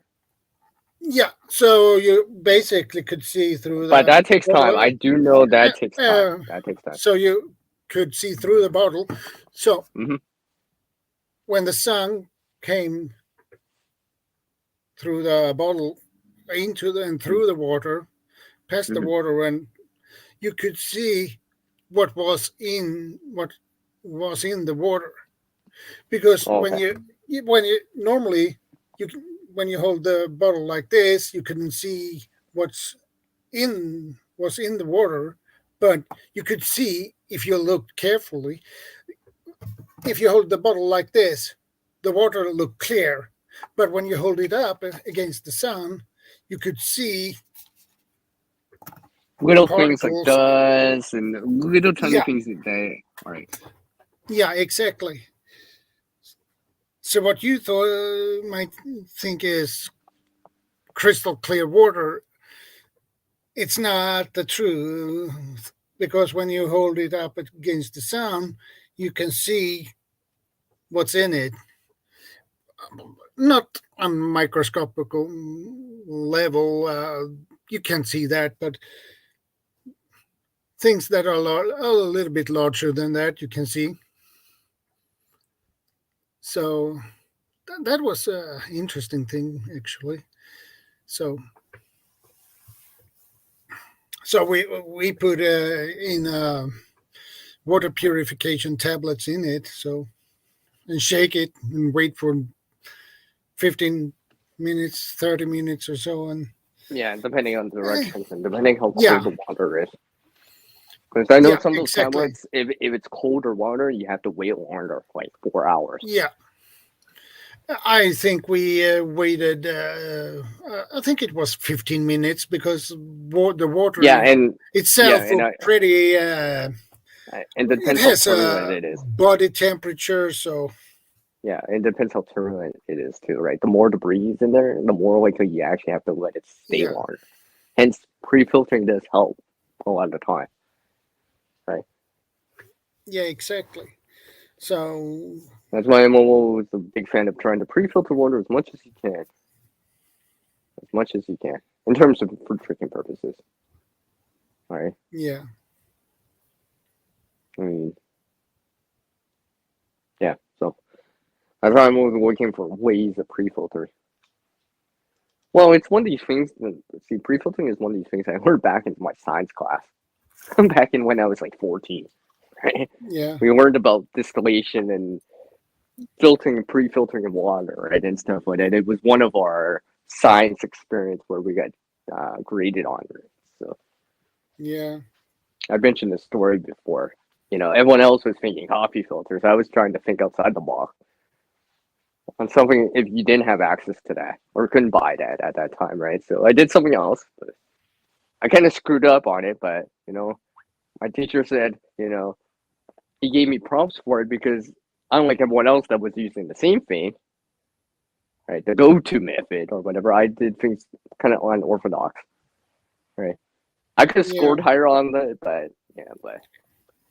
Yeah, so you basically could see through the. But that takes time. I do know that takes time. That takes time. So you could see through the bottle. So when the sun came through the bottle into and through the water, past the water, and you could see what was in the water, because when you normally when you hold the bottle like this, you couldn't see was in the water, but you could see if you looked carefully. If you hold the bottle like this, the water looked clear, but when you hold it up against the sun, you could see little things like dust and little tiny things like that. Right. Yeah, exactly. So what you might think is crystal clear water, it's not the truth, because when you hold it up against the sun, you can see what's in it. Not on microscopic level, you can see that, but things that are a little bit larger than that, you can see. So that was an interesting thing, actually. So we put in water purification tablets in it, so and shake it and wait for 15 minutes, 30 minutes or so, and depending on the directions and depending how cold the water is. Because I know some of those tablets, if it's colder water, you have to wait longer, like 4 hours. Yeah. I think we waited, I think it was 15 minutes, because the water itself was pretty... and depends it has how turbulent it is. Body temperature, so... Yeah, it depends how turbulent it is too, right? The more debris is in there, the more likely you actually have to let it stay longer. Hence, pre-filtering does help a lot of the time, right? Yeah, exactly. So... That's why I'm always a big fan of trying to pre-filter water as much as you can. As much as you can. In terms of for tricking purposes. Alright? Yeah. I mean... Yeah, so... That's why I'm always looking for ways of pre-filtering. Well, it's one of these things. See, pre-filtering is one of these things I learned back in my science class, back in when I was like 14. Right? Yeah. We learned about distillation and filtering, pre-filtering of water, right, and stuff like that. It was one of our science experiments where we got graded on it. So Yeah. I mentioned this story before. You know, everyone else was thinking coffee filters. I was trying to think outside the box on something if you didn't have access to that or couldn't buy that at that time, right? So I did something else, but I kind of screwed up on it. But you know, my teacher said, you know, he gave me prompts for it because unlike everyone else that was using the same thing, right, the go-to method or whatever, I did things kind of unorthodox, right? I could have scored higher on that, but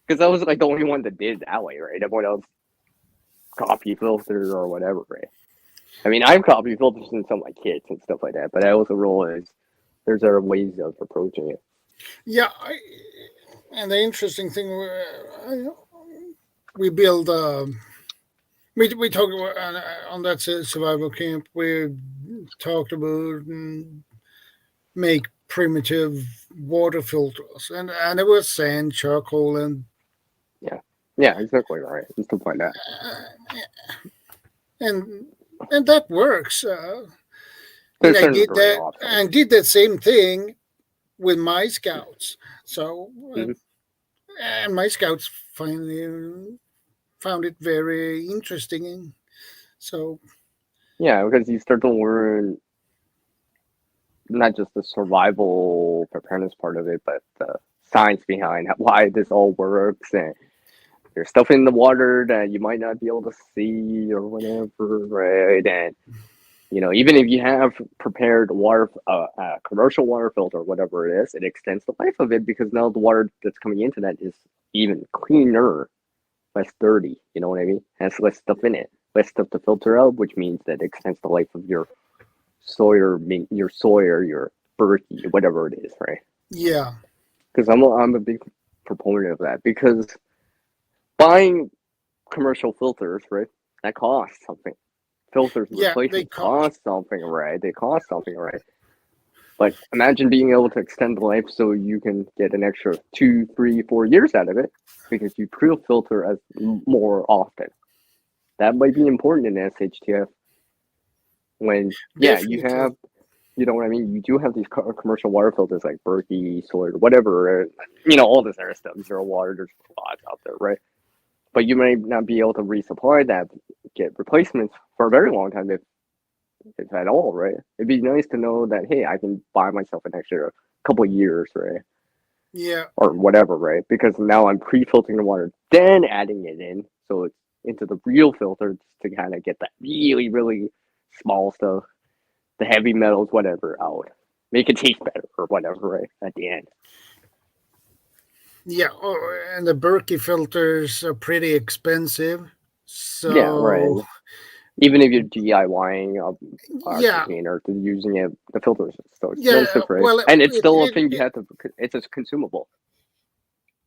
because I was like the only one that did it that way, right? Everyone else copy filter or whatever, right? I mean, I've copied filters in some of my kits and stuff like that, but I also realize there's other ways of approaching it. Yeah, and the interesting thing, we build. We talked about on that survival camp. We talked about make primitive water filters, and it was sand, charcoal, and yeah, exactly right. Just to find out, and that works. there's And I certain did great that. options. And did that same thing with my scouts. So, and my scouts finally found it very interesting. So, Yeah, because you start to learn not just the survival preparedness part of it, but the science behind why this all works, and there's stuff in the water that you might not be able to see or whatever, right? And you know, even if you have prepared water, commercial water filter, whatever it is, it extends the life of it because now the water that's coming into that is even cleaner, less dirty. You know what I mean? Has less stuff in it, less stuff to filter out, which means that it extends the life of your Sawyer, your Berkey, whatever it is, right? yeah. Because I'm a big proponent of that because buying commercial filters, right? That costs something. Filters and Yeah, they replacements cost. cost something, right? They cost something, right? But imagine being able to extend the life so you can get an extra 2, 3, 4 years out of it because you pre-filter as more often. That might be important in SHTF. When you Definitely. have, you know what I mean? You do have these commercial water filters like Berkey, Sawyer, whatever, you know, all this other stuff. Zero water, there's lots out there, right? But you may not be able to resupply that, get replacements for a very long time, if at all, right? It'd be nice to know that, hey, I can buy myself an extra couple of years, right? Yeah. Or whatever, right? Because now I'm pre-filtering the water, then adding it in, so it's into the real filter just to kind of get that really, really small stuff, the heavy metals, whatever, out. Make it taste better or whatever, right? At the end. Yeah. And the Berkey filters are pretty expensive. So, Yeah, right. Even if you're DIYing a yeah. container to using it, the filters are still Yeah. expensive, right? Well, And it's still a thing you have to. It's a consumable.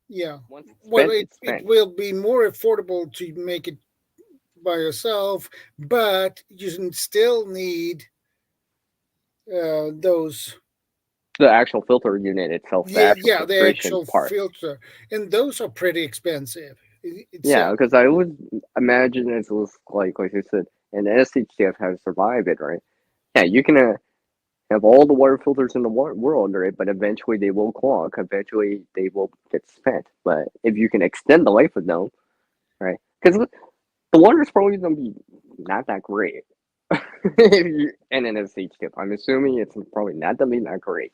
Yeah. Once it's Well, spent, it's it spent. will be more affordable to make it by yourself, but you still need those. The actual filter unit itself, the actual Yeah, the filtration actual part. filter, and those are pretty expensive. Yeah, because I would imagine it was like I said, and SHTF has survived it, right? Yeah, you can have all the water filters in the world, right? But eventually they will clog. Eventually they will get spent. But if you can extend the life of them, right? Because the water is probably going to be not that great. And in SHTF, I'm assuming it's probably not going to be that great.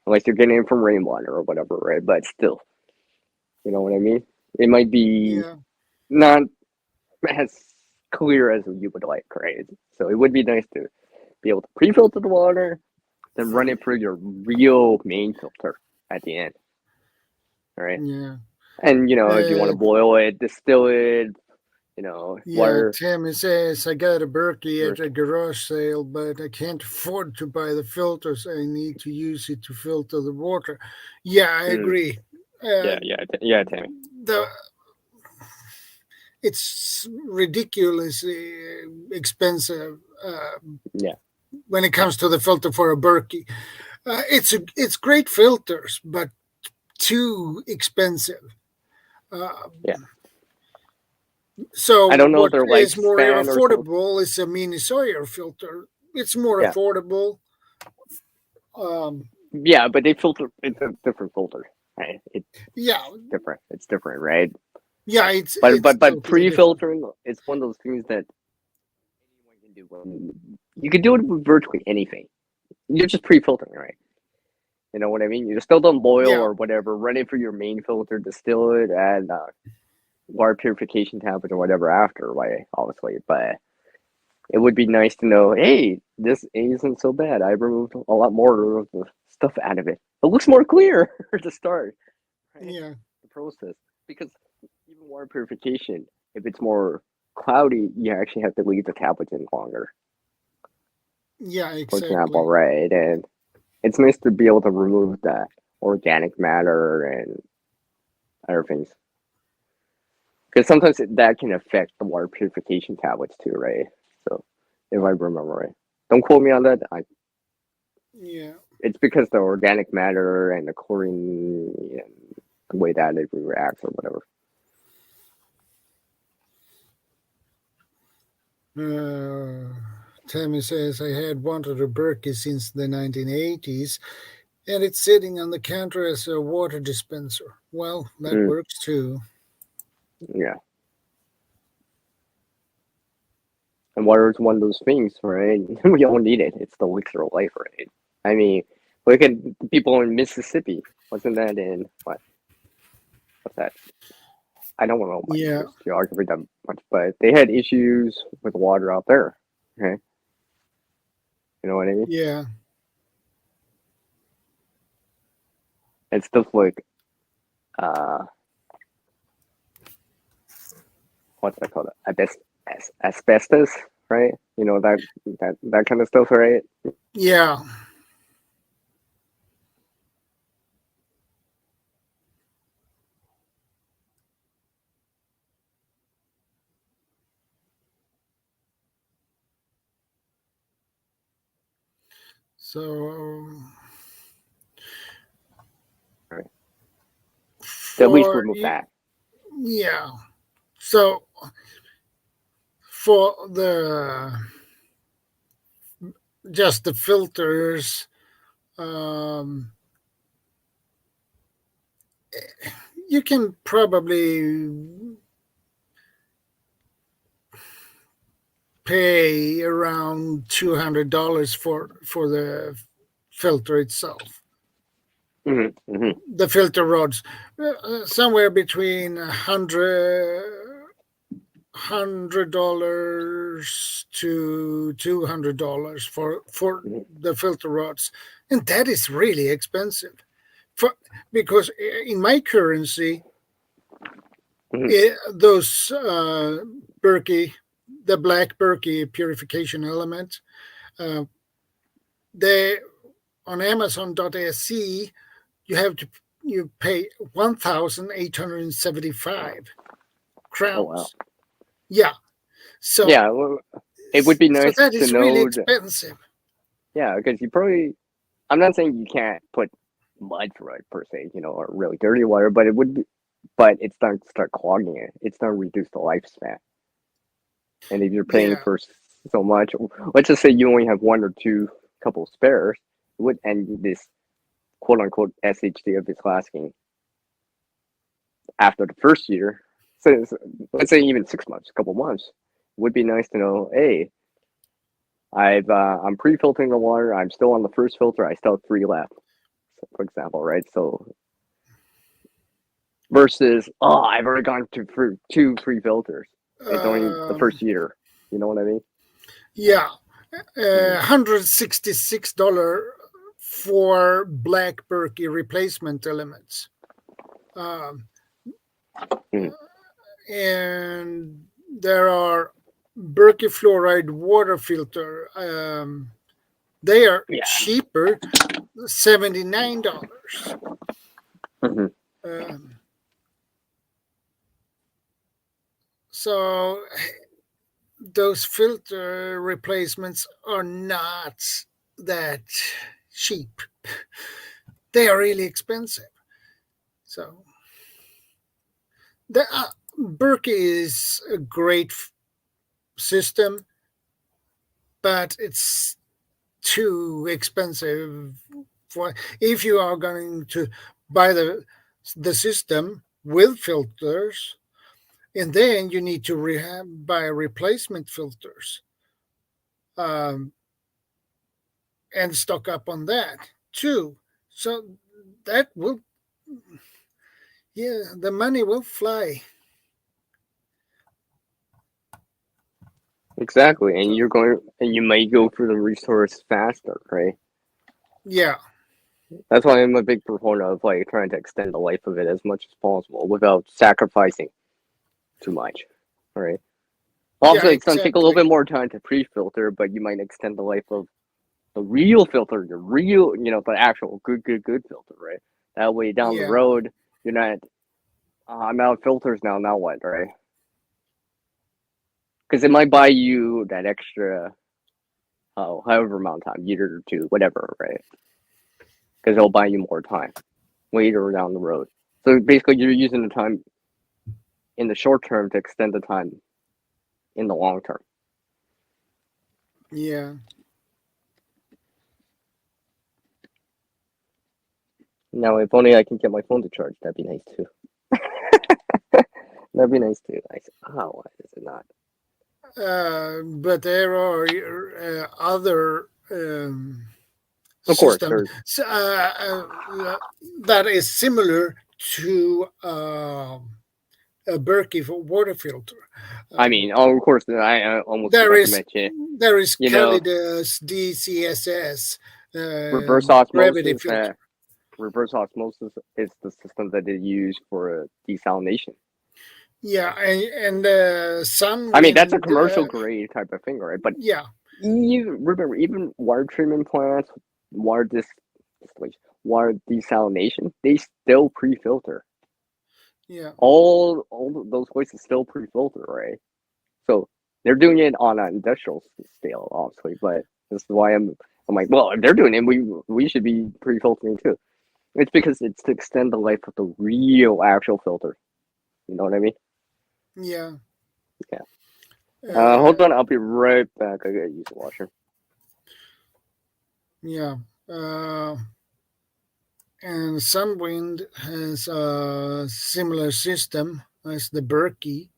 Unless you're getting it from rainwater or whatever, right? But still, you know what I mean? It might be not as clear as you would like, right? So it would be nice to be able to pre-filter the water, then run it through your real main filter at the end. All right. Yeah. And you know, if you want to boil it, distill it, you know, water. Tammy says I got a Berkey at a garage sale, but I can't afford to buy the filters. I need to use it to filter the water. Yeah, I agree. Yeah, Tammy. it's ridiculously expensive. Yeah. When it comes to the filter for a Berkey, it's great filters, but too expensive. Yeah. So I don't know what their is more lifespan or something. affordable is a mini Sawyer filter. It's more Yeah. affordable. Yeah, but they filter. It's a different filter, right? It's Yeah, different. It's different, right? yeah. It's But totally pre-filtering, it's one of those things that anyone can do. You can do it with virtually anything. You're just pre-filtering, right? You know what I mean? You still don't boil Yeah. or whatever. Run it for your main filter, distill it, and water purification tablets or whatever after, right? Obviously, but it would be nice to know, hey, this isn't so bad. I removed a lot more of the stuff out of it. It looks more clear to start. Right? Yeah, The process, because even water purification, if it's more cloudy, you actually have to leave the tablets in longer. yeah, For exactly. example, right? And it's nice to be able to remove that organic matter and other things. Because sometimes that can affect the water purification tablets too, right? So, if I remember right. Don't quote me on that. Yeah, It's because the organic matter and the chlorine and the way that it reacts or whatever. Tammy says I had wanted a Berkey since the 1980s, and it's sitting on the counter as a water dispenser. Well, that works too. Yeah. And water is one of those things, right? We all need it. It's the elixir of life, right? I mean, look at the people in Mississippi. Wasn't that in what? What's that? I don't know much Yeah, geography that much, but they had issues with water out there. Okay, you know what I mean? yeah, And stuff like what's that called? Asbestos, right? You know that kind of stuff, right? yeah. So Right. To at least for remove that. yeah, so for just the filters, you can probably pay around $200 for the filter itself. The filter rods, somewhere between $100 to $200 for the filter rods, and that is really expensive. Because in my currency, those Berkey, the black Berkey purification element, they on Amazon.se, you pay 1,875 crowns. Oh wow. Yeah. So yeah, well, it would be nice so that to is know. really expensive. Yeah, because you probably. I'm not saying you can't put mud through it per se, you know, or really dirty water, but it would be. But it's not start clogging it. It's not reduce the lifespan. And if you're paying for so much, let's just say you only have one or two couple spares, and this quote unquote SHTF is lasting after the first year. So let's say even 6 months, a couple months, would be nice to know. Hey, I'm pre-filtering the water. I'm still on the first filter. I still have 3 left, for example, right? So versus I've already gone to 2 free filters. It's only the first year. You know what I mean? Yeah, $166 for black Berkey replacement elements, and there are Berkey fluoride water filter. They are cheaper, $79. So those filter replacements are not that cheap. They are really expensive. So the Berkey is a great system, but it's too expensive for if you are going to buy the system with filters, and then you need to buy replacement filters and stock up on that too. So that will, the money will fly. Exactly, and you might go for the resource faster, right? Yeah. That's why I'm a big proponent of like trying to extend the life of it as much as possible without sacrificing too much, right? Obviously, it's going to take a little bit more time to pre-filter, but you might extend the life of the real filter, the real, the actual good filter, right? That way down the road, you're not, I'm out of filters now what, right? Because it might buy you that extra, however amount of time, year or two, whatever, right? Because it'll buy you more time later down the road. So basically, you're using the time in the short term to extend the time in the long term. Yeah. Now, if only I can get my phone to charge, that'd be nice too. That'd be nice too. Oh, why is it not? But there are other of course systems that is similar to a Berkey water filter. I mean, of course, I almost there forgot is to mention. There is Calidus DCSS reverse osmosis. Reverse osmosis is the system that they use for desalination. Yeah, and sun. I mean, that's a commercial grade type of thing, right? But yeah, remember, even water treatment plants, water desalination, they still pre-filter. Yeah. All those places still pre-filter, right? So they're doing it on an industrial scale, obviously. But this is why I'm like, well, if they're doing it, we should be pre-filtering too. It's because it's to extend the life of the real actual filter. You know what I mean? Yeah. Yeah. Hold on, I'll be right back. I gotta use the washer. Yeah. And Sunwind has a similar system as the Berkey.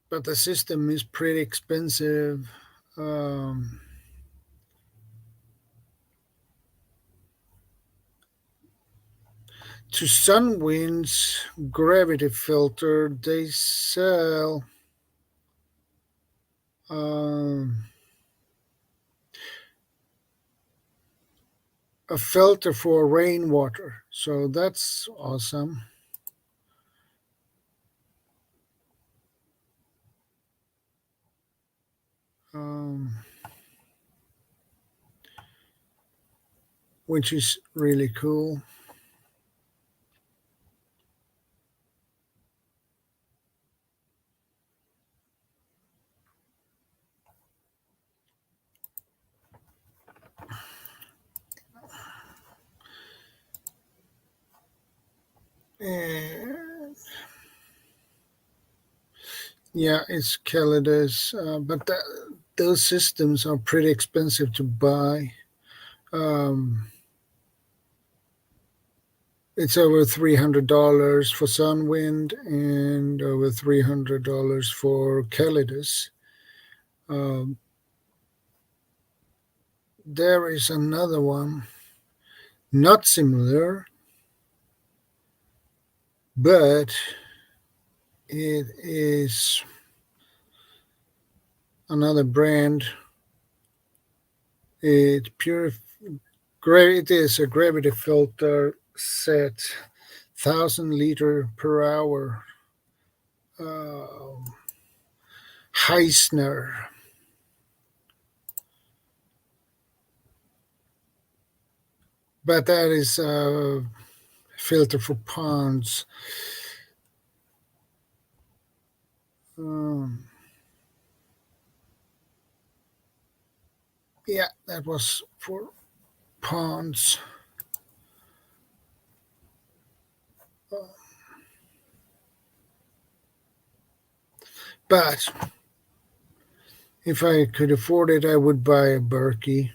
But the system is pretty expensive. To Sunwind's gravity filter, they sell a filter for rainwater. So that's awesome. Which is really cool. And yeah, it's Calidus, but those systems are pretty expensive to buy. It's over $300 for Sunwind and over $300 for Calidus. There is another one, not similar, but it is another brand. It is a gravity filter set, 1,000 liter per hour. Heisner. But that is filter for ponds. Yeah, that was for ponds. But if I could afford it, I would buy a Berkey.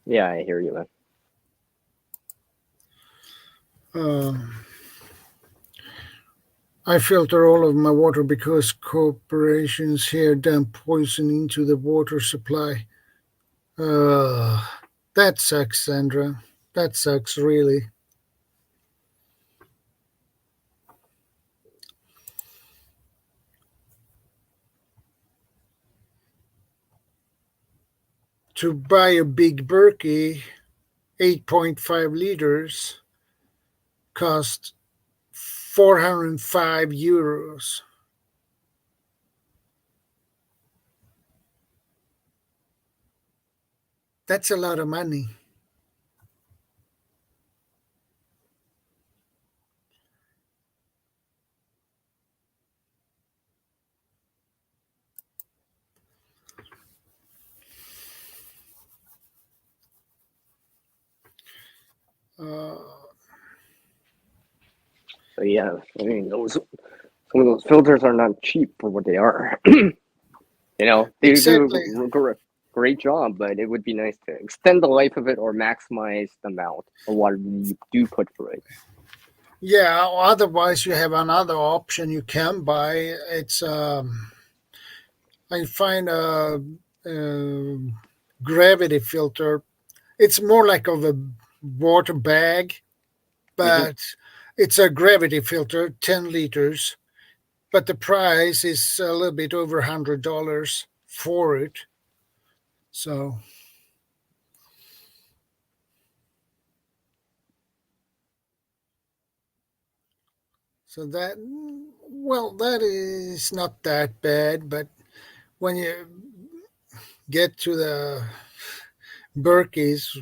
Yeah, I hear you, man. I filter all of my water because corporations here dump poison into the water supply. That sucks, Sandra. That sucks, really. To buy a big Berkey, 8.5 liters, cost €405. That's a lot of money. So yeah, I mean, some of those filters are not cheap for what they are. You know, they Exactly. do a great job, but it would be nice to extend the life of it or maximize the amount of water you do put through it. Yeah, otherwise you have another option you can buy. It's I find a gravity filter. It's more like of a water bag, but it's a gravity filter, 10 liters. But the price is a little bit over $100 for it. So that, well, that is not that bad, but when you get to the Berkeys,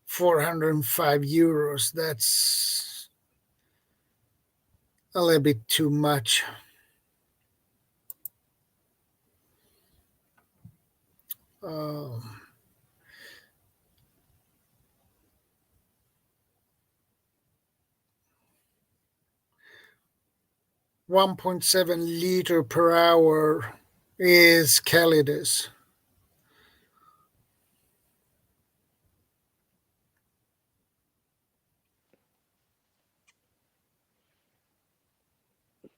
€405, that's a little bit too much. Um, 1.7 liter per hour is Calidus.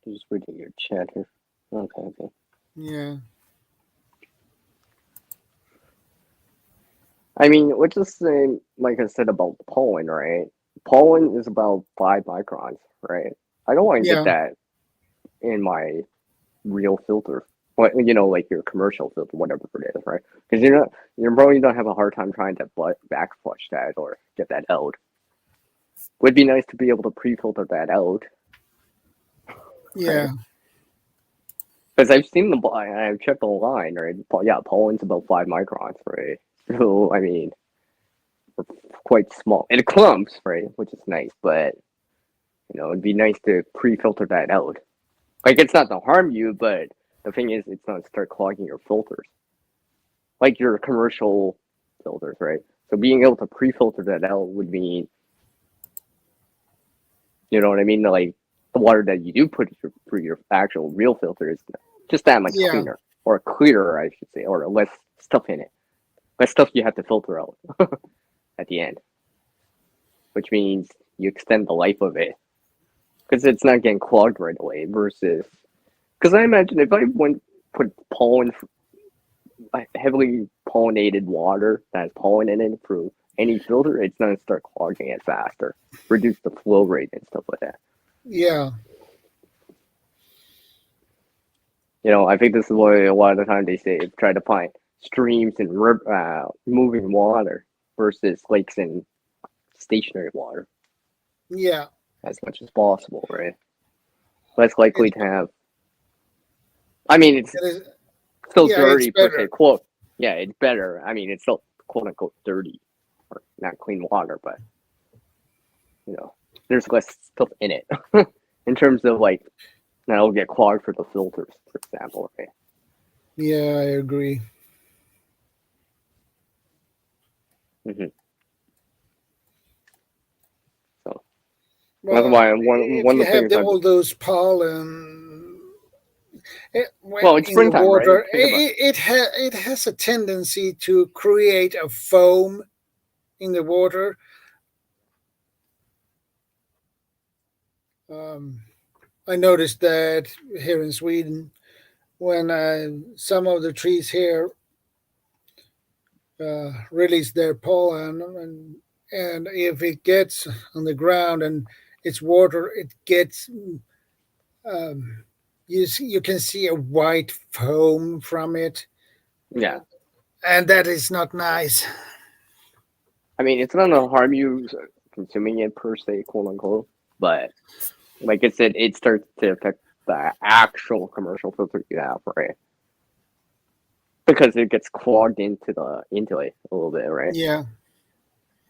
Just reading your chat here. Okay. Yeah. I mean, let's just say, like I said about pollen, right? Pollen is about 5 microns, right? I don't want to get Yeah. that in my real filter. Well, you know, like your commercial filter, whatever it is, right? Because you're probably gonna have a hard time trying to back flush that or get that out. Would be nice to be able to pre-filter that out. Yeah. Right? Because I've seen I've checked the line, right? Yeah, pollen's about 5 microns, right? So I mean, quite small. And it clumps, right? Which is nice, but you know, it'd be nice to pre-filter that out. Like, it's not to harm you, but the thing is, it's not to start clogging your filters. Like your commercial filters, right? So being able to pre-filter that out would mean, you know what I mean? Like, the water that you do put through your actual real filter is just that much Yeah. cleaner. Or clearer, I should say, or less stuff in it. Less stuff you have to filter out at the end. Which means you extend the life of it. Because it's not getting clogged right away versus... Because I imagine if I put pollen, heavily pollinated water that has pollen in it through any filter, it's going to start clogging it faster, reduce the flow rate and stuff like that. Yeah. You know, I think this is why a lot of the time they say try to find streams and moving water versus lakes and stationary water. Yeah. As much as possible, right? Less likely to have I mean, it's It is, still yeah, it's dirty per se. better. Quote. Yeah, it's better. I mean, it's still quote unquote dirty, or not clean water, but there's less stuff in it in terms of like that'll get clogged for the filters, for example. Right? Yeah, I agree. Mm-hmm. So that's Well, why if one you of the have things I all those pollen well, it's in the springtime, right? water, Think about it has a tendency to create a foam in the water. I noticed that here in Sweden, when some of the trees here release their pollen, and if it gets on the ground and it's water, it gets you can see a white foam from it, yeah. and that is not nice. I mean, it's not gonna harm you consuming it per se, quote unquote, but like I said, it starts to affect the actual commercial filter you have, right? Because it gets clogged into it a little bit, right? Yeah,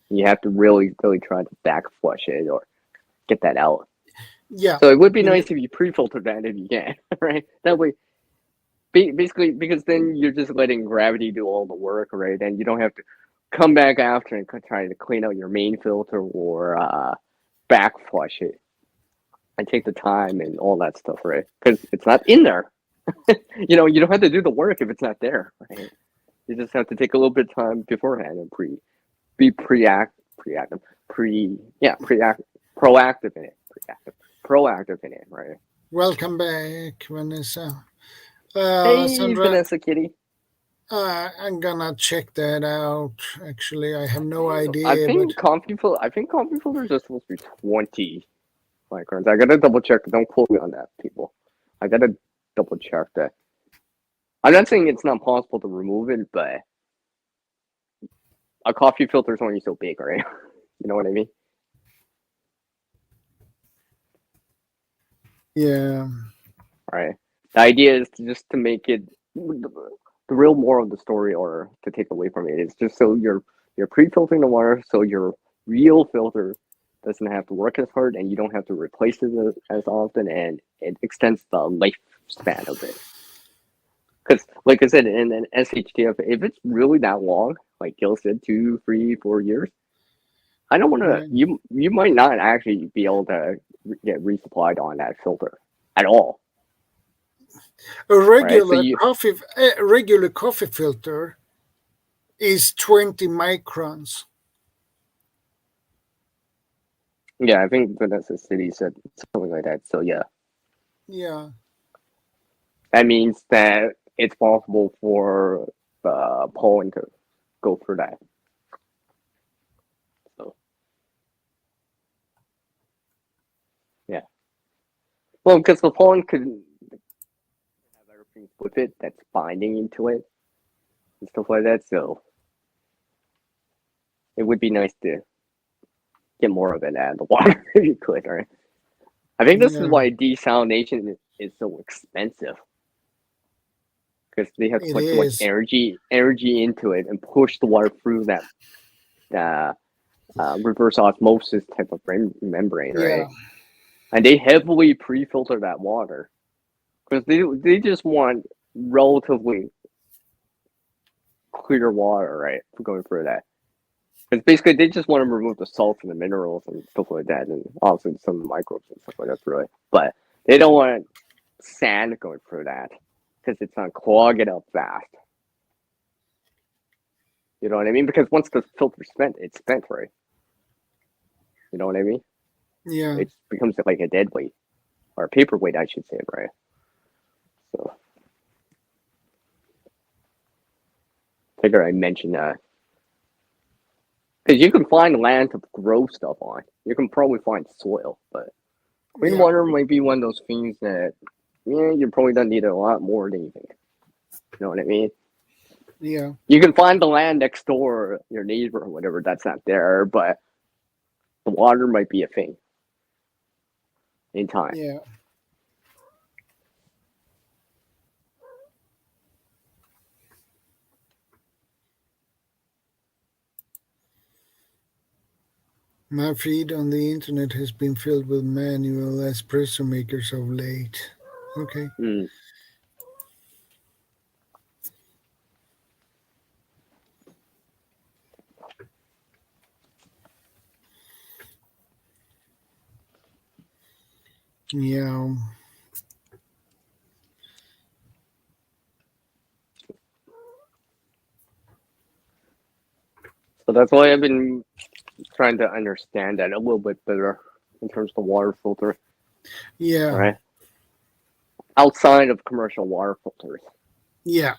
You have to really, really try to back flush it or get that out. yeah. So it would be nice if you pre-filter that if you can, right? That way, basically, because then you're just letting gravity do all the work, right? And you don't have to come back after and try to clean out your main filter or back flush it and take the time and all that stuff, right? Because it's not in there. You don't have to do the work if it's not there, right? You just have to take a little bit of time beforehand and be proactive in it, right? Welcome back, Vanessa. Hey, Sandra, Vanessa Kitty. I'm gonna check that out. Actually, I have no I idea, but think coffee filters are supposed to be 20 microns. I gotta double check. Don't quote me on that, people. I gotta double check that. I'm not saying it's not possible to remove it, but a coffee filter is only so big, right? You know what I mean? yeah, Right. The idea is just to make it the real moral of the story, or to take away from it, is just so you're pre-filtering the water, so your real filter doesn't have to work as hard, and you don't have to replace it as often, and it extends the lifespan of it. Because, like I said, in an SHTF, if it's really that long, like Gil said, 2, 3, 4 years, I don't want to. yeah. You might not actually be able to get resupplied on that filter at all. A Right, so regular coffee filter is 20 microns. Yeah, I think Vanessa City said something like that. So yeah, Yeah, that means that it's possible for pollen to go through that. So yeah, well, because the pollen could have everything with it that's binding into it and stuff like that. So it would be nice to get more of it out of the water if you could, right? I think this is yeah, why desalination is so expensive, because they have to it put so much is. energy into it and push the water through that reverse osmosis type of membrane, Yeah, right? And they heavily pre-filter that water because they just want relatively clear water, right, for going through that. Because basically they just want to remove the salts and the minerals and stuff like that, and also some microbes and stuff like that through it. But they don't want sand going through that because it's not clog it up fast. You know what I mean? Because once the filter's spent, it's spent, right? You know what I mean? yeah. It becomes like a dead weight, or a paperweight, I should say, right? So, figure I mentioned that. Because you can find land to grow stuff on. You can probably find soil, but clean Yeah. water might be one of those things that, yeah, you probably don't need a lot more than you think. You know what I mean? Yeah. You can find the land next door, your neighbor or whatever, that's not there, but the water might be a thing in time. Yeah. My feed on the internet has been filled with manual espresso makers of late. Okay. Mm. Yeah. So that's why I've been trying to understand that a little bit better in terms of the water filter, Yeah. right? Outside of commercial water filters. Yeah.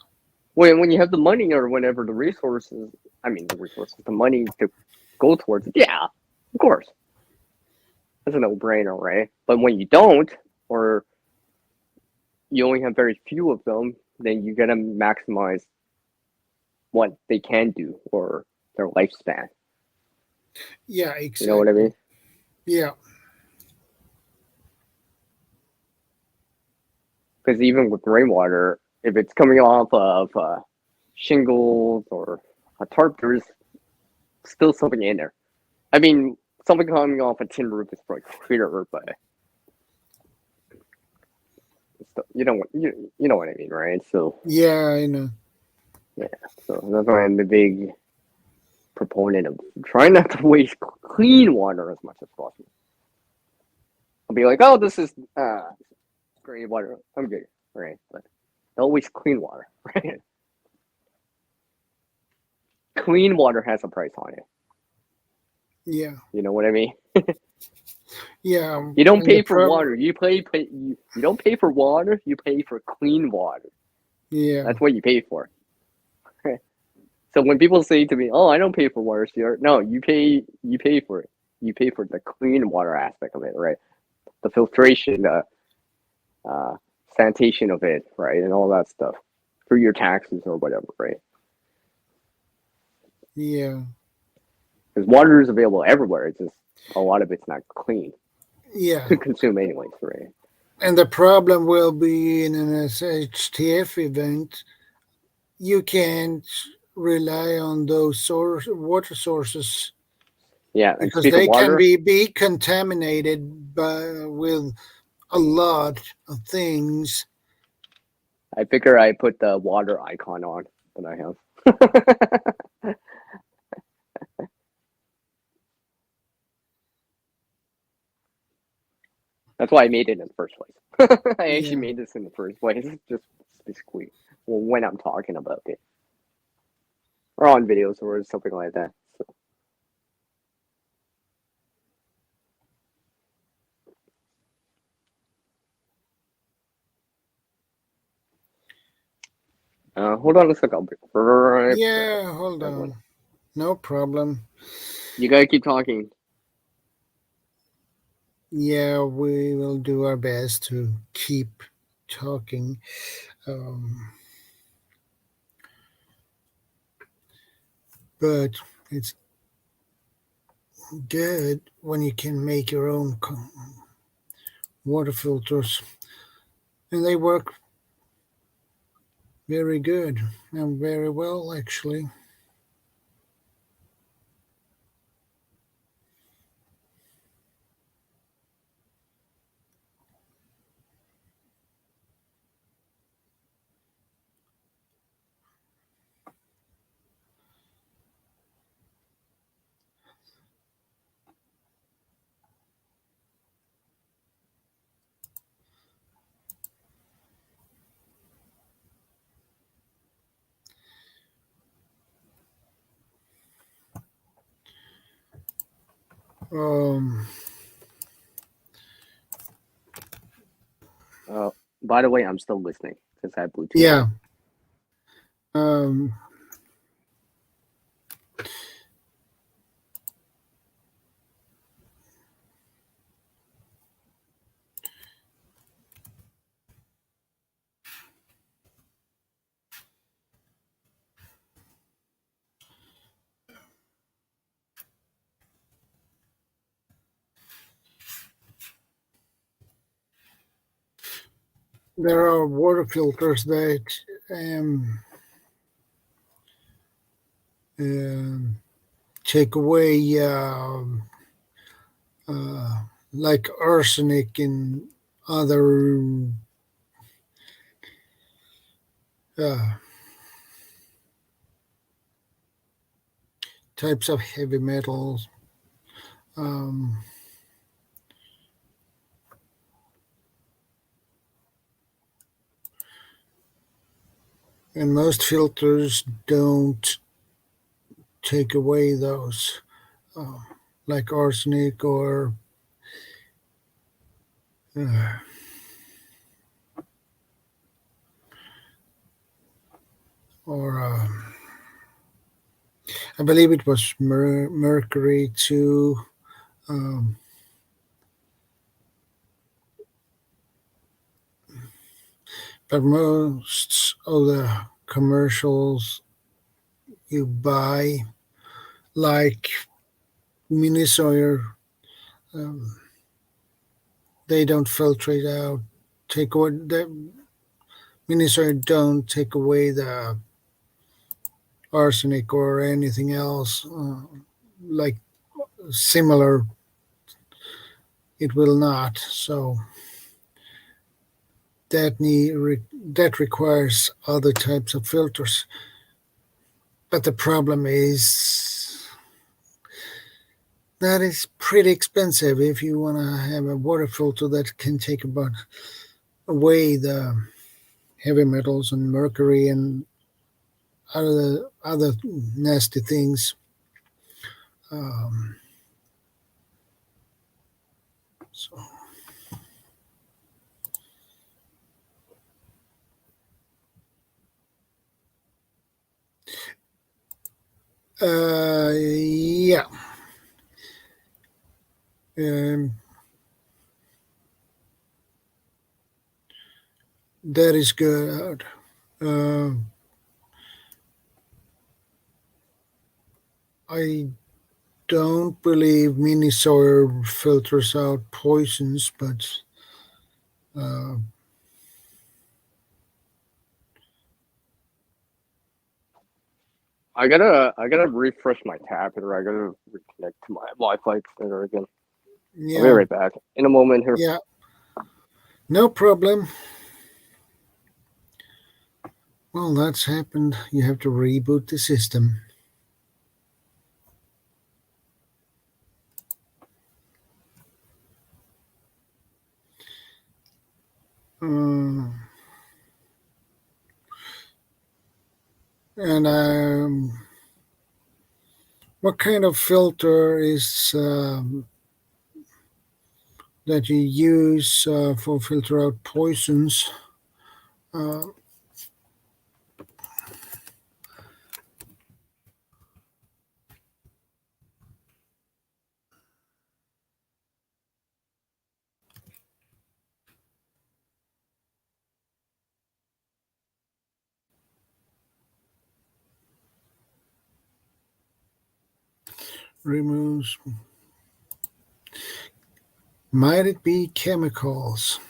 When you have the money or whenever the resources, the money to go towards it, yeah, of course. That's a no-brainer, right? But when you don't, or you only have very few of them, then you gotta maximize what they can do or their lifespan. Yeah, exactly. You know what I mean? Yeah. Because even with rainwater, if it's coming off of shingles or a tarp, there's still something in there. I mean, something coming off a tin roof is probably clearer, but still, you know what I mean, right? So Yeah, I know. yeah, so that's why I'm a big proponent of trying not to waste clean water as much as possible. I'll be like, oh, this is great water. I'm good, right? But don't waste clean water, right? Clean water has a price on it. Yeah. You know what I mean? Yeah. You don't and pay the for water. You don't pay for water. You pay for clean water. Yeah. That's what you pay for. So when people say to me, "Oh, I don't pay for water, sir," no, you pay for it. You pay for the clean water aspect of it, right? The filtration, the sanitation of it, right, and all that stuff through your taxes or whatever, right? Yeah. Because water is available everywhere. It's just a lot of it's not clean Yeah. to consume anyways, right? And the problem will be in an SHTF event, you can't rely on those water sources Yeah, and because speak of they can water, be contaminated with a lot of things. I figure I put the water icon on that I have. That's why I made it in the first place. I actually Yeah. made this in the first place, just basically when I'm talking about it, or on videos or something like that. So, hold on a second. I'll be right back, Yeah, hold everyone. on. No problem. You gotta keep talking. Yeah, we will do our best to keep talking. But it's good when you can make your own water filters, and they work very good and very well, actually. Um, By the way, I'm still listening because I have Bluetooth yeah. on. There are water filters that take away like arsenic and other types of heavy metals. Um, and most filters don't take away those, like arsenic or uh, or I believe it was mercury too. Um, but most of the commercials you buy, like Minisoyer, um, they don't filtrate out, take away the Minisoyer don't take away the arsenic or anything else, like similar. It will not. So that requires other types of filters. But the problem is that is pretty expensive if you want to have a water filter that can take away the heavy metals and mercury and other nasty things. So yeah. Um, that is good. I don't believe Minisoyer filters out poisons, but uh, I gotta refresh my tab here. I gotta reconnect to my Wi-Fi extender again. I'll be yeah, right back in a moment here. yeah, no problem. Well, that's happened. You have to reboot the system. And what kind of filter is that you use for filter out poisons? Uh, removes. Might it be chemicals?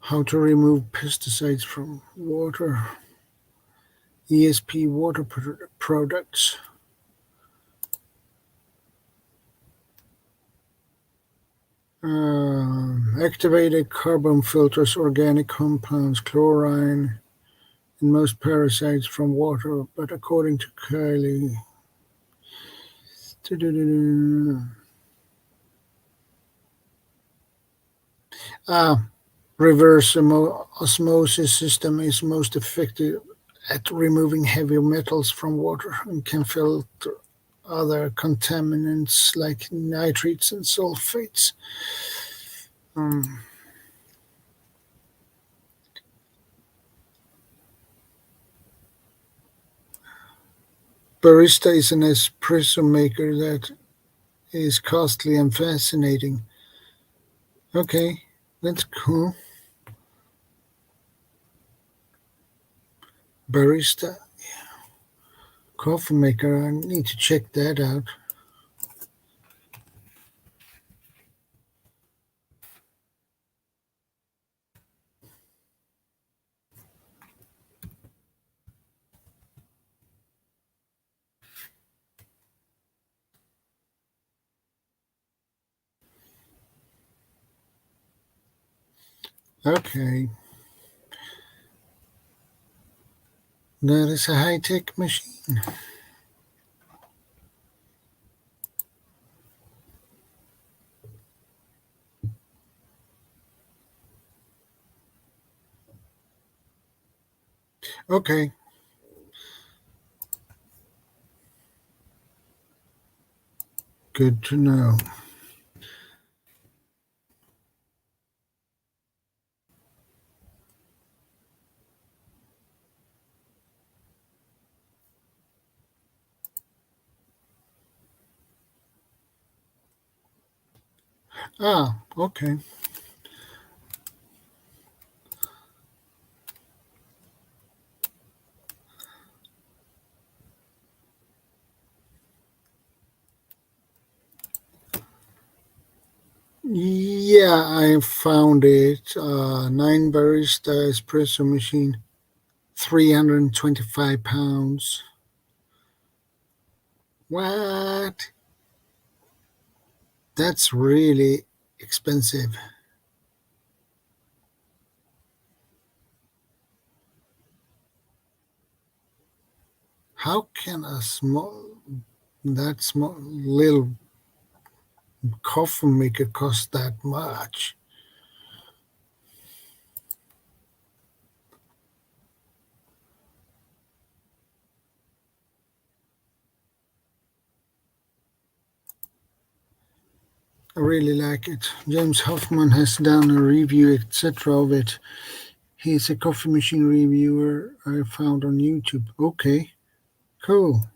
How to remove pesticides from water. ESP water products. Activated carbon filters organic compounds, chlorine, and most parasites from water, but according to Kylie. Reverse osmosis system is most effective at removing heavy metals from water and can filter other contaminants like nitrates and sulfates. Barista is an espresso maker that is costly and fascinating. Okay, that's cool. Barista. Coffee maker, I need to check that out. Okay. That is a high-tech machine. Okay. Good to know. Ah, okay. Yeah, I found it. 9 barista espresso machine, 325 pounds. What? That's really expensive. How can that small little coffee maker cost that much? I really like it. James Hoffman has done a review, etc. of it. He's a coffee machine reviewer I found on YouTube. Okay, cool.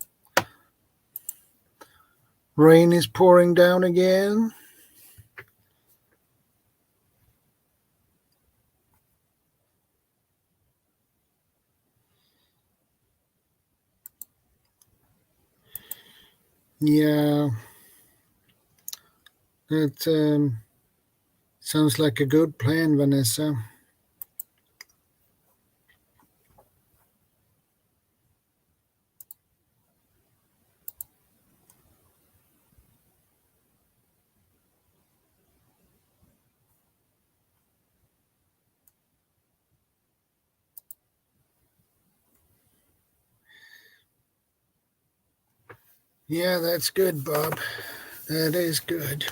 Rain is pouring down again. Yeah, that sounds like a good plan, Vanessa. Yeah, that's good, Bob. That is good.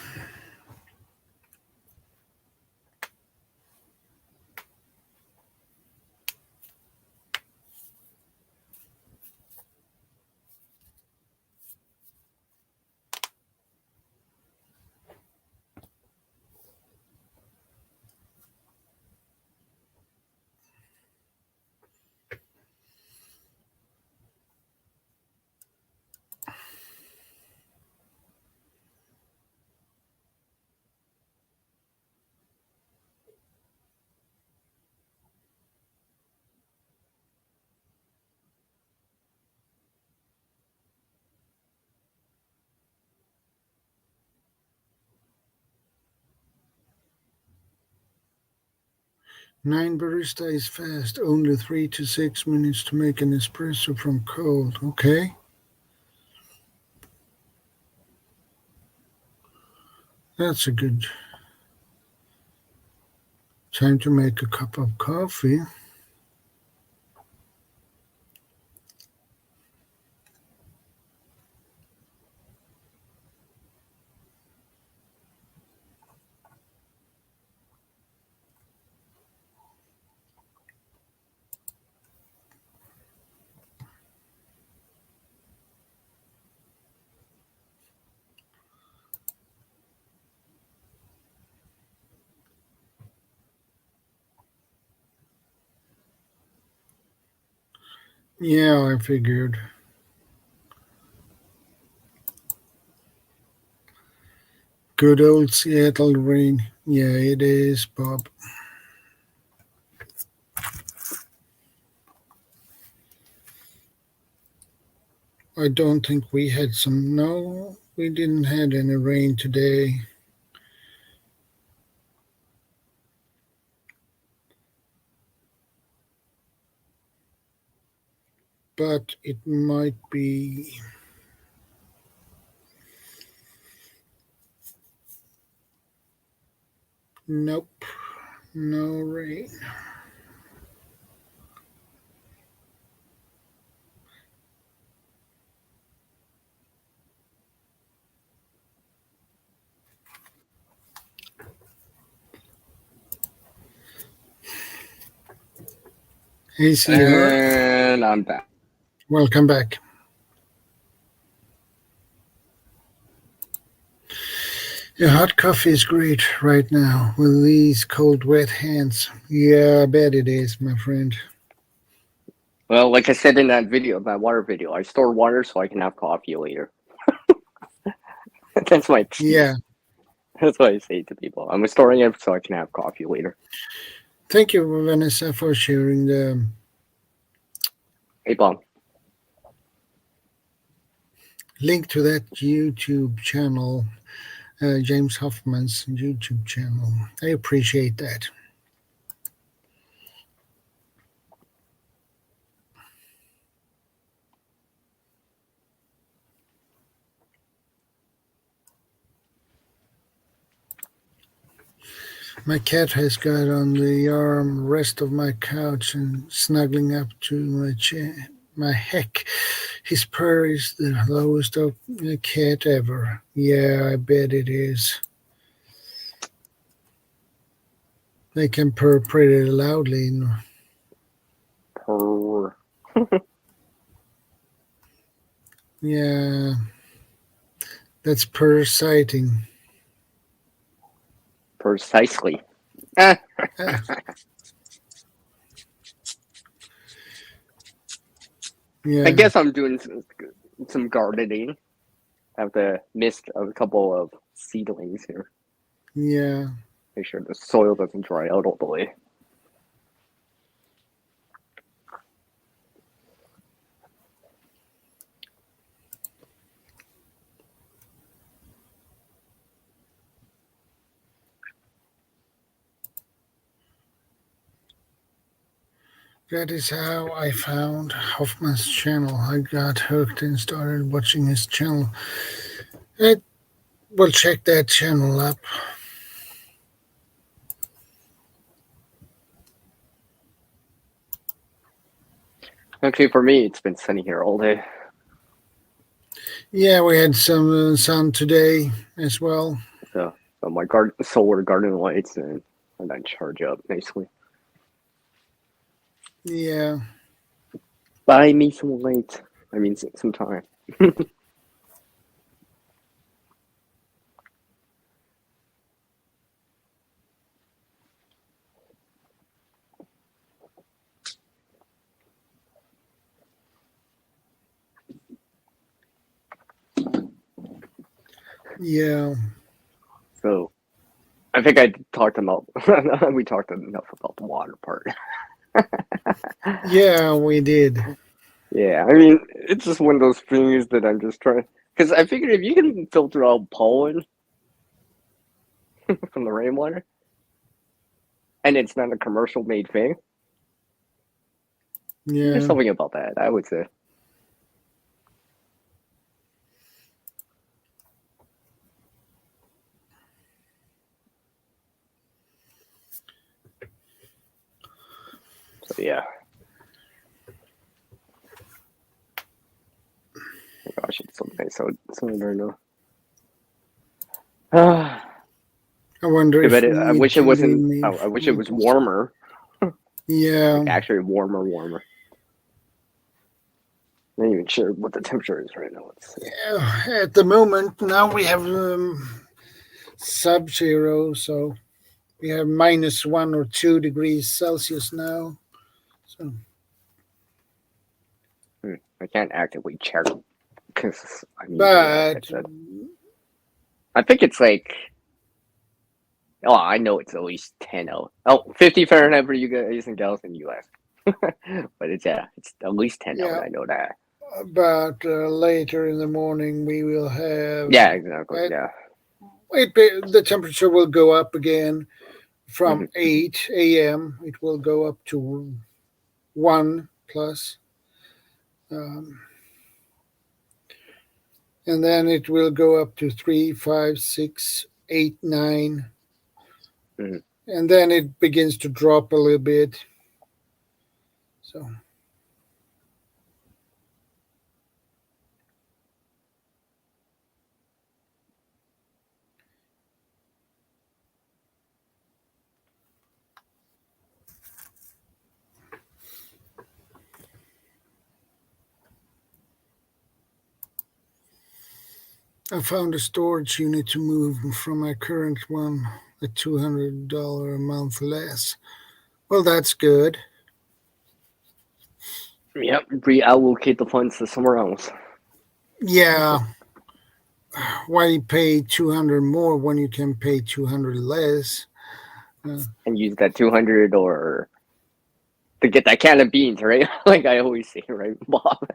Nine barista is fast, only 3 to 6 minutes to make an espresso from cold. Okay. That's a good time to make a cup of coffee. Yeah, I figured. Good old Seattle rain. Yeah, it is, Bob. I don't think we had some. No, we didn't have any rain today. But it might be. Nope, no rain. Hey, Sierra. And I'm back. Welcome back. Yeah, hot coffee is great right now with these cold, wet hands. Yeah, I bet it is, my friend. Well, like I said in that video, that water video, I store water so I can have coffee later. That's my excuse. Yeah. That's what I say to people. I'm storing it so I can have coffee later. Thank you, Vanessa, for sharing the Hey, Bob. link to that YouTube channel, James Hoffman's YouTube channel. I appreciate that. My cat has got on the arm rest of my couch and snuggling up to my chair. My heck, his purr is the lowest of a cat ever. Yeah, I bet it is. They can purr pretty loudly. Purr. Yeah, that's purr sighting. Precisely. Ah. Yeah. I guess I'm doing some gardening. I have to mist a couple of seedlings here. Yeah. Make sure the soil doesn't dry out all the way. That is how I found Hoffman's channel. I got hooked and started watching his channel. We'll check that channel up. Actually, for me, it's been sunny here all day. Yeah, we had some sun today as well. So my solar garden lights and then charge up nicely. Yeah. Buy me some light. I mean, some time. Yeah. So, I think I talked about. We talked enough about the water part. Yeah, we did. Yeah, I mean, it's just one of those things that I'm just trying. Because I figured if you can filter out pollen from the rainwater, and it's not a commercial made thing, Yeah. there's something about that, I would say. So, yeah. Oh my gosh, it's so nice out right now. I wonder if I wish it wasn't. I wish it was warmer. Yeah. Like actually, warmer. I'm not even sure what the temperature is right now. Let's see. Yeah, at the moment, now we have sub-zero, so we have -1 or 2 degrees Celsius now. So. I can't actively check because I mean, but I think it's like. Oh, I know it's at least 10 out. Oh, 50 Fahrenheit for you guys and gals in the US. But it's at least 10 out. I know that. But later in the morning we will have. Yeah, exactly. Yeah. The temperature will go up again from Mhm. 8 a.m. It will go up to 1 plus. Um, and then it will go up to 3, 5, 6, 8, 9. Mhm. And then it begins to drop a little bit. So. I found a storage unit to move from my current one at $200 a month less. Well, that's good. Yep. Reallocate the funds to somewhere else. Yeah. Why pay 200 more when you can pay 200 less? And use that 200 or to get that can of beans, right? Like I always say, right, Bob?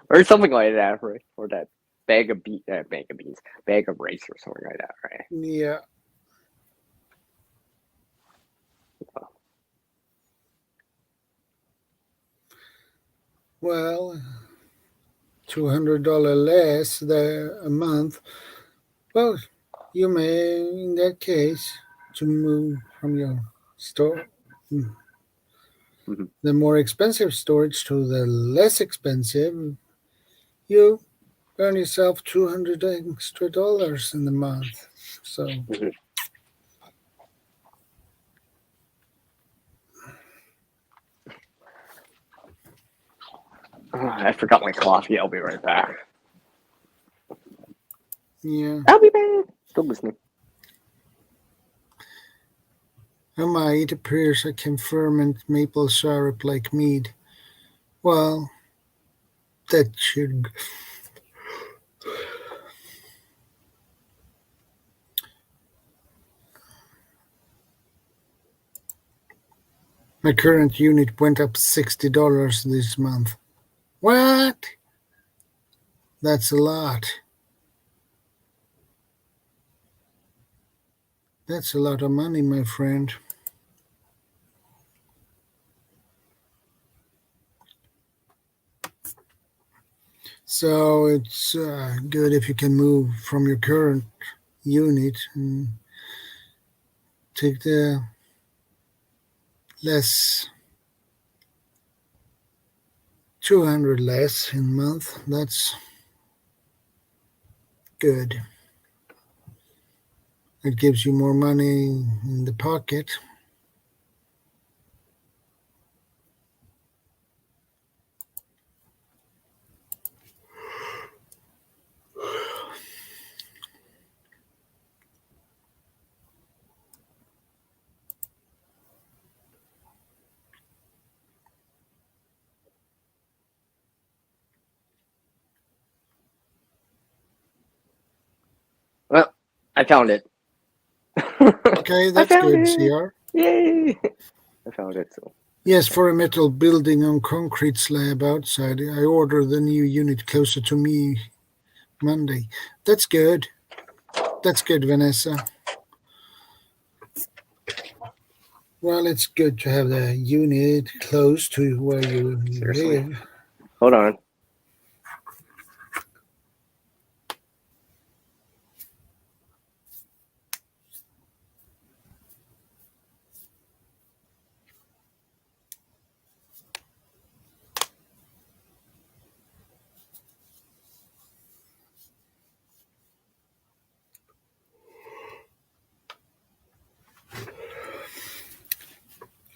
Or something like that, right? Or that bag of beans, bag of rice or something like that, right? Yeah. Well, $200 less a month. Well, you may, in that case, to move from your store, Mhm. the more expensive storage to the less expensive, you earn yourself $200 extra in the month. So. Mhm. I forgot my coffee. I'll be right back. Yeah. I'll be back. Still listening. It appears I can ferment maple syrup like mead. Well, that should. My current unit went up $60 this month. What? That's a lot. That's a lot of money, my friend. So it's good if you can move from your current unit and take the less 200 less in a month. That's good. It gives you more money in the pocket. Well, I found it. Okay, I that's found good, it. CR. Yay! I found it. So. Yes, for a metal building on concrete slab outside, I ordered the new unit closer to me Monday. That's good. That's good, Vanessa. Well, it's good to have the unit close to where you Seriously. live. Hold on.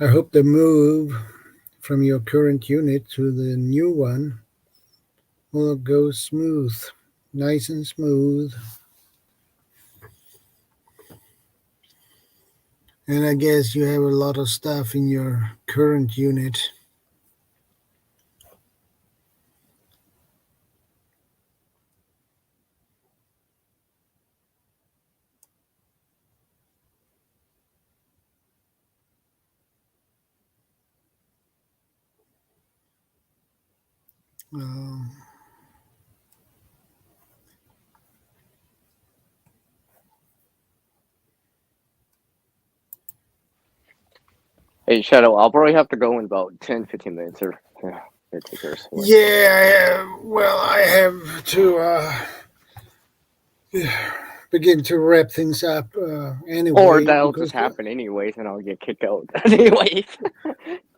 I hope the move from your current unit to the new one will go smooth, nice and smooth. And I guess you have a lot of stuff in your current unit. Um, Hey, Shadow, I'll probably have to go in about 10, 15 minutes or it take yours. yeah, well, I have to begin to wrap things up anyway. Or that'll because, just happen anyways, and I'll get kicked out anyways.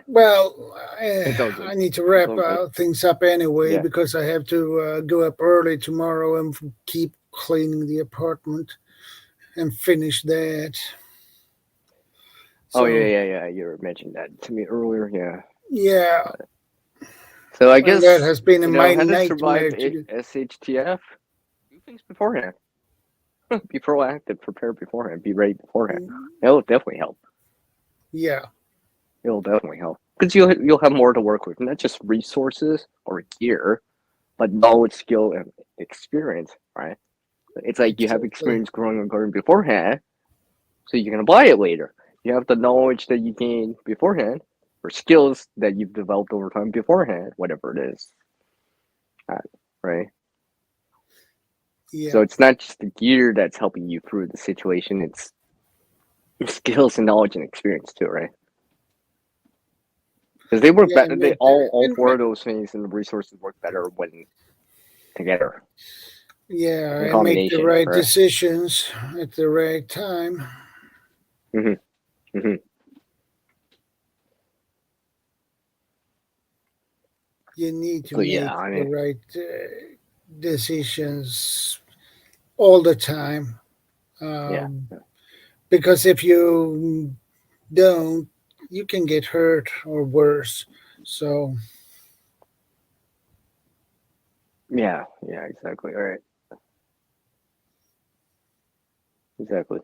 Well, It's all good. I need to wrap all good. things up anyway Yeah. because I have to go up early tomorrow and keep cleaning the apartment and finish that. Oh So, yeah. You mentioned that to me earlier. Yeah. yeah, So I and guess that has been you my know how to nightmare survive to do. SHTF. Do things beforehand. Be proactive, prepare beforehand, be ready beforehand. It'll definitely help. Yeah, It'll definitely help because you'll have more to work with, not just resources or gear, but knowledge, skill, and experience. Right? It's like you have exactly. experience growing a garden beforehand, so you can apply it later. You have the knowledge that you gain beforehand, or skills that you've developed over time beforehand, whatever it is. Right? Yeah, So it's not just the gear that's helping you through the situation; it's your skills and knowledge and experience too, right? Because they work yeah, better. They all four of those things and the resources work better when together in and make the combination, right right? decisions at the right time. hmm hmm You need to So yeah, make I the mean, right decisions all the time. yeah, Because if you don't, you can get hurt or worse. So, yeah, exactly. All right, exactly.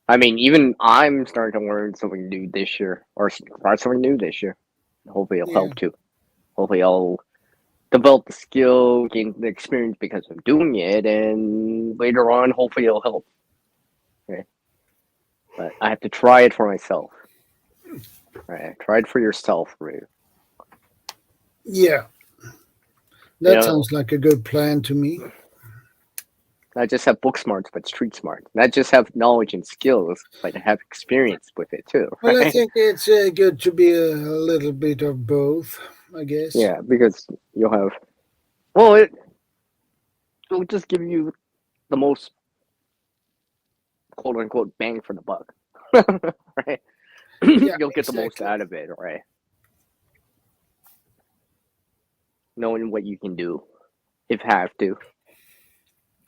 I mean, even I'm starting to learn something new this year, or start something new this year. Hopefully, it'll yeah, help too. Hopefully, I'll develop the skill, gain the experience because of doing it, and later on, hopefully, it'll help. Okay, but I have to try it for myself. Right, try it for yourself, right? yeah, You that know, sounds like a good plan to me. not just have book smarts, but street smart. Not just have knowledge and skills, but have experience with it too, Well, I right? think it's good to be a little bit of both, I guess. Yeah, because you'll have, well, it'll just give you the most quote unquote bang for the buck, right? Yeah, You'll get the most exactly. out of it, right? Knowing what you can do, if have to,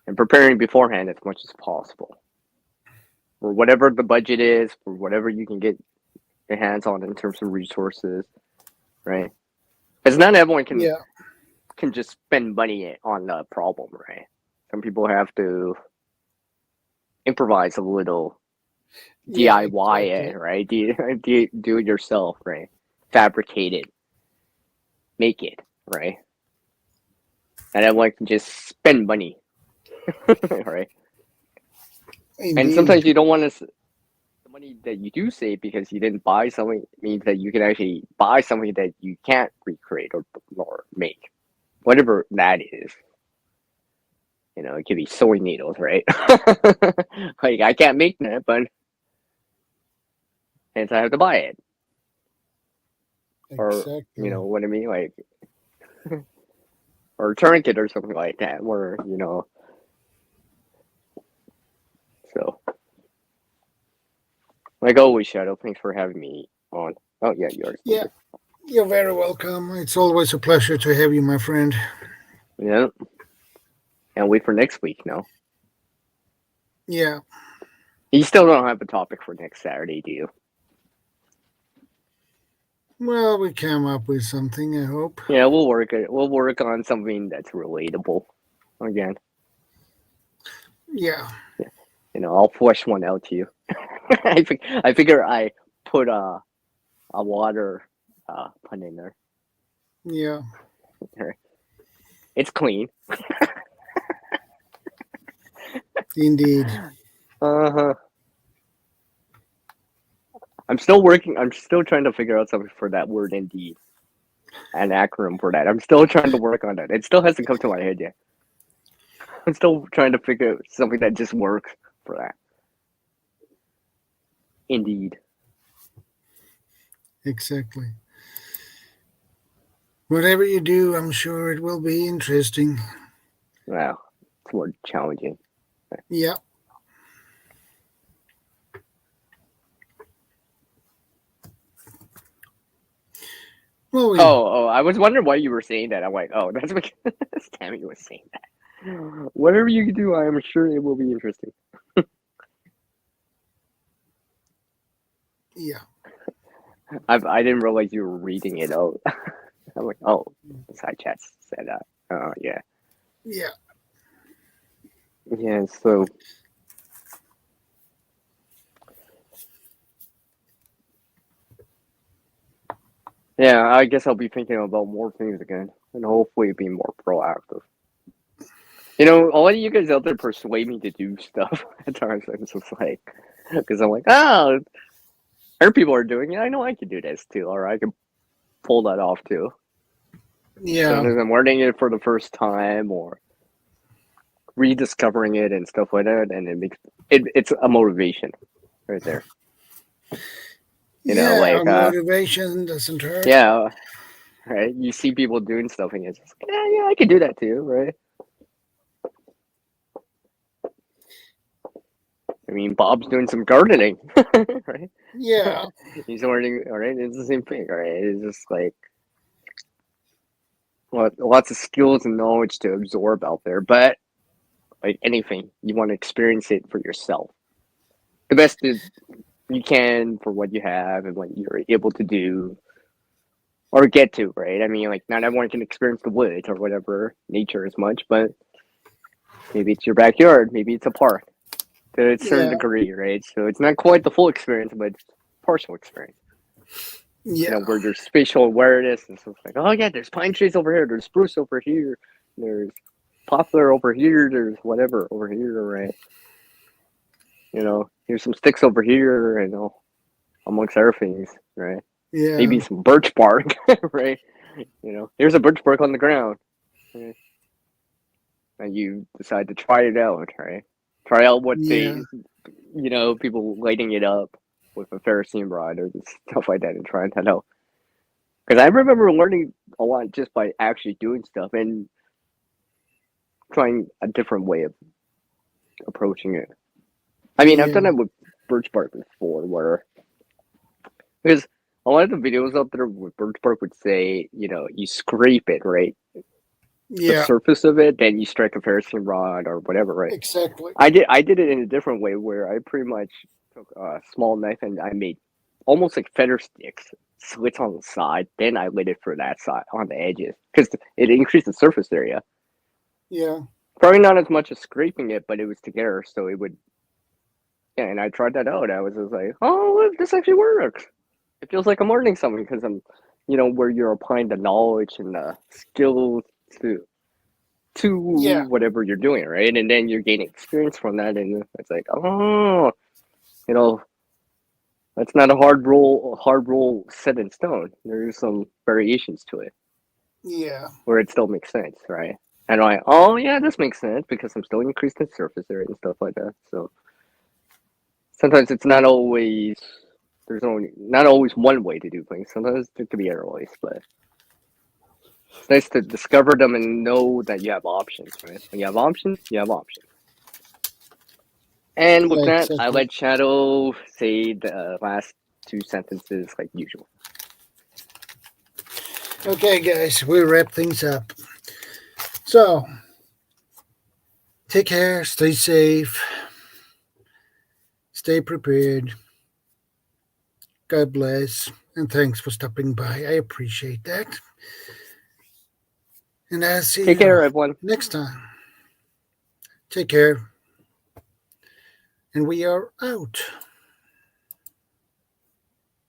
and preparing beforehand as much as possible. For whatever the budget is, for whatever you can get your hands on in terms of resources, right? Because not everyone Yeah, can just spend money on the problem, right? Some people have to improvise a little, yeah, DIY exactly. it, right? Do it yourself, right? Fabricate it, make it, right? And everyone can just spend money, right? And Indeed. sometimes you don't want to. The money that you do save because you didn't buy something means that you can actually buy something that you can't recreate or make, whatever that is. You know, it could be sewing needles, right? Like I can't make that, but hence I have to buy it. Or you Exactly. know what I mean, like or a tourniquet or something like that, where you know. So, like always, Shadow, thanks for having me on. Oh yeah, you already Yeah, did. you're very welcome. It's always a pleasure to have you, my friend. Yeah, and wait for next week. No, Yeah. you still don't have a topic for next Saturday, do you? Well, we came up with something, I hope. Yeah, we'll work it. We'll work on something that's relatable. Again, Yeah. you know, I'll flesh one out to you. I figure I put a water pun in there. Yeah. It's clean. Indeed. Uh-huh. I'm still working. I'm still trying to figure out something for that word indeed. an acronym for that. I'm still trying to work on that. It still hasn't come to my head yet. I'm still trying to figure out something that just works for that. Indeed. Exactly. Whatever you do, I'm sure it will be interesting. Wow, it's more challenging. Yeah. Well, Oh, I was wondering why you were saying that. I'm like, oh, that's because Tammy was saying that. Whatever you do, I am sure it will be interesting. yeah. I didn't realize you were reading it out. I'm like, oh, the side chat said that. Yeah. Yeah. Yeah, so yeah, I guess I'll be thinking about more things again and hopefully be more proactive. You know, all of you guys out there persuade me to do stuff at times. It's just like, because I'm like, oh, other people are doing it. I know I can do this too, or I can pull that off too. Yeah. Sometimes I'm learning it for the first time or rediscovering it and stuff like that, and it makes it's a motivation right there. You know, like motivation doesn't hurt. yeah, right. You see people doing stuff, and you're just like, yeah, I can do that too, right? I mean, Bob's doing some gardening, right? Yeah. He's learning, all right? It's the same thing, right? It's just like lots of skills and knowledge to absorb out there, but like anything, you want to experience it for yourself. The best is you can for what you have and what you're able to do or get to, right? I mean, like not everyone can experience the woods or whatever nature as much, but maybe it's your backyard, maybe it's a park to a certain degree, right? So it's not quite the full experience, but it's partial experience. Yeah. You know, where there's spatial awareness and stuff like, oh yeah, there's pine trees over here, there's spruce over here, there's poplar over here, there's whatever over here, right? You know, here's some sticks over here, you know, amongst other things, right? Yeah. Maybe some birch bark, right? You know, here's a birch bark on the ground, right? And you decide to try it out, right? Try out what they, you know, people lighting it up with a ferrocene rod or stuff like that and trying that out. Because I remember learning a lot just by actually doing stuff and trying a different way of approaching it. I mean, I've done it with birch bark before, where because a lot of the videos out there with birch bark would say, you know, you scrape it, right? The surface of it, then you strike a ferrocene rod or whatever, right? Exactly. I did it in a different way where I pretty much took a small knife and I made almost like feather sticks, slits on the side. Then I lit it for that side on the edges because it increased the surface area. Yeah. Probably not as much as scraping it, but it was together, so it would. Yeah, and I tried that out. I was just like, oh, look, this actually works. It feels like I'm learning something because I'm, you know, where you're applying the knowledge and the skills to whatever you're doing, right? And then you're gaining experience from that, and it's like, oh, you know, that's not a hard rule set in stone. There's some variations to it. Yeah. Where it still makes sense, right? And I'm like, oh yeah, this makes sense because I'm still increasing surface area and stuff like that. So sometimes it's not always not always one way to do things. Sometimes there could be other ways, but it's nice to discover them and know that you have options, right? When you have options, you have options. And with that, I let Shadow say the last two sentences like usual. Okay, guys, we wrap things up. So, take care, stay safe, stay prepared. God bless, and thanks for stopping by. I appreciate that. And I'll see Take care, everyone. Next time. Take care. And we are out.